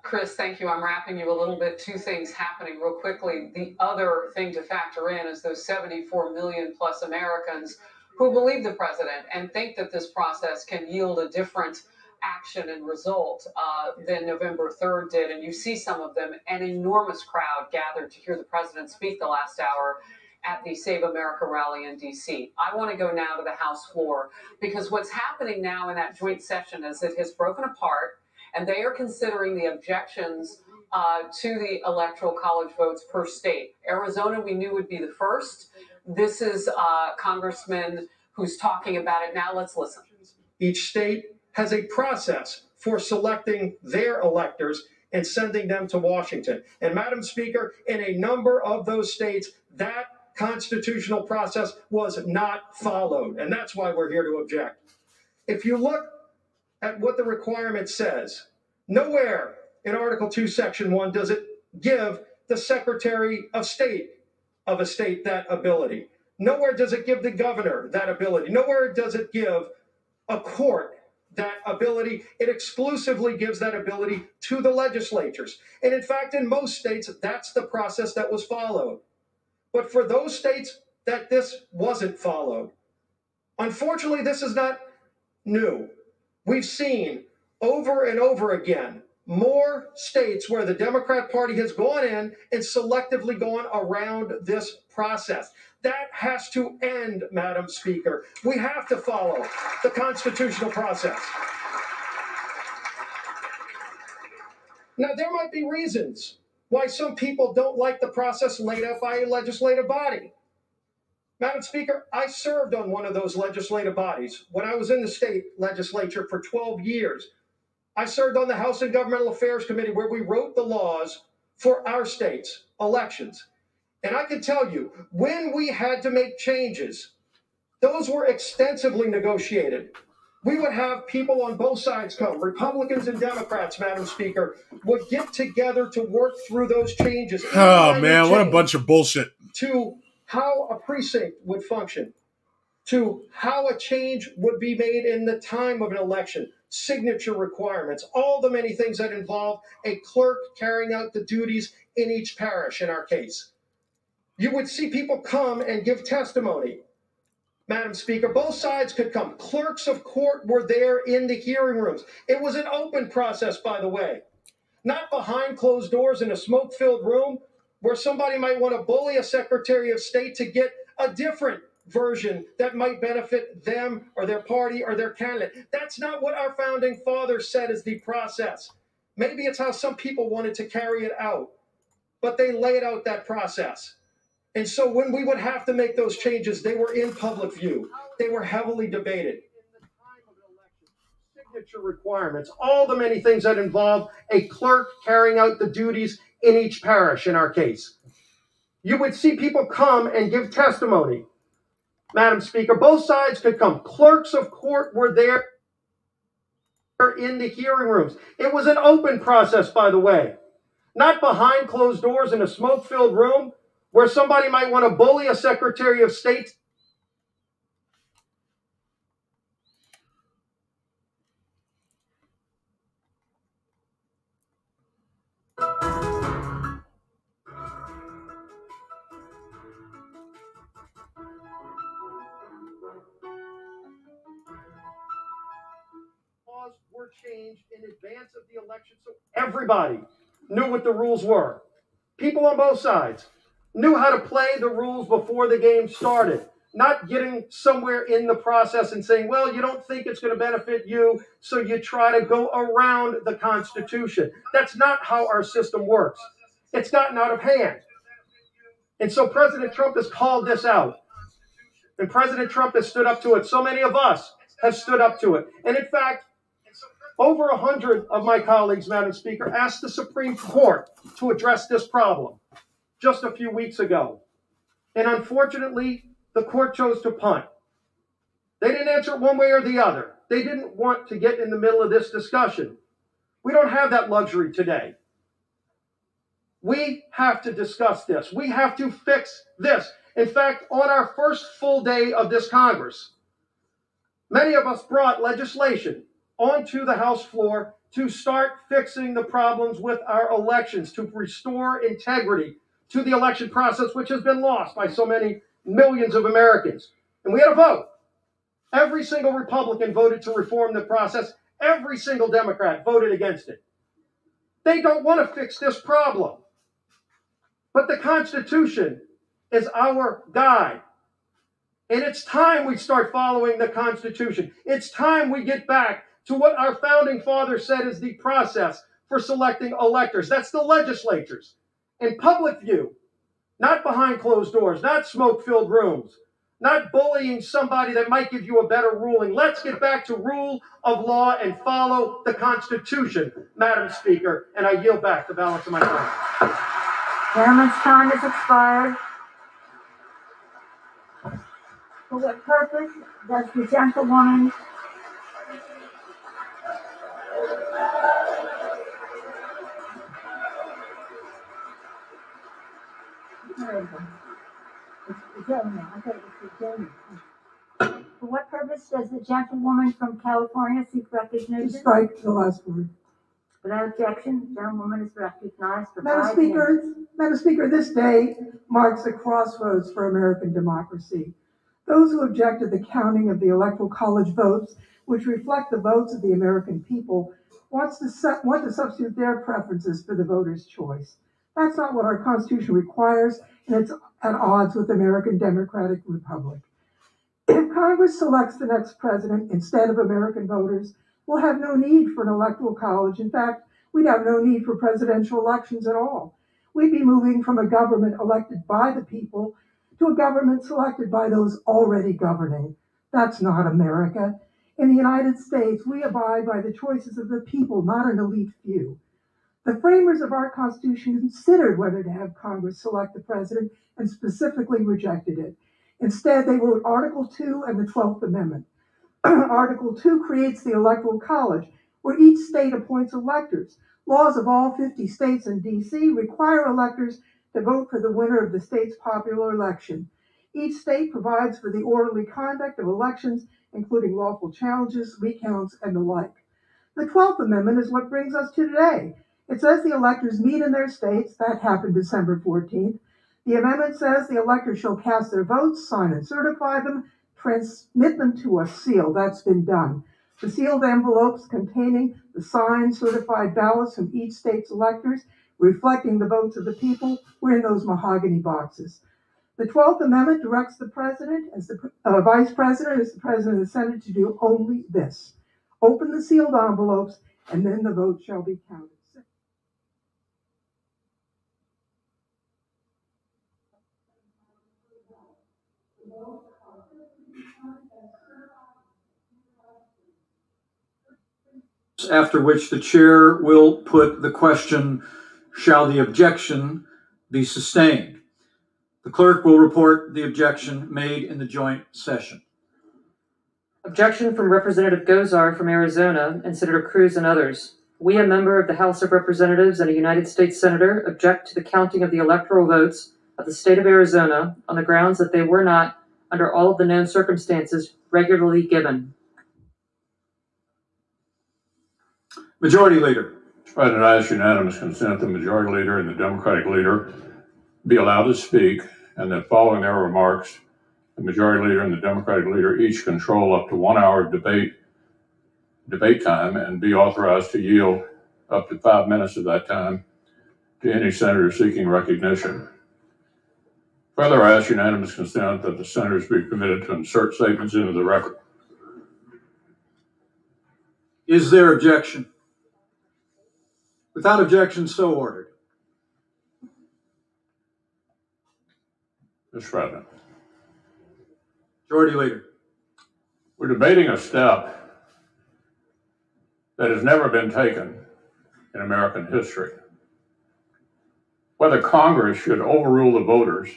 Chris, thank you. I'm wrapping you a little bit. Two things happening real quickly. The other thing to factor in is those 74 million plus Americans who believe the president and think that this process can yield a different action and result than November 3rd did. And you see some of them, an enormous crowd gathered to hear the president speak the last hour at the Save America rally in D.C. I want to go now to the House floor, because what's happening now in that joint session is it has broken apart, and they are considering the objections to the electoral college votes per state. Arizona, we knew would be the first. This is a congressman who's talking about it now. Let's listen. Each state has a process for selecting their electors and sending them to Washington. And Madam Speaker, in a number of those states, that constitutional process was not followed. And that's why we're here to object. If you look at what the requirement says, nowhere in Article 2, Section 1 does it give the Secretary of State of a state that ability. Nowhere does it give the governor that ability. Nowhere does it give a court that ability. It exclusively gives that ability to the legislatures. And in fact, in most states, that's the process that was followed. But for those states that this wasn't followed, unfortunately, this is not new. We've seen over and over again more states where the Democrat Party has gone in and selectively gone around this process. That has to end, Madam Speaker. We have to follow the constitutional process. Now, there might be reasons why some people don't like the process laid out by a legislative body. Madam Speaker, I served on one of those legislative bodies when I was in the state legislature for 12 years. I served on the House and Governmental Affairs Committee where we wrote the laws for our state's elections. And I can tell you, when we had to make changes, those were extensively negotiated. We would have people on both sides come, Republicans and Democrats, Madam Speaker, would get together to work through those changes. Oh, man, what a bunch of bullshit. To how a precinct would function, to how a change would be made in the time of an election, signature requirements, all the many things that involve a clerk carrying out the duties in each parish in our case. You would see people come and give testimony. Madam Speaker, both sides could come. Clerks of court were there in the hearing rooms. It was an open process, by the way, not behind closed doors in a smoke-filled room where somebody might want to bully a Secretary of State to get a different version that might benefit them or their party or their candidate. That's not what our founding fathers said is the process. Maybe it's how some people wanted to carry it out, but they laid out that process. And so when we would have to make those changes, they were in public view. They were heavily debated. Signature requirements, all the many things that involve a clerk carrying out the duties in each parish in our case. You would see people come and give testimony. Madam Speaker, both sides could come. Clerks of court were there in the hearing rooms. It was an open process, by the way, not behind closed doors in a smoke-filled room where somebody might want to bully a Secretary of State. Laws were changed in advance of the election, so everybody knew what the rules were. People on both sides knew how to play the rules before the game started, not getting somewhere in the process and saying, well, you don't think it's going to benefit you, so you try to go around the Constitution. That's not how our system works. It's gotten out of hand. And so President Trump has called this out. And President Trump has stood up to it. So many of us have stood up to it. And in fact, over 100 of my colleagues, Madam Speaker, asked the Supreme Court to address this problem just a few weeks ago. And unfortunately, the court chose to punt. They didn't answer it one way or the other. They didn't want to get in the middle of this discussion. We don't have that luxury today. We have to discuss this. We have to fix this. In fact, on our first full day of this Congress, many of us brought legislation onto the House floor to start fixing the problems with our elections, to restore integrity to the election process, which has been lost by so many millions of Americans. And we had a vote. Every single Republican voted to reform the process. Every single Democrat voted against it. They don't want to fix this problem. But the Constitution is our guide. And it's time we start following the Constitution. It's time we get back to what our founding fathers said is the process for selecting electors. That's the legislatures. In public view, not behind closed doors, not smoke-filled rooms, not bullying somebody that might give you a better ruling. Let's get back to rule of law and follow the Constitution, Madam Speaker. And I yield back the balance of my time. Chairman's time has expired. For what purpose does the gentlewoman I thought it was the gentleman. For what purpose does the gentlewoman from California seek recognition? To strike the last word. Without objection, the gentlewoman is recognized for Madam 5 Speaker, minutes. Madam Speaker, this day marks a crossroads for American democracy. Those who object to the counting of the Electoral College votes, which reflect the votes of the American people, want to substitute their preferences for the voter's choice. That's not what our Constitution requires, and it's at odds with the American Democratic Republic. If Congress selects the next president instead of American voters, we'll have no need for an electoral college. In fact, we'd have no need for presidential elections at all. We'd be moving from a government elected by the people to a government selected by those already governing. That's not America. In the United States, we abide by the choices of the people, not an elite few. The framers of our Constitution considered whether to have Congress select the president and specifically rejected it. Instead, they wrote Article 2 and the 12th Amendment. Article 2 creates the Electoral College, where each state appoints electors. Laws of all 50 states and D.C. require electors to vote for the winner of the state's popular election. Each state provides for the orderly conduct of elections, including lawful challenges, recounts, and the like. The 12th Amendment is what brings us to today. It says the electors meet in their states. That happened December 14th. The amendment says the electors shall cast their votes, sign and certify them, transmit them to a seal. That's been done. The sealed envelopes containing the signed, certified ballots from each state's electors, reflecting the votes of the people, were in those mahogany boxes. The 12th Amendment directs the president, as the vice president, as the president of the Senate, to do only this: open the sealed envelopes, and then the vote shall be counted. After which the chair will put the question, shall the objection be sustained? The clerk will report the objection made in the joint session. Objection from Representative Gozar from Arizona and Senator Cruz and others. We, a member of the House of Representatives and a United States Senator, object to the counting of the electoral votes of the state of Arizona on the grounds that they were not, under all of the known circumstances, regularly given. Majority Leader. Mr. President, I ask unanimous consent the Majority Leader and the Democratic Leader be allowed to speak, and that following their remarks, the Majority Leader and the Democratic Leader each control up to 1 hour of debate time and be authorized to yield up to 5 minutes of that time to any senator seeking recognition. Further, I ask unanimous consent that the senators be permitted to insert statements into the record. Is there objection? Without objection, so ordered. Mr. President. Majority Leader. We're debating a step that has never been taken in American history. Whether Congress should overrule the voters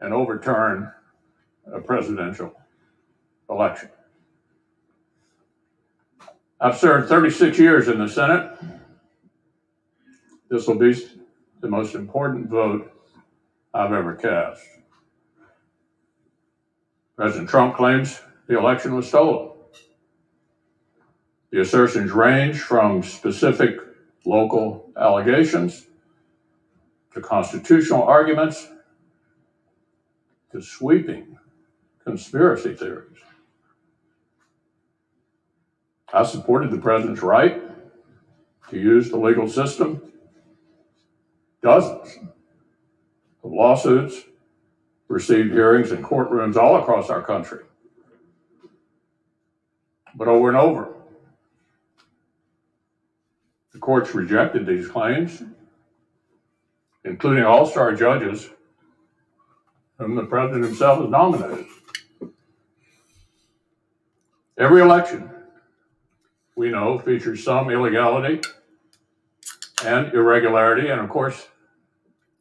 and overturn a presidential election. I've served 36 years in the Senate. This will be the most important vote I've ever cast. President Trump claims the election was stolen. The assertions range from specific local allegations to constitutional arguments to sweeping conspiracy theories. I supported the president's right to use the legal system. Dozens of lawsuits received hearings in courtrooms all across our country. But over and over, the courts rejected these claims, including all-star judges whom the president himself has nominated. Every election, we know, features some illegality and irregularity, and of course,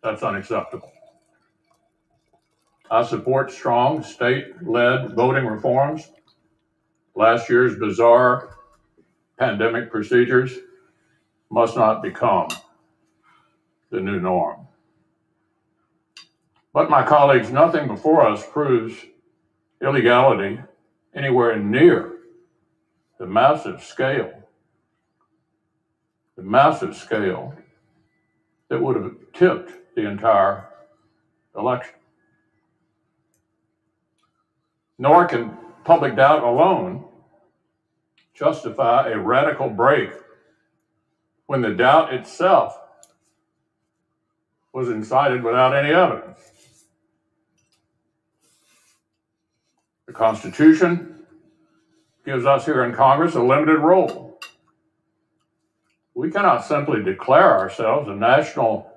that's unacceptable. I support strong state-led voting reforms. Last year's bizarre pandemic procedures must not become the new norm. But my colleagues, nothing before us proves illegality anywhere near the massive scale that would have tipped the entire election. Nor can public doubt alone justify a radical break when the doubt itself was incited without any evidence. The Constitution gives us here in Congress a limited role. We cannot simply declare ourselves a national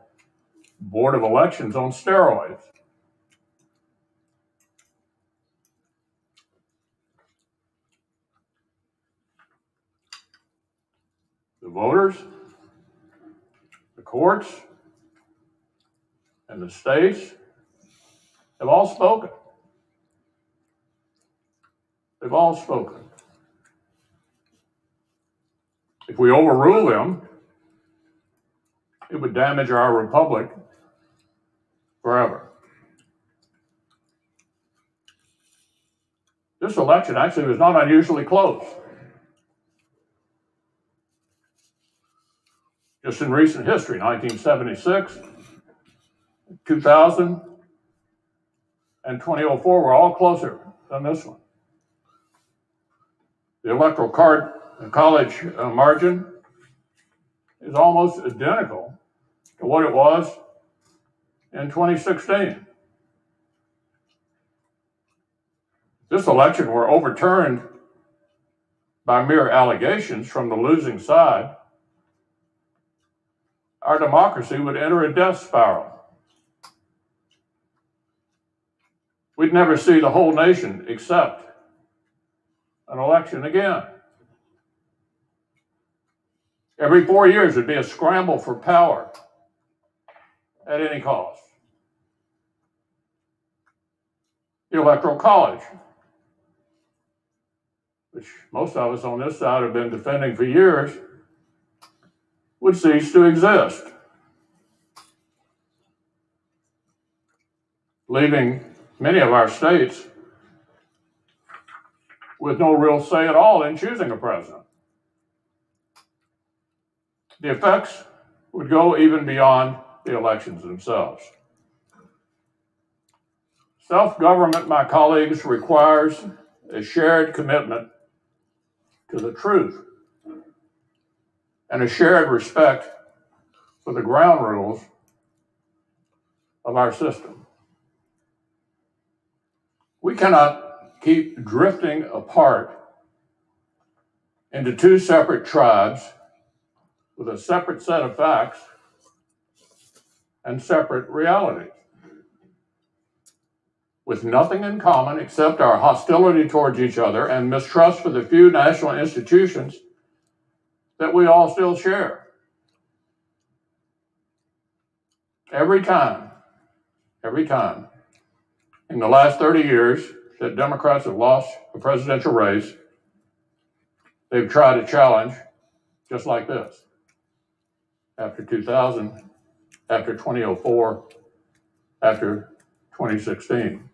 board of elections on steroids. The voters, the courts, and the states have all spoken. They've all spoken. If we overrule them, it would damage our republic forever. This election actually was not unusually close. Just in recent history, 1976, 2000, and 2004 were all closer than this one. The electoral college margin is almost identical to what it was in 2016. This election were overturned by mere allegations from the losing side, our democracy would enter a death spiral. We'd never see the whole nation accept an election again. Every 4 years, there'd be a scramble for power at any cost. The Electoral College, which most of us on this side have been defending for years, would cease to exist, leaving many of our states with no real say at all in choosing a president. The effects would go even beyond the elections themselves. Self-government, my colleagues, requires a shared commitment to the truth and a shared respect for the ground rules of our system. We cannot keep drifting apart into two separate tribes with a separate set of facts and separate realities, with nothing in common except our hostility towards each other and mistrust for the few national institutions that we all still share. Every time in the last 30 years that Democrats have lost a presidential race, they've tried to challenge just like this. After 2000, after 2004, after 2016.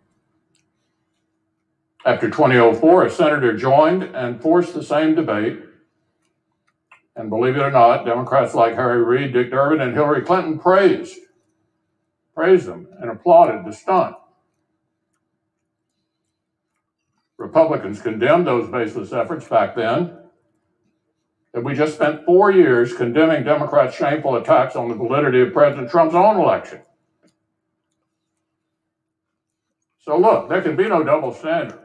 After 2004, a senator joined and forced the same debate. And believe it or not, Democrats like Harry Reid, Dick Durbin, and Hillary Clinton praised them and applauded the stunt. Republicans condemned those baseless efforts back then. And we just spent 4 years condemning Democrats' shameful attacks on the validity of President Trump's own election. So look, there can be no double standard.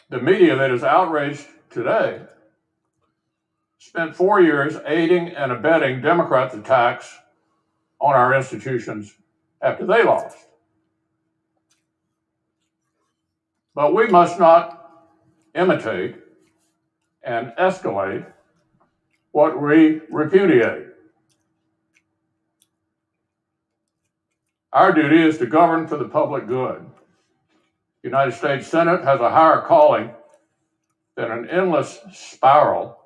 The media that is outraged today spent 4 years aiding and abetting Democrats' attacks on our institutions after they lost. But we must not imitate and escalate what we repudiate. Our duty is to govern for the public good. The United States Senate has a higher calling than an endless spiral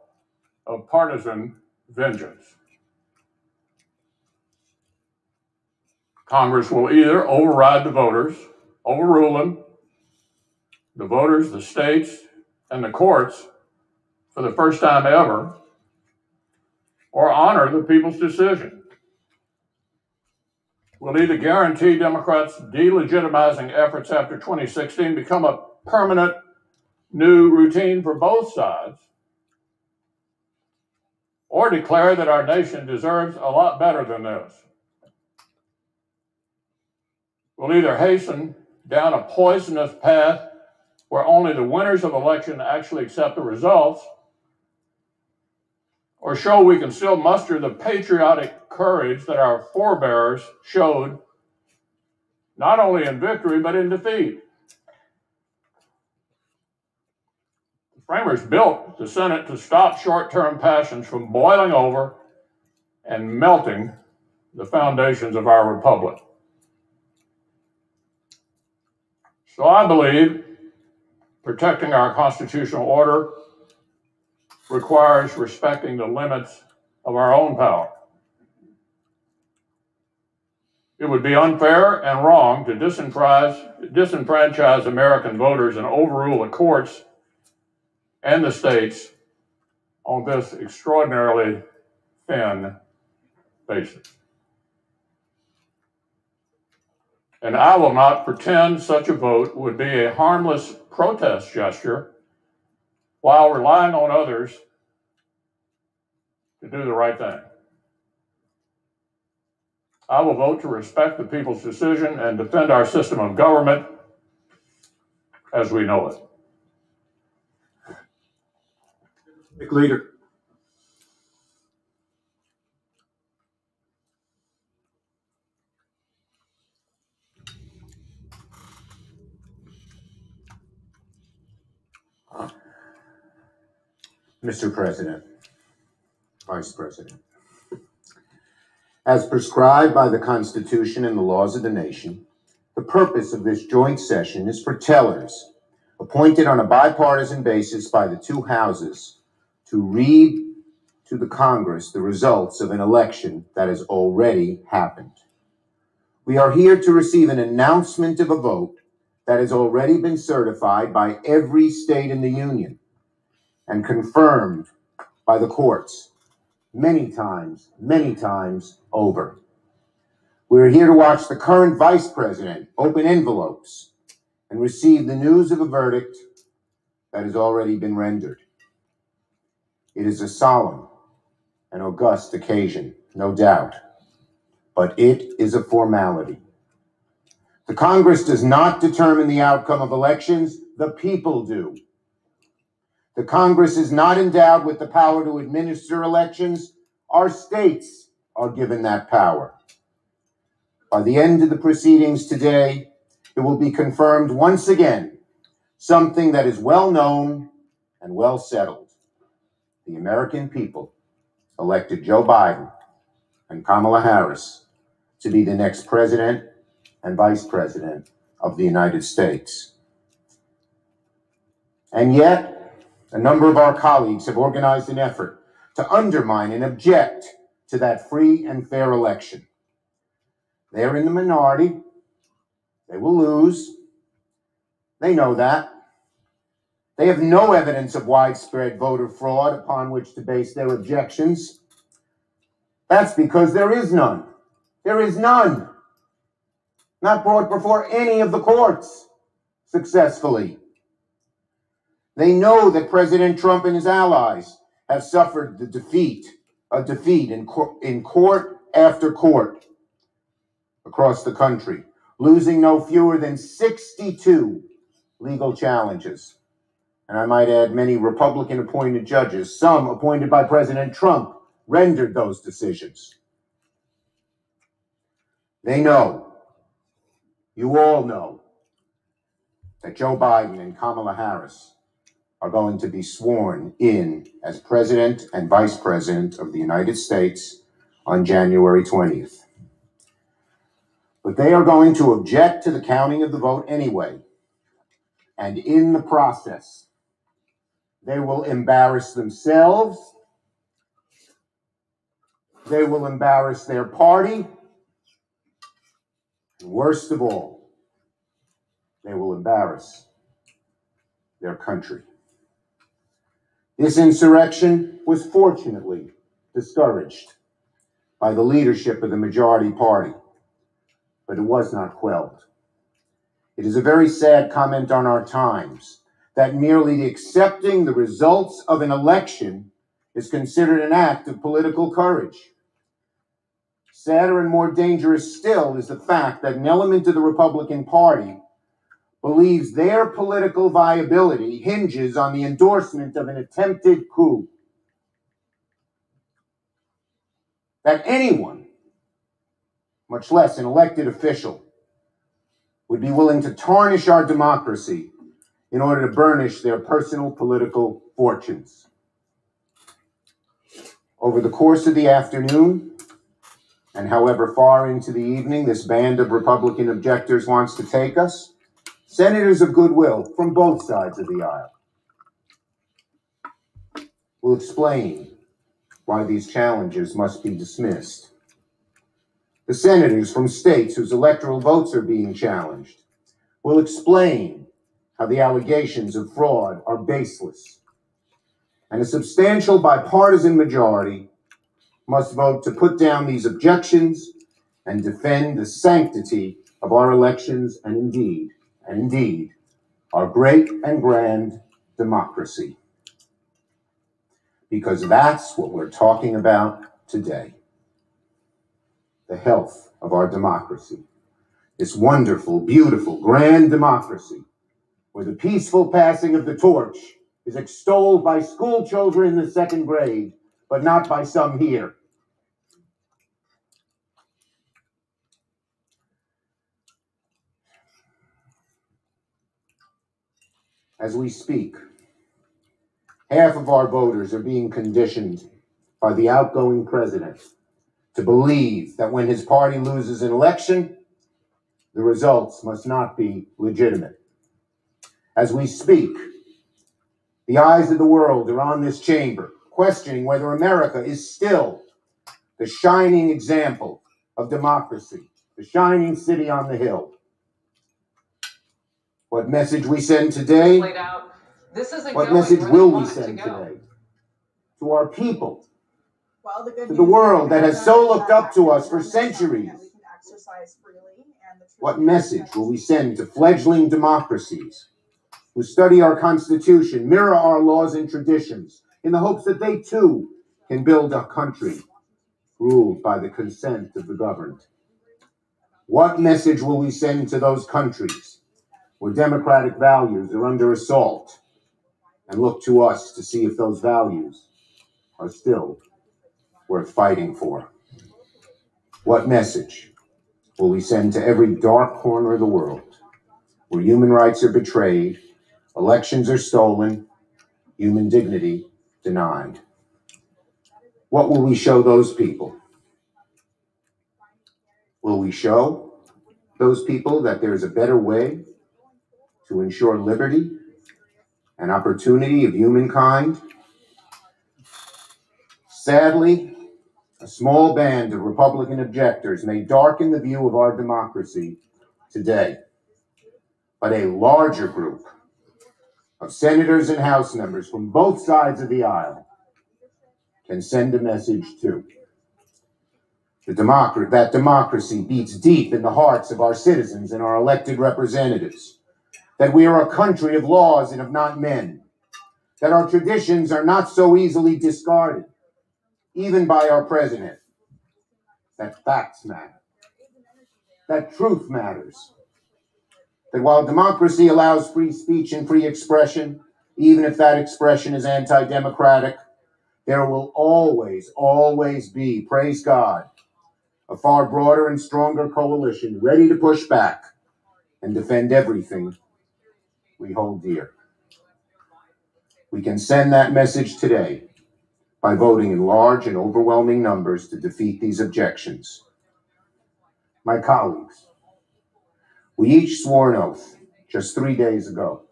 of partisan vengeance. Congress will either override the voters, overrule them, the voters, the states, and the courts for the first time ever, or honor the people's decision. Will either guarantee Democrats' delegitimizing efforts after 2016 become a permanent new routine for both sides, or declare that our nation deserves a lot better than this. Will either hasten down a poisonous path where only the winners of election actually accept the results, or show we can still muster the patriotic courage that our forebears showed not only in victory but in defeat. The framers built the Senate to stop short-term passions from boiling over and melting the foundations of our republic. So I believe protecting our constitutional order requires respecting the limits of our own power. It would be unfair and wrong to disenfranchise American voters and overrule the courts and the states on this extraordinarily thin basis. And I will not pretend such a vote would be a harmless protest gesture while relying on others to do the right thing. I will vote to respect the people's decision and defend our system of government as we know it. Leader. Mr. President, Vice President, as prescribed by the Constitution and the laws of the nation, the purpose of this joint session is for tellers, appointed on a bipartisan basis by the two houses, to read to the Congress the results of an election that has already happened. We are here to receive an announcement of a vote that has already been certified by every state in the Union and confirmed by the courts many times over. We're here to watch the current vice president open envelopes and receive the news of a verdict that has already been rendered. It is a solemn and august occasion, no doubt, but it is a formality. The Congress does not determine the outcome of elections, the people do. The Congress is not endowed with the power to administer elections. Our states are given that power. By the end of the proceedings today, it will be confirmed once again, something that is well known and well settled. The American people elected Joe Biden and Kamala Harris to be the next president and vice president of the United States. And yet, a number of our colleagues have organized an effort to undermine and object to that free and fair election. They're in the minority. They will lose. They know that. They have no evidence of widespread voter fraud upon which to base their objections. That's because there is none. There is none. Not brought before any of the courts successfully. They know that President Trump and his allies have suffered a defeat in court after court across the country, losing no fewer than 62 legal challenges. And I might add, many Republican-appointed judges, some appointed by President Trump, rendered those decisions. They know, you all know, that Joe Biden and Kamala Harris are going to be sworn in as President and Vice President of the United States on January 20th. But they are going to object to the counting of the vote anyway. And in the process, they will embarrass themselves, they will embarrass their party, And worst of all, they will embarrass their country. This insurrection was fortunately discouraged by the leadership of the majority party, but it was not quelled. It is a very sad comment on our times that merely accepting the results of an election is considered an act of political courage. Sadder and more dangerous still is the fact that an element of the Republican Party believes their political viability hinges on the endorsement of an attempted coup. That anyone, much less an elected official, would be willing to tarnish our democracy in order to burnish their personal political fortunes. Over the course of the afternoon, and however far into the evening this band of Republican objectors wants to take us, senators of goodwill from both sides of the aisle will explain why these challenges must be dismissed. The senators from states whose electoral votes are being challenged will explain how the allegations of fraud are baseless. And a substantial bipartisan majority must vote to put down these objections and defend the sanctity of our elections and indeed, our great and grand democracy. Because that's what we're talking about today. The health of our democracy. This wonderful, beautiful, grand democracy where the peaceful passing of the torch is extolled by school children in the second grade, but not by some here. As we speak, half of our voters are being conditioned by the outgoing president to believe that when his party loses an election, the results must not be legitimate. As we speak, the eyes of the world are on this chamber, questioning whether America is still the shining example of democracy, the shining city on the hill. What message we send today? What message will we send today? To our people, to the world that has so looked up to us for centuries. What message will we send to fledgling democracies who study our Constitution, mirror our laws and traditions, in the hopes that they too can build a country ruled by the consent of the governed? What message will we send to those countries where democratic values are under assault and look to us to see if those values are still worth fighting for? What message will we send to every dark corner of the world where human rights are betrayed, elections are stolen, human dignity denied? What will we show those people? Will we show those people that there's a better way to ensure liberty and opportunity of humankind? Sadly, a small band of Republican objectors may darken the view of our democracy today, but a larger group of senators and House members from both sides of the aisle can send a message too. That democracy beats deep in the hearts of our citizens and our elected representatives. That we are a country of laws and of not men. That our traditions are not so easily discarded, even by our president. That facts matter. That truth matters. That while democracy allows free speech and free expression, even if that expression is anti-democratic, there will always, always be, praise God, a far broader and stronger coalition ready to push back and defend everything we hold dear. We can send that message today by voting in large and overwhelming numbers to defeat these objections. My colleagues, we each swore an oath just 3 days ago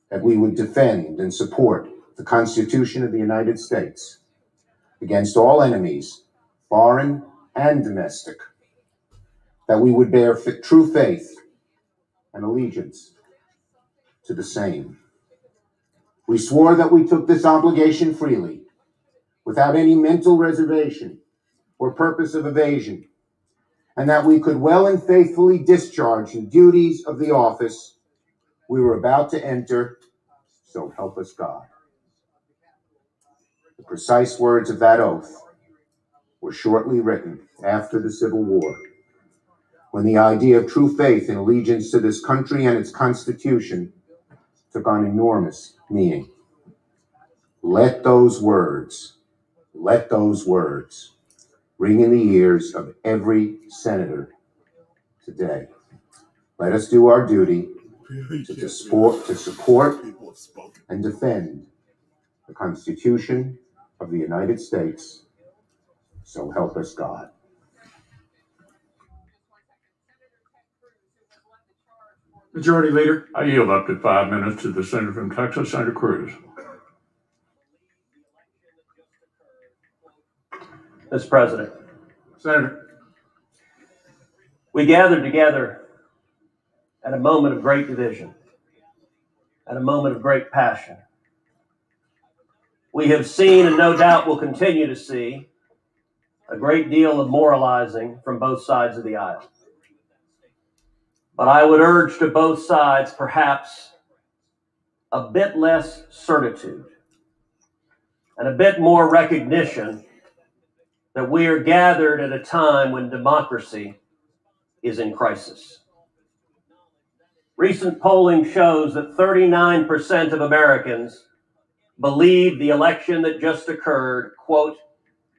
that we would defend and support the Constitution of the United States against all enemies, foreign and domestic. that we would bear true faith and allegiance to the same. We swore that we took this obligation freely, without any mental reservation or purpose of evasion, and that we could well and faithfully discharge the duties of the office we were about to enter, so help us God. The precise words of that oath were shortly written after the Civil War, when the idea of true faith and allegiance to this country and its Constitution took on enormous meaning. Let those words ring in the ears of every senator today. Let us do our duty to support and defend the Constitution of the United States. So help us God. Majority Leader. I yield up to 5 minutes to the Senator from Texas, Senator Cruz. Mr. President. Senator. We gathered together at a moment of great division, at a moment of great passion. We have seen, and no doubt will continue to see, a great deal of moralizing from both sides of the aisle. But I would urge to both sides perhaps a bit less certitude and a bit more recognition that we are gathered at a time when democracy is in crisis. Recent polling shows that 39% of Americans believe the election that just occurred, quote,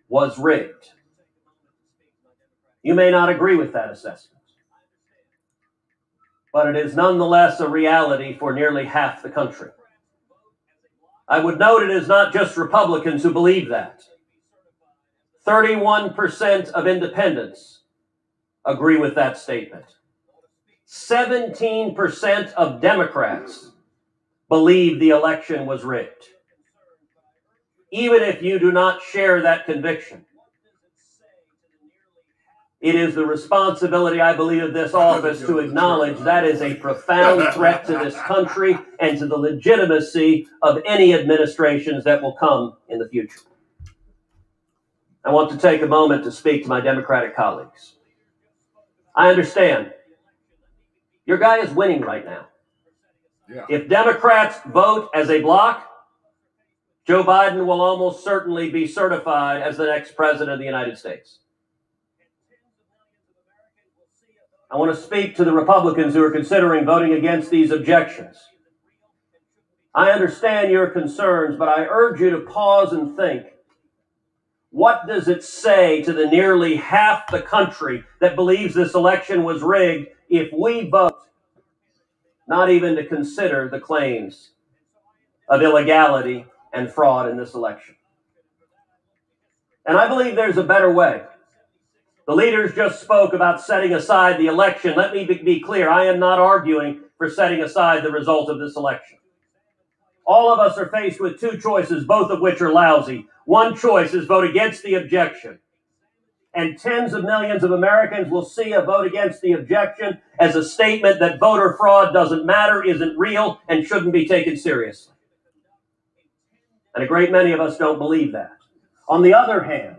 was rigged. You may not agree with that assessment, but it is nonetheless a reality for nearly half the country. I would note it is not just Republicans who believe that. 31% of independents agree with that statement. 17% of Democrats believe the election was rigged. Even if you do not share that conviction, it is the responsibility, I believe, of this office to acknowledge that is a profound threat to this country and to the legitimacy of any administrations that will come in the future. I want to take a moment to speak to my Democratic colleagues. I understand your guy is winning right now. Yeah. If Democrats vote as a bloc, Joe Biden will almost certainly be certified as the next president of the United States. I want to speak to the Republicans who are considering voting against these objections. I understand your concerns, but I urge you to pause and think. What does it say to the nearly half the country that believes this election was rigged if we vote not even to consider the claims of illegality and fraud in this election? And I believe there's a better way. The leaders just spoke about setting aside the election. Let me be clear. I am not arguing for setting aside the result of this election. All of us are faced with two choices, both of which are lousy. One choice is vote against the objection. And tens of millions of Americans will see a vote against the objection as a statement that voter fraud doesn't matter, isn't real, and shouldn't be taken seriously. And a great many of us don't believe that. On the other hand,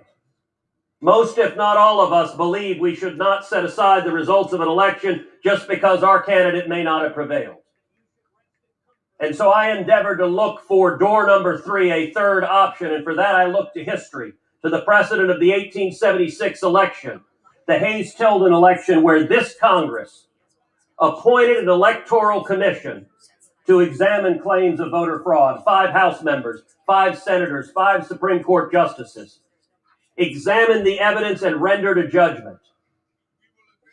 most, if not all of us, believe we should not set aside the results of an election just because our candidate may not have prevailed. And so I endeavor to look for door number 3, a third option, and for that I look to history, to the precedent of the 1876 election, the Hayes-Tilden election, where this Congress appointed an electoral commission to examine claims of voter fraud. 5 House members, 5 senators, 5 Supreme Court justices examined the evidence and rendered a judgment.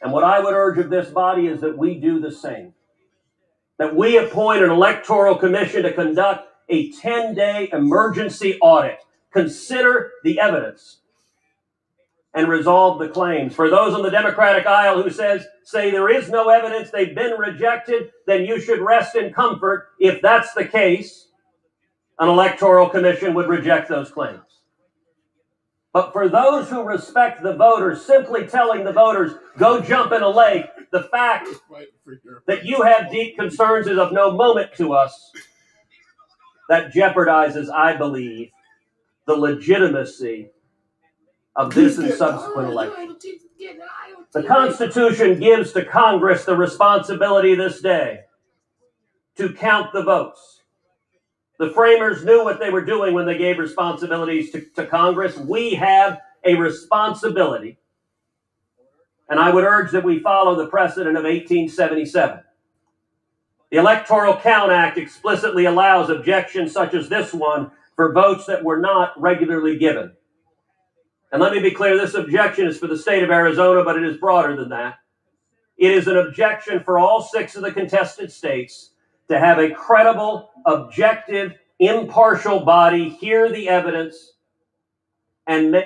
And what I would urge of this body is that we do the same. That we appoint an electoral commission to conduct a 10-day emergency audit, consider the evidence, and resolve the claims. For those on the Democratic aisle who say there is no evidence, they've been rejected, then you should rest in comfort. If that's the case, an electoral commission would reject those claims. But for those who respect the voters, simply telling the voters, go jump in a lake, the fact that you have deep concerns is of no moment to us. That jeopardizes, I believe, the legitimacy of this and subsequent elections. The Constitution gives to Congress the responsibility this day to count the votes. The framers knew what they were doing when they gave responsibilities to Congress. We have a responsibility, and I would urge that we follow the precedent of 1877. The Electoral Count Act explicitly allows objections such as this one for votes that were not regularly given. And let me be clear, this objection is for the state of Arizona, but it is broader than that. It is an objection for all 6 of the contested states to have a credible, objective, impartial body hear the evidence and make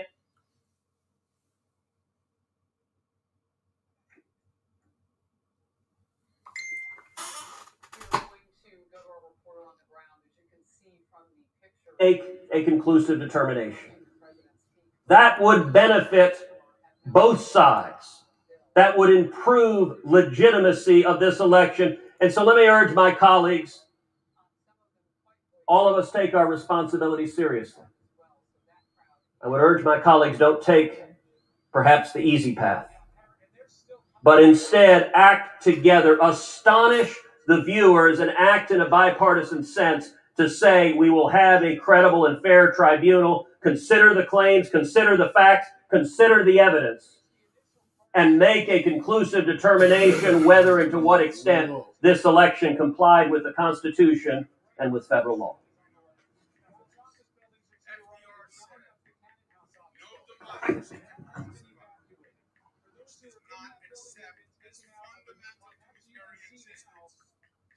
a conclusive determination. That would benefit both sides. That would improve legitimacy of this election. And so let me urge my colleagues, all of us take our responsibility seriously. I would urge my colleagues, don't take perhaps the easy path, but instead act together, astonish the viewers, and act in a bipartisan sense to say we will have a credible and fair tribunal, consider the claims, consider the facts, consider the evidence, and make a conclusive determination whether and to what extent this election complied with the Constitution and with federal law.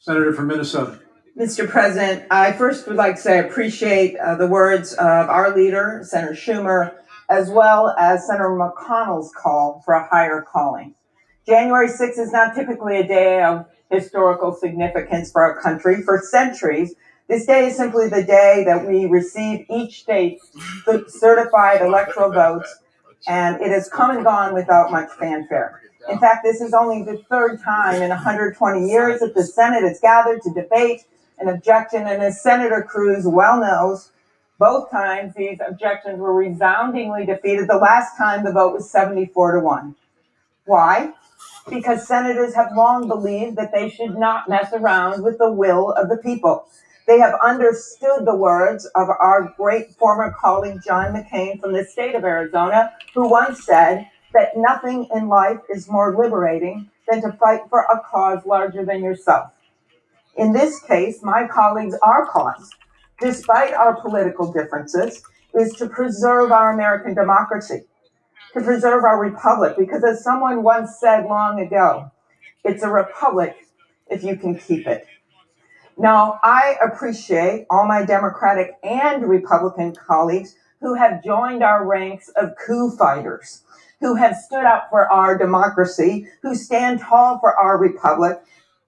Senator from Minnesota. Mr. President, I first would like to say I appreciate the words of our leader, Senator Schumer, as well as Senator McConnell's call for a higher calling. January 6th is not typically a day of historical significance for our country. For centuries, this day is simply the day that we receive each state's certified electoral votes, and it has come and gone without much fanfare. In fact, this is only the 3rd time in 120 years that the Senate has gathered to debate an objection, and as Senator Cruz well knows, both times these objections were resoundingly defeated. The last time the vote was 74-1. Why? Because senators have long believed that they should not mess around with the will of the people. They have understood the words of our great former colleague John McCain from the state of Arizona, who once said that nothing in life is more liberating than to fight for a cause larger than yourself. In this case, my colleagues, our cause, despite our political differences, is to preserve our American democracy, to preserve our republic, because as someone once said long ago, it's a republic if you can keep it. Now, I appreciate all my Democratic and Republican colleagues who have joined our ranks of coup fighters, who have stood up for our democracy, who stand tall for our republic.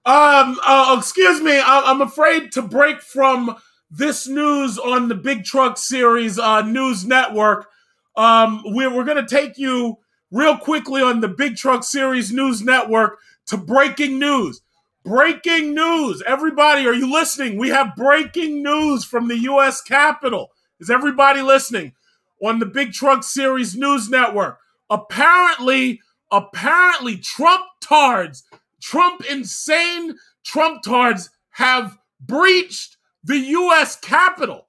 Excuse me, I'm afraid to break from this news on the Big Truck Series News Network. We're going to take you real quickly on the Big Truck Series News Network to breaking news. Breaking news. Everybody, are you listening? We have breaking news from the U.S. Capitol. Is everybody listening? On the Big Truck Series News Network. Apparently, insane Trump tards have breached the U.S. Capitol.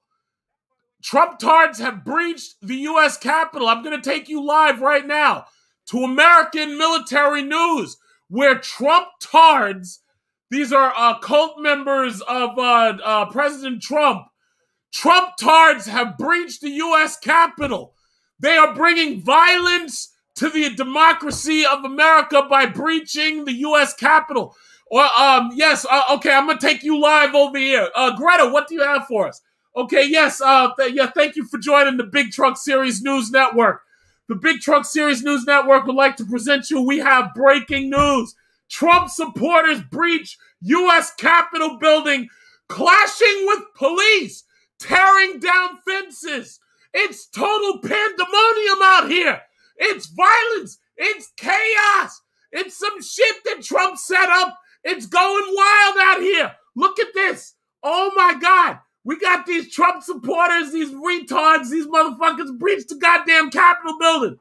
Trump tards have breached the U.S. Capitol. I'm going to take you live right now to American Military News, where Trump tards, these are cult members of President Trump, Trump tards have breached the U.S. Capitol. They are bringing violence to the democracy of America by breaching the U.S. Capitol. Yes, okay, I'm going to take you live over here. Greta, what do you have for us? Okay, yes, thank you for joining the Big Truck Series News Network. The Big Truck Series News Network would like to present you, we have breaking news. Trump supporters breach U.S. Capitol building, clashing with police, tearing down fences, It's total pandemonium out here. It's violence. It's chaos. It's some shit that Trump set up. It's going wild out here. Look at this. Oh my God. We got these Trump supporters, these retards, these motherfuckers breached the goddamn Capitol building.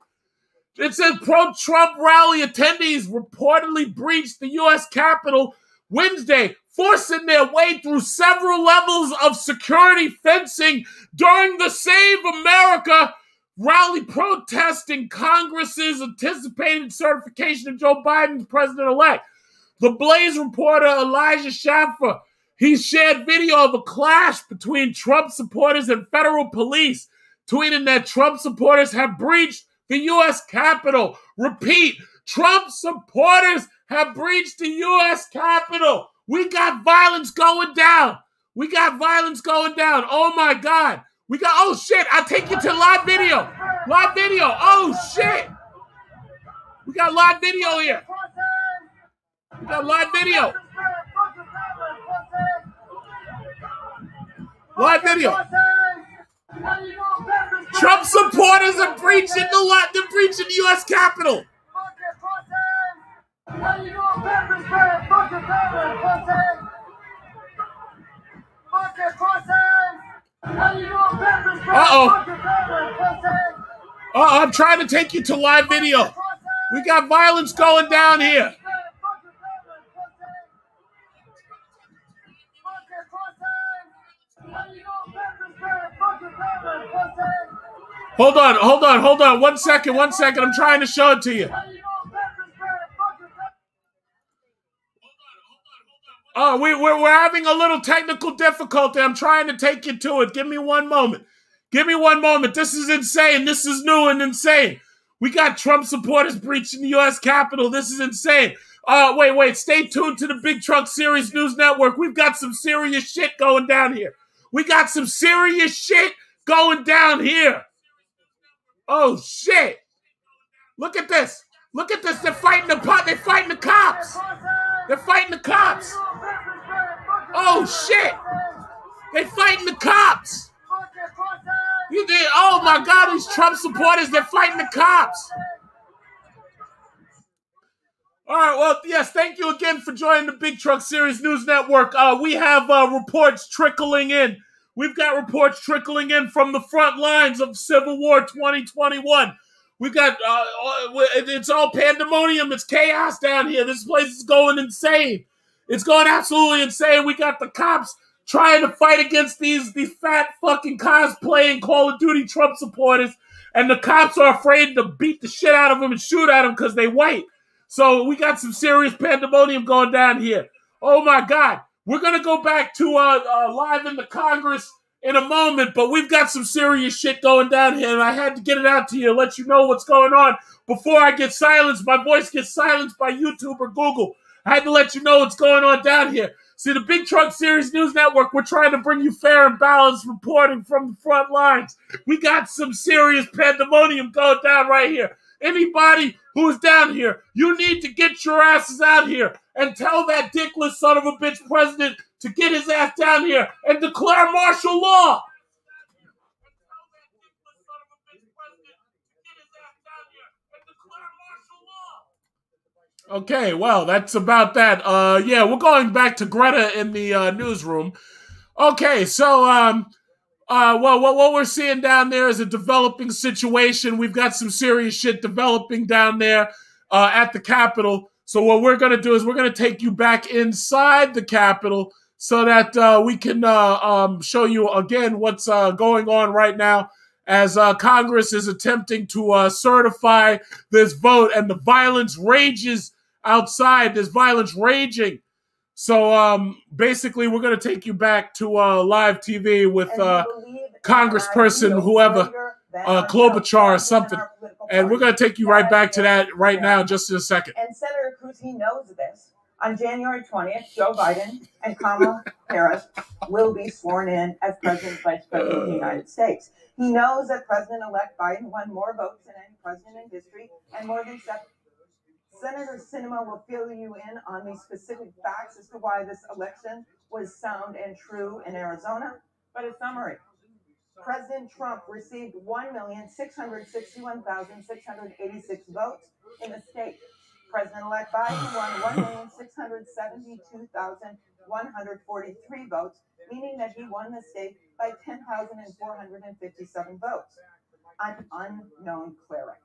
It says pro-Trump rally attendees reportedly breached the U.S. Capitol Wednesday, forcing their way through several levels of security fencing during the Save America rally protesting Congress's anticipated certification of Joe Biden's president-elect. The Blaze reporter Elijah Schaffer, he shared video of a clash between Trump supporters and federal police, tweeting that Trump supporters have breached the U.S. Capitol. Repeat, Trump supporters have breached the U.S. Capitol. We got violence going down. We got violence going down. Oh, my God. We got, oh, shit. I'll take you to live video. Live video. Oh, shit. We got live video here. We got live video. Live video. Trump supporters are breaching the U.S. Capitol. Uh-oh. I'm trying to take you to live video. We got violence going down here. Hold on. One second. I'm trying to show it to you. Oh, we're having a little technical difficulty. I'm trying to take you to it. Give me one moment. This is insane. This is new and insane. We got Trump supporters breaching the U.S. Capitol. This is insane. Wait. Stay tuned to the Big Truck Series News Network. We've got some serious shit going down here. Oh, shit. Look at this. They're fighting the cops. Oh, shit. They're fighting the cops. Oh, my God. These Trump supporters, they're fighting the cops. All right, well, yes, thank you again for joining the Big Truck Series News Network. We have reports trickling in. We've got reports trickling in from the front lines of Civil War 2021. We've got, it's all pandemonium. It's chaos down here. This place is going insane. It's going absolutely insane. We got the cops trying to fight against these fat fucking cosplaying Call of Duty Trump supporters, and the cops are afraid to beat the shit out of them and shoot at them because they white. So we got some serious pandemonium going down here. Oh, my God. We're going to go back to live in the Congress in a moment, but we've got some serious shit going down here, and I had to get it out to you, let you know what's going on before I get silenced. My voice gets silenced by YouTube or Google. I had to let you know what's going on down here. See, the Big Truck Series News Network, we're trying to bring you fair and balanced reporting from the front lines. We got some serious pandemonium going down right here. Anybody who's down here, you need to get your asses out here and tell that dickless son of a bitch president to get his ass down here and declare martial law. Okay, well, that's about that. Yeah, we're going back to Greta in the newsroom. Okay, so, well, what we're seeing down there is a developing situation. We've got some serious shit developing down there at the Capitol. So what we're going to do is we're going to take you back inside the Capitol so that we can show you again what's going on right now as Congress is attempting to certify this vote, and the violence rages outside. There's violence raging. So basically, we're going to take you back to live TV with Congressperson, whoever, Klobuchar or something. And we're going to take you right back to that right now, just in a second. And Senator Cruz, he knows this. On January 20th, Joe Biden and Kamala Harris will be sworn in as President and Vice President of the United States. He knows that President-elect Biden won more votes than any president in history and more than Senator Sinema will fill you in on the specific facts as to why this election was sound and true in Arizona. But a summary. President Trump received 1,661,686 votes in the state. President-elect Biden won 1,672,143 votes, meaning that he won the state by 10,457 votes. An unknown cleric.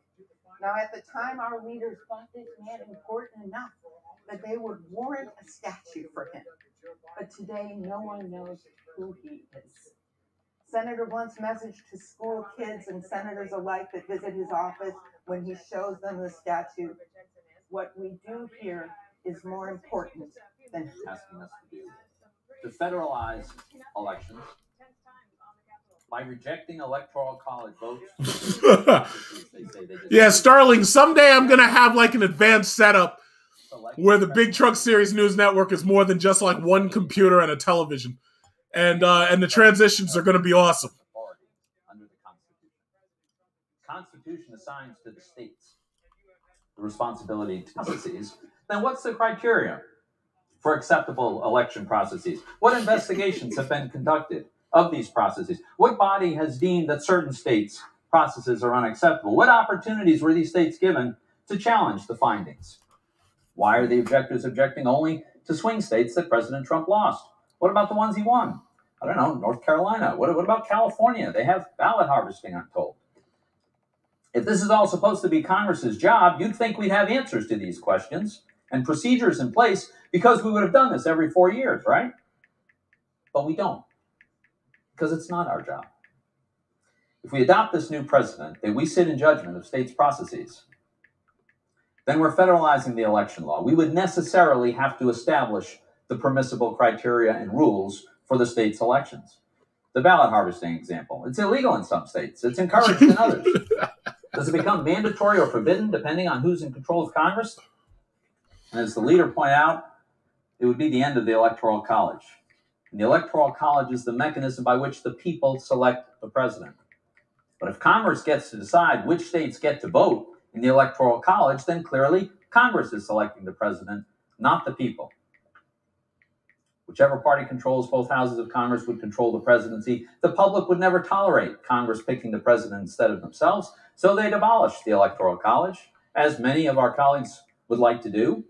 Now, at the time, our leaders thought this man important enough that they would warrant a statue for him. But today, no one knows who he is. Senator Blunt's message to school kids and senators alike that visit his office when he shows them the statue, what we do here is more important than asking us to do. To federalize elections by rejecting electoral college votes. Yeah, Starling, someday I'm going to have like an advanced setup where the Big Truck Series News Network is more than just like one computer and a television. And the transitions are going to be awesome. Under the Constitution assigns to the states the responsibility to processes. Then what's the criteria for acceptable election processes? What investigations have been conducted of these processes? What body has deemed that certain states' processes are unacceptable? What opportunities were these states given to challenge the findings? Why are the objectors objecting only to swing states that President Trump lost? What about the ones he won? I don't know, North Carolina. What about California? They have ballot harvesting, I'm told. If this is all supposed to be Congress's job, you'd think we'd have answers to these questions and procedures in place because we would have done this every 4 years, right? But we don't, because it's not our job. If we adopt this new precedent that we sit in judgment of states' processes, then we're federalizing the election law. We would necessarily have to establish the permissible criteria and rules for the state's elections. The ballot harvesting example, it's illegal in some states. It's encouraged in others. Does it become mandatory or forbidden depending on who's in control of Congress? And as the leader pointed out, it would be the end of the Electoral College. And the Electoral College is the mechanism by which the people select the president. But if Congress gets to decide which states get to vote in the Electoral College, then clearly Congress is selecting the president, not the people. Whichever party controls both houses of Congress would control the presidency. The public would never tolerate Congress picking the president instead of themselves, so they'd abolish the Electoral College, as many of our colleagues would like to do.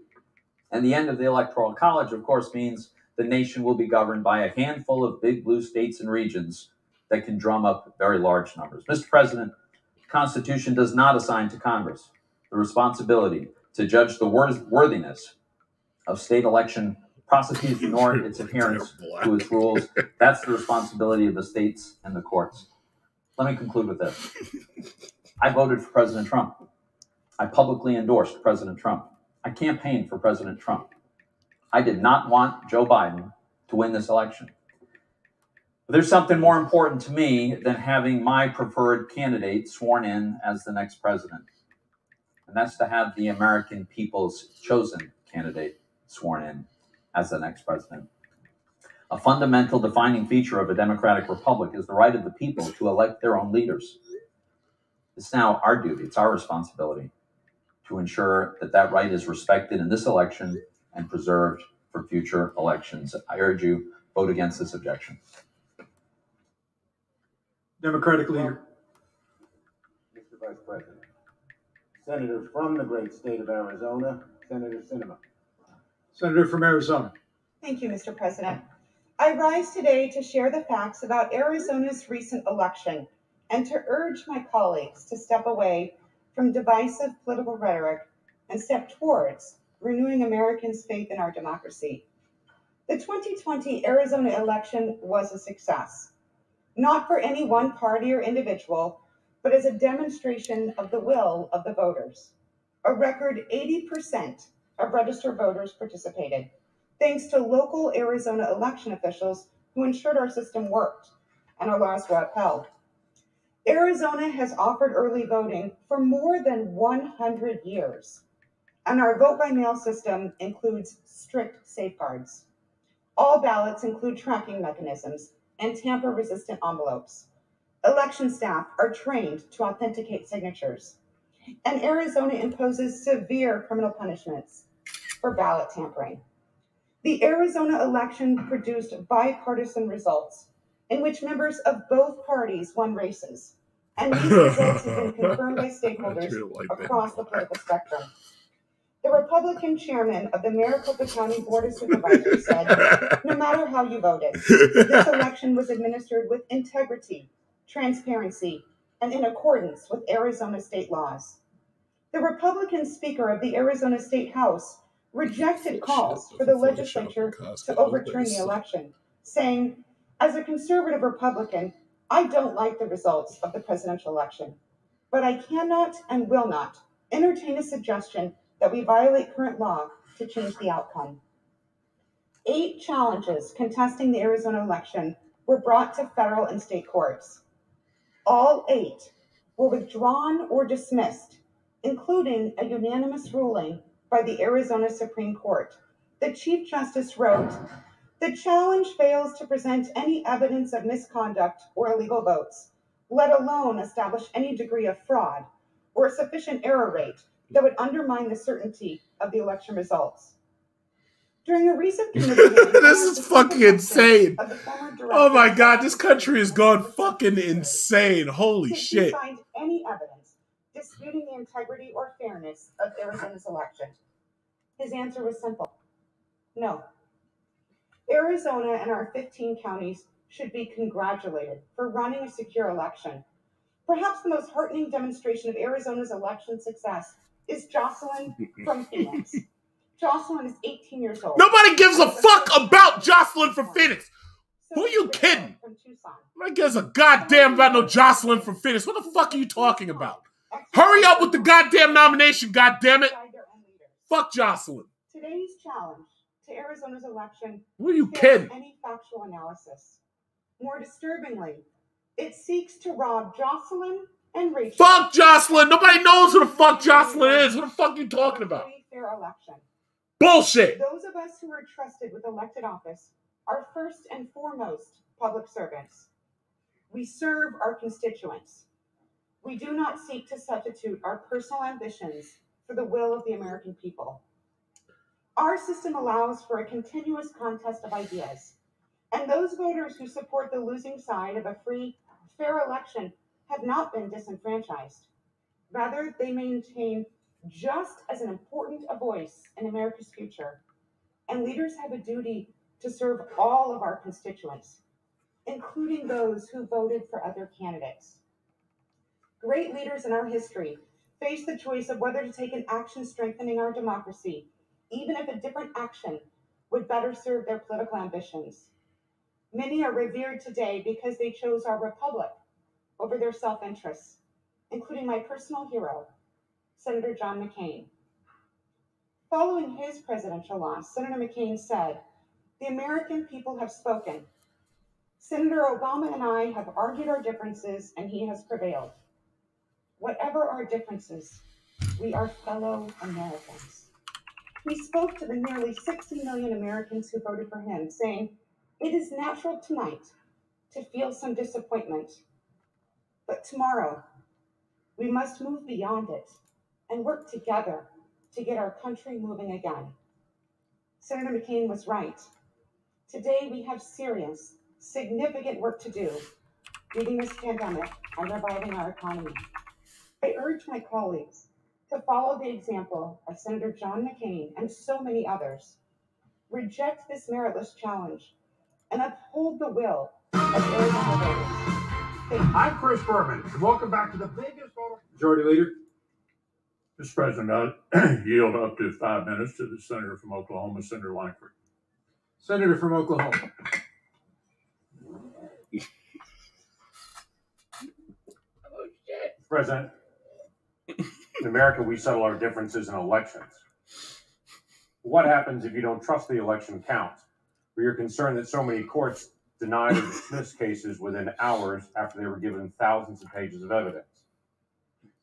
And the end of the Electoral College, of course, means the nation will be governed by a handful of big blue states and regions that can drum up very large numbers. Mr. President, the Constitution does not assign to Congress the responsibility to judge the worthiness of state election processes, nor its adherence to its rules. That's the responsibility of the states and the courts. Let me conclude with this. I voted for President Trump. I publicly endorsed President Trump. I campaigned for President Trump. I did not want Joe Biden to win this election. But there's something more important to me than having my preferred candidate sworn in as the next president. And that's to have the American people's chosen candidate sworn in as the next president. A fundamental defining feature of a democratic republic is the right of the people to elect their own leaders. It's now our duty, it's our responsibility to ensure that that right is respected in this election and preserved for future elections. I urge you, vote against this objection. Democratic leader. Mr. Vice President. Senator from the great state of Arizona, Senator Sinema. Senator from Arizona. Thank you, Mr. President. I rise today to share the facts about Arizona's recent election and to urge my colleagues to step away from divisive political rhetoric and step towards renewing Americans' faith in our democracy. The 2020 Arizona election was a success, not for any one party or individual, but as a demonstration of the will of the voters. A record 80% of registered voters participated, thanks to local Arizona election officials who ensured our system worked and our laws were upheld. Arizona has offered early voting for more than 100 years, and our vote-by-mail system includes strict safeguards. All ballots include tracking mechanisms and tamper-resistant envelopes. Election staff are trained to authenticate signatures, and Arizona imposes severe criminal punishments for ballot tampering. The Arizona election produced bipartisan results in which members of both parties won races. And these results have been confirmed by stakeholders across the political spectrum. The Republican chairman of the Maricopa County Board of Supervisors said, no matter how you voted, this election was administered with integrity, transparency, and in accordance with Arizona state laws. The Republican Speaker of the Arizona State House rejected calls for the legislature to overturn the election, saying, as a conservative Republican, I don't like the results of the presidential election, but I cannot and will not entertain a suggestion that we violate current law to change the outcome. 8 challenges contesting the Arizona election were brought to federal and state courts. All 8 were withdrawn or dismissed, including a unanimous ruling by the Arizona Supreme Court. The Chief Justice wrote, the challenge fails to present any evidence of misconduct or illegal votes, let alone establish any degree of fraud or a sufficient error rate that would undermine the certainty of the election results. During a recent committee hearing, this is fucking insane. Oh my God, this country is going fucking insane. Holy shit. Did he find any evidence disputing the integrity or fairness of Arizona's election? His answer was simple. No. Arizona and our 15 counties should be congratulated for running a secure election. Perhaps the most heartening demonstration of Arizona's election success is Jocelyn from Phoenix. Jocelyn is 18 years old. Nobody gives a fuck about Jocelyn from Phoenix. Who are you kidding? Nobody gives a goddamn about no Jocelyn from Phoenix. What the fuck are you talking about? Hurry up with the goddamn nomination, goddammit. Fuck Jocelyn. Today's challenge to Arizona's election Who are you kidding? Any factual analysis. More disturbingly, it seeks to rob Jocelyn and Rachel. Fuck Jocelyn. Nobody knows who the fuck Jocelyn is. Who the fuck are you talking about? Fair election. Bullshit. Those of us who are trusted with elected office are first and foremost public servants. We serve our constituents. We do not seek to substitute our personal ambitions for the will of the American people. Our system allows for a continuous contest of ideas, and those voters who support the losing side of a free, fair election have not been disenfranchised. Rather, they maintain just as an important a voice in America's future, and leaders have a duty to serve all of our constituents, including those who voted for other candidates. Great leaders in our history face the choice of whether to take an action strengthening our democracy, even if a different action would better serve their political ambitions. Many are revered today because they chose our republic over their self-interests, including my personal hero, Senator John McCain. Following his presidential loss, Senator McCain said, "The American people have spoken. Senator Obama and I have argued our differences, and he has prevailed. Whatever our differences, we are fellow Americans." He spoke to the nearly 60 million Americans who voted for him, saying, "It is natural tonight to feel some disappointment, but tomorrow we must move beyond it and work together to get our country moving again." Senator McCain was right. Today we have serious, significant work to do, beating this pandemic and reviving our economy. I urge my colleagues to follow the example of Senator John McCain and so many others. Reject this meritless challenge and uphold the will of Arizona voters. I'm Chris Berman, and welcome back to the biggest voter. Majority Leader. Mr. President, I yield up to 5 minutes to the senator from Oklahoma, Senator Langford. Senator from Oklahoma. President, in America, we settle our differences in elections. What happens if you don't trust the election count, or you're concerned that so many courts denied or dismissed cases within hours after they were given thousands of pages of evidence?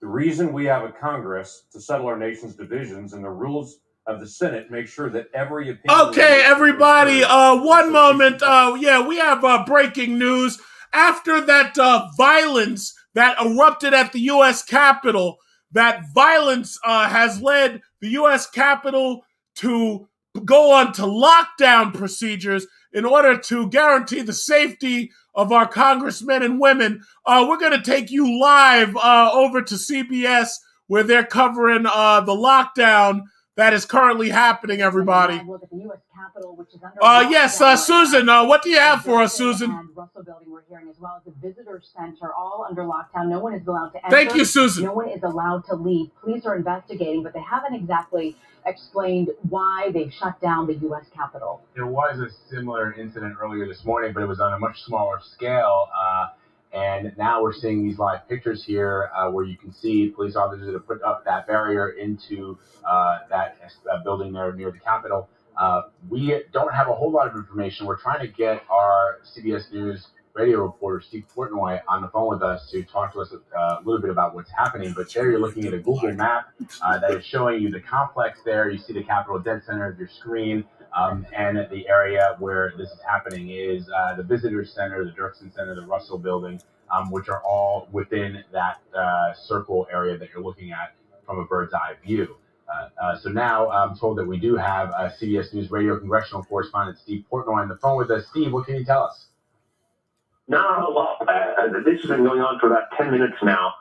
The reason we have a Congress to settle our nation's divisions and the rules of the Senate make sure that every opinion... Okay, everybody, one moment. Yeah, we have breaking news. After that violence that erupted at the U.S. Capitol, that violence has led the U.S. Capitol to go on to lockdown procedures. in order to guarantee the safety of our congressmen and women, we're going to take you live over to CBS, where they're covering the lockdown that is currently happening, everybody. Look at the U.S. Capitol, which is under yes, Susan, what do you have for us, Susan? And Russell Building, we're hearing, as well as the visitor center, all under lockdown. No one is allowed to enter. Thank you, Susan. No one is allowed to leave. Police are investigating, but they haven't exactly explained why they've shut down the U.S. Capitol. There was a similar incident earlier this morning, but it was on a much smaller scale. And now we're seeing these live pictures here where you can see police officers that have put up that barrier into that building there near the Capitol. We don't have a whole lot of information. We're trying to get our CBS News radio reporter, Steve Portnoy, on the phone with us to talk to us a little bit about what's happening. But there you're looking at a Google map that is showing you the complex there. You see the Capitol dead center of your screen. And the area where this is happening is the Visitor Center, the Dirksen Center, the Russell Building, which are all within that circle area that you're looking at from a bird's eye view. So now I'm told that we do have CBS News radio congressional correspondent Steve Portnoy on the phone with us. Steve, what can you tell us? Not a lot. This has been going on for about 10 minutes now.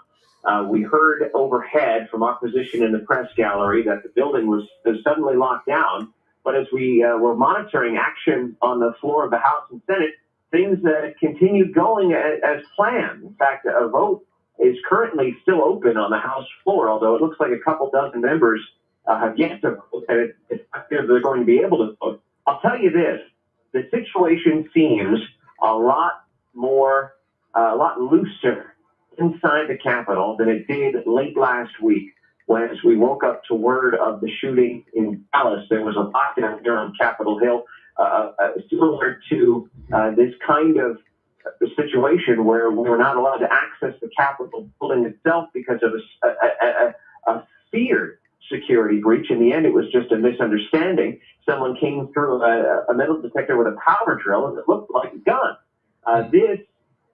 We heard overhead from our position in the press gallery that the building was suddenly locked down. But as we were monitoring action on the floor of the House and Senate, things continued going as planned. In fact, a vote is currently still open on the House floor, although it looks like a couple dozen members have yet to vote, and it's not clear they're going to be able to vote. I'll tell you this, the situation seems a lot looser inside the Capitol than it did late last week. When, as we woke up to word of the shooting in Dallas, there was a lockdown here on Capitol Hill, similar to this kind of situation where we were not allowed to access the Capitol building itself because of a feared security breach. In the end, it was just a misunderstanding. Someone came through a metal detector with a power drill, and it looked like a gun. This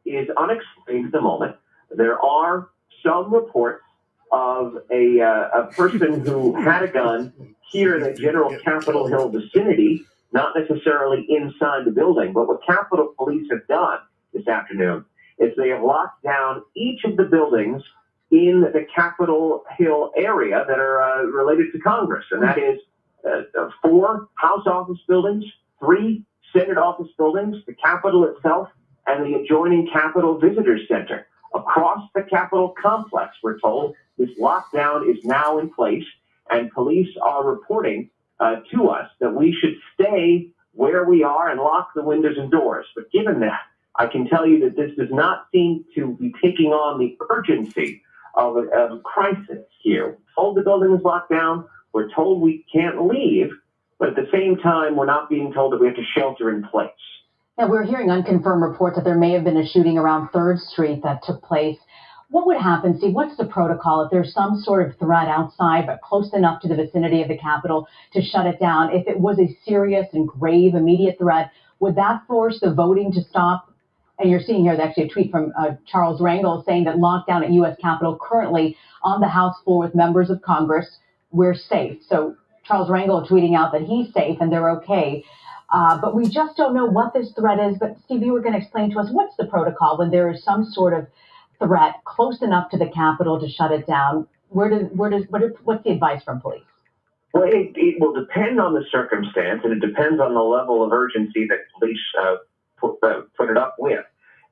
is unexplained at the moment. There are some reports of a person who had a gun here in the general Capitol Hill vicinity, not necessarily inside the building. But what Capitol Police have done this afternoon is they have locked down each of the buildings in the Capitol Hill area that are related to Congress. And that is 4 House office buildings, 3 Senate office buildings, the Capitol itself, and the adjoining Capitol Visitor Center. Across the Capitol complex, we're told, this lockdown is now in place, and police are reporting to us that we should stay where we are and lock the windows and doors. But given that, I can tell you that this does not seem to be taking on the urgency of a crisis here. We're told the building is locked down. We're told we can't leave, but at the same time, we're not being told that we have to shelter in place. Now, we're hearing unconfirmed reports that there may have been a shooting around 3rd Street that took place. What would happen, Steve? What's the protocol if there's some sort of threat outside but close enough to the vicinity of the Capitol to shut it down? If it was a serious and grave immediate threat, would that force the voting to stop? And you're seeing here actually a tweet from Charles Rangel saying that lockdown at U.S. Capitol currently on the House floor with members of Congress, we're safe. So Charles Rangel tweeting out that he's safe and they're okay. But we just don't know what this threat is. But Steve, you were going to explain to us what's the protocol when there is some sort of threat close enough to the Capitol to shut it down. What's the advice from police? Well, it will depend on the circumstance, and it depends on the level of urgency that police put it up with.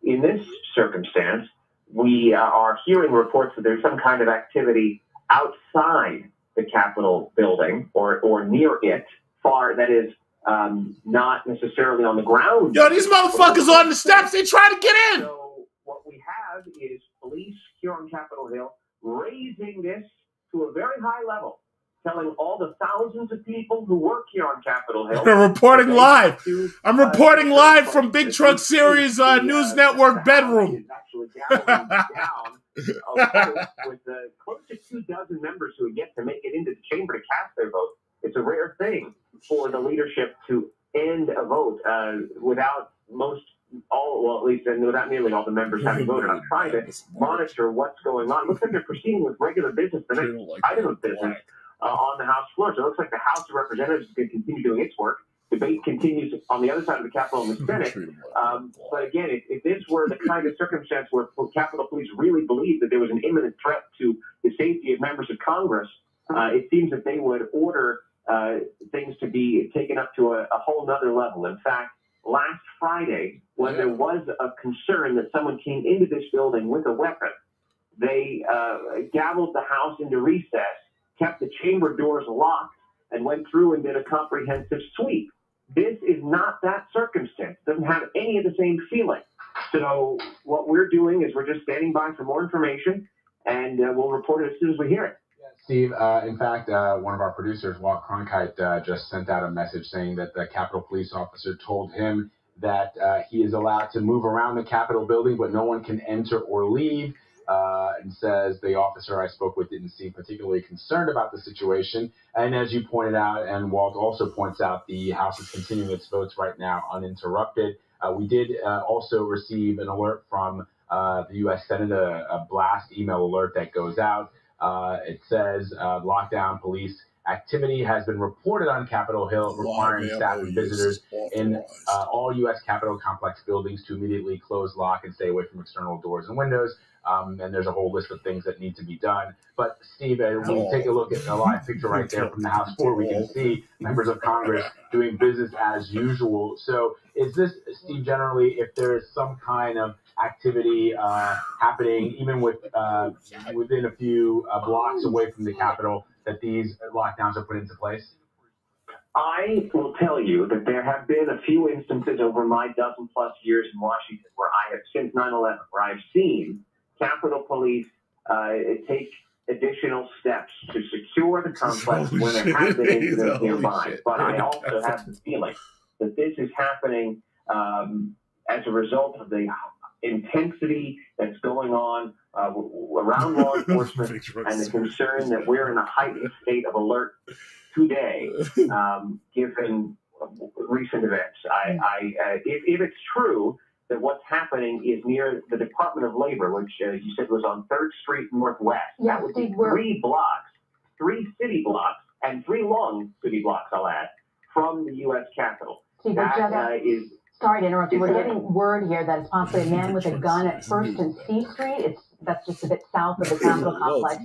In this circumstance, we are hearing reports that there's some kind of activity outside the Capitol building or near it, that is not necessarily on the ground. Yo, these motherfuckers on the steps, they try to get in. So what we have is police here on Capitol Hill raising this to a very high level, telling all the thousands of people who work here on Capitol Hill. They're reporting live. I'm reporting live from Big Truck Series News Network bedroom. Actually gathering down with close to 24 members who have yet to make it into the chamber to cast their vote. It's a rare thing for the leadership to end a vote without at least without nearly all the members having voted. I'm trying to monitor what's going on. It looks like they're proceeding with regular business, the next item of business on the House floor. So it looks like the House of Representatives is going to continue doing its work. debate continues on the other side of the Capitol in the Senate. But again, if this were the kind of circumstance where Capitol Police really believed that there was an imminent threat to the safety of members of Congress, it seems that they would order things to be taken up to a whole nother level. In fact, last Friday, when there was a concern that someone came into this building with a weapon, they gavelled the House into recess, kept the chamber doors locked, and went through and did a comprehensive sweep. This is not that circumstance. It doesn't have any of the same feeling. So what we're doing is we're just standing by for more information, and we'll report it as soon as we hear it. Steve, in fact, one of our producers, Walt Cronkite, just sent out a message saying that the Capitol Police officer told him that he is allowed to move around the Capitol building, but no one can enter or leave. And says the officer I spoke with didn't seem particularly concerned about the situation. And as you pointed out, and Walt also points out, the House is continuing its votes right now uninterrupted. We did also receive an alert from the U.S. Senate, a blast email alert that goes out. It says lockdown police activity has been reported on Capitol Hill, requiring staff and visitors in all U.S. Capitol complex buildings to immediately close, lock, and stay away from external doors and windows. And there's a whole list of things that need to be done. But Steve, when you take a look at a live picture right there from the House floor, we can see members of Congress doing business as usual. So is this, Steve, generally, if there is some kind of activity happening, even with within a few blocks away from the Capitol, that these lockdowns are put into place? I will tell you that there have been a few instances over my dozen-plus years in Washington where I have, since 9/11, where I've seen Capitol Police take additional steps to secure the complex when there have been incidents nearby. But I also have the feeling that this is happening as a result of the intensity that's going on around law enforcement and the concern that we're in a heightened state of alert today, given recent events. If it's true that what's happening is near the Department of Labor, which you said was on 3rd Street Northwest, that would be 3 blocks, 3 city blocks, and 3 long city blocks, I'll add, from the U.S. Capitol. Steve, sorry to interrupt you. We're getting word here that it's possibly a man with a gun at 1st and C Street. That's just a bit south of the Capitol complex.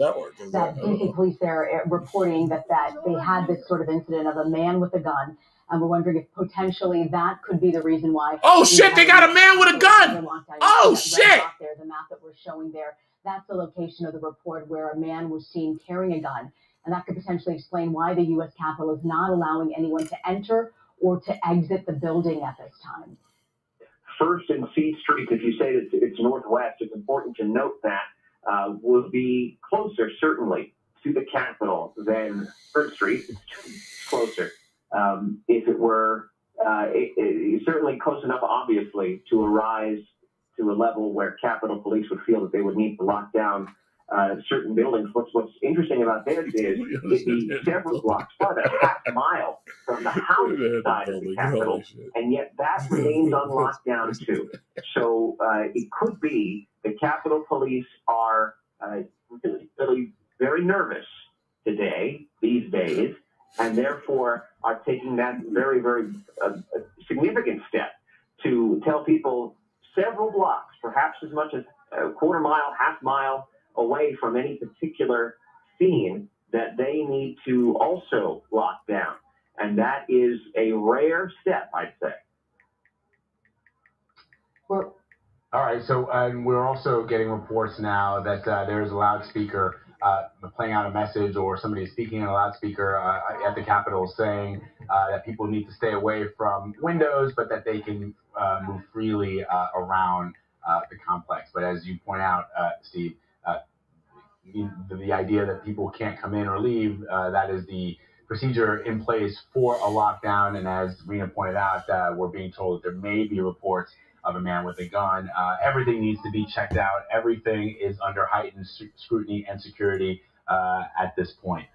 That DC police there reporting that they had this sort of incident of a man with a gun. And we're wondering if potentially that could be the reason why. Oh, shit, they got a man with a gun. Oh, shit. There, the map that we're showing there, that's the location of the report where a man was seen carrying a gun. And that could potentially explain why the U.S. Capitol is not allowing anyone to enter or to exit the building at this time. 1st and C Street, if you say that it's northwest, it's important to note that will be closer, certainly, to the Capitol than 3rd Street. It's closer. If it were certainly close enough, obviously, to arise to a level where Capitol Police would feel that they would need to lock down certain buildings. What's interesting about this is it'd be several blocks, probably a half mile from the House side of the Capitol, and yet that remains on lockdown too. So it could be the Capitol Police are really very nervous today, these days, and therefore are taking that very, very significant step to tell people several blocks, perhaps as much as a quarter mile, half mile away from any particular scene, that they need to also lock down. And that is a rare step, I'd say. All right, so we're also getting reports now that there's a loudspeaker playing out a message, or somebody speaking in a loudspeaker at the Capitol saying that people need to stay away from windows, but that they can move freely around the complex. But as you point out, Steve, the idea that people can't come in or leave, that is the procedure in place for a lockdown. And as Rena pointed out, we're being told that there may be reports of a man with a gun. Everything needs to be checked out. Everything is under heightened scrutiny and security at this point.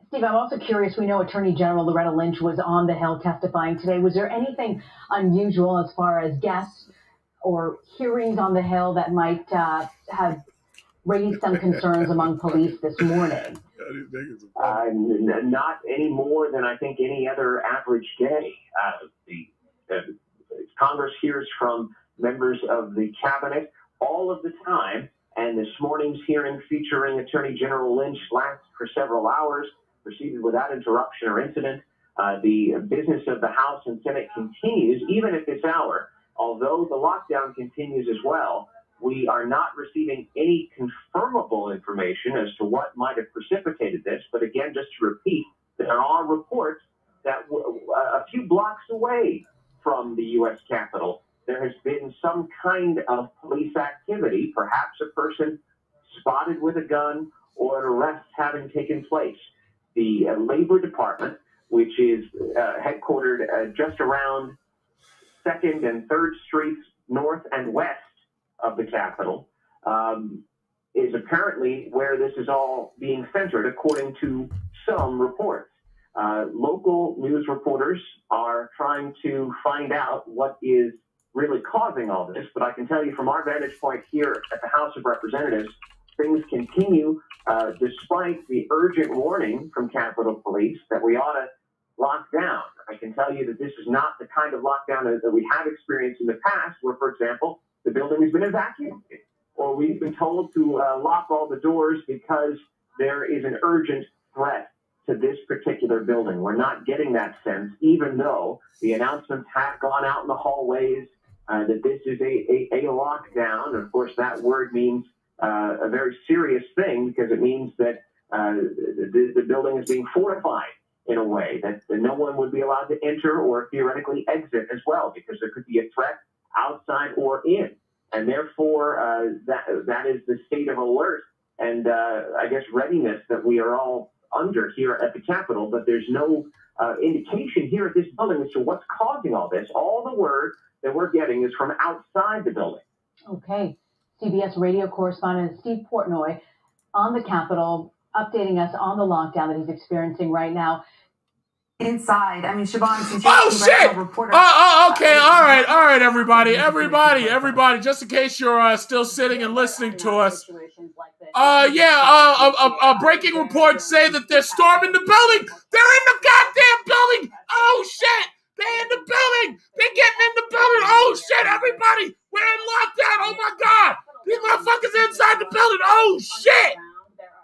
Steve, I'm also curious. We know Attorney General Loretta Lynch was on the Hill testifying today. Was there anything unusual as far as guests or hearings on the Hill that might have raised some concerns among police this morning? Not any more than I think any other average day. Congress hears from members of the cabinet all of the time, and this morning's hearing featuring Attorney General Lynch lasted for several hours, proceeded without interruption or incident. The business of the House and Senate continues even at this hour. Although the lockdown continues as well, we are not receiving any confirmable information as to what might have precipitated this. But again, just to repeat, there are reports that a few blocks away from the U.S. Capitol, there has been some kind of police activity, perhaps a person spotted with a gun or an arrest having taken place. The Labor Department, which is headquartered just around 2nd and 3rd Streets north and west of the Capitol, is apparently where this is all being centered, according to some reports. Local news reporters are trying to find out what is really causing all this, but I can tell you from our vantage point here at the House of Representatives, things continue despite the urgent warning from Capitol Police that we ought to lock down. I can tell you that this is not the kind of lockdown that we have experienced in the past where, for example, the building has been evacuated, or we've been told to lock all the doors because there is an urgent threat to this particular building. We're not getting that sense, even though the announcements have gone out in the hallways that this is a lockdown. And of course, that word means a very serious thing because it means that the building is being fortified in a way that no one would be allowed to enter or theoretically exit as well, because there could be a threat outside or in. And therefore, that is the state of alert and I guess readiness that we are all under here at the Capitol. But there's no indication here at this building as to what's causing all this. All the word that we're getting is from outside the building. Okay. CBS radio correspondent Steve Portnoy on the Capitol, updating us on the lockdown that he's experiencing right now. Inside, I mean, Siobhan, since you're oh shit! Reporter, okay, all right, everybody, just in case you're still sitting and listening to us. Breaking reports say that they're storming the building. They're in the goddamn building. Oh shit! They're in the building. They're getting in the building. Oh shit! Everybody, we're in lockdown. Oh my god, these motherfuckers are inside the building. Oh shit!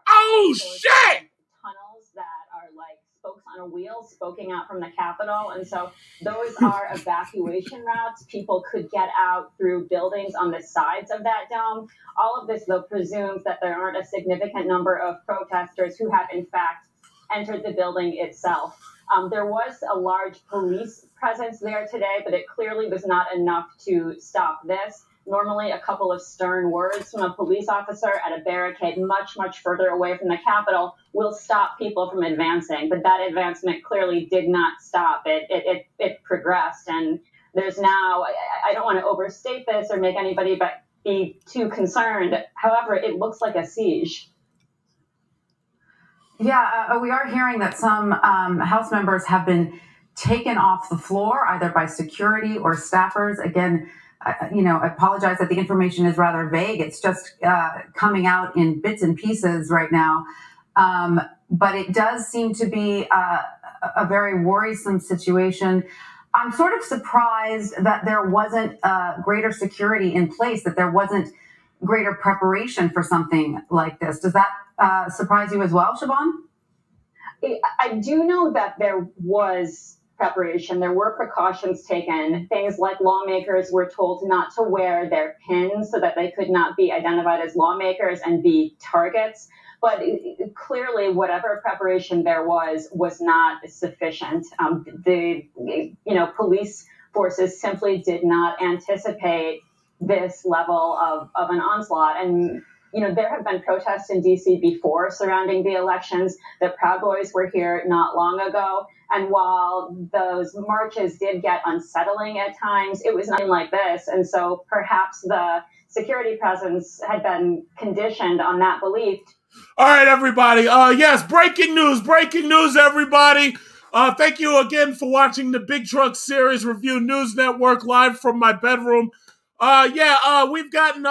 Oh shit! Tunnels that are like spokes on a wheel spoking out from the Capitol. And so those are evacuation routes. People could get out through buildings on the sides of that dome. All of this, though, presumes that there aren't a significant number of protesters who have, in fact, entered the building itself. There was a large police presence there today, but it clearly was not enough to stop this. Normally, a couple of stern words from a police officer at a barricade much, much further away from the Capitol will stop people from advancing. But that advancement clearly did not stop. It progressed. And there's now, I don't want to overstate this or make anybody but be too concerned. However, it looks like a siege. Yeah, we are hearing that some House members have been taken off the floor, either by security or staffers. Again, I apologize that the information is rather vague. It's just coming out in bits and pieces right now. But it does seem to be a very worrisome situation. I'm sort of surprised that there wasn't greater security in place, that there wasn't greater preparation for something like this. Does that surprise you as well, Siobhan? I do know that there was preparation. There were precautions taken. Things like lawmakers were told not to wear their pins so that they could not be identified as lawmakers and be targets. But clearly, whatever preparation there was not sufficient. The police forces simply did not anticipate this level of an onslaught. And there have been protests in D.C. before surrounding the elections. The Proud Boys were here not long ago. And while those marches did get unsettling at times, it was nothing like this. And so perhaps the security presence had been conditioned on that belief. All right, everybody. Yes, breaking news, everybody. Thank you again for watching the Big Truck Series Review News Network live from my bedroom. We've gotten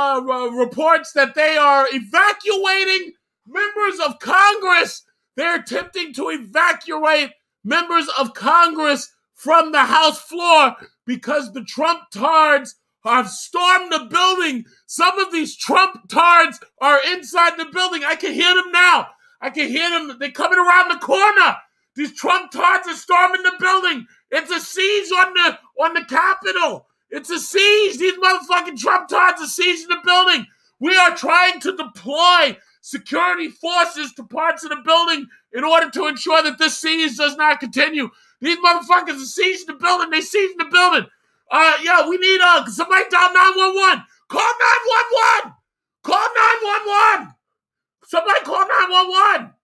reports that they are evacuating members of Congress They're attempting to evacuate members of Congress from the House floor because the Trump tards have stormed the building. Some of these Trump tards are inside the building. I can hear them now. I can hear them. They're coming around the corner. These Trump tards are storming the building. It's a siege on the Capitol. It's a siege. These motherfucking Trump tards are sieging the building. We are trying to deploy security forces to parts of the building in order to ensure that this siege does not continue. These motherfuckers are sieging the building. They sieging the building. Yeah, we need somebody dial 911. Call 911. Call 911. Somebody call 911.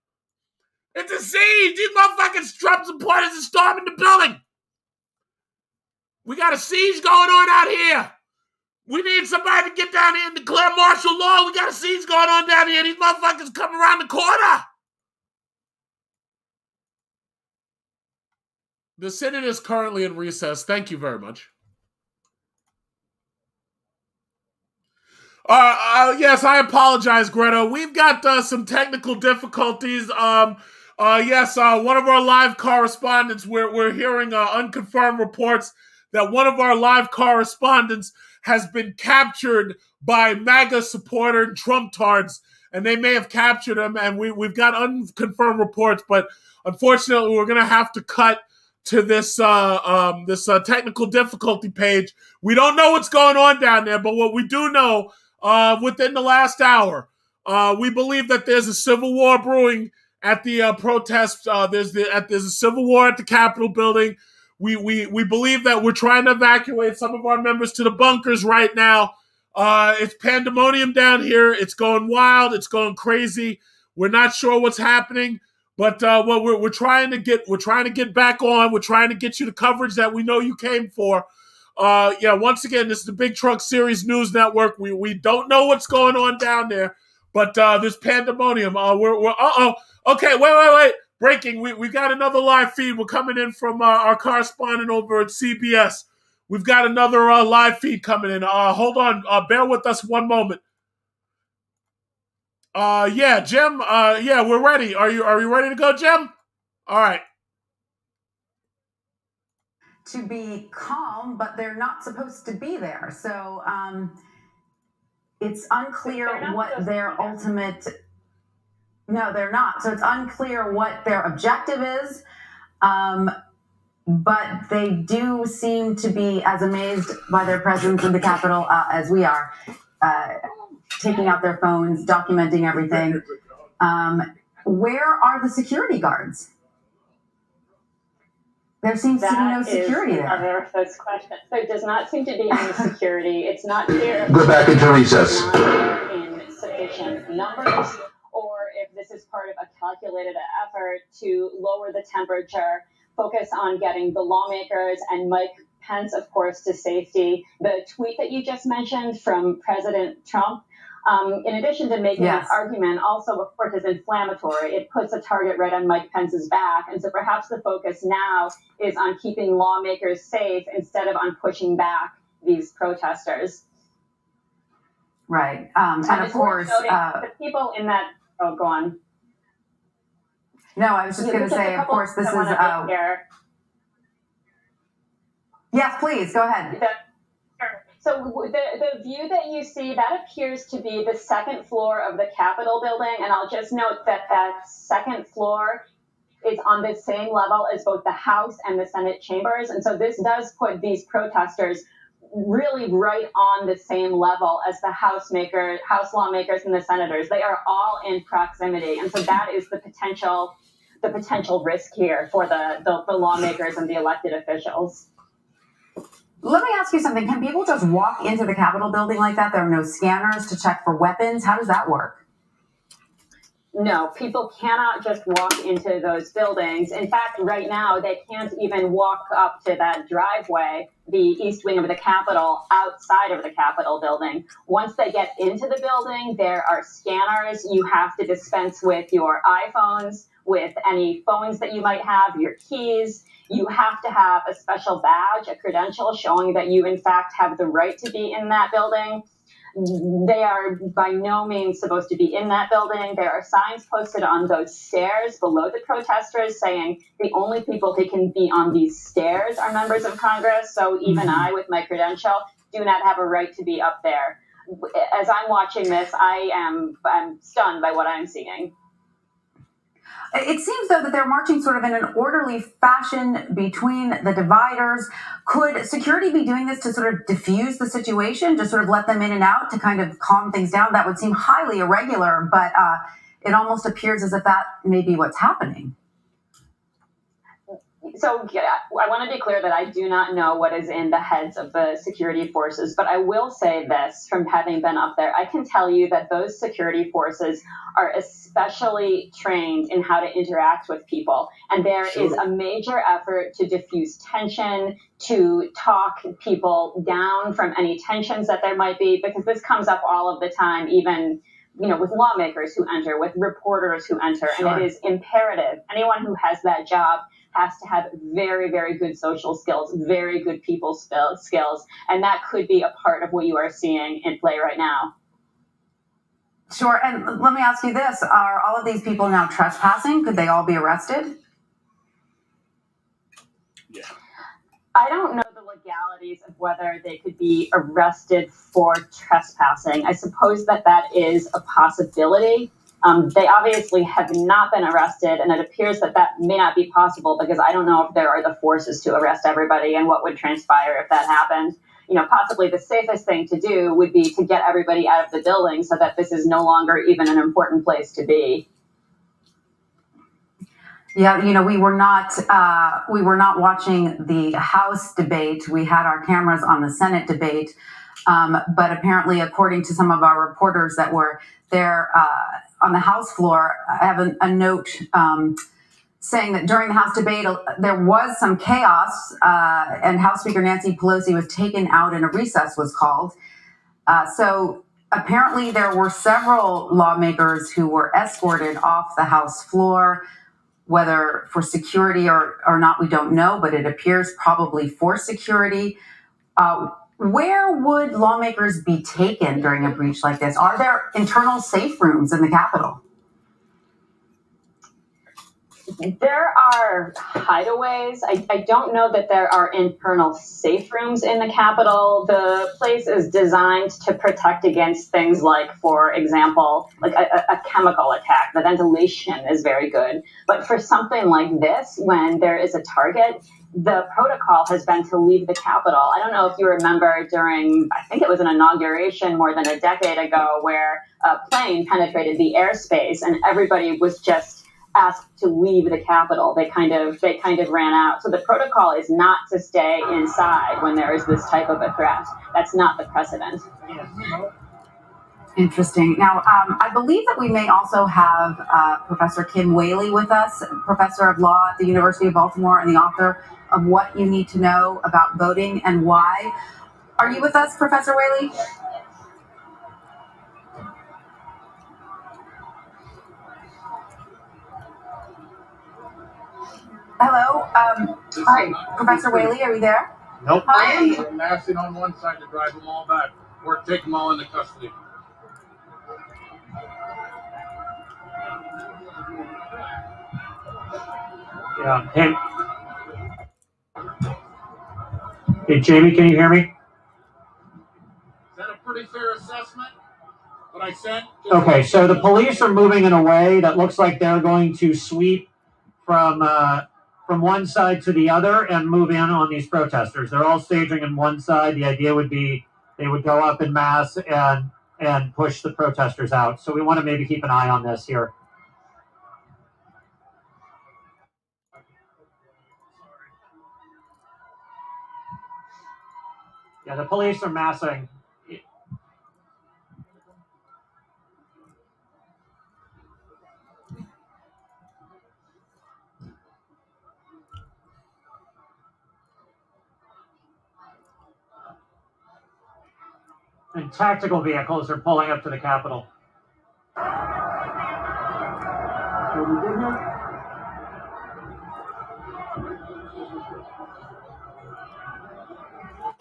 It's a siege. These motherfucking Trump supporters are storming the building. We got a siege going on out here. We need somebody to get down here and declare martial law. We got a siege going on down here. These motherfuckers coming around the corner. The Senate is currently in recess. Thank you very much. Yes, I apologize, Greta. We've got some technical difficulties. Yes, one of our live correspondents, we're hearing unconfirmed reports that one of our live correspondents has been captured by MAGA supporter and Trump tards, and they may have captured him, and we've got unconfirmed reports, but unfortunately we're going to have to cut to this technical difficulty page. We don't know what's going on down there, but what we do know, within the last hour, we believe that there's a civil war brewing at the protests. There's a civil war at the Capitol building. We believe that we're trying to evacuate some of our members to the bunkers right now. It's pandemonium down here. It's going wild. It's going crazy. We're not sure what's happening, but we're trying to get back on. We're trying to get you the coverage that we know you came for. Yeah, once again, this is the Big Truck Series News Network. We don't know what's going on down there, but there's pandemonium. Okay, wait. Breaking. We got another live feed. We're coming in from our correspondent over at CBS. We've got another live feed coming in. Hold on. Bear with us one moment. Yeah, Jim. Yeah, we're ready. Are you ready to go, Jim? All right. To be calm, but they're not supposed to be there. So it's unclear what their ultimate... No, they're not. So it's unclear what their objective is, but they do seem to be as amazed by their presence in the Capitol as we are, taking out their phones, documenting everything. Where are the security guards? There seems to be no security there. That is another of those questions. There does not seem to be any security. It's not clear Go back into recess. in sufficient numbers, or if this is part of a calculated effort to lower the temperature, focus on getting the lawmakers and Mike Pence, of course, to safety. The tweet that you just mentioned from President Trump, in addition to making an argument, also, of course, is inflammatory. It puts a target right on Mike Pence's back. And so perhaps the focus now is on keeping lawmakers safe instead of on pushing back these protesters. Right. And of course, the people in that, oh, go on. No, I was just going to say, of course, this is... Yes, please, go ahead. So the view that you see, that appears to be the second floor of the Capitol building. And I'll just note that that second floor is on the same level as both the House and the Senate chambers. And so this does put these protesters really right on the same level as the House lawmakers and the senators. They are all in proximity. And so that is the potential risk here for the lawmakers and the elected officials. Let me ask you something. Can people just walk into the Capitol building like that? There are no scanners to check for weapons. How does that work? No, people cannot just walk into those buildings. In fact, right now, they can't even walk up to that driveway, the east wing of the Capitol, outside of the Capitol building. Once they get into the building, there are scanners. You have to dispense with your iPhones, with any phones that you might have, your keys. You have to have a special badge, a credential showing that you, in fact, have the right to be in that building. They are by no means supposed to be in that building. There are signs posted on those stairs below the protesters saying the only people who can be on these stairs are members of Congress. So even I, with my credential, do not have a right to be up there. As I'm watching this, I'm stunned by what I'm seeing. It seems, though, that they're marching sort of in an orderly fashion between the dividers. Could security be doing this to sort of diffuse the situation, just sort of let them in and out to kind of calm things down? That would seem highly irregular, but it almost appears as if that may be what's happening. So I want to be clear that I do not know what is in the heads of the security forces, but I will say this from having been up there. I can tell you that those security forces are especially trained in how to interact with people. And there is a major effort to diffuse tension, to talk people down from any tensions that there might be, because this comes up all of the time, even with lawmakers who enter, with reporters who enter, and it is imperative. Anyone who has that job has to have very, very good social skills, very good people skills, and that could be a part of what you are seeing in play right now. Sure, and let me ask you this. Are all of these people now trespassing? Could they all be arrested? Yeah. I don't know the legalities of whether they could be arrested for trespassing. I suppose that is a possibility. They obviously have not been arrested, and it appears that may not be possible because I don't know if there are the forces to arrest everybody and what would transpire if that happened. Possibly the safest thing to do would be to get everybody out of the building so that this is no longer even an important place to be. Yeah, we were not watching the House debate. We had our cameras on the Senate debate, but apparently, according to some of our reporters that were there on the House floor, I have a note saying that during the House debate, there was some chaos, and House Speaker Nancy Pelosi was taken out and a recess was called. So apparently, there were several lawmakers who were escorted off the House floor. Whether for security or not, we don't know, but it appears probably for security. Where would lawmakers be taken during a breach like this? Are there internal safe rooms in the Capitol? There are hideaways. I don't know that there are internal safe rooms in the Capitol. The place is designed to protect against things like, for example, like a chemical attack. The ventilation is very good. But for something like this, when there is a target, the protocol has been to leave the Capitol. I don't know if you remember during, I think it was an inauguration more than a decade ago, where a plane penetrated the airspace and everybody was just asked to leave the Capitol. They kind of ran out. So the protocol is not to stay inside when there is this type of a threat. That's not the precedent. Interesting. Now, I believe that we may also have Professor Kim Whaley with us, professor of law at the University of Baltimore and the author of What You Need to Know About Voting and Why. Are you with us, Professor Whaley? Hello. Hi, Professor Whaley, are you there? Nope. Hi. We're massing on one side to drive them all back. Or take them all into custody. Yeah. Hey, Jamie, can you hear me? Is that a pretty fair assessment? What I said? Okay, so the police are moving in a way that looks like they're going to sweep from one side to the other and move in on these protesters. They're all staging in one side. The idea would be they would go up in mass and push the protesters out. So we want to maybe keep an eye on this here. Yeah, the police are massing. And tactical vehicles are pulling up to the Capitol.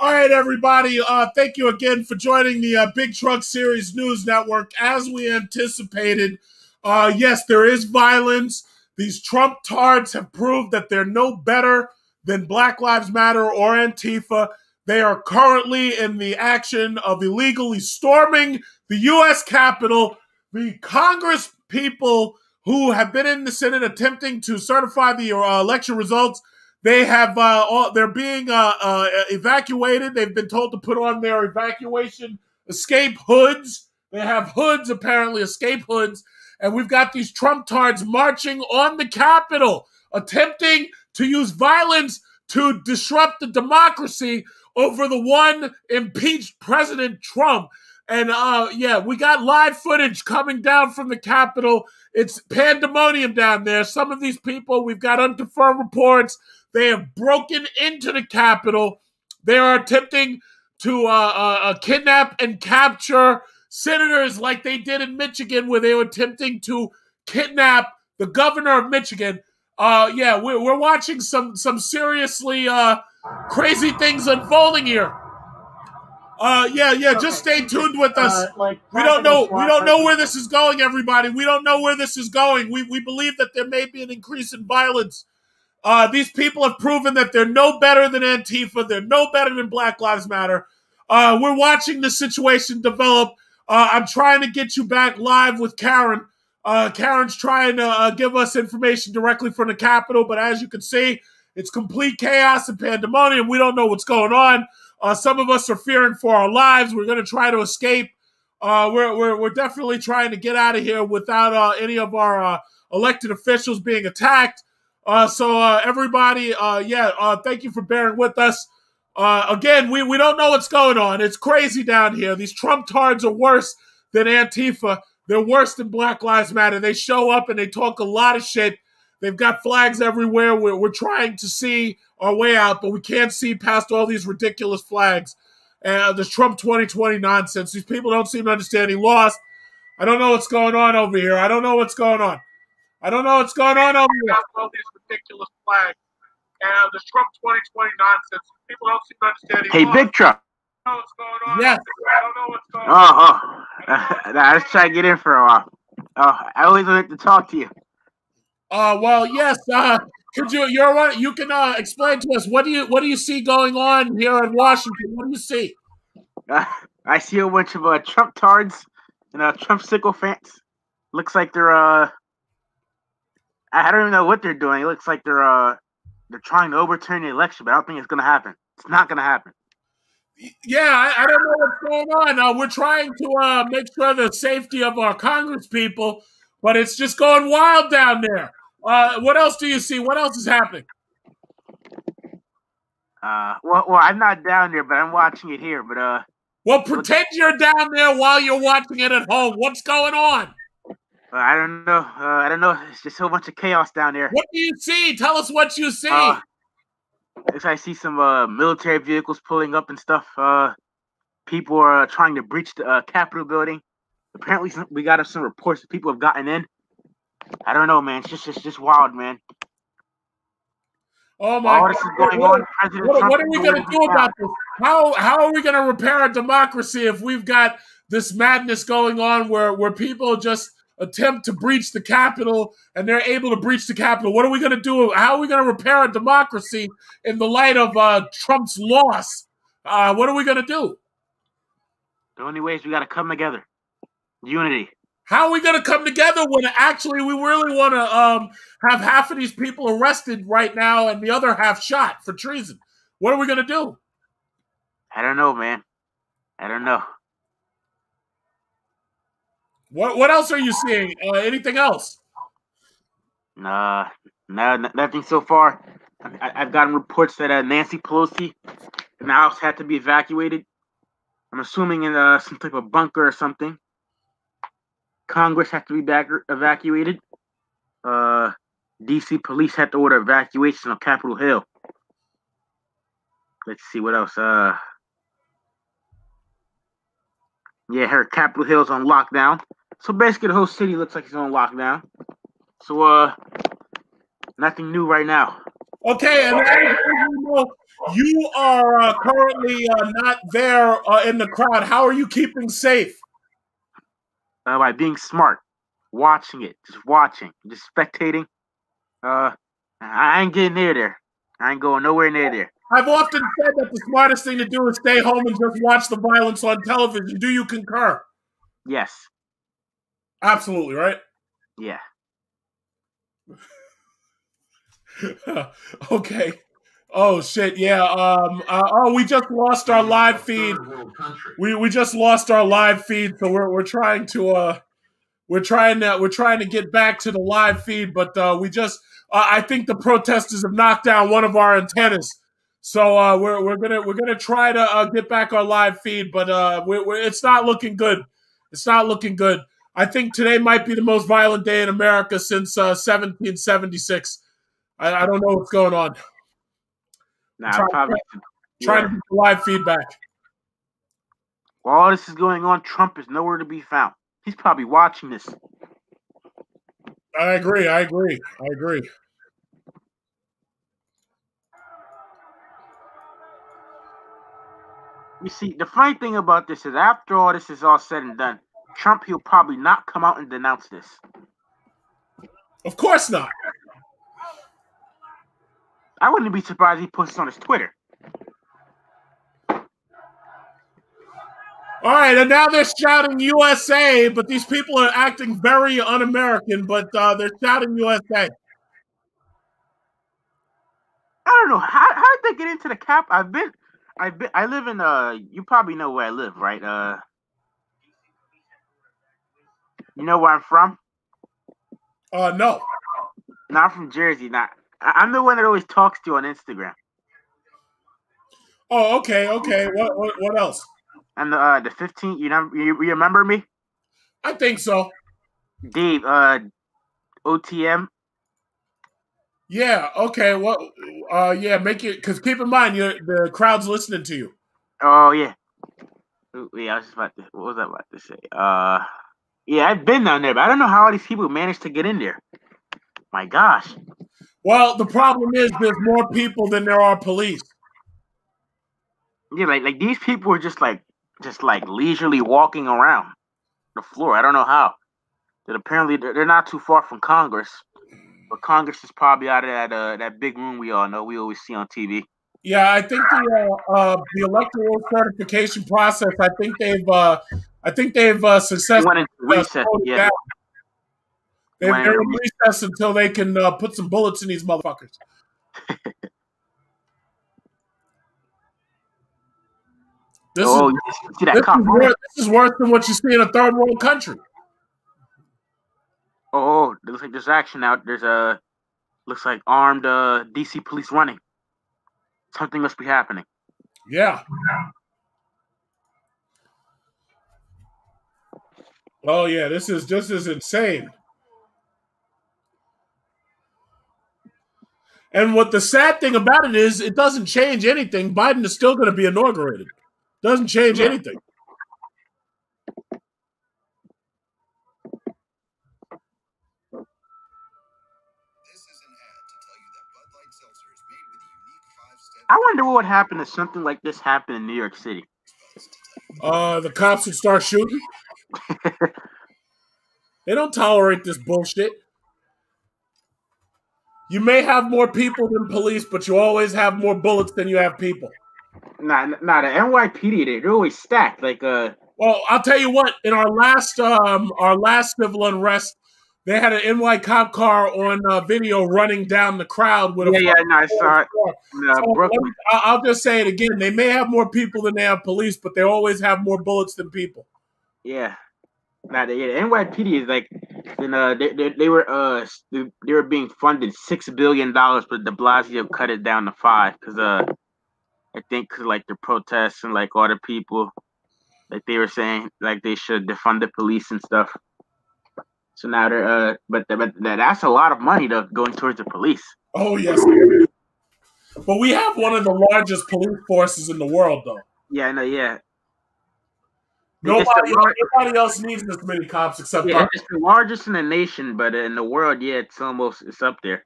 All right, everybody. Thank you again for joining the Big Truck Series News Network. As we anticipated, yes, there is violence. These Trump tards have proved that they're no better than Black Lives Matter or Antifa. They are currently in the action of illegally storming the U.S. Capitol. The Congress people who have been in the Senate attempting to certify the election results, they have they're being evacuated. They've been told to put on their evacuation escape hoods. They have hoods, apparently escape hoods, and we've got these Trump tards marching on the Capitol, attempting to use violence to disrupt the democracy over the one impeached President Trump. And yeah, we got live footage coming down from the Capitol. It's pandemonium down there. Some of these people, we've got unconfirmed reports, they have broken into the Capitol. They are attempting to kidnap and capture senators like they did in Michigan, where they were attempting to kidnap the governor of Michigan. Yeah, we're watching some seriously crazy things unfolding here. Yeah, just stay tuned with us. We don't know where this is going, everybody. We don't know where this is going. We believe that there may be an increase in violence. These people have proven that they're no better than Antifa. They're no better than Black Lives Matter. We're watching the situation develop. I'm trying to get you back live with Karen. Karen's trying to give us information directly from the Capitol, but as you can see, it's complete chaos and pandemonium. We don't know what's going on. Some of us are fearing for our lives. We're going to try to escape. We're definitely trying to get out of here without any of our elected officials being attacked. So everybody, thank you for bearing with us. Again, we don't know what's going on. It's crazy down here. These Trump tards are worse than Antifa. They're worse than Black Lives Matter. They show up and they talk a lot of shit. They've got flags everywhere. We're trying to see our way out, but we can't see past all these ridiculous flags. This Trump 2020 nonsense. These people don't seem to understand. He lost. I don't know what's going on over here. I don't know what's going on. I don't know what's going on over here. All these ridiculous flags. And this Trump 2020 nonsense. People don't seem to understand. Hey, Big Truck. I don't know what's going on. Yes. I don't know what's going on. I was trying to get in for a while. I always like to talk to you. Well, yes. Could you can explain to us what do you see going on here in Washington? What do you see? I see a bunch of Trump tards and Trump sycophants. Looks like they're I don't even know what they're doing. It looks like they're trying to overturn the election, but I don't think it's gonna happen. It's not gonna happen. Yeah, I don't know what's going on. We're trying to make sure the safety of our Congress people, but it's just going wild down there. What else do you see? What else is happening? Well, I'm not down there, but I'm watching it here. But well, pretend you're down there while you're watching it at home. What's going on? I don't know. I don't know. It's just a whole bunch of chaos down there. What do you see? Tell us what you see. I see some military vehicles pulling up and stuff. People are trying to breach the Capitol building. Apparently, we got some reports that people have gotten in. I don't know, man. It's just wild, man. Oh my God! What are we going to do about this? How are we going to repair our democracy if we've got this madness going on where people just attempt to breach the Capitol and they're able to breach the Capitol? What are we going to do? How are we going to repair our democracy in the light of Trump's loss? What are we going to do? The only way is we got to come together. Unity. How are we going to come together when actually we really want to have half of these people arrested right now and the other half shot for treason? What are we going to do? I don't know, man. I don't know. What else are you seeing? Anything else? No, nothing so far. I've gotten reports that Nancy Pelosi and the House had to be evacuated. I'm assuming in some type of bunker or something. Congress had to be evacuated. DC police had to order evacuation on Capitol Hill. Let's see what else. Yeah, her Capitol Hill's on lockdown. So basically the whole city looks like it's on lockdown. So nothing new right now. Okay, and as we know you are currently not there in the crowd. How are you keeping safe? By being smart, watching it, just watching, just spectating. I ain't getting near there. I ain't going nowhere near there. I've often said that the smartest thing to do is stay home and just watch the violence on television. Do you concur? Yes. Absolutely, right? Yeah. Okay. Oh shit! Yeah. We just lost our live feed. We just lost our live feed, so we're trying to get back to the live feed, but we just I think the protesters have knocked down one of our antennas, so we're gonna try to get back our live feed, but it's not looking good. It's not looking good. I think today might be the most violent day in America since 1776. I don't know what's going on. Nah, Trying to get the live feedback. While all this is going on, Trump is nowhere to be found. He's probably watching this. I agree. You see, the funny thing about this is after all this is all said and done, Trump, he'll probably not come out and denounce this. Of course not. I wouldn't be surprised if he puts it on his Twitter. All right, and now they're shouting USA, but these people are acting very un-American, but they're shouting USA. I don't know. How did they get into the cap? I live in you probably know where I live, right? You know where I'm from? No. No, I'm from Jersey. Now I'm the one that always talks to you on Instagram. Oh, okay. What else? And the 15th, you remember me? I think so. Dave, OTM. Yeah. Okay. Well, yeah. Make it, because keep in mind, the crowd's listening to you. Oh yeah. Yeah, I was just about to. What was I about to say? Yeah, I've been down there, but I don't know how all these people managed to get in there. My gosh. Well, the problem is there's more people than there are police. Yeah, like these people are just like leisurely walking around the floor. I don't know how. That apparently they're not too far from Congress, but Congress is probably out of that big room we all know, we always see on TV. Yeah, I think the electoral certification process. I think they've successfully went into recess. Yeah, they're in recess until they can put some bullets in these motherfuckers. This is worse than what you see in a third world country. Oh, it looks like there's action out. Looks like armed DC police running. Something must be happening. Yeah. Oh yeah, this is insane. And what the sad thing about it is, it doesn't change anything. Biden is still going to be inaugurated. Doesn't change anything. I wonder what would happen if something like this happened in New York City. The cops would start shooting. They don't tolerate this bullshit. You may have more people than police, but you always have more bullets than you have people. Nah, the NYPD, they're always stacked. Well, I'll tell you what. In our last civil unrest, they had an NY cop car on video running down the crowd with no, I saw it. I'll just say it again. They may have more people than they have police, but they always have more bullets than people. Yeah. Nah, the NYPD is like, they were being funded $6 billion, but De Blasio cut it down to 5 because I think because the protests and all the people, they were saying they should defund the police and stuff. So now they're but that's a lot of money going towards the police. Oh yes, but we have one of the largest police forces in the world, though. Yeah, I know. Yeah. Nobody else needs this many cops except us. It's the largest in the nation, but in the world, it's up there.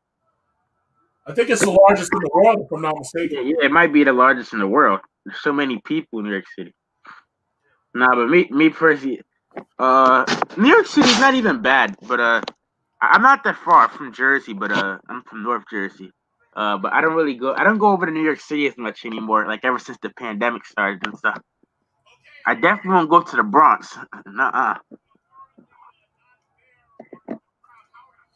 I think it's the largest in the world, if I'm not mistaken. Yeah, it might be the largest in the world. There's so many people in New York City. Nah, but me personally, New York City's not even bad, but I'm not that far from Jersey, but I'm from North Jersey. But I don't go over to New York City as much anymore, like ever since the pandemic started and stuff. I definitely won't go to the Bronx. Nuh-uh.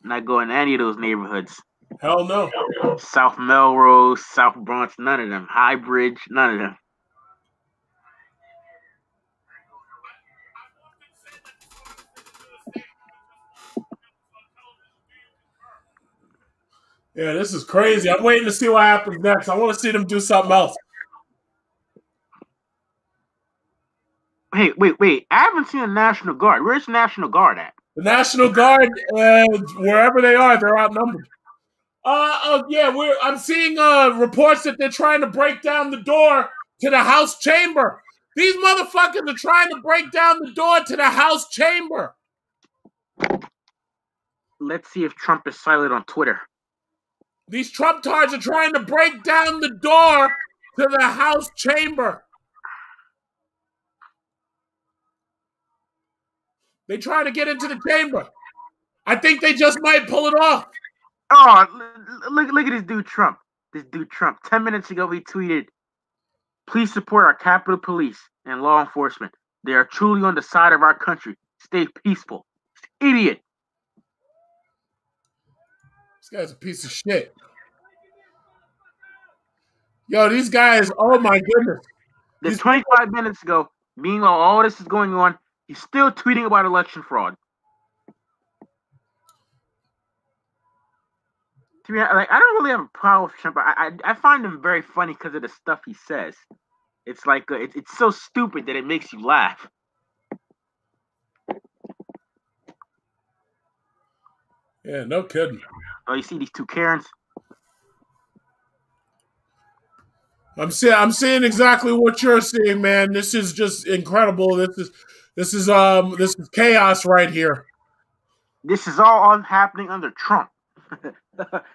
Not going to any of those neighborhoods. Hell no. South Melrose, South Bronx, none of them. High Bridge, none of them. Yeah, this is crazy. I'm waiting to see what happens next. I want to see them do something else. Hey, wait. I haven't seen a National Guard. Where's the National Guard at? The National Guard, wherever they are, they're outnumbered. Yeah, I'm seeing reports that they're trying to break down the door to the House chamber. These motherfuckers are trying to break down the door to the House chamber. Let's see if Trump is silent on Twitter. These Trump-tards are trying to break down the door to the House chamber. They try to get into the chamber. I think they just might pull it off. Oh, look at this dude Trump. 10 minutes ago, he tweeted, "Please support our Capitol Police and law enforcement. They are truly on the side of our country. Stay peaceful." Idiot. This guy's a piece of shit. Yo, these guys, oh my goodness. Just 25 minutes ago, meanwhile all this is going on, he's still tweeting about election fraud. To me, I don't really have a problem with Trump. I find him very funny because of the stuff he says. It's like it's so stupid that it makes you laugh. Yeah, no kidding. Oh, you see these two Karens? I'm seeing exactly what you're seeing, man. This is just incredible. This is chaos right here. This is all happening under Trump.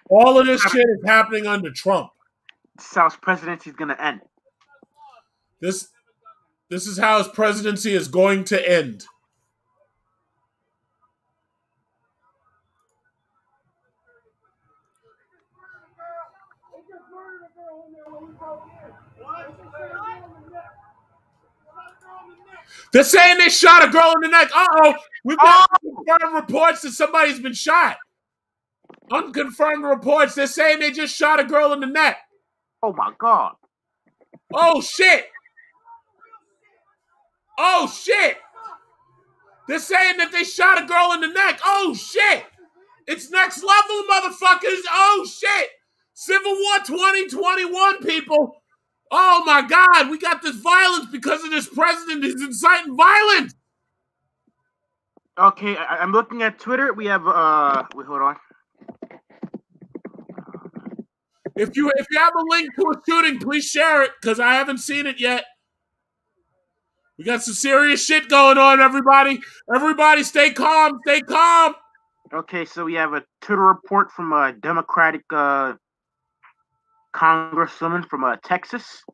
All of this shit is happening under Trump. South's presidency is gonna end. This is how his presidency is going to end. They're saying they shot a girl in the neck. Uh-oh. We've got confirmed reports that somebody's been shot. Unconfirmed reports. They're saying they just shot a girl in the neck. Oh, my God. Oh, shit. Oh, shit. They're saying that they shot a girl in the neck. Oh, shit. It's next level, motherfuckers. Oh, shit. Civil War 2021, people. Oh, my God. We got this violence because of this president who's inciting violence. Okay, I'm looking at Twitter. We have, wait, hold on. If you have a link to a shooting, please share it, because I haven't seen it yet. We got some serious shit going on, everybody. Everybody stay calm. Stay calm. Okay, so we have a Twitter report from a Democratic congresswoman from Texas,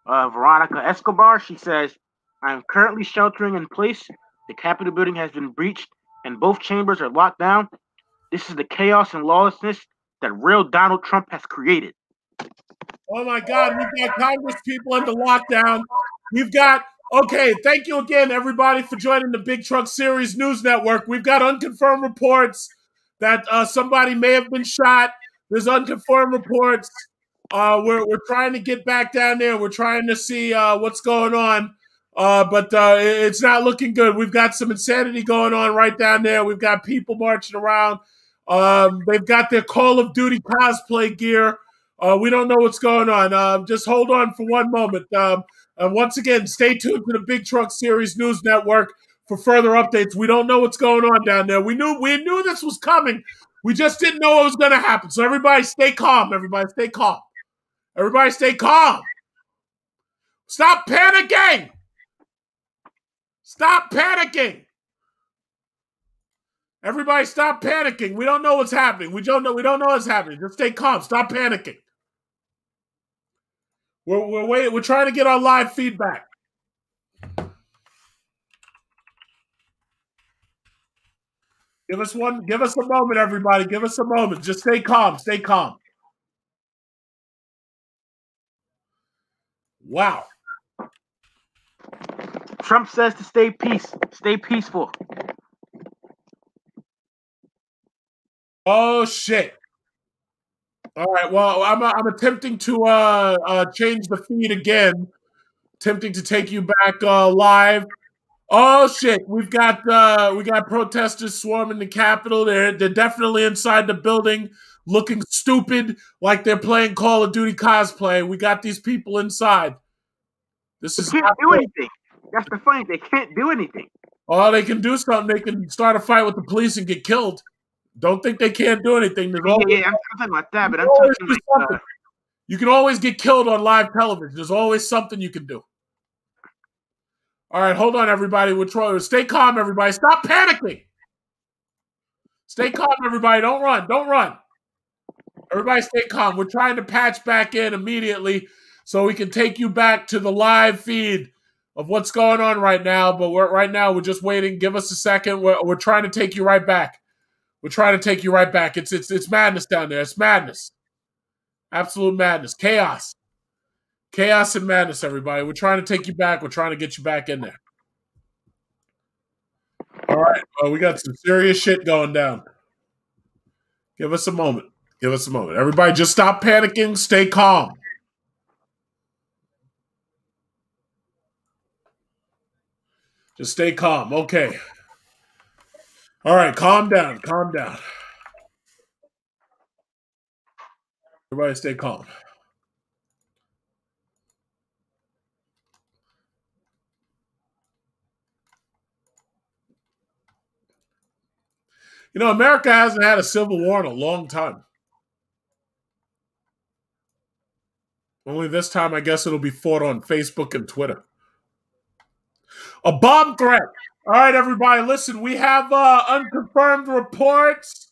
Veronica Escobar. She says, "I'm currently sheltering in place. The Capitol building has been breached, and both chambers are locked down. This is the chaos and lawlessness that real Donald Trump has created." Oh, my God. We've got Congress people under lockdown. We've got... Okay, thank you again, everybody, for joining the Big Truck Series News Network. We've got unconfirmed reports that somebody may have been shot. There's unconfirmed reports. We're trying to get back down there. We're trying to see what's going on, but it's not looking good. We've got some insanity going on right down there. We've got people marching around. They've got their Call of Duty cosplay gear. We don't know what's going on. Just hold on for one moment. Once again, stay tuned to the Big Truck Series News Network for further updates. We don't know what's going on down there. We knew this was coming. We just didn't know what was going to happen. So everybody stay calm. Everybody stay calm. Everybody stay calm. Stop panicking. Stop panicking. Everybody stop panicking. We don't know what's happening. We don't know what's happening. Just stay calm. Stop panicking. We're waiting. We're trying to get our live feedback. Give us a moment, everybody. Give us a moment. Just stay calm. Stay calm. Wow. Trump says to stay peaceful. Oh shit. All right. Well, I'm attempting to change the feed again. Attempting to take you back live. Oh shit. We got protesters swarming the Capitol. They're definitely inside the building, looking stupid, like they're playing Call of Duty cosplay. We got these people inside. They can't do anything. That's the funny. They can't do anything. Oh, they can do something. They can start a fight with the police and get killed. Don't think they can't do anything. I'm talking about that, but I'm talking like you can always get killed on live television. There's always something you can do. All right, hold on, everybody. We're trying. Stay calm, everybody. Stop panicking. Stay calm, everybody. Don't run. Don't run. Everybody stay calm. We're trying to patch back in immediately so we can take you back to the live feed of what's going on right now. But we're just waiting. Give us a second. We're trying to take you right back. We're trying to take you right back. It's madness down there. It's madness. Absolute madness. Chaos. Chaos and madness, everybody. We're trying to take you back. We're trying to get you back in there. All right. Well, we got some serious shit going down. Give us a moment. Give us a moment. Everybody just stop panicking. Stay calm. Just stay calm. Okay. All right. Calm down. Calm down. Everybody stay calm. You know, America hasn't had a civil war in a long time. Only this time, I guess it'll be fought on Facebook and Twitter. A bomb threat. All right, everybody, listen. We have unconfirmed reports.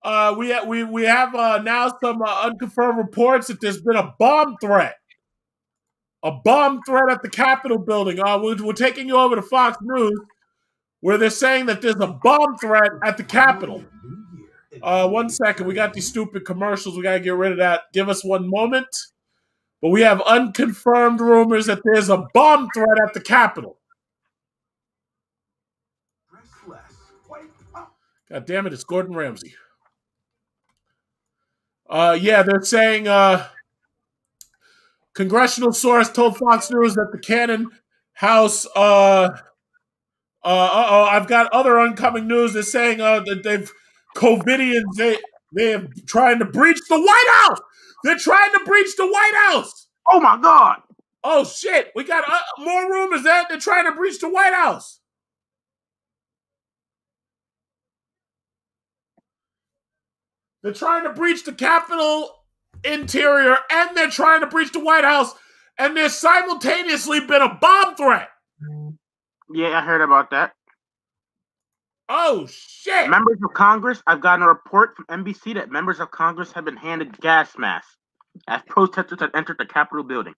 We have now some unconfirmed reports that there's been a bomb threat. A bomb threat at the Capitol building. We're taking you over to Fox News, where they're saying that there's a bomb threat at the Capitol. 1 second. We got these stupid commercials. We got to get rid of that. Give us 1 moment. But we have unconfirmed rumors that there's a bomb threat at the Capitol. God damn it, it's Gordon Ramsay. Yeah, they're saying congressional source told Fox News that the Cannon House I've got other oncoming news. They're saying that they've COVIDians, they're trying to breach the White House. They're trying to breach the White House. Oh my God. Oh shit. We got more rumors that they're trying to breach the White House. They're trying to breach the Capitol interior and they're trying to breach the White House, and there's simultaneously been a bomb threat. Yeah, I heard about that. Oh, shit. Members of Congress, I've gotten a report from NBC that members of Congress have been handed gas masks as protesters have entered the Capitol building.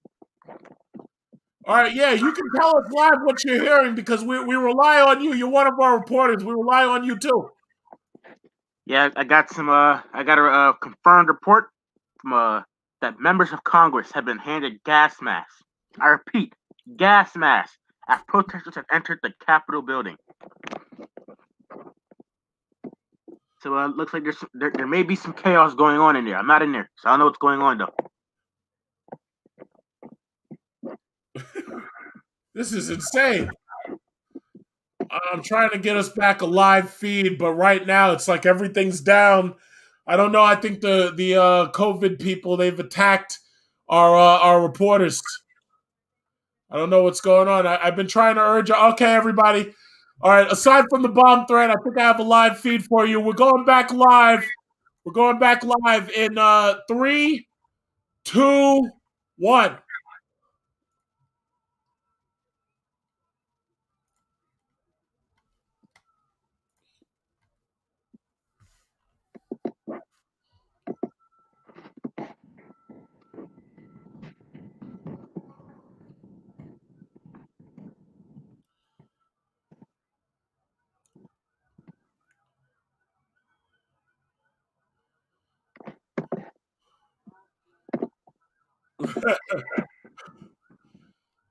All right, yeah, you can tell us live what you're hearing because we rely on you. You're one of our reporters. We rely on you, too. Yeah, I got a confirmed report from that members of Congress have been handed gas masks. I repeat, gas masks as protesters have entered the Capitol building. So it looks like there may be some chaos going on in there. I'm not in there, so I don't know what's going on though. This is insane. I'm trying to get us back a live feed, but right now it's like everything's down. I don't know. I think the COVID people, they've attacked our reporters. I don't know what's going on. I've been trying to urge you. Okay, everybody. All right, aside from the bomb threat, I think I have a live feed for you. We're going back live. We're going back live in 3, 2, 1.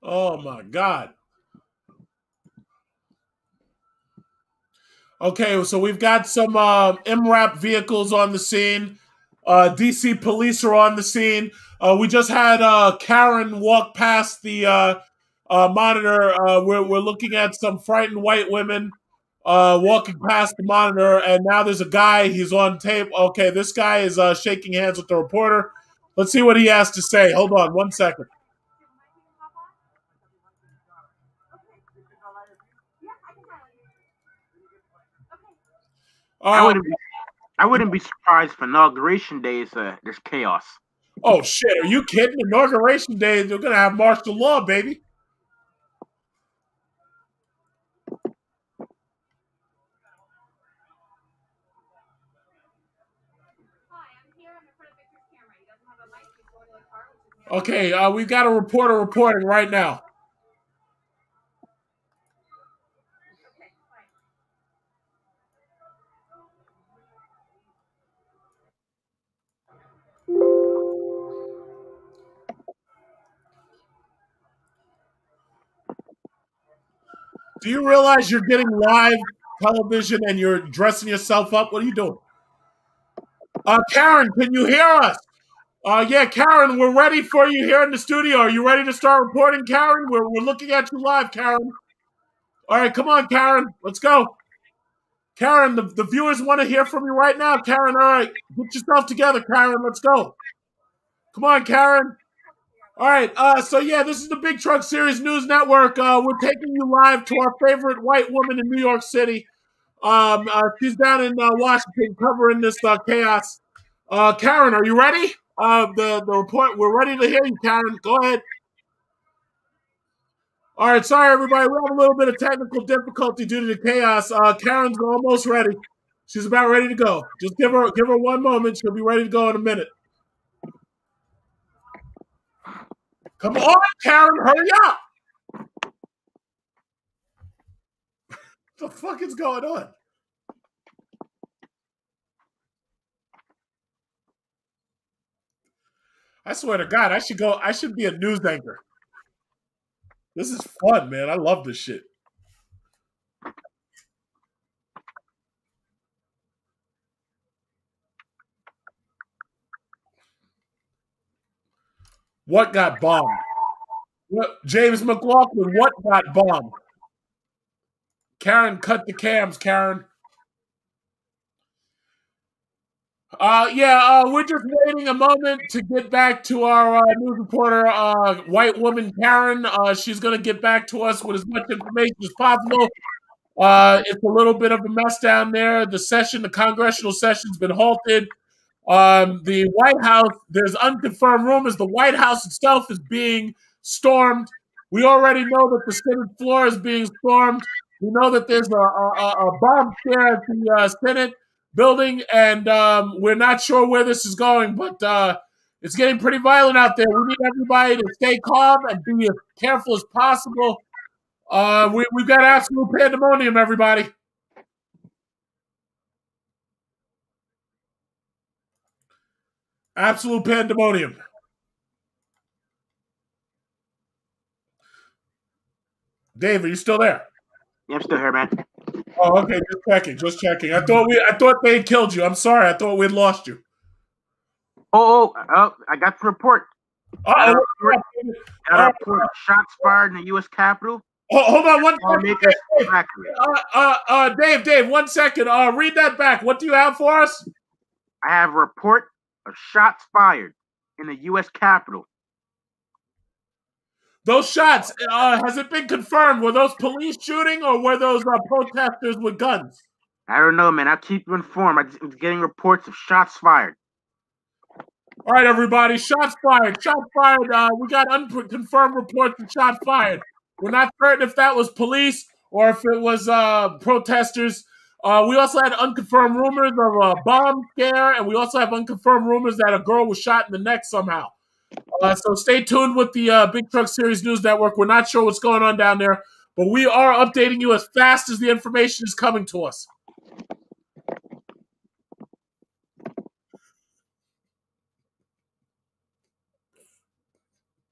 Oh my God. Okay, so we've got some MRAP vehicles on the scene. DC police are on the scene. We just had Karen walk past the monitor. We're looking at some frightened white women walking past the monitor, and now there's a guy. He's on tape. Okay, this guy is shaking hands with the reporter. Let's see what he has to say. Hold on 1 second. I wouldn't be surprised if inauguration days there's chaos. Oh shit! Are you kidding? Inauguration day, they're gonna have martial law, baby. Okay, we've got a reporter reporting right now. Do you realize you're getting live television and you're dressing yourself up? What are you doing? Karen, can you hear us? Yeah, Karen, we're ready for you here in the studio. Are you ready to start reporting, Karen? We're looking at you live, Karen. All right, come on, Karen. Let's go. Karen, the viewers want to hear from you right now, Karen. All right, get yourself together, Karen. Let's go. Come on, Karen. All right, so yeah, this is the Big Truck Series News Network. We're taking you live to our favorite white woman in New York City. She's down in Washington covering this chaos. Karen, are you ready? The report, we're ready to hear you, Karen. Go ahead. All right, sorry, everybody. We have a little bit of technical difficulty due to the chaos. Karen's almost ready. She's about ready to go. Just give her 1 moment. She'll be ready to go in a minute. Come on, Karen, hurry up. What the fuck is going on? I swear to God, I should be a news anchor. This is fun, man. I love this shit. What got bombed? James McLaughlin, what got bombed? Karen, cut the cams, Karen. We're just waiting a moment to get back to our news reporter, white woman Karen. She's going to get back to us with as much information as possible. It's a little bit of a mess down there. The congressional session's been halted. The White House, there's unconfirmed rumors the White House itself is being stormed. We already know that the Senate floor is being stormed. We know that there's a bomb scare at the Senate building, and we're not sure where this is going, but it's getting pretty violent out there. We need everybody to stay calm and be as careful as possible. We've got absolute pandemonium, everybody. Absolute pandemonium. Dave, are you still there? Yeah, I'm still here, man. Oh, okay. Just checking. I thought they had killed you. I'm sorry. I thought we'd lost you. Oh, I got the report. Got a report. Shots fired in the U.S. Capitol. Oh, hold on one second. Dave, 1 second. Read that back. What do you have for us? I have a report of shots fired in the U.S. Capitol. Those shots, has it been confirmed? Were those police shooting or were those protesters with guns? I don't know, man. I'll keep you informed. I'm getting reports of shots fired. All right, everybody. Shots fired. Shots fired. We got unconfirmed reports of shots fired. We're not certain if that was police or if it was protesters. We also had unconfirmed rumors of a bomb scare, and we also have unconfirmed rumors that a girl was shot in the neck somehow. So stay tuned with the Big Truck Series News Network. We're not sure what's going on down there, but we are updating you as fast as the information is coming to us.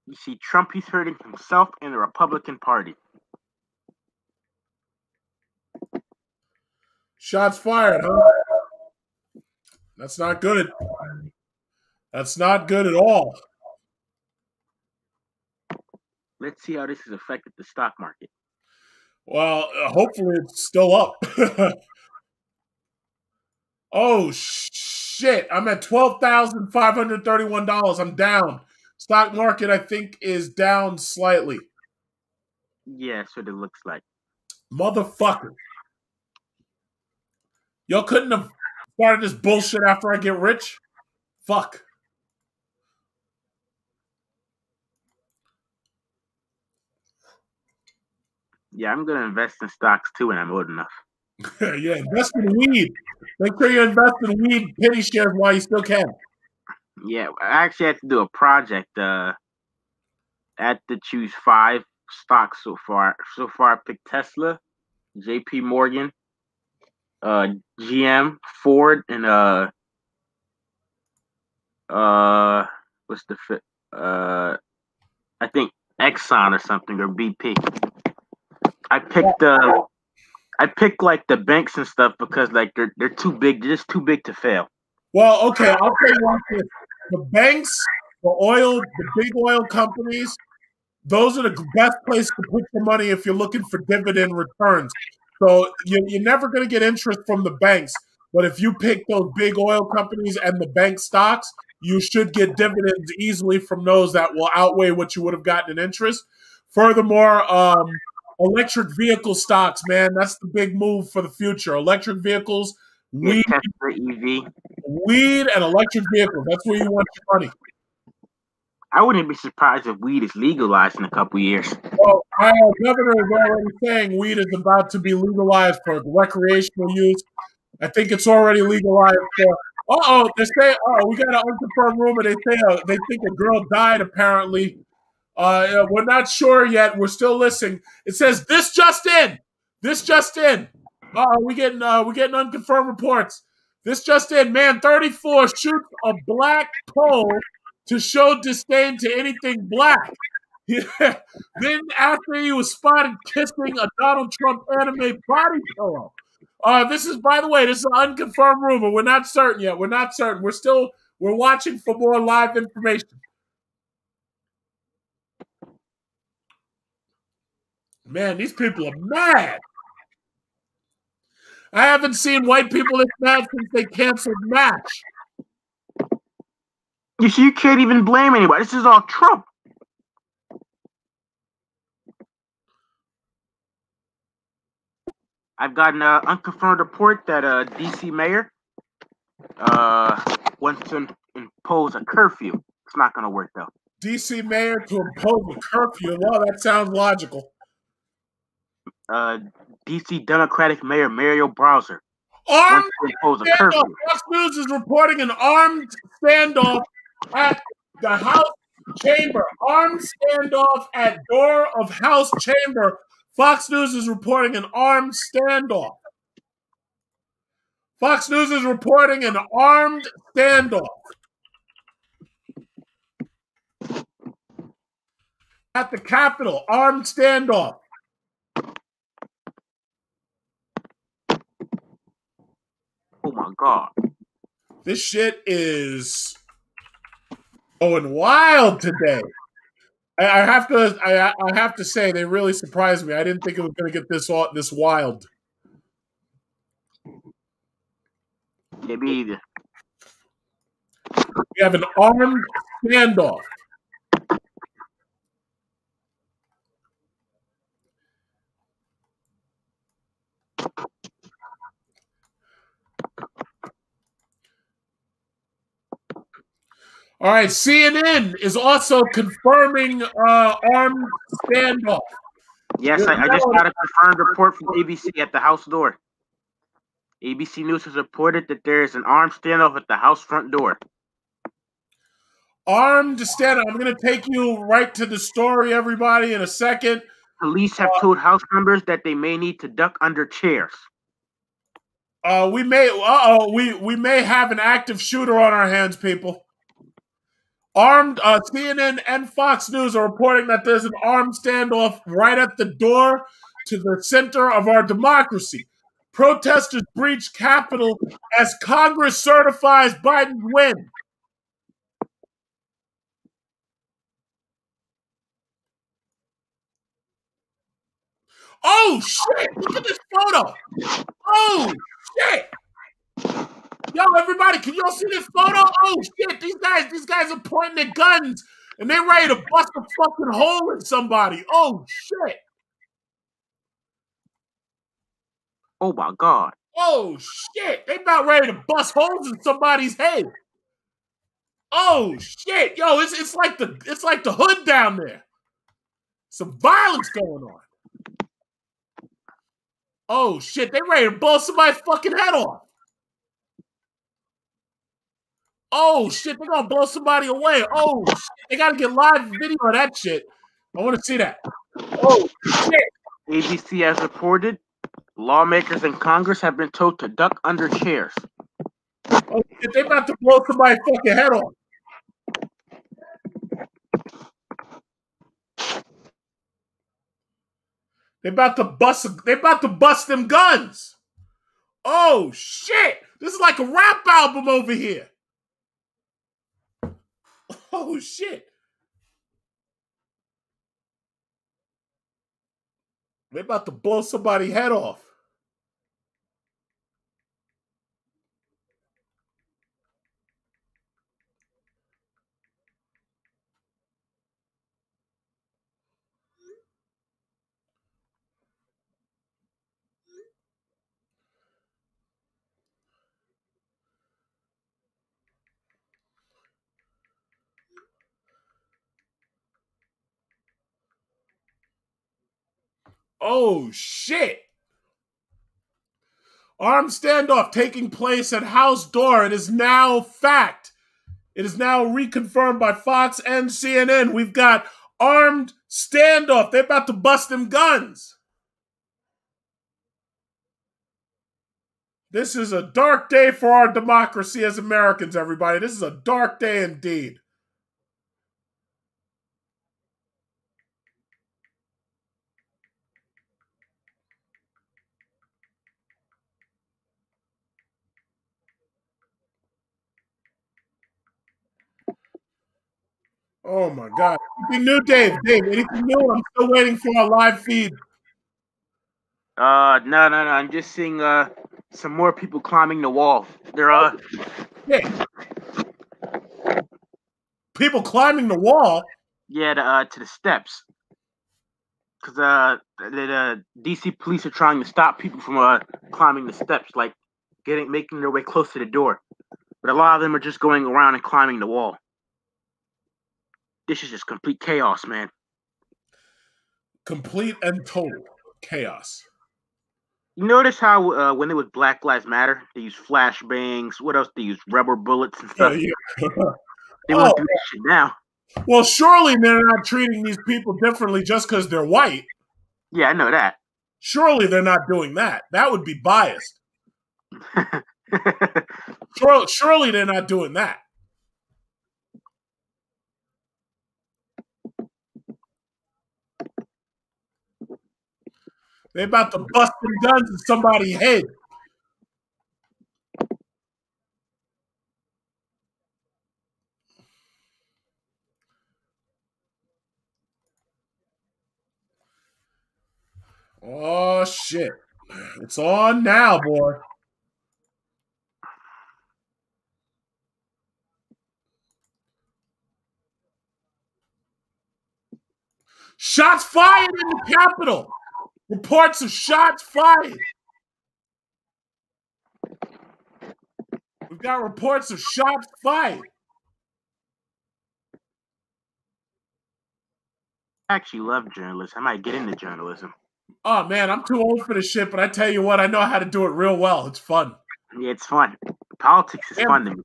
You see, Trump, he's hurting himself and the Republican Party. Shots fired, huh? That's not good. That's not good at all. Let's see how this has affected the stock market. Well, hopefully it's still up. Oh, shit. I'm at $12,531. I'm down. Stock market, I think, is down slightly. Yeah, that's what it looks like. Motherfucker. Y'all couldn't have started this bullshit after I get rich? Fuck. Yeah, I'm going to invest in stocks too when I'm old enough. Yeah, invest in weed. Make sure you invest in weed penny shares while you still can. Yeah, I actually had to do a project. I had to choose 5 stocks so far. So far, I picked Tesla, JP Morgan, GM, Ford, and what's the fit? I think Exxon or something, or BP. I picked like the banks and stuff because like they're too big. They're just too big to fail. Well, okay, I'll tell you what. The banks, the big oil companies, those are the best place to put your money if you're looking for dividend returns. So you're never going to get interest from the banks. But if you pick those big oil companies and the bank stocks, you should get dividends easily from those that will outweigh what you would have gotten in interest. Furthermore, electric vehicle stocks, man, that's the big move for the future. Electric vehicles, weed, Tesla EV. Weed and electric vehicles. That's where you want your money. I wouldn't be surprised if weed is legalized in a couple years. Well, our governor is already saying weed is about to be legalized for recreational use. I think it's already legalized for. They say. We got an unconfirmed rumor. They say they think a girl died. Apparently, we're not sure yet. We're still listening. It says this just in. This just in. We're getting unconfirmed reports. This just in. Man, 34 shoots a black pole to show disdain to anything black. Yeah. Then after he was spotted kissing a Donald Trump anime body pillow. This is, by the way, this is an unconfirmed rumor. We're not certain yet. We're not certain. We're watching for more live information. Man, these people are mad. I haven't seen white people this mad since they canceled Match. You see, you can't even blame anybody. This is all Trump. I've gotten an unconfirmed report that a D.C. mayor wants to impose a curfew. It's not going to work, though. D.C. mayor to impose a curfew? Well, that sounds logical. D.C. Democratic Mayor Mario Browser wants to impose a curfew. Fox News is reporting an armed standoff at the House chamber. Armed standoff at door of House chamber. Fox News is reporting an armed standoff. Fox News is reporting an armed standoff at the Capitol. Armed standoff. Oh my God. This shit is going wild today. I have to say they really surprised me. I didn't think it was going to get this wild. Yeah, me either. We have an armed standoff. All right, CNN is also confirming armed standoff. Yes, I just got a confirmed report from ABC at the House door. ABC News has reported that there is an armed standoff at the House front door. Armed standoff. I'm going to take you right to the story, everybody, in a second. Police have told House members that they may need to duck under chairs. We may have an active shooter on our hands, people. Armed CNN and Fox News are reporting that there's an armed standoff right at the door to the center of our democracy. Protesters breach Capitol as Congress certifies Biden's win. Oh, shit! Look at this photo! Oh, shit! Yo, everybody, can y'all see this photo? Oh, shit, these guys are pointing their guns, and they're ready to bust a fucking hole in somebody. Oh, shit! Oh, my God. Oh, shit! They about ready to bust holes in somebody's head. Oh, shit! Yo, it's like the hood down there. Some violence going on. Oh, shit, they ready to blow somebody's fucking head off. Oh, shit, they're gonna blow somebody away. Oh, shit, they gotta get live video of that shit. I want to see that. Oh, shit. ABC has reported lawmakers in Congress have been told to duck under chairs. Oh, shit, they about to blow somebody's fucking head off. They about to bust them guns. Oh, shit. This is like a rap album over here. Oh, shit. They about to blow somebody's head off. Oh, shit. Armed standoff taking place at House door. It is now fact. It is now reconfirmed by Fox and CNN. We've got armed standoff. They're about to bust them guns. This is a dark day for our democracy as Americans, everybody. This is a dark day indeed. Oh my God. Anything new, Dave? Dave, anything new? I'm still waiting for our live feed. No. I'm just seeing some more people climbing the wall. They're yeah. People climbing the wall? Yeah, to the steps. Because the DC police are trying to stop people from climbing the steps, like making their way close to the door. But a lot of them are just going around and climbing the wall. This is just complete chaos, man. Complete and total chaos. You notice how when it was Black Lives Matter, they used flashbangs. What else? They used rubber bullets and stuff. Yeah. They won't do that shit now. Well, surely they're not treating these people differently just because they're white. Yeah, I know that. Surely they're not doing that. That would be biased. Surely they're not doing that. They're about to bust them guns in somebody's head. Oh, shit. It's on now, boy. Shots fired in the Capitol. Reports of shots fired. We've got reports of shots fired. I actually love journalists. I might get into journalism. Oh, man, I'm too old for this shit, but I tell you what, I know how to do it real well. It's fun. Yeah, it's fun. Politics is fun to me.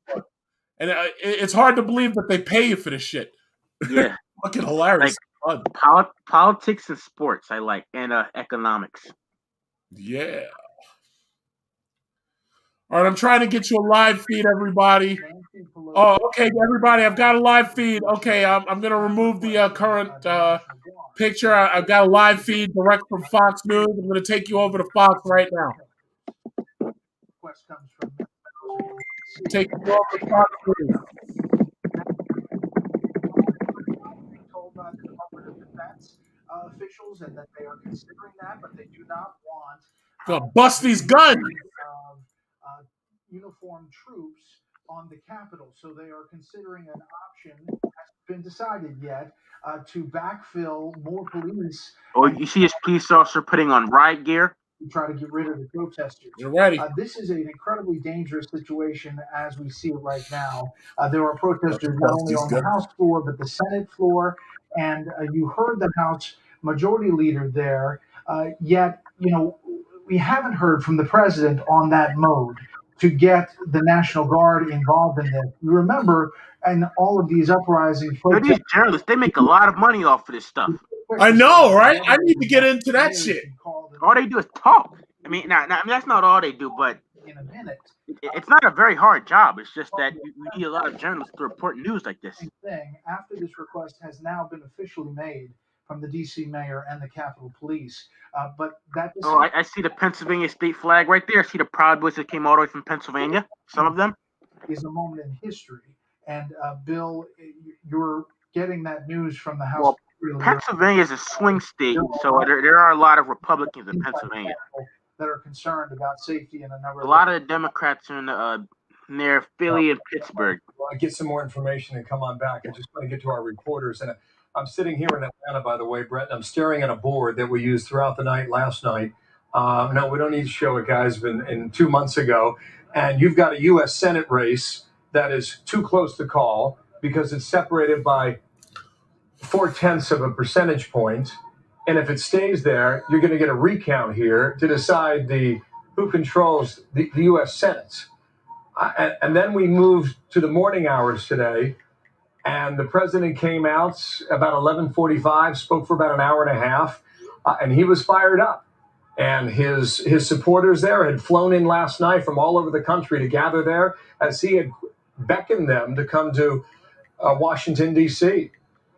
And it's hard to believe that they pay you for this shit. Yeah. Fucking hilarious. Like, politics and sports I like, and economics. Yeah. All right, I'm trying to get you a live feed, everybody. Oh, okay, everybody, I've got a live feed. Okay, I'm going to remove the current picture. I've got a live feed direct from Fox News. I'm going to take you over to Fox right now. Take you over to Fox News. Told by the Department of Defense officials, and that they are considering that, but they do not want Gonna bust these guns. Uniformed troops on the Capitol. So they are considering an option, hasn't been decided yet, to backfill more police. Oh, you see this police officer putting on riot gear? To try to get rid of the protesters. You're ready. This is an incredibly dangerous situation as we see it right now. There are protesters not only on the House floor, but the Senate floor. And you heard the House Majority Leader there. Yet, we haven't heard from the president on that mode to get the National Guard involved in this. You remember, and all of these uprising protests. These journalists, they make a lot of money off of this stuff. I know, right? I need to get into that shit. All they do is talk. I mean, that's not all they do, but in a minute, it's not a very hard job. It's just that we need a lot of journalists to report news like this. Thing after this request has now been officially made from the D.C. mayor and the Capitol Police, but that. I see the Pennsylvania state flag right there. I see the Proud Boys that came all the way from Pennsylvania. Some of them is a moment in history. And Bill, you're getting that news from the House. Well, Pennsylvania is a swing state, so there are a lot of Republicans in Pennsylvania that are concerned about safety and a number. A lot of the Democrats are in near Philly and Pittsburgh. Well, I get some more information and come on back. I just want to get to our reporters, and I'm sitting here in Atlanta, by the way, Brett. And I'm staring at a board that we used throughout the night last night. No, we don't need to show it, guys. Been 2 months ago, and you've got a U.S. Senate race that is too close to call because it's separated by 0.4 percentage point. And if it stays there, you're going to get a recount here to decide who controls the U.S. Senate. And then we moved to the morning hours today, and the president came out about 11:45, spoke for about an hour and a half, and he was fired up. And his supporters there had flown in last night from all over the country to gather there as he had beckoned them to come to Washington, D.C.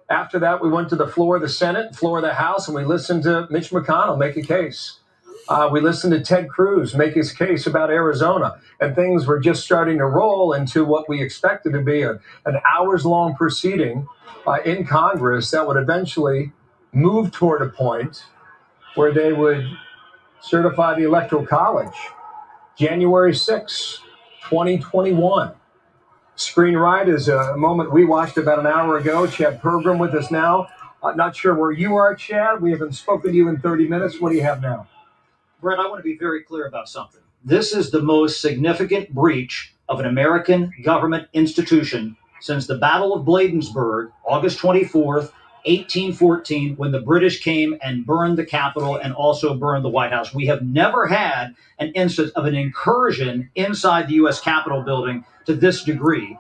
After that, we went to the floor of the Senate, floor of the House, and we listened to Mitch McConnell make a case. We listened to Ted Cruz make his case about Arizona, and things were just starting to roll into what we expected to be an hours-long proceeding in Congress that would eventually move toward a point where they would certify the Electoral College. January 6, 2021. Screen right is a moment we watched about an hour ago. Chad Pergram with us now. Not sure where you are, Chad. We haven't spoken to you in 30 minutes. What do you have now? Brett, I want to be very clear about something. This is the most significant breach of an American government institution since the Battle of Bladensburg, August 24th, 1814, when the British came and burned the Capitol and also burned the White House. We have never had an instance of an incursion inside the U.S. Capitol building to this degree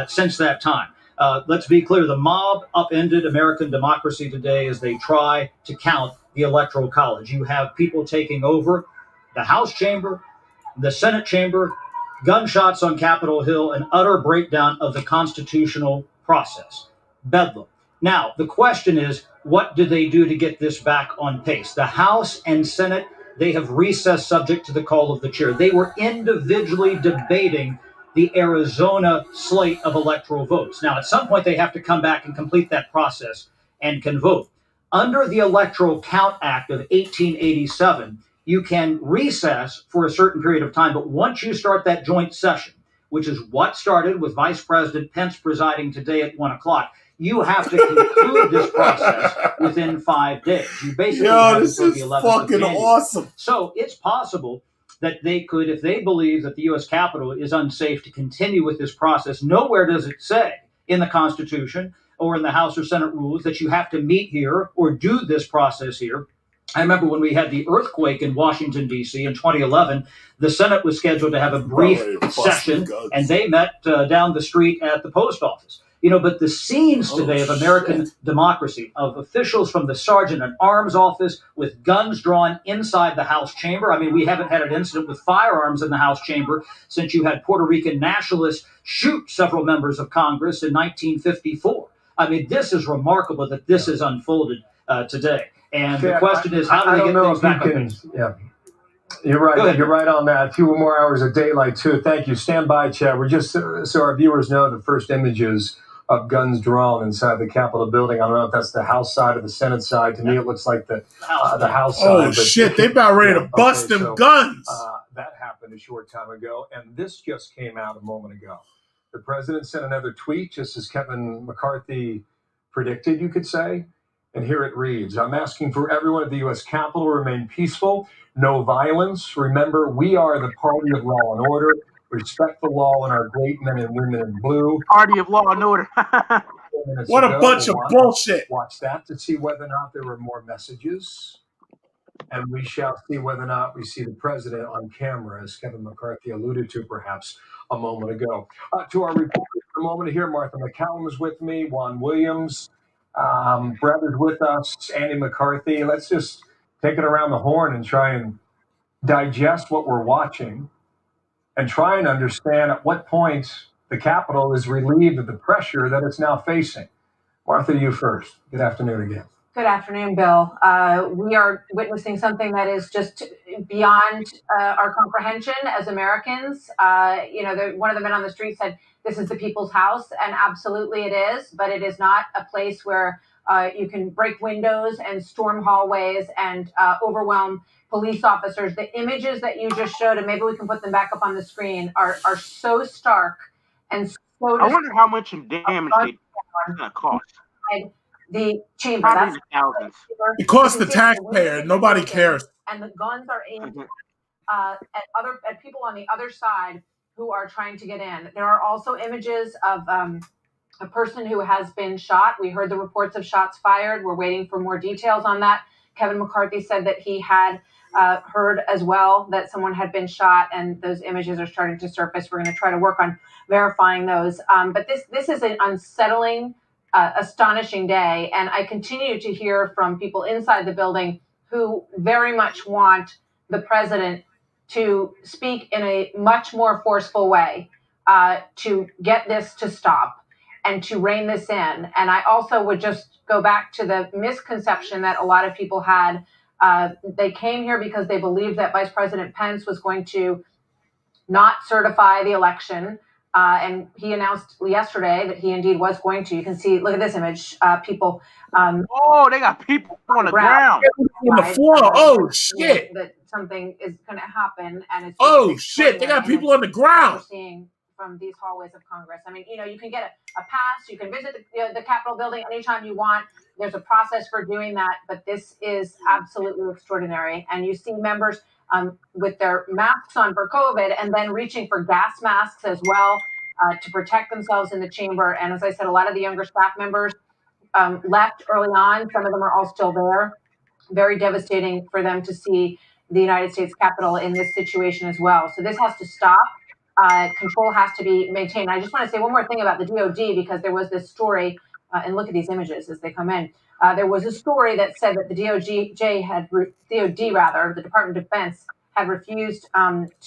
since that time. Let's be clear. The mob upended American democracy today as they try to count the Electoral College. You have people taking over the House chamber, the Senate chamber, gunshots on Capitol Hill, an utter breakdown of the constitutional process. Bedlam. Now, the question is, what do they do to get this back on pace? The House and Senate, they have recessed subject to the call of the chair. They were individually debating the Arizona slate of electoral votes. Now, at some point, they have to come back and complete that process and can vote. Under the Electoral Count Act of 1887, you can recess for a certain period of time, but once you start that joint session, which is what started with Vice President Pence presiding today at 1 o'clock, you have to conclude this process within 5 days. You basically have this until is the 11th fucking of January. awesome. So it's possible that they could, if they believe that the U.S. Capitol is unsafe, to continue with this process. Nowhere does it say in the Constitution or in the House or Senate rules that you have to meet here or do this process here. I remember when we had the earthquake in Washington, D.C. in 2011, the Senate was scheduled to have a brief session, and they met down the street at the post office. But the scenes today of American democracy, of officials from the sergeant and arms office with guns drawn inside the House chamber. I mean, we haven't had an incident with firearms in the House chamber since you had Puerto Rican nationalists shoot several members of Congress in 1954. I mean, this is remarkable that this has unfolded today. And the question is, how do they get things back on pace? Yeah. You're right. You're right on that. 2 more hours of daylight, too. Thank you. Stand by, Chad. We're just so our viewers know the first images of guns drawn inside the Capitol building. I don't know if that's the House side or the Senate side. To me, it looks like the House side. Oh, shit. They about ready to bust them guns. That happened a short time ago, and this just came out a moment ago. The president sent another tweet, just as Kevin McCarthy predicted, you could say. And here it reads, I'm asking for everyone at the U.S. Capitol to remain peaceful, no violence. Remember, we are the party of law and order. Respect the law and our great men and women in blue. Party of law and order. What a bunch of bullshit. Watch that to see whether or not there were more messages. And we shall see whether or not we see the president on camera, as Kevin McCarthy alluded to perhaps a moment ago. To our reporters in a moment here, Martha McCallum is with me, Juan Williams. Brett is with us, Andy McCarthy. Let's just take it around the horn and try and digest what we're watching and try and understand at what point the Capitol is relieved of the pressure that it's now facing. Martha, you first. Good afternoon again. Good afternoon, Bill. We are witnessing something that is just beyond our comprehension as Americans. One of the men on the street said, this is the people's house, and absolutely it is, but it is not a place where you can break windows and storm hallways and overwhelm police officers. The images that you just showed, and maybe we can put them back up on the screen, are so stark and so... I wonder how much in damage it's going to cost. The chamber. That's thousands. It costs the taxpayer. Nobody cares. And the guns are aimed at people on the other side who are trying to get in. There are also images of a person who has been shot. We heard the reports of shots fired. We're waiting for more details on that. Kevin McCarthy said that he had heard as well that someone had been shot, and those images are starting to surface. We're going to try to work on verifying those. But this is an unsettling, astonishing day, and I continue to hear from people inside the building who very much want the president to speak in a much more forceful way to get this to stop and to rein this in. And I also would just go back to the misconception that a lot of people had. They came here because they believed that Vice President Pence was going to not certify the election. And he announced yesterday that he indeed was going to. You can see, look at this image. People. They got people on the ground. On the floor. Oh, shit. That something is going to happen. And it's shit. They got people on the ground. We're seeing from these hallways of Congress. I mean, you can get a pass. You can visit the Capitol building anytime you want. There's a process for doing that. But this is absolutely extraordinary. And you see members with their masks on for COVID and then reaching for gas masks as well to protect themselves in the chamber. And as I said, a lot of the younger staff members left early on. Some of them are all still there. Very devastating for them to see the United States Capitol in this situation as well. So this has to stop. Control has to be maintained. I just want to say one more thing about the DOD, because there was this story, and look at these images as they come in. There was a story that said that the the Department of Defense had refused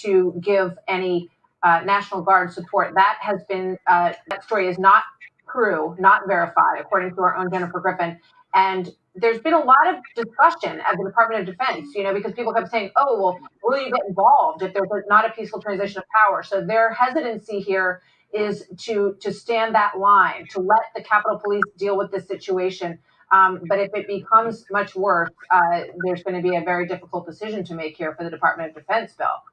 to give any National Guard support. That has been, that story is not true, not verified, according to our own Jennifer Griffin. And there's been a lot of discussion at the Department of Defense, because people kept saying, oh, well, will you get involved if there's not a peaceful transition of power? So their hesitancy here is to stand that line, to let the Capitol Police deal with this situation. But if it becomes much worse, there's going to be a very difficult decision to make here for the Department of Defense, Bill.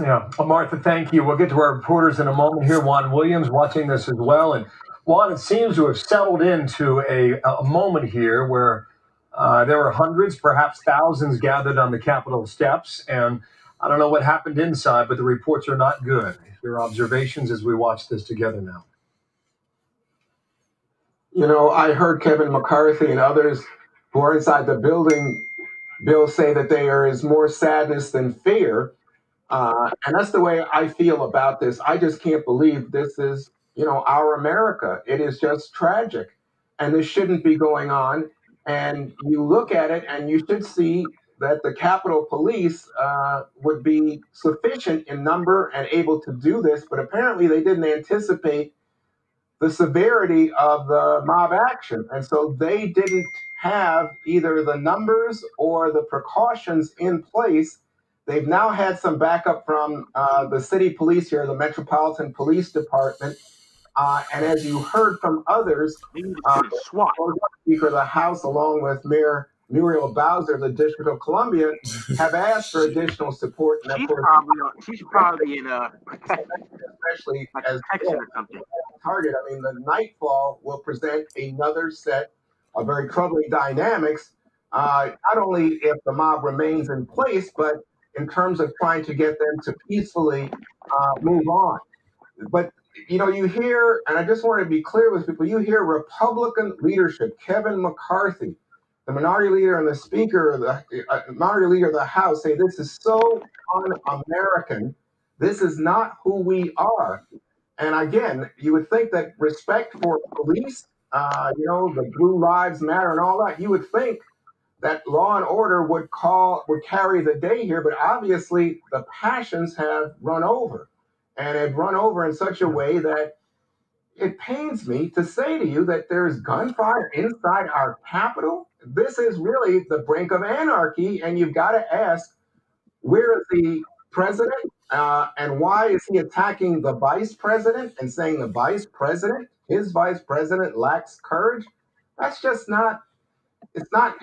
Yeah. Well, Martha, thank you. We'll get to our reporters in a moment here. Juan Williams watching this as well. And Juan, it seems to have settled into a moment here where there were hundreds, perhaps thousands gathered on the Capitol steps. And I don't know what happened inside, but the reports are not good. Your observations as we watch this together now. I heard Kevin McCarthy and others who are inside the building, Bill, say that there is more sadness than fear. And that's the way I feel about this. I just can't believe this is our America. It is just tragic. And this shouldn't be going on. And you look at it and you should see that the Capitol Police would be sufficient in number and able to do this, but apparently they didn't anticipate the severity of the mob action. And so they didn't have either the numbers or the precautions in place. They've now had some backup from the city police here, the Metropolitan Police Department. And as you heard from others, Speaker of the House, along with Mayor Muriel Bowser of the District of Columbia, have asked for additional support. And of course, she's probably in a especially as protection or something. Target. I mean, the nightfall will present another set of very troubling dynamics, not only if the mob remains in place, but in terms of trying to get them to peacefully move on. But you hear, and I just want to be clear with people, you hear Republican leadership, Kevin McCarthy, the minority leader and the speaker of the minority leader of the House, say this is so un-American. This is not who we are. And again, you would think that respect for police, the Blue Lives Matter and all that, you would think that law and order would carry the day here, but obviously the passions have run over. And have run over in such a way that it pains me to say to you that there's gunfire inside our Capitol. This is really the brink of anarchy, and you've got to ask, where is the president, and why is he attacking the vice president and saying the vice president, his vice president, lacks courage? That's just not. It's not.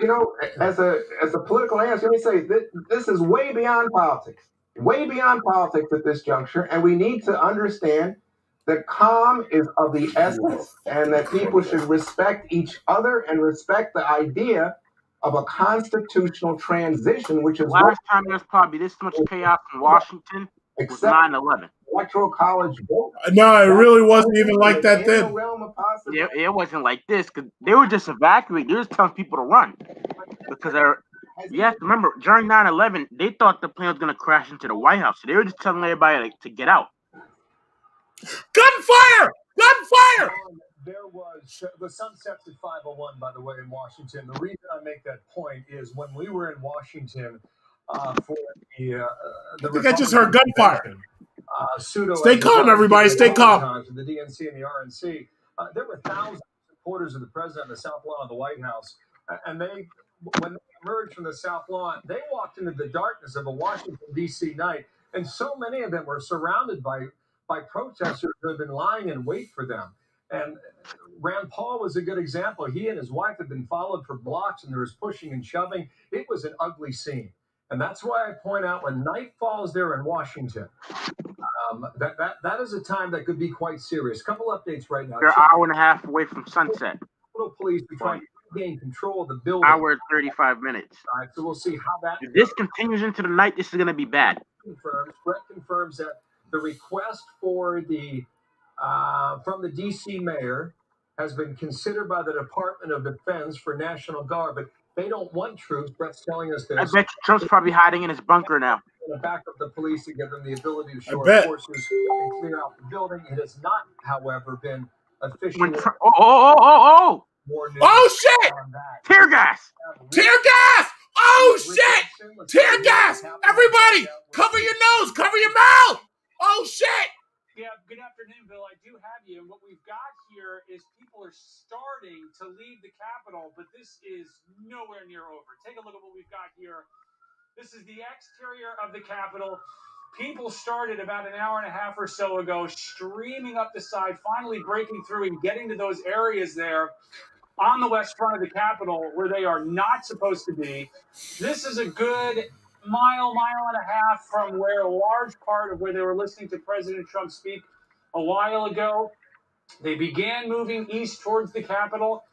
As a political analyst, let me say this is way beyond politics. Way beyond politics at this juncture, and we need to understand that calm is of the essence and that people should respect each other and respect the idea of a constitutional transition, which is last time there's probably this much chaos in Washington was 9/11. Electoral college vote. No, it really wasn't even like that then. Yeah, it wasn't like this because they were just evacuating. They were just telling people to run because you have to remember, during 9/11, they thought the plane was going to crash into the White House. So they were just telling everybody to get out. Gunfire! Gunfire! There was the sun sets at 5:01, by the way, in Washington. The reason I make that point is when we were in Washington for the I think I just heard gunfire. Pseudo Stay calm, everybody. Stay calm. The DNC and the RNC. There were thousands of supporters of the president on the South Lawn of the White House, and when they emerged from the South Lawn, they walked into the darkness of a Washington, D.C. night, and so many of them were surrounded by protesters who had been lying in wait for them. And Rand Paul was a good example. He and his wife had been followed for blocks, and there was pushing and shoving. It was an ugly scene. And that's why I point out when night falls there in Washington, that is a time that could be quite serious. Couple updates right now. They're an hour and a half away from sunset. Capitol Police be trying to regain control of the building. Hour and 35 minutes. All right, so we'll see how that. If this continues into the night, this is going to be bad. Brett confirms that the request for from the D.C. mayor has been considered by the Department of Defense for National Guard, but they don't want troops. Brett's telling us this. I bet Trump's probably hiding in his bunker now. To back up the police to give them the ability to shore forces and clear out the building. It has not, however, been officially. Oh, shit! Tear gas! Tear gas! Oh, shit! Tear gas! Everybody, cover your nose, cover your mouth! Oh, shit! Yeah, good afternoon, Bill. I do have you. And what we've got here is people are starting to leave the Capitol, but this is nowhere near over. Take a look at what we've got here. This is the exterior of the Capitol. People started about an hour and a half or so ago, streaming up the side, finally breaking through and getting to those areas there on the west front of the Capitol where they are not supposed to be. This is a good mile and a half from where a large part of where they were listening to President Trump speak a while ago. They began moving east towards the Capitol.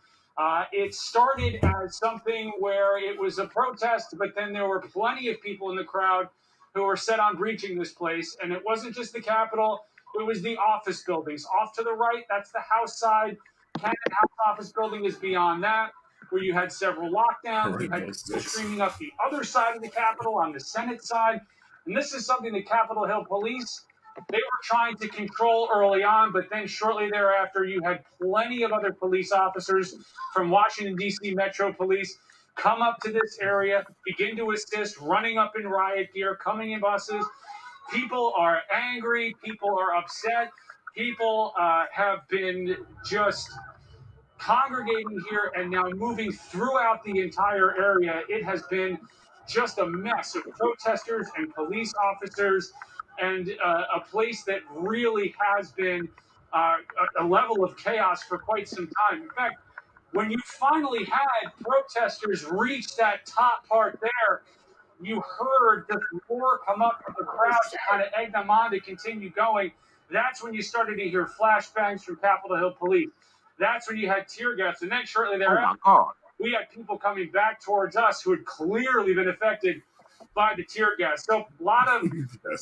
It started as something where it was a protest, but then there were plenty of people in the crowd who were set on breaching this place. And it wasn't just the Capitol, it was the office buildings. Off to the right, that's the House side. Cannon House office building is beyond that, where you had several lockdowns. You had people streaming up the other side of the Capitol on the Senate side. And this is something the Capitol Hill police they were trying to control early on, but then shortly thereafter, you had plenty of other police officers from Washington, D.C. Metro Police come up to this area, begin to assist, running up in riot gear, coming in buses. People are angry. People are upset. People have been just congregating here and now moving throughout the entire area. It has been just a mess of protesters and police officers, and a place that really has been a level of chaos for quite some time. In fact, when you finally had protesters reach that top part there, you heard the roar come up from the crowd to kind of egg them on to continue going. That's when you started to hear flashbangs from Capitol Hill police. That's when you had tear gas. And then shortly thereafter, we had people coming back towards us who had clearly been affected by the tear gas. So a lot of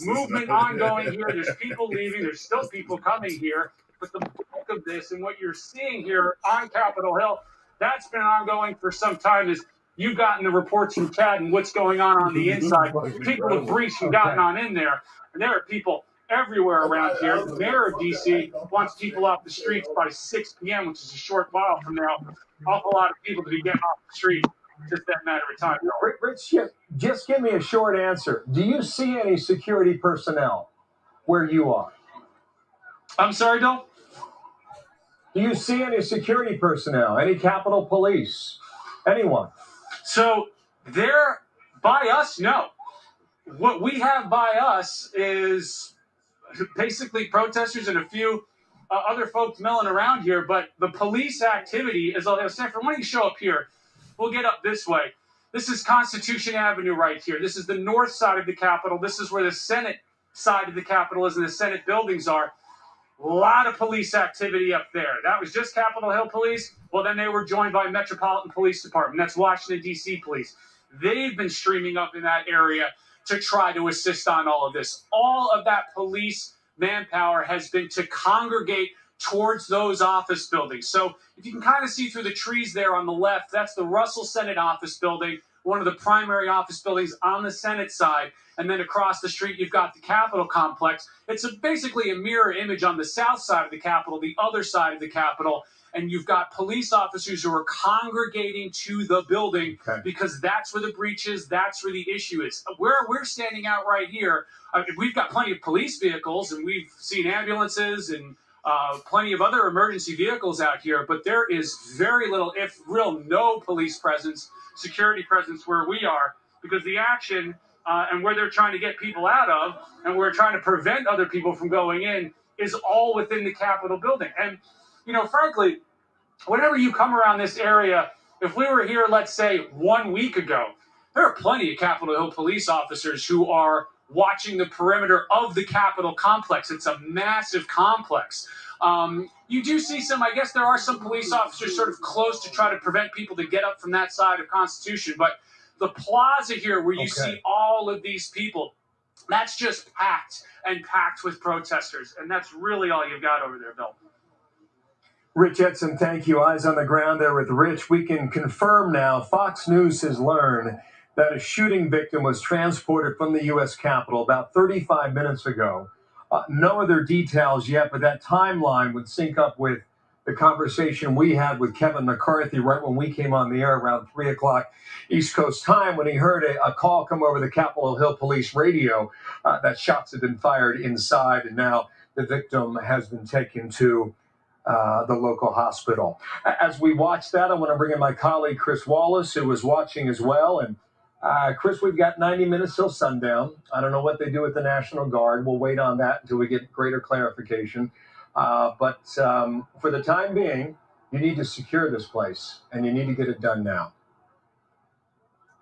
movement ongoing here. There's people leaving. There's still people coming here. But the bulk of this and what you're seeing here on Capitol Hill, that's been ongoing for some time. Is you've gotten the reports from Chad and what's going on the inside. People have breached and gotten on in there. And there are people everywhere around here. The mayor of D.C. wants people off the streets by 6 p.m., which is a short while from now. Awful lot of people to be getting off the street. Just that matter of time. Rich, just give me a short answer. Do you see any security personnel where you are? I'm sorry, Bill? Do you see any security personnel, any Capitol Police, anyone? So there, by us, no. What we have by us is basically protesters and a few other folks milling around here, but the police activity is, Sanford, why don't you show up here? We'll get up this way. This is Constitution Avenue right here. This is the north side of the Capitol. This is where the Senate side of the Capitol is and the Senate buildings are. A lot of police activity up there. That was just Capitol Hill Police. Well, then they were joined by Metropolitan Police Department. That's Washington, D.C. Police. They've been streaming up in that area to try to assist on all of this. All of that police manpower has been to congregate towards those office buildings. So if you can kind of see through the trees there on the left, that's the Russell Senate office building, one of the primary office buildings on the Senate side. And then across the street, you've got the Capitol complex. It's basically a mirror image on the south side of the Capitol, the other side of the Capitol. And you've got police officers who are congregating to the building because that's where the breach is. That's where the issue is. Where we're standing out right here, we've got plenty of police vehicles and we've seen ambulances and plenty of other emergency vehicles out here. But there is very little, if real, no police presence, security presence where we are, because the action and where they're trying to get people out of and we're trying to prevent other people from going in is all within the Capitol building. And you know, frankly, whenever you come around this area, if we were here, let's say 1 week ago, there are plenty of Capitol Hill police officers who are watching the perimeter of the Capitol complex. It's a massive complex. You do see some, I guess there are some police officers sort of close to try to prevent people to get up from that side of Constitution. But the plaza here where you see all of these people, that's just packed and packed with protesters. And that's really all you've got over there, Bill. Rich Edson, thank you. Eyes on the ground there with Rich. We can confirm now Fox News has learned that a shooting victim was transported from the U.S. Capitol about 35 minutes ago. No other details yet, but that timeline would sync up with the conversation we had with Kevin McCarthy right when we came on the air around 3 o'clock East Coast time when he heard a call come over the Capitol Hill Police radio that shots had been fired inside, and now the victim has been taken to the local hospital. As we watch that, I want to bring in my colleague, Chris Wallace, who was watching as well. And Chris, we've got 90 minutes till sundown. I don't know what they do with the National Guard. We'll wait on that until we get greater clarification. But for the time being, you need to secure this place, and you need to get it done now.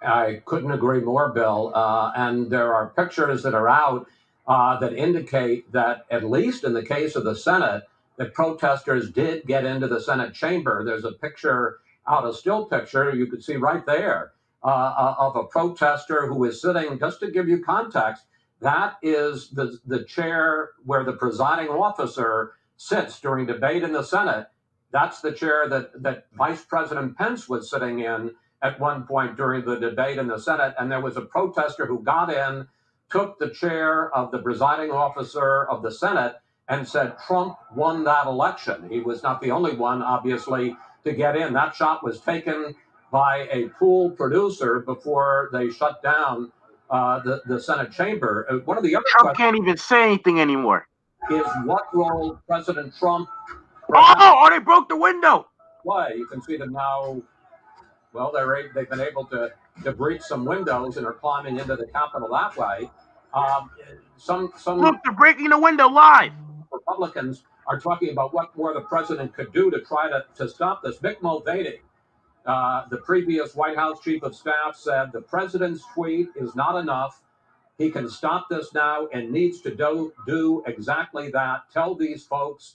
I couldn't agree more, Bill. And there are pictures that are out that indicate that, at least in the case of the Senate, that protesters did get into the Senate chamber. There's a picture out, a still picture you could see right there of a protester who is sitting, just to give you context, that is the chair where the presiding officer sits during debate in the Senate. That's the chair that Vice President Pence was sitting in at one point during the debate in the Senate. And there was a protester who got in, took the chair of the presiding officer of the Senate and said Trump won that election. He was not the only one, obviously, to get in. That shot was taken by a pool producer before they shut down the Senate chamber. One of the other Trump can't even say anything anymore. Is what role President Trump... Oh, they broke the window. Why? You can see them now. Well, they've been able to breach some windows and are climbing into the Capitol that way. Look, they're breaking the window live. Republicans are talking about what more the president could do to try to stop this. Mick Mulvaney, the previous White House chief of staff, said the president's tweet is not enough. He can stop this now and needs to do exactly that. Tell these folks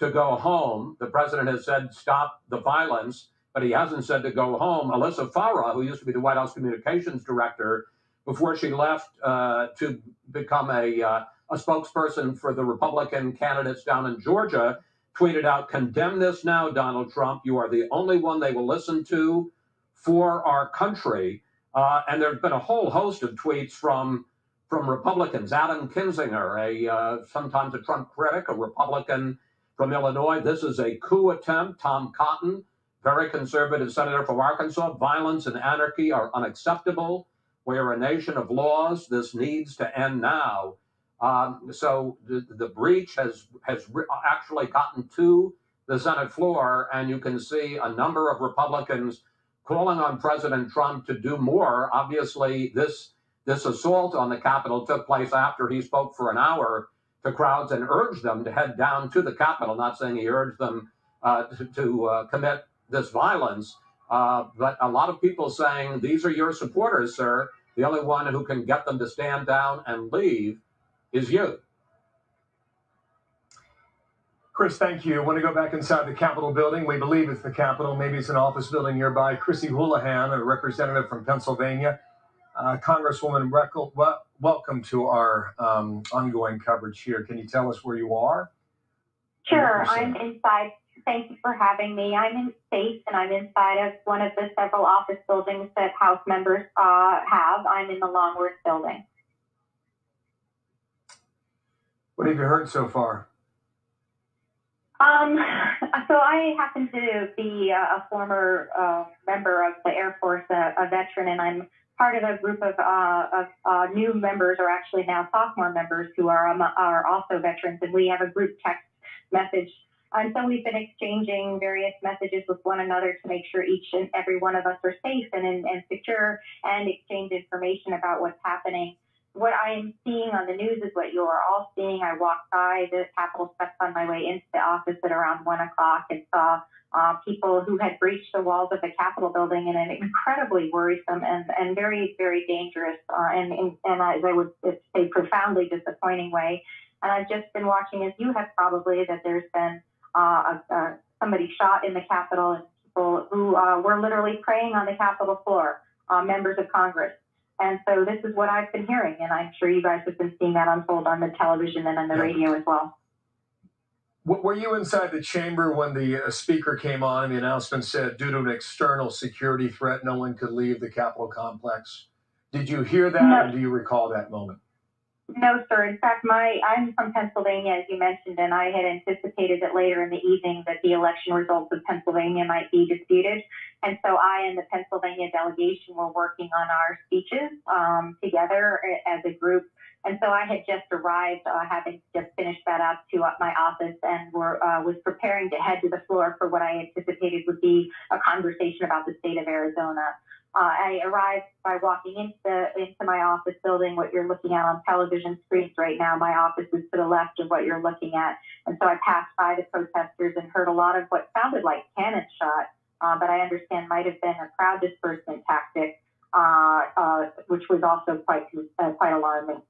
to go home. The president has said stop the violence, but he hasn't said to go home. Alyssa Farah, who used to be the White House communications director, before she left to become a spokesperson for the Republican candidates down in Georgia, tweeted out, "Condemn this now, Donald Trump. You are the only one they will listen to for our country." And there's been a whole host of tweets from Republicans. Adam Kinzinger, sometimes a Trump critic, a Republican from Illinois. "This is a coup attempt." Tom Cotton, very conservative senator from Arkansas. "Violence and anarchy are unacceptable. We are a nation of laws. This needs to end now." So the breach has actually gotten to the Senate floor, and you can see a number of Republicans calling on President Trump to do more. Obviously, this assault on the Capitol took place after he spoke for an hour to crowds and urged them to head down to the Capitol. Not saying he urged them to commit this violence, but a lot of people saying, these are your supporters, sir. The only one who can get them to stand down and leave is you. Chris, thank you. I want to go back inside the Capitol building. We believe it's the Capitol. Maybe it's an office building nearby. Chrissy Houlihan, a representative from Pennsylvania. Congresswoman, welcome to our ongoing coverage here. Can you tell us where you are? Sure. I'm inside. Thank you for having me. I'm in space, and I'm inside of one of the several office buildings that House members have. I'm in the Longworth building. What have you heard so far? So I happen to be a former member of the Air Force, a veteran, and I'm part of a group of new members, or actually now sophomore members, who are also veterans, and we have a group text message. And so we've been exchanging various messages with one another to make sure each and every one of us are safe and secure, and exchange information about what's happening. What I am seeing on the news is what you are all seeing. I walked by the Capitol steps on my way into the office at around 1 o'clock and saw people who had breached the walls of the Capitol building in an incredibly worrisome and very, very dangerous and as I would say, profoundly disappointing way. And I've just been watching, as you have probably, that there's been somebody shot in the Capitol, and people who were literally praying on the Capitol floor, members of Congress. And so this is what I've been hearing, and I'm sure you guys have been seeing that unfold on the television and on the radio as well. Were you inside the chamber when the speaker came on and the announcement said, due to an external security threat, no one could leave the Capitol complex? Did you hear that, No. and do you recall that moment? No, sir. In fact, I'm from Pennsylvania, as you mentioned, and I had anticipated that later in the evening that the election results of Pennsylvania might be disputed. And so I and the Pennsylvania delegation were working on our speeches together as a group. And so I had just arrived, having just finished that up, to my office, and was preparing to head to the floor for what I anticipated would be a conversation about the state of Arizona. I arrived by walking into my office building, what you're looking at on television screens right now. My office is to the left of what you're looking at. And so I passed by the protesters and heard a lot of what sounded like cannon shot, but I understand might have been a crowd dispersement tactic, which was also quite alarming.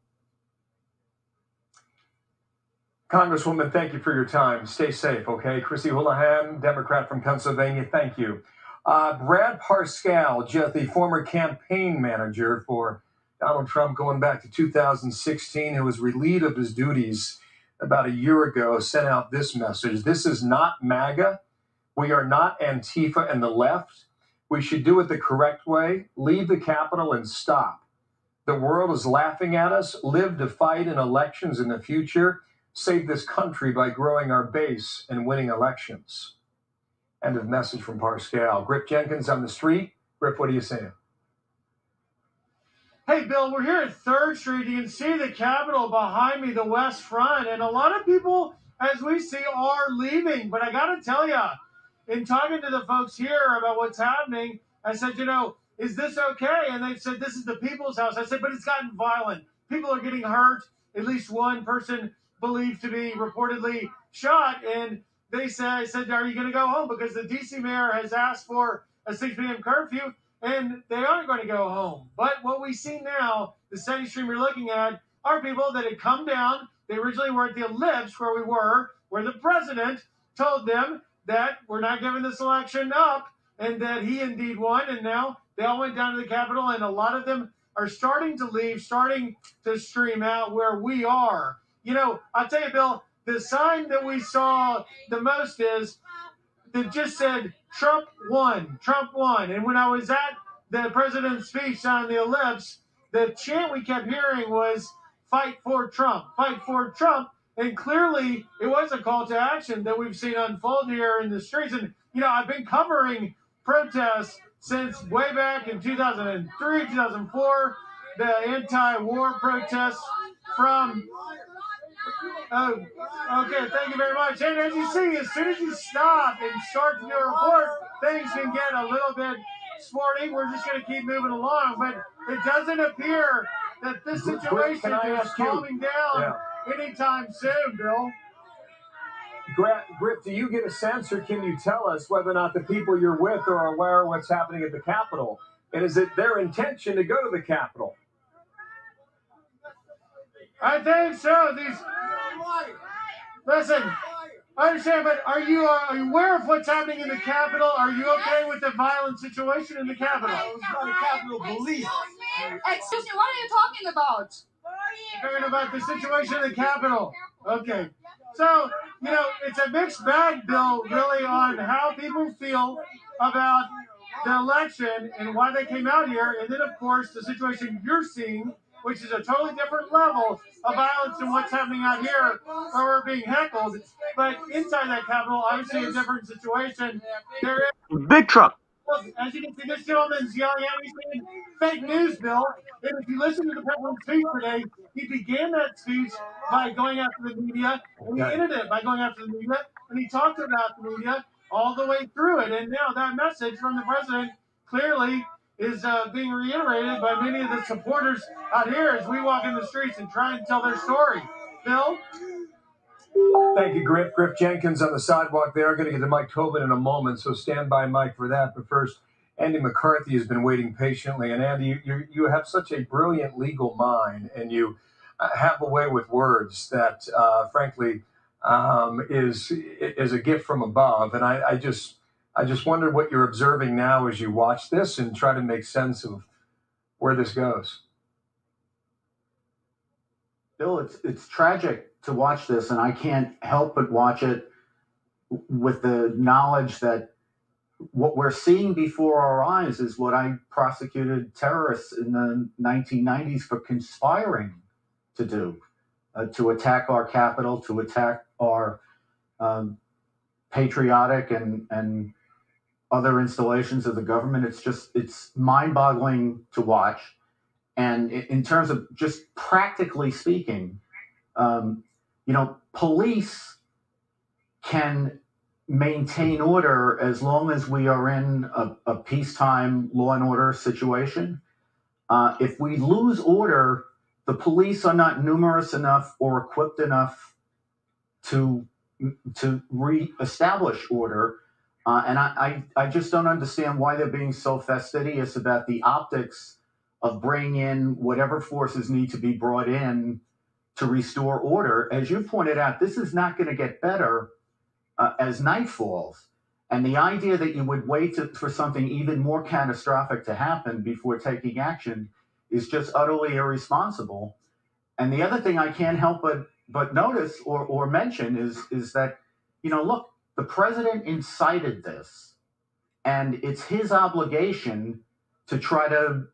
Congresswoman, thank you for your time. Stay safe, okay? Chrissy Houlihan, Democrat from Pennsylvania, thank you. Brad Parscale, just the former campaign manager for Donald Trump going back to 2016, who was relieved of his duties about a year ago, sent out this message. This is not MAGA. We are not Antifa and the left. We should do it the correct way. Leave the Capitol and stop. The world is laughing at us. Live to fight in elections in the future. Save this country by growing our base and winning elections. End of message from Pascal. Grip Jenkins on the street. Grip, what are you saying? Hey, Bill, we're here at 3rd Street. You can see the Capitol behind me, the West Front, and a lot of people, as we see, are leaving. But I got to tell you, in talking to the folks here about what's happening, I said, is this okay? And they said, this is the people's house. I said, but it's gotten violent. People are getting hurt. At least one person believed to be reportedly shot. And I said, are you going to go home? Because the D.C. mayor has asked for a 6 p.m. curfew. And they aren't going to go home. But what we see now, the steady stream you're looking at, are people that had come down. They originally were at the Ellipse where we were, where the president told them that we're not giving this election up and that he indeed won. And now they all went down to the Capitol, and a lot of them are starting to leave, starting to stream out where we are. I'll tell you, Bill, the sign that we saw the most is that just said, Trump won, Trump won. And when I was at the president's speech on the Ellipse, the chant we kept hearing was, fight for Trump, fight for Trump. And clearly it was a call to action that we've seen unfold here in the streets. And, I've been covering protests since way back in 2003, 2004, the anti-war protests from... Oh, okay, thank you very much. And as you see, as soon as you stop and start to do a report, things can get a little bit sporty. We're just going to keep moving along. But it doesn't appear that this situation is calming down anytime soon, Bill. Grip, do you get a sense, or can you tell us whether or not the people you're with are aware of what's happening at the Capitol? And is it their intention to go to the Capitol? I think so. Listen, I understand, but are you aware of what's happening in the Capitol? Are you okay with the violent situation in the Capitol? It's not a Capitol police. Excuse me, what are you talking about? I'm talking about the situation in the Capitol. Okay. So, it's a mixed bag, Bill, really, on how people feel about the election and why they came out here. And then, of course, the situation you're seeing, which is a totally different level of violence than what's happening out here where we're being heckled. But inside that Capitol, obviously a different situation. There is big truck. As you can see, this gentleman's yelling at me saying fake news, Bill. And if you listen to the president's speech today, he began that speech by going after the media, and he ended it by going after the media, and he talked about the media all the way through it. And now that message from the president clearly is being reiterated by many of the supporters out here as we walk in the streets and try and tell their story. Bill? Thank you, Grip. Grip Jenkins on the sidewalk there. Going to get to Mike Tobin in a moment, so stand by, Mike, for that. But first, Andy McCarthy has been waiting patiently. And Andy, you have such a brilliant legal mind, and you have a way with words that, frankly, is a gift from above. And I just wonder what you're observing now as you watch this and try to make sense of where this goes. Bill, it's tragic to watch this, and I can't help but watch it with the knowledge that what we're seeing before our eyes is what I prosecuted terrorists in the 1990s for conspiring to do, to attack our capital, to attack our patriotic and other installations of the government. It's mind-boggling to watch. And in terms of just practically speaking, police can maintain order as long as we are in a peacetime law and order situation. If we lose order, the police are not numerous enough or equipped enough to reestablish order. And I just don't understand why they're being so fastidious about the optics of bringing in whatever forces need to be brought in to restore order. As you pointed out, this is not going to get better as night falls. And the idea that you would wait for something even more catastrophic to happen before taking action is just utterly irresponsible. And the other thing I can't help but notice or mention is that, look, the president incited this, and it's his obligation to try to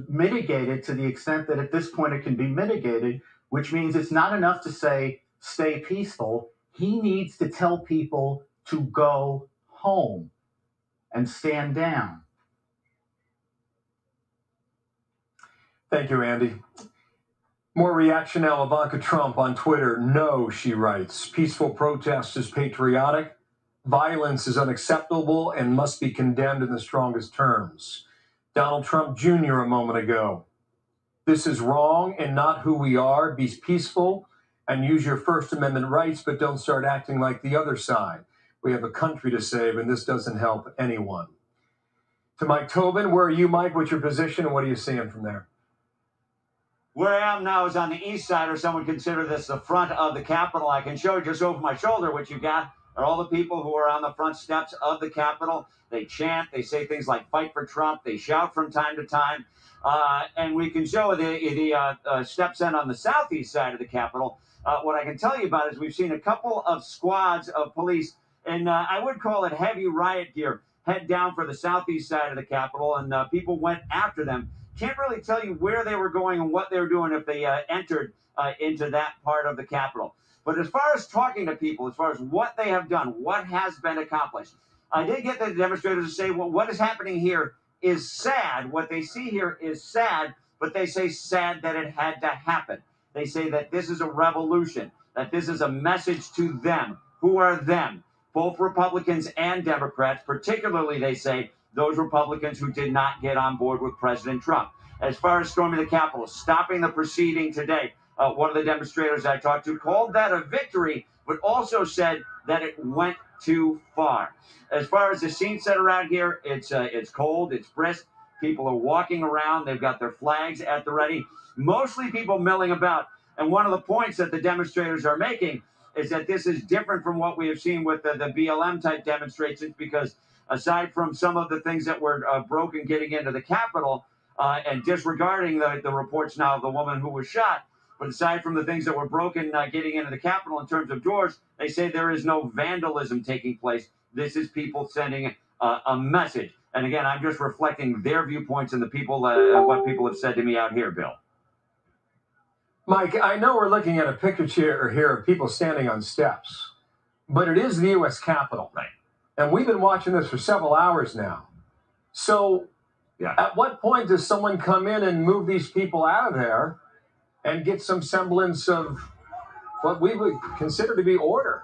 mitigate it to the extent that at this point it can be mitigated, which means it's not enough to say, stay peaceful. He needs to tell people to go home and stand down. Thank you, Andy. More reaction now. Ivanka Trump on Twitter. No, she writes, peaceful protest is patriotic. Violence is unacceptable and must be condemned in the strongest terms. Donald Trump Jr. a moment ago. This is wrong and not who we are. Be peaceful and use your First Amendment rights, but don't start acting like the other side. We have a country to save, and this doesn't help anyone. To Mike Tobin, where are you, Mike? What's your position, and what are you seeing from there? Where I am now is on the east side, or someone consider this the front of the Capitol. I can show you just over my shoulder what you got are all the people who are on the front steps of the Capitol. They chant, they say things like fight for Trump, they shout from time to time. And we can show the steps in on the southeast side of the Capitol. What I can tell you about is we've seen a couple of squads of police, and I would call it heavy riot gear, head down for the southeast side of the Capitol, and people went after them. Can't really tell you where they were going and what they were doing if they entered into that part of the Capitol. But as far as talking to people, as far as what they have done, what has been accomplished, I did get the demonstrators to say, well, what is happening here is sad. What they see here is sad, but they say sad that it had to happen. They say that this is a revolution, that this is a message to them. Who are them? Both Republicans and Democrats, particularly, they say, those Republicans who did not get on board with President Trump. As far as storming the Capitol, stopping the proceeding today, one of the demonstrators I talked to called that a victory, but also said that it went too far. As far as the scene set around here, it's cold, it's brisk. People are walking around. They've got their flags at the ready. Mostly people milling about. And one of the points that the demonstrators are making is that this is different from what we have seen with the BLM-type demonstrations, because aside from some of the things that were broken getting into the Capitol and disregarding the reports now of the woman who was shot, but aside from the things that were broken getting into the Capitol in terms of doors, they say there is no vandalism taking place. This is people sending a message. And again, I'm just reflecting their viewpoints and the people, what people have said to me out here, Bill. Mike, I know we're looking at a picture here of people standing on steps, but it is the U.S. Capitol. Right. And we've been watching this for several hours now. So at what point does someone come in and move these people out of there and get some semblance of what we would consider to be order?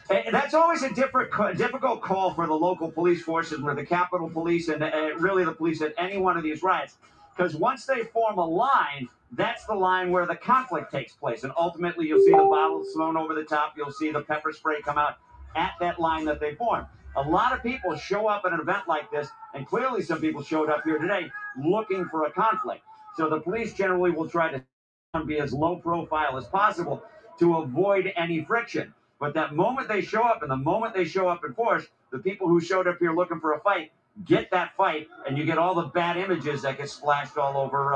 And that's always a difficult call for the local police forces, where the Capitol Police and really the police at any one of these riots. Because once they form a line, that's the line where the conflict takes place. And ultimately, you'll see the bottles thrown over the top. You'll see the pepper spray come out at that line that they form. A lot of people show up at an event like this, and clearly some people showed up here today looking for a conflict. So the police generally will try to be as low profile as possible to avoid any friction. But that moment they show up, and the moment they show up in force, the people who showed up here looking for a fight get that fight, and you get all the bad images that get splashed all over,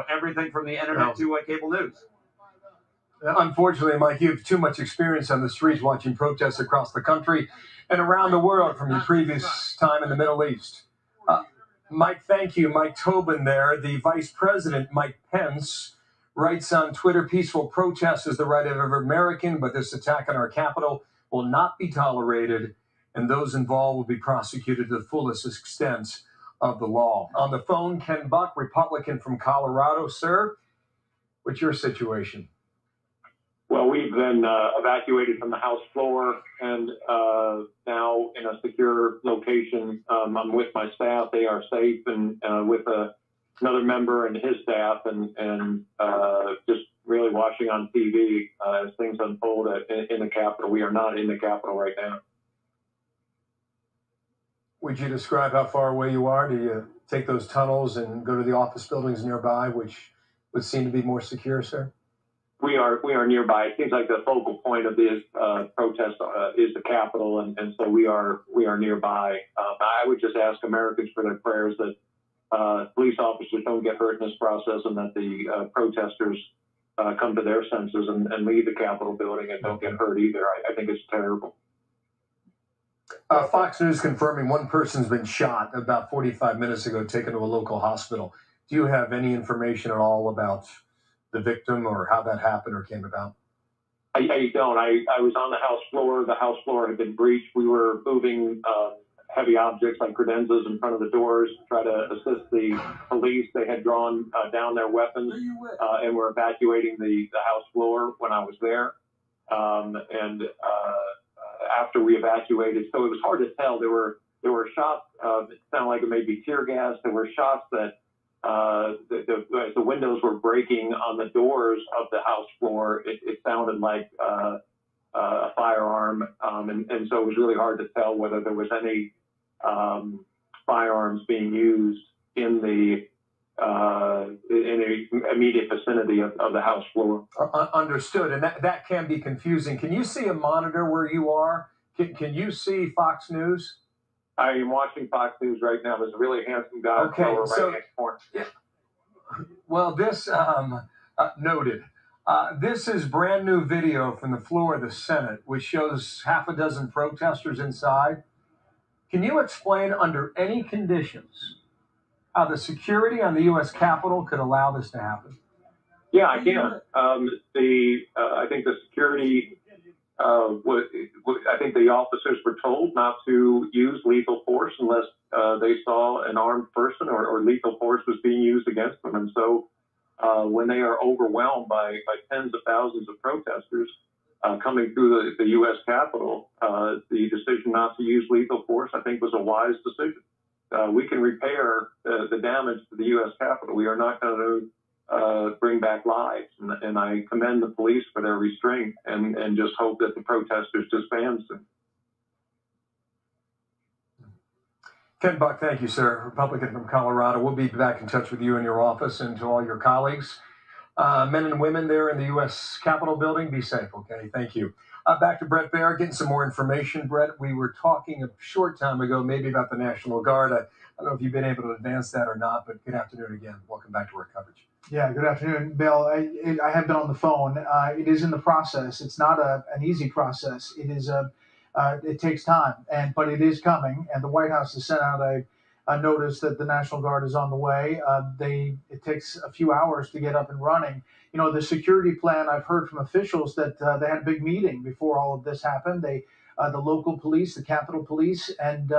everything from the internet to cable news. Unfortunately, Mike, you have too much experience on the streets watching protests across the country and around the world from your previous time in the Middle East. Mike, thank you. Mike Tobin there. The Vice President, Mike Pence, writes on Twitter, peaceful protest is the right of every American, but this attack on our Capitol will not be tolerated, and those involved will be prosecuted to the fullest extent of the law. On the phone, Ken Buck, Republican from Colorado. Sir, what's your situation? Well, we've been evacuated from the House floor and now in a secure location. I'm with my staff. They are safe, and with another member and his staff, and just really watching on TV as things unfold in the Capitol. We are not in the Capitol right now. Would you describe how far away you are? Do you take those tunnels and go to the office buildings nearby, which would seem to be more secure, sir? We are nearby. It seems like the focal point of this protest is the Capitol, and so we are nearby. I would just ask Americans for their prayers that police officers don't get hurt in this process, and that the protesters come to their senses and leave the Capitol building and don't get hurt either. I think it's terrible. Fox News confirming one person's been shot about 45 minutes ago, taken to a local hospital. Do you have any information at all about the victim or how that happened or came about? I don't. I was on the House floor. The House floor had been breached. We were moving heavy objects like credenzas in front of the doors to try to assist the police. They had drawn down their weapons and were evacuating the House floor when I was there. After we evacuated, so it was hard to tell. There were shots. It sounded like it may be tear gas. There were shots that as the windows were breaking on the doors of the House floor, it sounded like a firearm, and so it was really hard to tell whether there was any firearms being used in the immediate vicinity of the House floor. Understood, and that can be confusing. Can you see a monitor where you are? Can you see Fox News? I am watching Fox News right now. There's a really handsome guy okay, right next corner. Yeah. Well, this noted. This is brand new video from the floor of the Senate, which shows half a dozen protesters inside. Can you explain under any conditions how the security on the U.S. Capitol could allow this to happen? Yeah, I can. I think the security, I think the officers were told not to use lethal force unless they saw an armed person or lethal force was being used against them. And so when they are overwhelmed by tens of thousands of protesters coming through the U.S. Capitol, the decision not to use lethal force, I think, was a wise decision. We can repair the damage to the U.S. Capitol. We are not going to bring back lives. And I commend the police for their restraint and just hope that the protesters disband soon. Ken Buck, thank you, sir. Republican from Colorado. We'll be back in touch with you in your office and to all your colleagues. Men and women there in the U.S. Capitol building, be safe, okay? Thank you. Back to Brett Baer, getting some more information. Brett, we were talking a short time ago maybe about the National Guard. I don't know if you've been able to advance that or not, but good afternoon again. Welcome back to our coverage. Yeah, good afternoon, Bill. I have been on the phone. It is in the process. It's not an easy process. It is it takes time, but it is coming. And the White House has sent out a notice that the National Guard is on the way. It takes a few hours to get up and running. You know, the security plan, I've heard from officials that they had a big meeting before all of this happened. The local police, the Capitol Police, and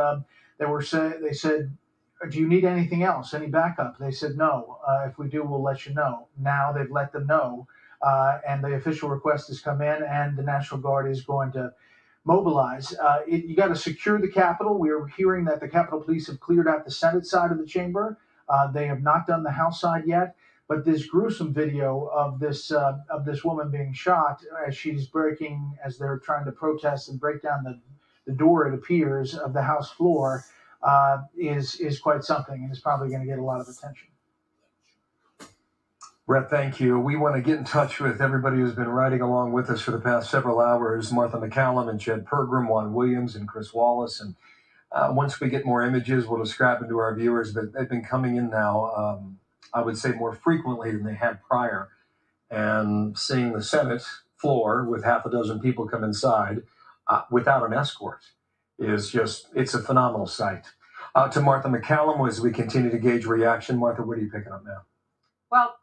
they said, do you need anything else, any backup? They said, no. If we do, we'll let you know. Now they've let them know, and the official request has come in, and the National Guard is going to mobilize. You got to secure the Capitol. We are hearing that the Capitol Police have cleared out the Senate side of the chamber. They have not done the House side yet. But this gruesome video of this woman being shot as they're trying to protest and break down the door, it appears, of the House floor, is quite something, and is probably going to get a lot of attention. Brett, thank you. We want to get in touch with everybody who's been riding along with us for the past several hours, Martha McCallum and Jed Pergram, Juan Williams and Chris Wallace. And once we get more images, we'll describe them to our viewers. But they've been coming in now, I would say, more frequently than they had prior. And seeing the Senate floor with half a dozen people come inside without an escort is it's a phenomenal sight. To Martha McCallum, as we continue to gauge reaction. Martha, what are you picking up now? Well,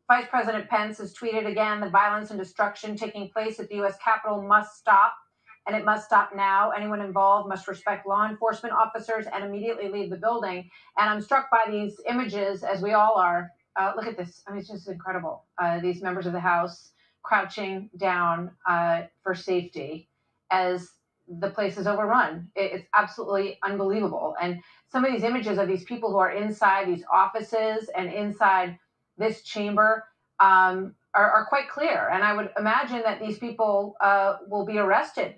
Vice President Pence has tweeted again, the violence and destruction taking place at the U.S. Capitol must stop, and it must stop now. Anyone involved must respect law enforcement officers and immediately leave the building. And I'm struck by these images, as we all are. Look at this. I mean, it's just incredible. These members of the House crouching down for safety as the place is overrun. It's absolutely unbelievable. And some of these images of these people who are inside these offices and inside this chamber are quite clear. And I would imagine that these people will be arrested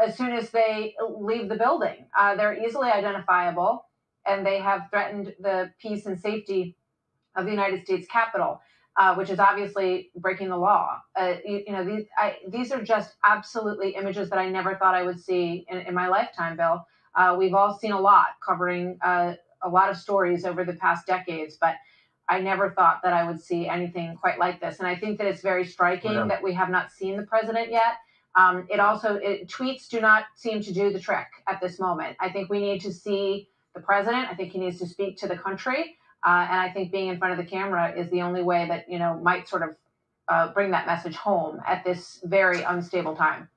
as soon as they leave the building. They're easily identifiable, and they have threatened the peace and safety of the United States Capitol, which is obviously breaking the law. These are just absolutely images that I never thought I would see in my lifetime, Bill. We've all seen a lot, covering a lot of stories over the past decades, but I never thought that I would see anything quite like this. And I think that it's very striking that we have not seen the president yet. Tweets do not seem to do the trick at this moment. I think we need to see the president. I think he needs to speak to the country. And I think being in front of the camera is the only way that, might sort of bring that message home at this very unstable time.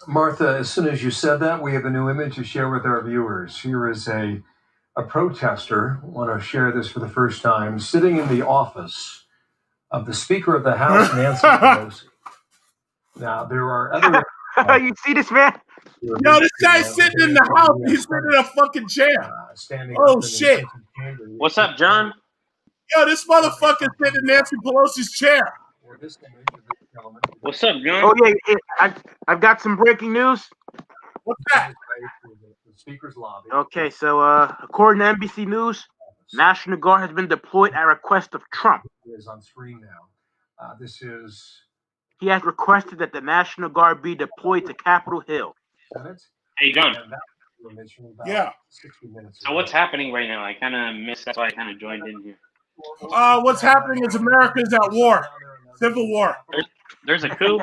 Martha, as soon as you said that, we have a new image to share with our viewers. Here is a protester, I want to share this for the first time, sitting in the office of the Speaker of the House, Nancy Pelosi. Now, there are other... You see this, man? Yo, this guy's sitting in the house. He's sitting in a fucking chair. Oh, shit. What's up, John? Yo, this motherfucker's sitting in Nancy Pelosi's chair. What's up, John? Oh, yeah. I've got some breaking news. What's that? Speaker's lobby. Okay, so according to NBC News, National Guard has been deployed at request of Trump. It is on screen now. This is... He has requested that the National Guard be deployed to Capitol Hill. Hey, John. Yeah. So what's happening right now? I kind of missed. That's why I kind of joined in here. What's happening is America is at war. Civil war. There's a coup?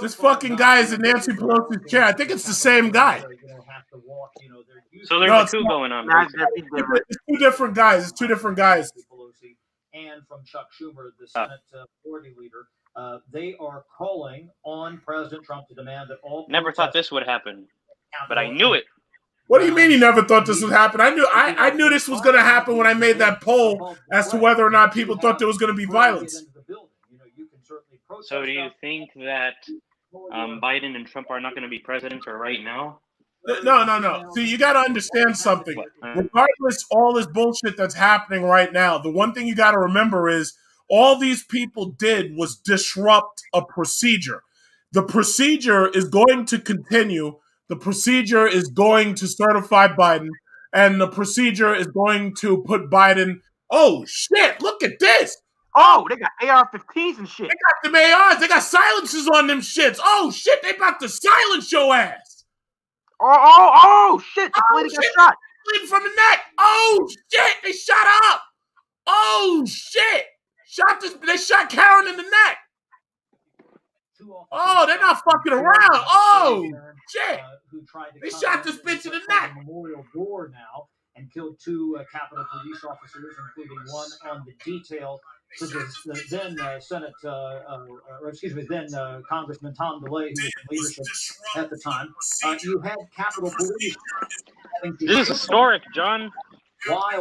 This fucking guy is in Nancy Pelosi's chair. I think it's the same guy. So there's a coup going on. It's two different guys. It's two different guys. And from Chuck Schumer, the Senate Majority Leader, they are calling on President Trump to demand that all... Never thought this would happen, but I knew it. What do you mean you never thought this would happen? I knew this was going to happen when I made that poll as to whether or not people thought there was going to be violence. So do you think that Biden and Trump are not going to be presidents right now? No. See, you got to understand something. Regardless all this bullshit that's happening right now, the one thing you got to remember is all these people did was disrupt a procedure. The procedure is going to continue. The procedure is going to certify Biden, and the procedure is going to put Biden... Oh, shit, look at this. Oh, they got AR-15s and shit. They got them ARs. They got silencers on them shits. Oh, shit, they about to silence your ass. Oh, shit, the lady got shot. Bleeding from the neck. Oh, shit, they shot up. Oh, shit. They shot Karen in the neck. Oh, they're not fucking around. Oh, shit. They shot this bitch in the neck. Memorial door now and killed two Capitol Police officers, including one on the detail to the then Congressman Tom DeLay, who was in leadership at the time. You had Capitol Police. This is historic, John.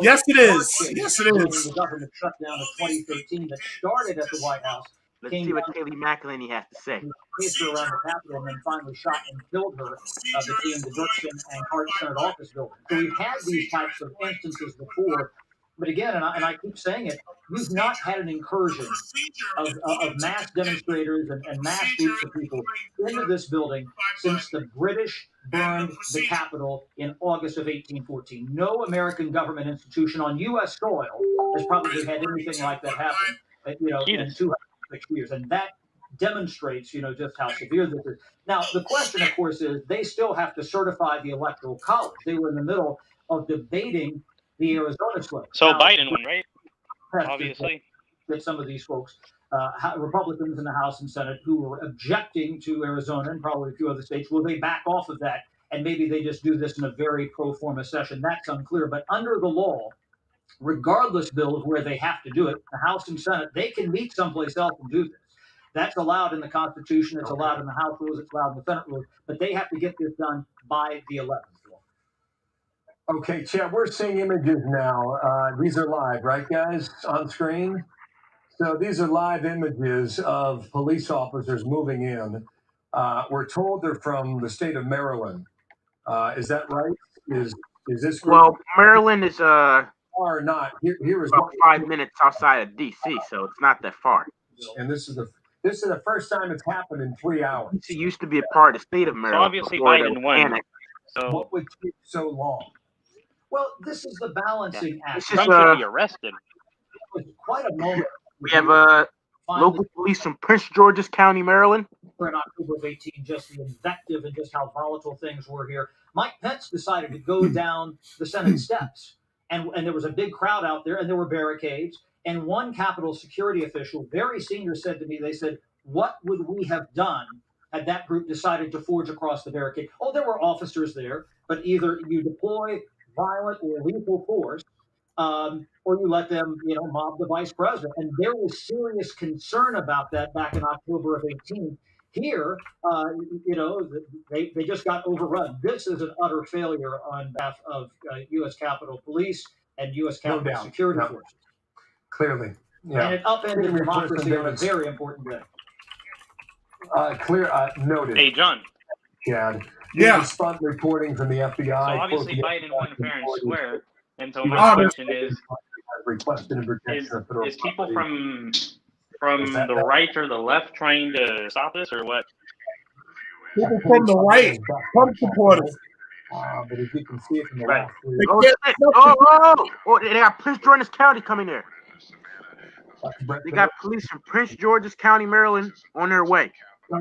Yes, it is. Yes, it is. The government shutdown of 2013 that started at the White House. Let's see what Kayleigh McEnany has to say. Chased her around the Capitol and then finally shot and killed her between the Dirksen and Hart Senate office building. So we've had these types of instances before. But again, and I keep saying it, we've not had an incursion of mass demonstrators and mass groups of people into this building since the British burned the Capitol in August of 1814. No American government institution on U.S. soil has probably had anything like that happen, in 206 years. And that demonstrates, just how severe this is. Now, the question, of course, is they still have to certify the Electoral College. They were in the middle of debating the Arizona split. So now, Biden won, right? Obviously. That some of these folks, Republicans in the House and Senate, who were objecting to Arizona and probably a few other states, will they back off of that? And maybe they just do this in a very pro forma session. That's unclear. But under the law, regardless, Bill, of where they have to do it, the House and Senate, they can meet someplace else and do this. That's allowed in the Constitution. It's allowed in the House rules. It's allowed in the Senate rules. But they have to get this done by the 11th. Okay, Chad, we're seeing images now. These are live, right, guys, on screen? So these are live images of police officers moving in. We're told they're from the state of Maryland. Is that right? Is this group? Well, Maryland is or not? Here is about 5 minutes outside of D.C., so it's not that far. And this is the first time it's happened in 3 hours. It used to be a part of the state of Maryland. So obviously Biden won. So what would take so long? Well, this is the balancing act. Trump should be arrested. It was quite a moment. We have local police from Prince George's County, Maryland. In October of 18, just the invective and just how volatile things were here. Mike Pence decided to go down the Senate steps and there was a big crowd out there, and there were barricades. And one Capitol security official, very senior, said to me, they said, "What would we have done had that group decided to forge across the barricade?" Oh, there were officers there, but either you deploy violent or lethal force, or you let them, mob the vice president. And there was serious concern about that back in October of 18. Here, they just got overrun. This is an utter failure on behalf of U.S. Capitol Police and U.S. Capitol security forces. Clearly. Yeah. And it upended democracy on a very important day. Noted. Hey, John. Chad. Yeah. Spot reporting from the FBI. So obviously Biden won fair and square. And so my question is people from the right or the left trying to stop this, or what? People from the right, Trump supporters. But if you can see it from the Right. They got Prince George's County coming there. They got police from Prince George's County, Maryland, on their way.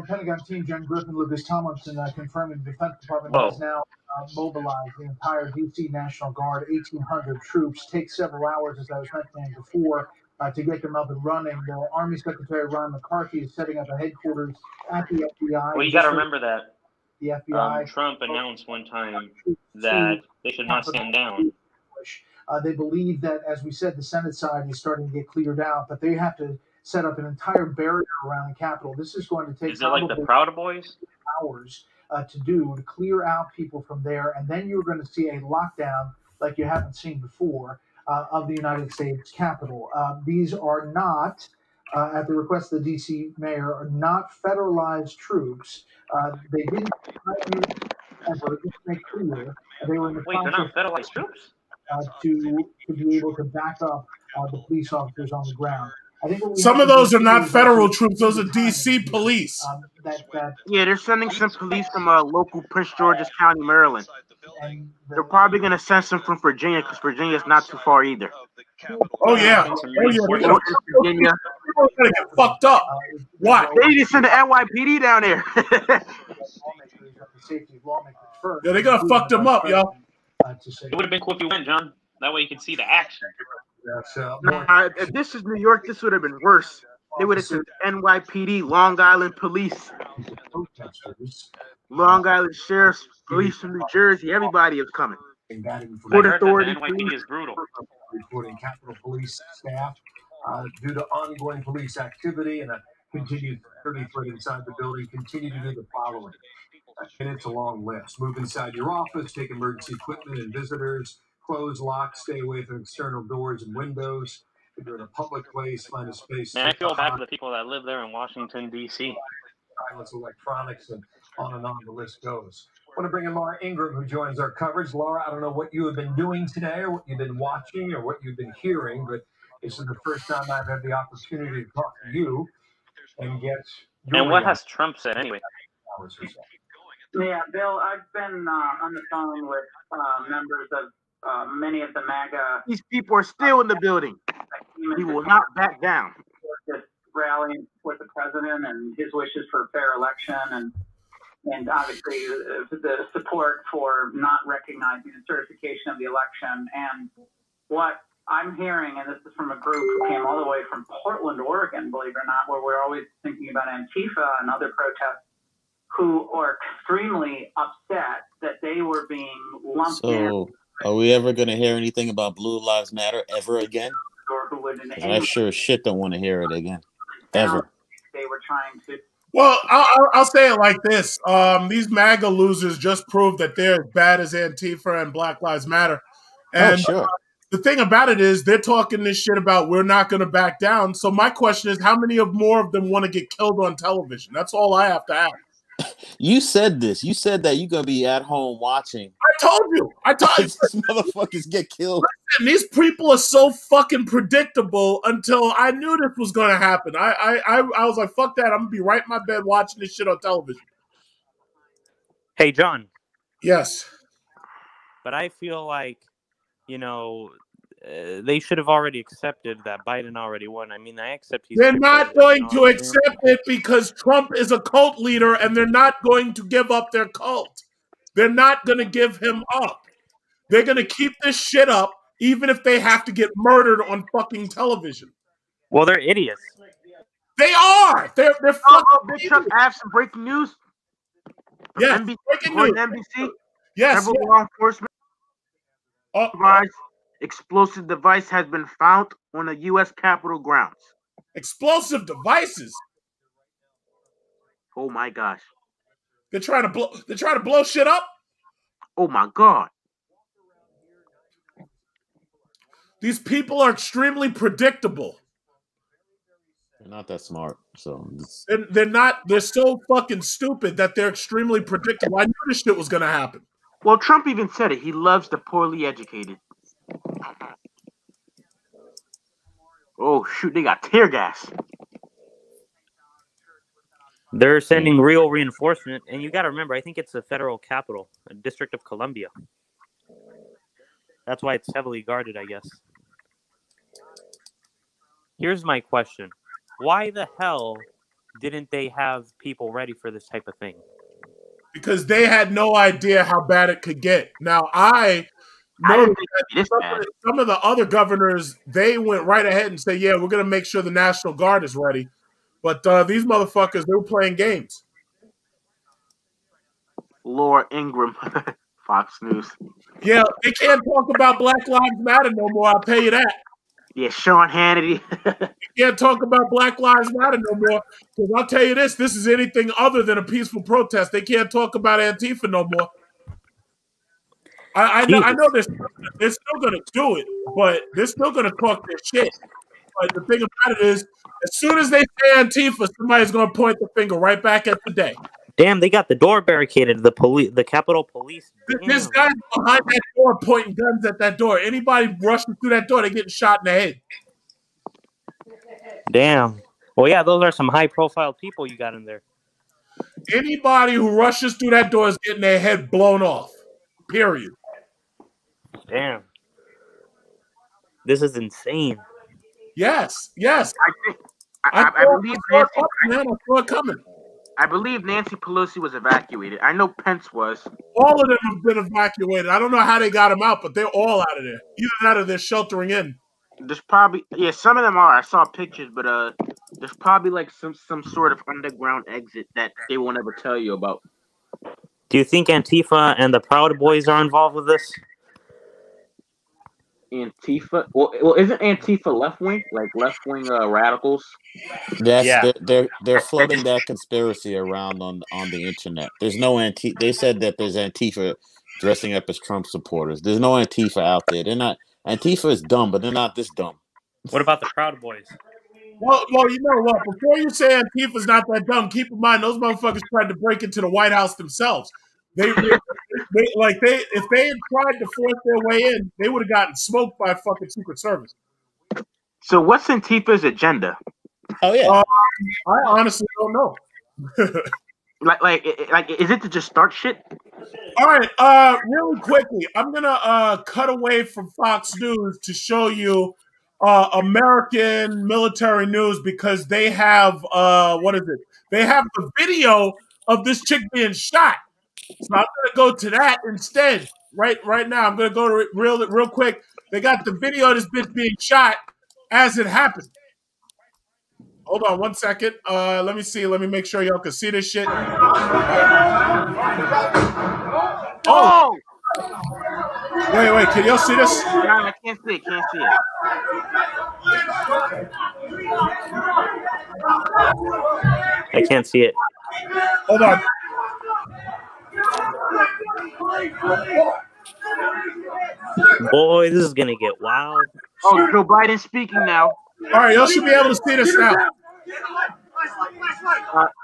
Pentagon team Jen Griffin, Lucas Tomlinson confirming the Defense Department has now mobilized the entire D.C. National Guard, 1,800 troops. Takes several hours, as I was mentioning before, to get them up and running. The Army Secretary Ron McCarthy is setting up a headquarters at the FBI. Well, you got to remember that the FBI Trump announced one time that they should not stand down. They believe that, as we said, the Senate side is starting to get cleared out, but they have to set up an entire barrier around the Capitol. This is going to take Is it like the Proud Boys? Hours to clear out people from there, and then you're going to see a lockdown like you haven't seen before of the United States Capitol. These are not, at the request of the D.C. mayor, are not federalized troops. They didn't ever just make clear they were in the Wait, they're not federalized troops? To be able to back up the police officers on the ground. I think some of those are not federal troops; those are D.C. police. Yeah, they're sending some police from local Prince George's County, Maryland. They're probably going to send some from Virginia because Virginia's not too far either. Oh yeah, Virginia. People are going to get fucked up. Why? They need to send the NYPD down there. Yeah, they're going to fuck them up, yo. It would have been cool if you went, John. That way you could see the action. If this is New York, this would have been worse. They would have sent NYPD, Long Island Police, Long Island Sheriff's Police from New Jersey. Everybody is coming. Port Authority. NYPD is brutal. Reporting Capitol Police staff due to ongoing police activity and a continued security threat inside the building, continue to do the following. And it's a long list. Move inside your office, take emergency equipment and visitors, close, lock, stay away from external doors and windows. If you're in a public place, find a space. Man, I feel bad for the people that live there in Washington, D.C. Silence electronics, and on the list goes. I want to bring in Laura Ingram, who joins our coverage. Laura, I don't know what you have been doing today or what you've been watching or what you've been hearing, but this is the first time I've had the opportunity to talk to you and get your And what has Trump said anyway? Yeah, Bill, I've been on the phone with members of many of the MAGA. These people are still in the building. He will not back down. Just rallying with the president and his wishes for a fair election, and obviously the support for not recognizing the certification of the election. And what I'm hearing, and this is from a group who came all the way from Portland, Oregon, believe it or not, where we're always thinking about Antifa and other protests, who are extremely upset that they were being lumped in. So, are we ever going to hear anything about Blue Lives Matter ever again? Or who would in I sure as shit don't want to hear it again, ever. They were trying to. Well, I'll say it like this: these MAGA losers just proved that they're as bad as Antifa and Black Lives Matter. And sure. The thing about it is, they're talking this shit about we're not going to back down. So my question is, how many more of them want to get killed on television? That's all I have to ask. You said this. You said that you're gonna be at home watching. I told you. These motherfuckers get killed. Listen, these people are so fucking predictable until I knew this was gonna happen. I was like, fuck that. I'm gonna be right in my bed watching this shit on television. Hey, John. Yes. But I feel like, they should have already accepted that Biden already won. I mean, I accept he's. They're not going to accept it because Trump is a cult leader, and they're not going to give up their cult. They're not going to give him up. They're going to keep this shit up even if they have to get murdered on fucking television. Well, they're idiots. They are. They're fucking Big Chuck, I have some breaking news. From yes, NBC, breaking news. NBC, yes, several law enforcement explosive device has been found on the U.S. Capitol grounds. Explosive devices. Oh my gosh. They're trying to blow shit up. Oh my god. These people are extremely predictable. They're not that smart, so they're not. They're so fucking stupid that they're extremely predictable. I knew this shit was gonna happen. Well, Trump even said it. He loves the poorly educated. Oh shoot! They got tear gas. They're sending real reinforcement, and you got to remember, I think it's the federal capital, the District of Columbia. That's why it's heavily guarded, I guess. Here's my question. Why the hell didn't they have people ready for this type of thing? Because they had no idea how bad it could get. Now, I know that some of the other governors, they went right ahead and said, yeah, we're going to make sure the National Guard is ready. But these motherfuckers, they were playing games. Laura Ingraham, Fox News. Yeah, they can't talk about Black Lives Matter no more, I'll tell you that. Yeah, Sean Hannity. You can't talk about Black Lives Matter no more. Because I'll tell you this is anything other than a peaceful protest. They can't talk about Antifa no more. I know they're still going to do it, but they're still going to talk their shit. But the thing about it is, as soon as they say Antifa, somebody's going to point the finger right back at the day. Damn, they got the door barricaded. The Capitol Police. This guy's behind that door pointing guns at that door. Anybody rushing through that door, they're getting shot in the head. Damn. Well, yeah, those are some high-profile people you got in there. Anybody who rushes through that door is getting their head blown off. Period. Damn. This is insane. Yes. I believe Nancy. I saw it coming. I believe Nancy Pelosi was evacuated. I know Pence was. All of them have been evacuated. I don't know how they got them out, but they're all out of there. Either that or they're sheltering in. There's probably some of them are. I saw pictures, but there's probably like some sort of underground exit that they won't ever tell you about. Do you think Antifa and the Proud Boys are involved with this? Antifa? Well, isn't Antifa left wing? Like left wing radicals? Yes, they're floating that conspiracy around on the internet. There's no Antifa. They said that there's Antifa dressing up as Trump supporters. There's no Antifa out there. They're not. Antifa is dumb, but they're not this dumb. What about the Proud Boys? Well, you know what? Before you say Antifa's not that dumb, keep in mind those motherfuckers tried to break into the White House themselves. If they had tried to force their way in, they would have gotten smoked by fucking Secret Service. So what's Antifa's agenda? Oh yeah, I honestly don't know. like, is it to just start shit? All right, really quickly, I'm gonna cut away from Fox News to show you American military news because they have They have the video of this chick being shot. So I'm gonna go to that instead. Right now, I'm gonna go to it real quick. They got the video of this bitch being shot as it happened. Hold on 1 second. Let me see. Let me make sure y'all can see this shit. Oh! Wait. Can y'all see this? No, I can't see it. I can't see it. Hold on. Boy, this is gonna get wild. Oh, Joe Biden speaking now. All right, y'all should be able to see this now.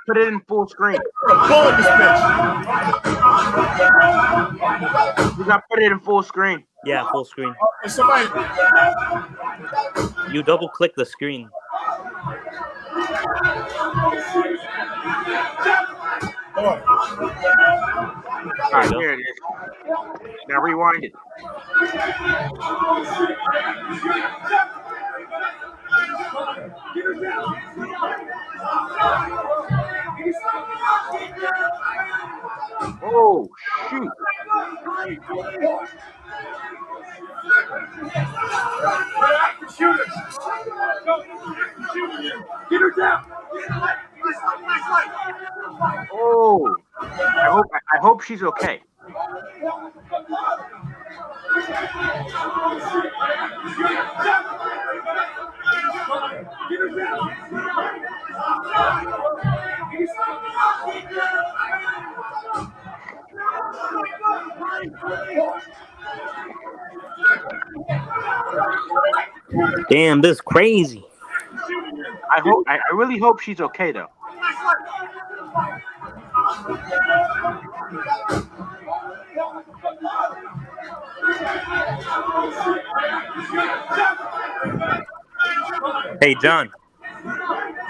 Put it in full screen. Bullet this bitch. You got to put it in full screen. Yeah, full screen. Somebody. You double click the screen. All right, here it is. Now rewind it. Oh, shoot. Get her down. Oh, I hope she's okay. Damn, this is crazy. I really hope she's okay though. Hey, John.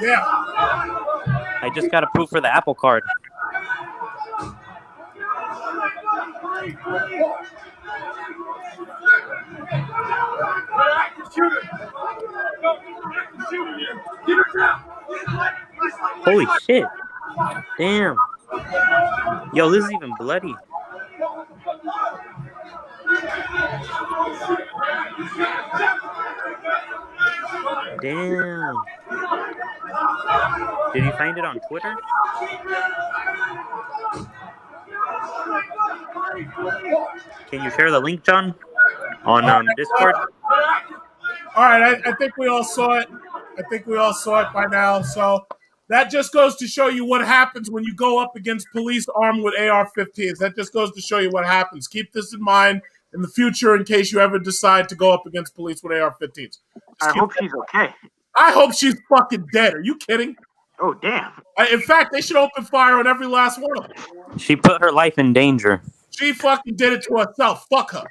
Yeah. I just got approved for the Apple Card. Holy shit. Damn. Yo, this is even bloody. Damn. Did you find it on Twitter? Can you share the link, John? On Discord? All right, I think we all saw it. I think we all saw it by now. So that just goes to show you what happens when you go up against police armed with AR-15s. That just goes to show you what happens. Keep this in mind in the future in case you ever decide to go up against police with AR-15s. I hope she's okay. I hope she's fucking dead. Are you kidding? Oh, damn. In fact, they should open fire on every last one of them. She put her life in danger. She fucking did it to herself. Fuck her.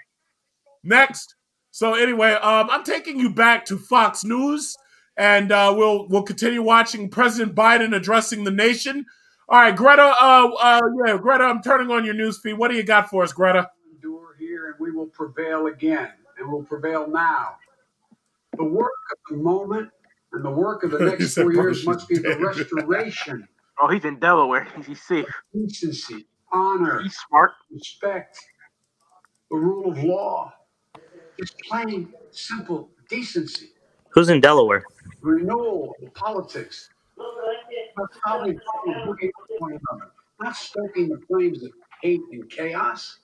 Next. So anyway, I'm taking you back to Fox News, and we'll continue watching President Biden addressing the nation. All right, Greta. Greta, I'm turning on your news feed. What do you got for us, Greta? Endure here, and we will prevail again, and we'll prevail now. The work of the moment and the work of the next 4 years must be the restoration. Oh, he's in Delaware. He's safe. Decency, honor, he's smart. Respect, the rule of law. Just plain, simple decency. Who's in Delaware? Renewal of politics. Not solving problems, looking at one another. Not stoking the flames of hate and chaos.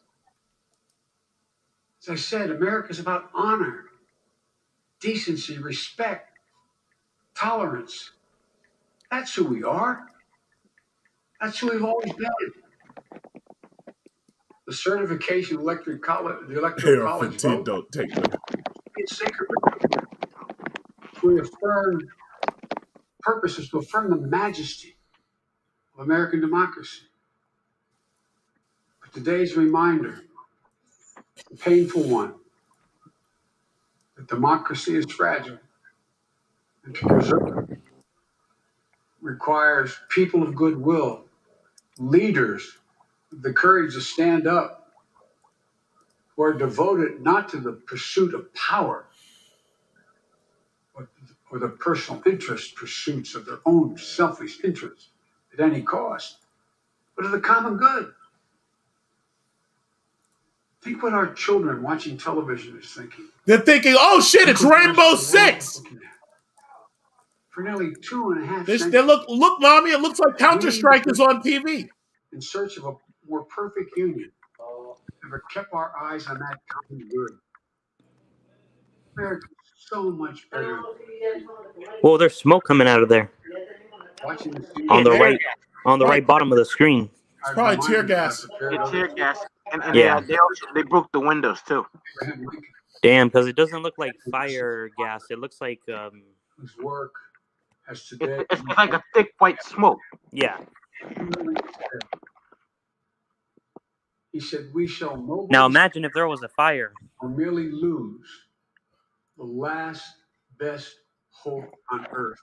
As I said, America's about honor, decency, respect, tolerance. That's who we are. That's who we've always been. The certification of the electoral college vote. Don't take it. It's sacred. We affirm purpose is to affirm the majesty of American democracy. But today's reminder, a painful one, that democracy is fragile, and to preserve it requires people of goodwill, leaders with the courage to stand up, who are devoted not to the pursuit of power, or the personal interest pursuits of their own selfish interests at any cost, but of the common good. Think what our children watching television is thinking. They're thinking, oh shit, it's Rainbow Six. For nearly 2.5 They centuries. look, mommy, it looks like Counter-Strike is on TV. In search of a more perfect union, never kept our eyes on that common good. America's so much better. Whoa, there's smoke coming out of there. Watching the on the right bottom of the screen. It's probably tear gas. It's tear gas. And Yeah. they broke the windows too. Damn, because it doesn't look like fire gas. It looks like whose work has today. It's like a thick white smoke. Yeah. He said, "We shall mobilize." Now imagine if there was a fire. Or merely lose the last best hope on earth.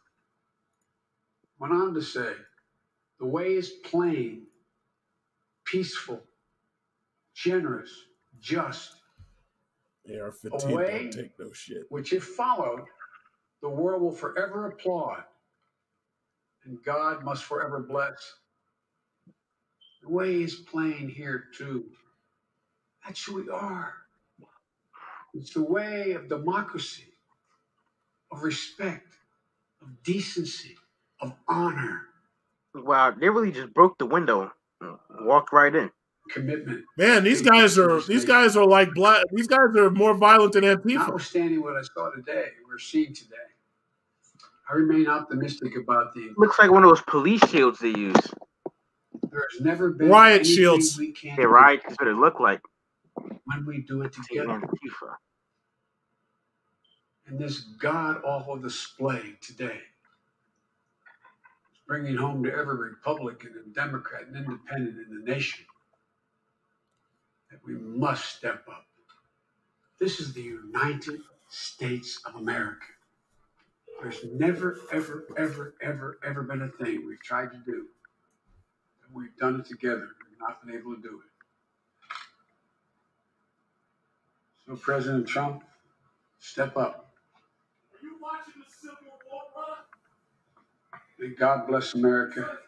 Went on to say, the way is plain, peaceful, generous, just. AR-15 A way don't take no shit. which, if followed, the world will forever applaud, and God must forever bless. The way is plain here too. That's who we are. It's the way of democracy, of respect, of decency, of honor. Wow, they really just broke the window, and walked right in. Commitment. Man, these guys are like black. These guys are more violent than Antifa. Notwithstanding what I saw today, we're seeing today, I remain optimistic about the. Looks like one of those police shields they use. There's never been riot shields. We can't yeah, riot is what it looked like. When we do it together. Antifa. And this god-awful display today is bringing home to every Republican and Democrat and Independent in the nation that we must step up. This is the United States of America. There's never, ever, ever, ever, ever been a thing we've tried to do that we've done it together and not been able to do it. So President Trump, step up. Are you watching the Civil War, brother? May God bless America.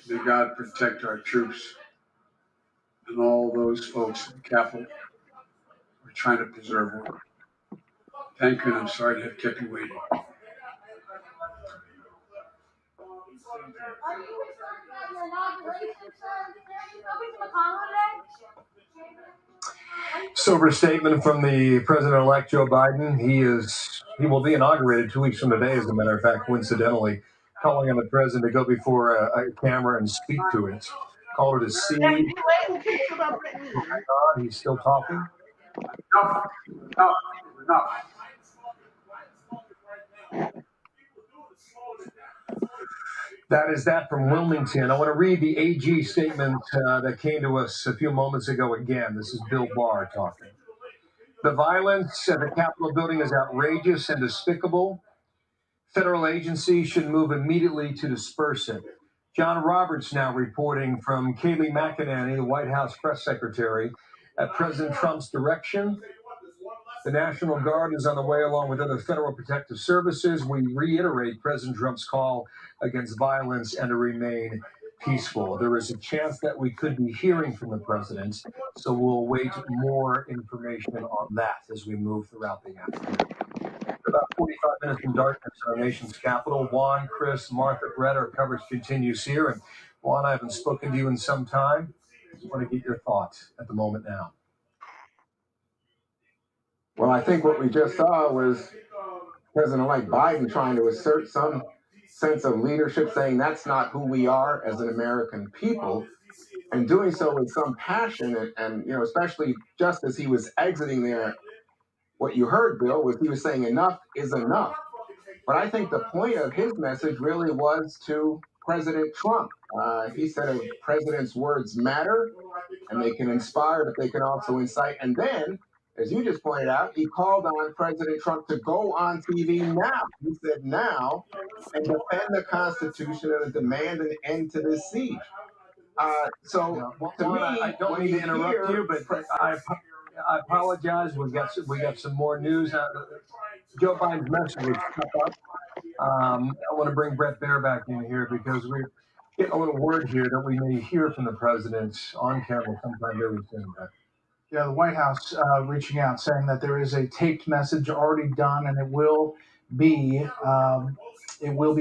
May God protect our troops and all those folks in the Capitol who are trying to preserve order. Thank you, and I'm sorry to have kept you waiting. Sober statement from the President-elect Joe Biden. He will be inaugurated 2 weeks from today, as a matter of fact, coincidentally, calling on the president to go before a camera and speak to it. Call it a seed. Oh my God, he's still talking? Enough. That is that from Wilmington. I want to read the AG statement that came to us a few moments ago again. This is Bill Barr talking. The violence at the Capitol building is outrageous and despicable. Federal agencies should move immediately to disperse it. John Roberts now reporting from Kayleigh McEnany, the White House press secretary, at President Trump's direction. The National Guard is on the way along with other federal protective services. We reiterate President Trump's call against violence and to remain peaceful. There is a chance that we could be hearing from the president, so we'll await more information on that as we move throughout the afternoon. About 45 minutes in darkness in our nation's capital. Juan, Chris, Martha, Brett, our coverage continues here. And Juan, I haven't spoken to you in some time. I just want to get your thoughts at the moment now. Well, I think what we just saw was President-elect Biden trying to assert some sense of leadership, saying that's not who we are as an American people, and doing so with some passion. And especially just as he was exiting there, what you heard, Bill, was he was saying enough is enough. But I think the point of his message really was to President Trump. He said a president's words matter, and they can inspire, but they can also incite. And then, as you just pointed out, he called on President Trump to go on TV now. He said now, and defend the Constitution and demand an end to this siege. To me, I don't mean to interrupt you, but I apologize. We got some more news. Joe Biden's message was stuck up. I want to bring Brett Baer back in here because we're getting a little word here that we may hear from the president on camera sometime very soon. Yeah, the White House reaching out saying that there is a taped message already done, and it will be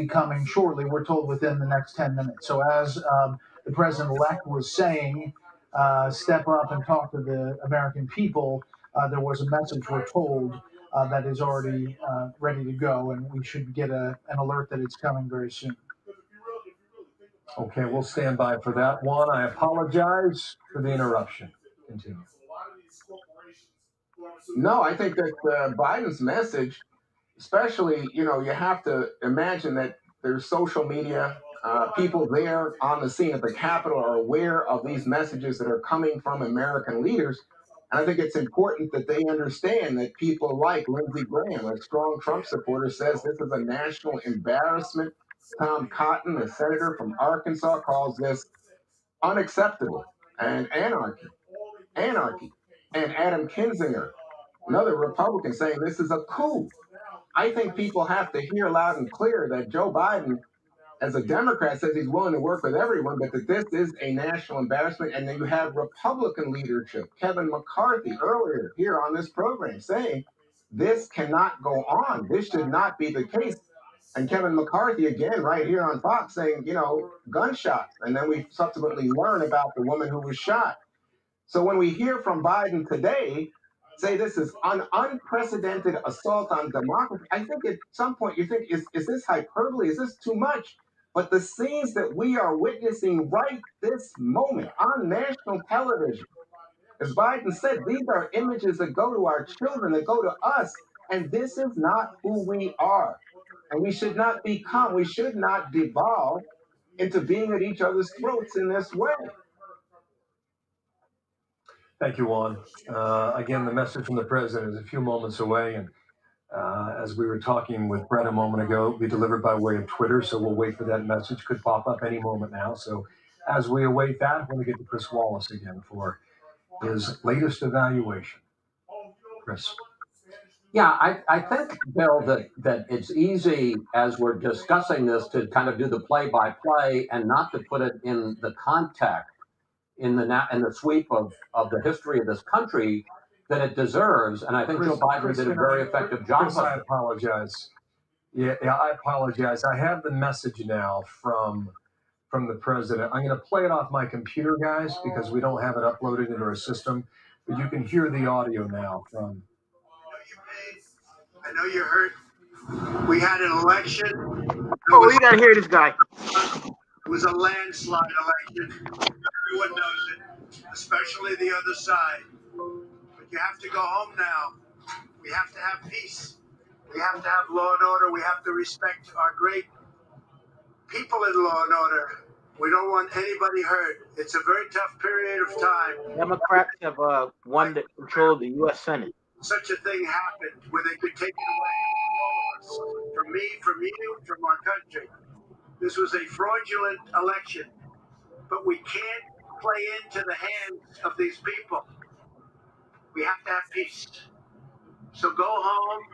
coming shortly. We're told within the next 10 minutes. So as the president-elect was saying, step up and talk to the American people, there was a message, we're told, that is already ready to go, and we should get an alert that it's coming very soon. Okay, we'll stand by for that one. I apologize for the interruption. Continue. No, I think that Biden's message, especially, you have to imagine that there's social media, people there on the scene at the Capitol are aware of these messages that are coming from American leaders. And I think it's important that they understand that people like Lindsey Graham, a strong Trump supporter, says this is a national embarrassment. Tom Cotton, a senator from Arkansas, calls this unacceptable and anarchy. And Adam Kinzinger, another Republican, saying this is a coup. I think people have to hear loud and clear that Joe Biden, as a Democrat, says he's willing to work with everyone, but that this is a national embarrassment. And then you have Republican leadership, Kevin McCarthy, earlier here on this program saying this cannot go on. This should not be the case. And Kevin McCarthy, again, right here on Fox saying, you know, gunshot. And then we subsequently learn about the woman who was shot. So when we hear from Biden today, say this is an unprecedented assault on democracy, I think at some point you think, is this hyperbole? Is this too much? But the scenes that we are witnessing right this moment on national television, as Biden said, these are images that go to our children, that go to us. And this is not who we are. And we should not devolve into being at each other's throats in this way. Thank you, Juan. Again, the message from the president is a few moments away. And as we were talking with Brett a moment ago, it'll be delivered by way of Twitter. So we'll wait for that message. Could pop up any moment now. So as we await that, I'm going to get to Chris Wallace again for his latest evaluation. Chris. Yeah, I think, Bill, that it's easy as we're discussing this to kind of do the play-by-play and not to put it in the context, in the sweep of the history of this country that it deserves. And I think Joe Biden did a very effective job. Chris, I apologize. Yeah, I apologize. I have the message now from the president. I'm going to play it off my computer, guys, because we don't have it uploaded into our system. But you can hear the audio now from. I know you're hurt. We had an election. Oh, you gotta hear this guy. It was a landslide election. Everyone knows it, especially the other side. But you have to go home now. We have to have peace. We have to have law and order. We have to respect our great people in law and order. We don't want anybody hurt. It's a very tough period of time. Democrats have won the control of the U.S. Senate. Such a thing happened where they could take it away from all of us, from me, from you, from our country. This was a fraudulent election, but we can't play into the hands of these people. We have to have peace. So go home.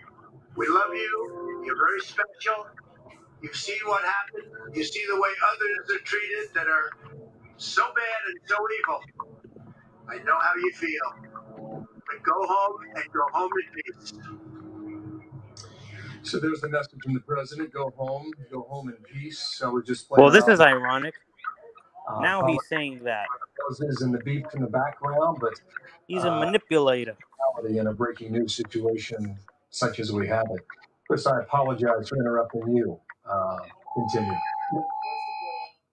We love you. You're very special. You've seen what happened. You see the way others are treated that are so bad and so evil. I know how you feel. But go home and go home in peace. So there's the message from the president. Go home in peace. So we're just well, this is ironic. Now he's saying that. And the beeps in the background, but he's a manipulator. In a breaking news situation such as we have it. Chris, I apologize for interrupting you. Continue.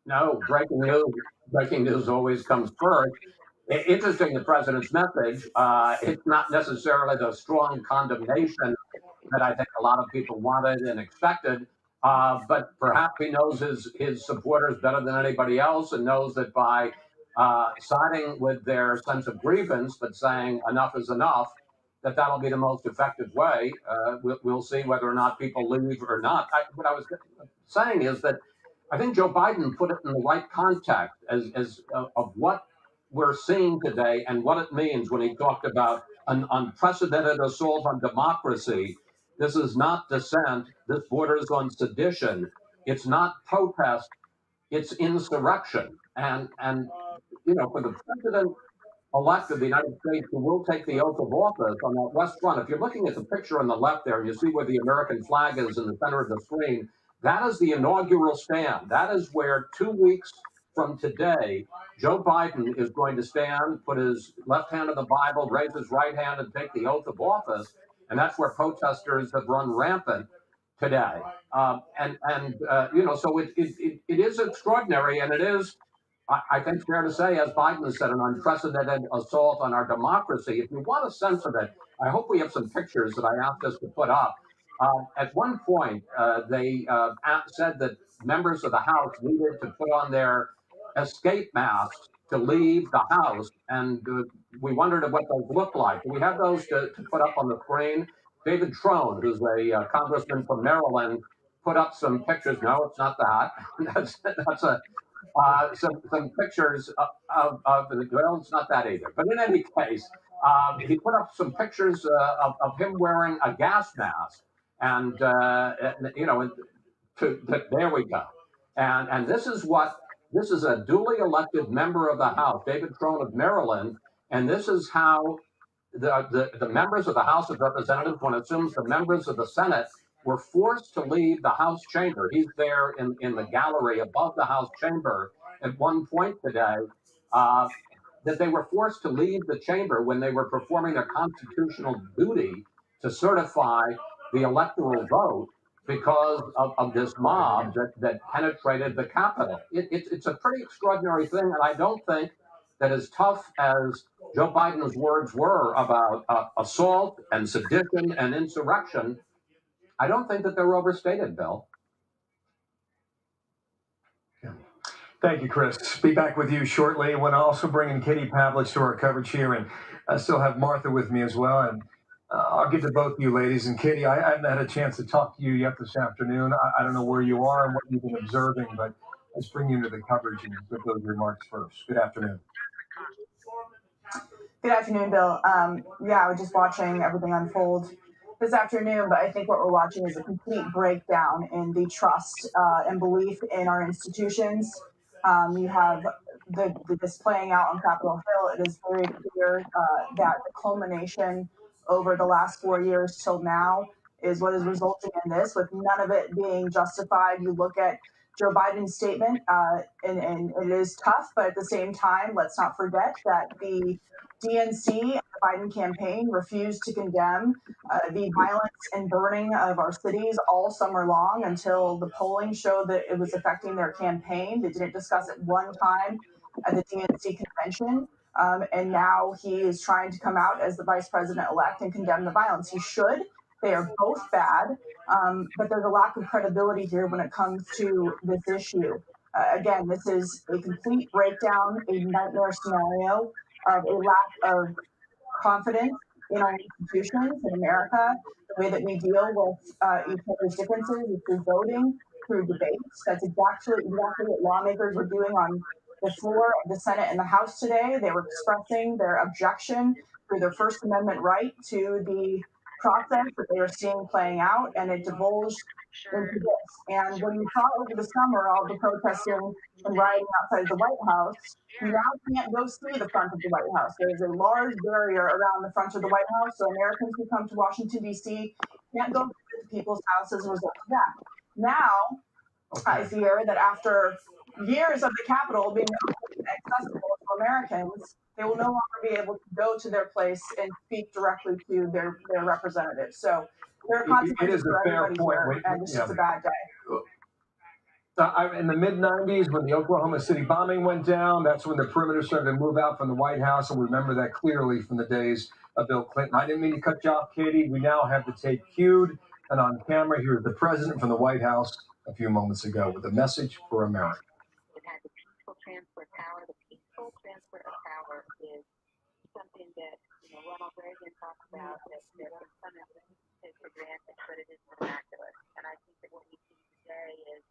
No, breaking news always comes first. Interesting, the president's message. It's not necessarily the strong condemnation that I think a lot of people wanted and expected, but perhaps he knows his supporters better than anybody else and knows that by siding with their sense of grievance, but saying enough is enough, that'll be the most effective way. We'll see whether or not people leave or not. What I was saying is that I think Joe Biden put it in the right context of what we're seeing today and what it means when he talked about an unprecedented assault on democracy. This is not dissent. This borders on sedition. It's not protest. It's insurrection. And you know, for the president-elect of the United States who will take the oath of office on that West Front, if you're looking at the picture on the left there and you see where the American flag is in the center of the screen, that is the inaugural stand. That is where 2 weeks from today, Joe Biden is going to stand, put his left hand on the Bible, raise his right hand, and take the oath of office. And that's where protesters have run rampant today. You know, so it is extraordinary, and it is, I think, fair to say, as Biden said, an unprecedented assault on our democracy. If you want a sense of it, I hope we have some pictures that I asked us to put up. At one point, they said that members of the House needed to put on their escape masks to leave the House, and we wondered what those looked like. Do we have those to put up on the screen? David Trone, who's a congressman from Maryland, put up some pictures. No, it's not that. that's some pictures of well, it's not that either. But in any case, he put up some pictures of him wearing a gas mask, and you know, there we go. And this is a duly elected member of the House, David Trone of Maryland, and this is how the members of the House of Representatives, one assumes the members of the Senate were forced to leave the House chamber. He's there in the gallery above the House chamber at one point today, that they were forced to leave the chamber when they were performing their constitutional duty to certify the electoral vote because of this mob that penetrated the Capitol. It's a pretty extraordinary thing, and I don't think that as tough as Joe Biden's words were about assault and sedition and insurrection, I don't think that they're overstated, Bill. Thank you, Chris. Be back with you shortly. I want to also bring in Katie Pavlich to our coverage here, and I still have Martha with me as well. And I'll get to both of you ladies. And Katie, I haven't had a chance to talk to you yet this afternoon. I don't know where you are and what you've been observing, but let's bring you into the coverage and get those remarks first. Good afternoon. Good afternoon, Bill. Yeah, I was just watching everything unfold this afternoon, but I think what we're watching is a complete breakdown in the trust and belief in our institutions. You have this playing out on Capitol Hill. It is very clear that the culmination over the last 4 years till now is what is resulting in this, with none of it being justified. You look at Joe Biden's statement, and it is tough, but at the same time, let's not forget that the DNC and the Biden campaign refused to condemn the violence and burning of our cities all summer long until the polling showed that it was affecting their campaign. They didn't discuss it one time at the DNC convention. And now he is trying to come out as the vice president-elect and condemn the violence. He should. They are both bad. But there's a lack of credibility here when it comes to this issue. Again, this is a complete breakdown, a nightmare scenario of a lack of confidence in our institutions in America. The way that we deal with each other's differences is through voting, through debates. That's exactly what lawmakers were doing on the floor of the Senate and the House today. They were expressing their objection through their First Amendment right to the process that they are seeing playing out, and it divulged into this. And when you saw over the summer all the protesting and rioting outside the White House, you now can't go see the front of the White House. There is a large barrier around the front of the White House, so Americans who come to Washington, D.C. can't go to people's house as a result of that. Now, I fear that after years of the Capitol being accessible to Americans, they will no longer be able to go to their place and speak directly to their representatives. So there are consequences for everybody here, and it's just a bad day. In the mid-'90s, when the Oklahoma City bombing went down, that's when the perimeter started to move out from the White House, and we remember that clearly from the days of Bill Clinton. I didn't mean to cut you off, Katie. We now have the tape cued and on camera. Here's the president from the White House a few moments ago with a message for America. It had the peaceful transfer of power. The peaceful transfer of power is something that Ronald Reagan talked about that some take for granted, but it is miraculous. And I think that what we see today is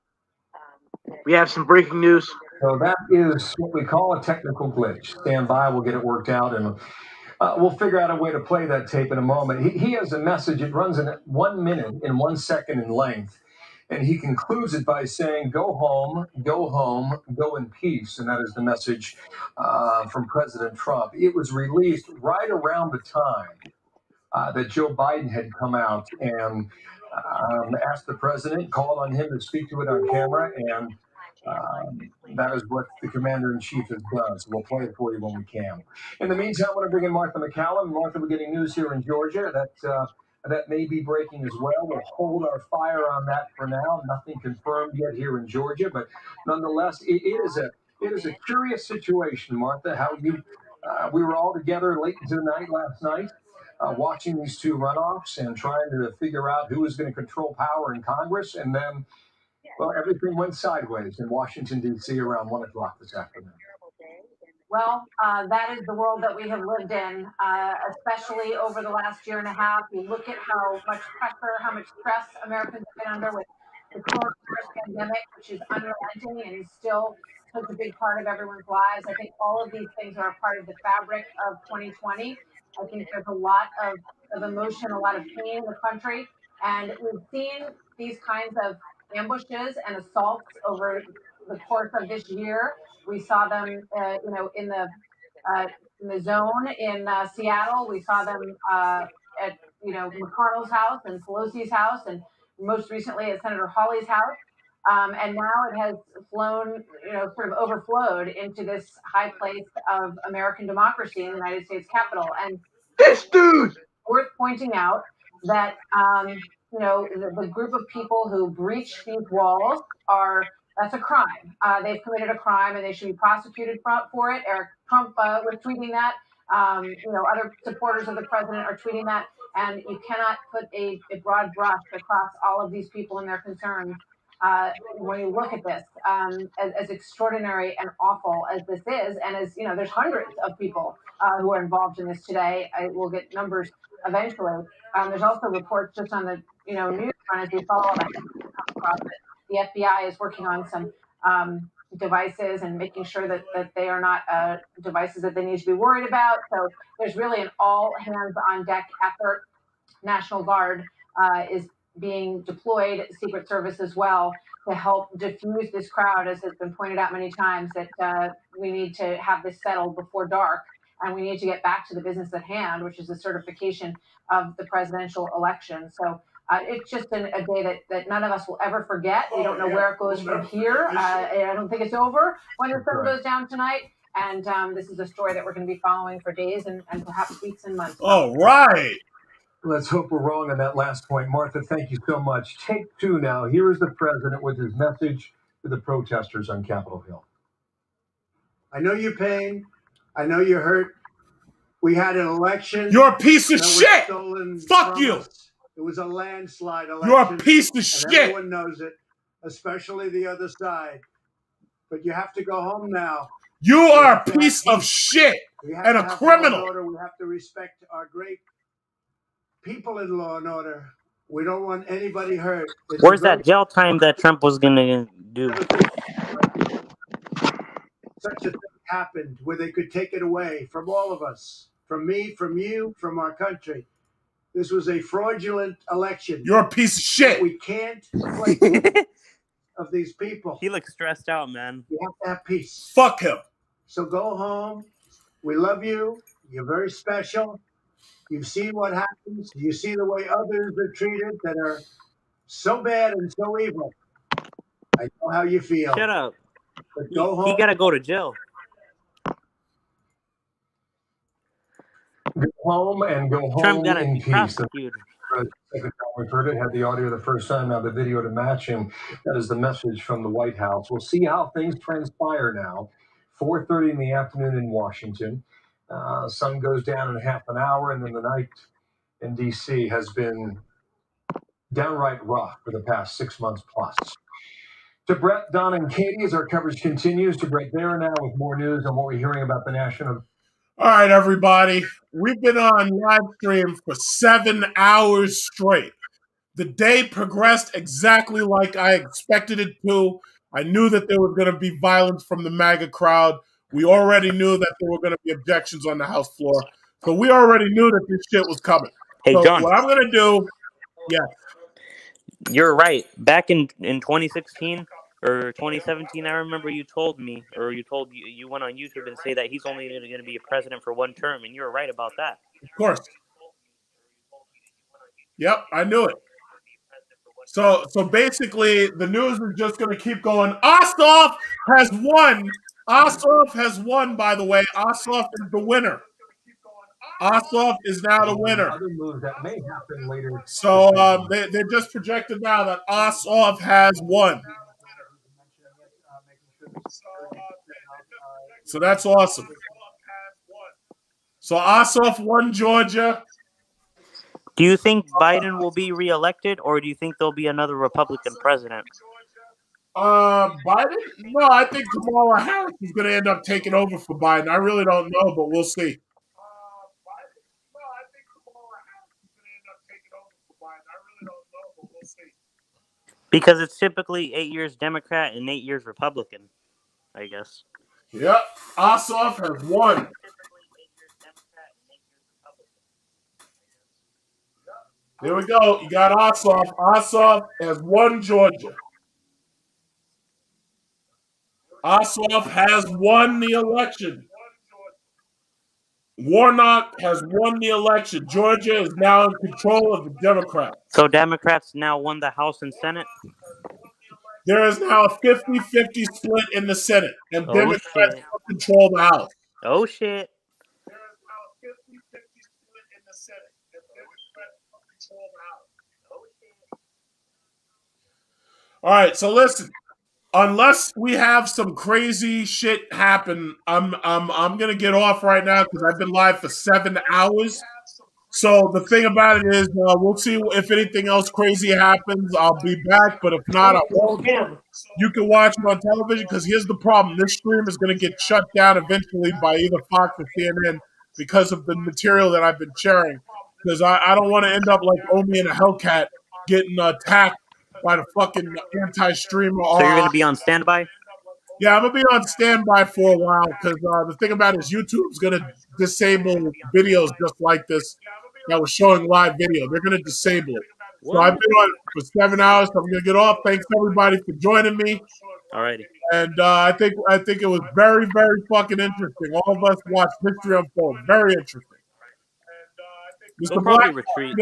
we have some breaking news. So that is what we call a technical glitch. Stand by, we'll get it worked out, and we'll figure out a way to play that tape in a moment. He has a message. It runs in 1 minute and 1 second in length. And he concludes it by saying, go home, go in peace. And that is the message from President Trump. It was released right around the time that Joe Biden had come out and asked the president, called on him to speak to it on camera. And that is what the commander-in-chief has done. So we'll play it for you when we can. In the meantime, I want to bring in Martha McCallum. Martha, we're getting news here in Georgia that may be breaking as well. We'll hold our fire on that for now. Nothing confirmed yet here in Georgia, but nonetheless, it is a curious situation, Martha. How we were all together late into the night last night, watching these two runoffs and trying to figure out who was going to control power in Congress, and then, well, everything went sideways in Washington, D.C. around 1 o'clock this afternoon. Well, that is the world that we have lived in, especially over the last year and a half. You look at how much pressure, how much stress Americans have been under with the coronavirus pandemic, which is unrelenting and is still such a big part of everyone's lives. I think all of these things are a part of the fabric of 2020. I think there's a lot of emotion, a lot of pain in the country. And we've seen these kinds of ambushes and assaults over the course of this year. We saw them, in the the Zone in Seattle. We saw them at McConnell's house and Pelosi's house, and most recently at Senator Hawley's house. And now it has flown, sort of overflowed into this high place of American democracy in the United States Capitol. And this dude, worth pointing out that the group of people who breach these walls that's a crime. They've committed a crime and they should be prosecuted for it. Eric Trump was tweeting that. Other supporters of the president are tweeting that. And you cannot put a broad brush across all of these people and their concerns. When you look at this, as extraordinary and awful as this is, and as there's hundreds of people who are involved in this today. We'll get numbers eventually. There's also reports just on the news front as we follow that the FBI is working on some devices and making sure that they are not devices that they need to be worried about. So there's really an all hands on deck effort. National Guard is being deployed, Secret Service as well, to help diffuse this crowd, as has been pointed out many times, that we need to have this settled before dark, and we need to get back to the business at hand, which is the certification of the presidential election. So it's just a day that none of us will ever forget. We don't know where it goes from here. I don't think it's over when the sun goes down tonight. And this is a story that we're going to be following for days and perhaps weeks and months. All right. Let's hope we're wrong on that last point. Martha, thank you so much. Take two now. Here is the president with his message to the protesters on Capitol Hill. I know your pain. I know you're hurt. We had an election. You're a piece of shit. Fuck you. It was a landslide election. You're a piece of shit. Everyone knows it, especially the other side. But you have to go home now. You are a piece of shit and a criminal. We have to respect our great people in law and order. We don't want anybody hurt. Where's that jail time that Trump was going to do? Such a thing happened where they could take it away from all of us, from me, from you, from our country. This was a fraudulent election. You're a piece of shit. We can't play of these people. He looks stressed out, man. You have to have peace. Fuck him. So go home. We love you. You're very special. You've seen what happens. You see the way others are treated that are so bad and so evil. I know how you feel. Shut up. But go home. He got to go to jail. Go home and go home Trump got in be peace. prosecuted. We've heard it, had the audio the first time, now the video to match him. That is the message from the White House. We'll see how things transpire now. 4:30 in the afternoon in Washington. Sun goes down in half an hour, and then the night in D.C. has been downright rough for the past 6 months plus. To Brett, Don, and Katie, as our coverage continues, to Brett there now with more news on what we're hearing about the national. All right, everybody. We've been on live stream for 7 hours straight. The day progressed exactly like I expected it to. I knew that there was going to be violence from the MAGA crowd. We already knew that there were going to be objections on the House floor. So we already knew that this shit was coming. Hey, so John. What I'm going to do, You're right. Back in 2016 or 2017, I remember you told me, or you went on YouTube and say that he's only going to be a president for one term, and you were right about that. Of course. Yep, I knew it. So basically, the news is just going to keep going. Ossoff has won. Ossoff has won, by the way. Ossoff is the winner. Ossoff is now the winner. Other moves that may happen later. So they just projected now that Ossoff has won. So that's awesome. So Ossoff won Georgia. Do you think Biden will be reelected, or do you think there'll be another Republican president? Biden? No, I think Kamala Harris is going to end up taking over for Biden. I really don't know, but we'll see. Because it's typically 8 years Democrat and 8 years Republican, I guess. Yep. Ossoff has won. There we go. You got Ossoff. Ossoff has won Georgia. Ossoff has won the election. Warnock has won the election. Georgia is now in control of the Democrats. So Democrats now won the House and Senate? There is now a 50-50 split in the Senate, and Democrats shit. control the House. Oh, shit. All right, so listen. Unless we have some crazy shit happen, I'm gonna get off right now because I've been live for 7 hours. So the thing about it is, we'll see if anything else crazy happens. I'll be back, but if not, I won't. You can watch it on television because here's the problem: this stream is gonna get shut down eventually by either Fox or CNN because of the material that I've been sharing. Because I don't want to end up like Omi and a Hellcat getting attacked by the fucking anti-streamer. So you're going to be on standby? Yeah, I'm going to be on standby for a while because the thing about it is YouTube's going to disable videos just like this that was showing live video. They're going to disable it. What? So I've been on for 7 hours, so I'm going to get off. Thanks, everybody, for joining me. Alrighty. And I think it was very, very fucking interesting. All of us watched history unfold. Very interesting. They'll probably retreat.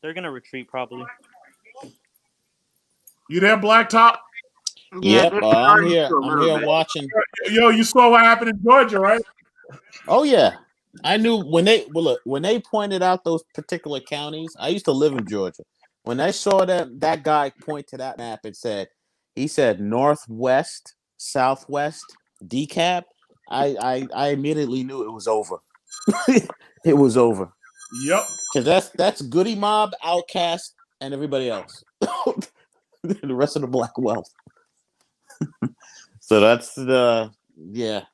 They're going to retreat probably. You there, Blacktop? Yep, I'm here. I'm here watching. Yo, you saw what happened in Georgia, right? Oh yeah, I knew when they pointed out those particular counties. I used to live in Georgia. When I saw that guy point to that map and he said northwest, southwest, decap. I immediately knew it was over. It was over. Yep. Because that's Goody Mob, Outcast, and everybody else. The rest of the black wealth. So that's I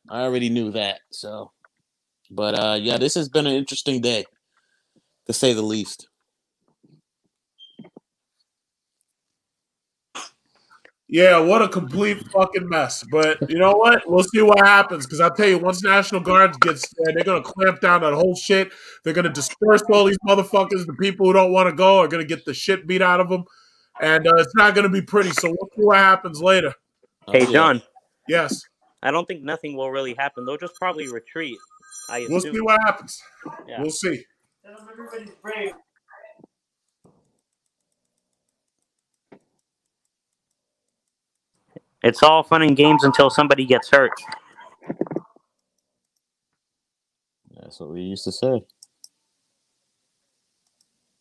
already knew that. So, but yeah, this has been an interesting day, to say the least. Yeah, what a complete fucking mess. But you know what? We'll see what happens. Because I'll tell you, once National Guards gets there, they're going to clamp down that whole shit. They're going to disperse all these motherfuckers. The people who don't want to go are going to get the shit beat out of them. And it's not going to be pretty. So we'll see what happens later. Hey, John. Yes. I don't think nothing will really happen. They'll just probably retreat. We'll see what happens. Yeah. We'll see. Everybody's brave. It's all fun and games until somebody gets hurt. That's what we used to say.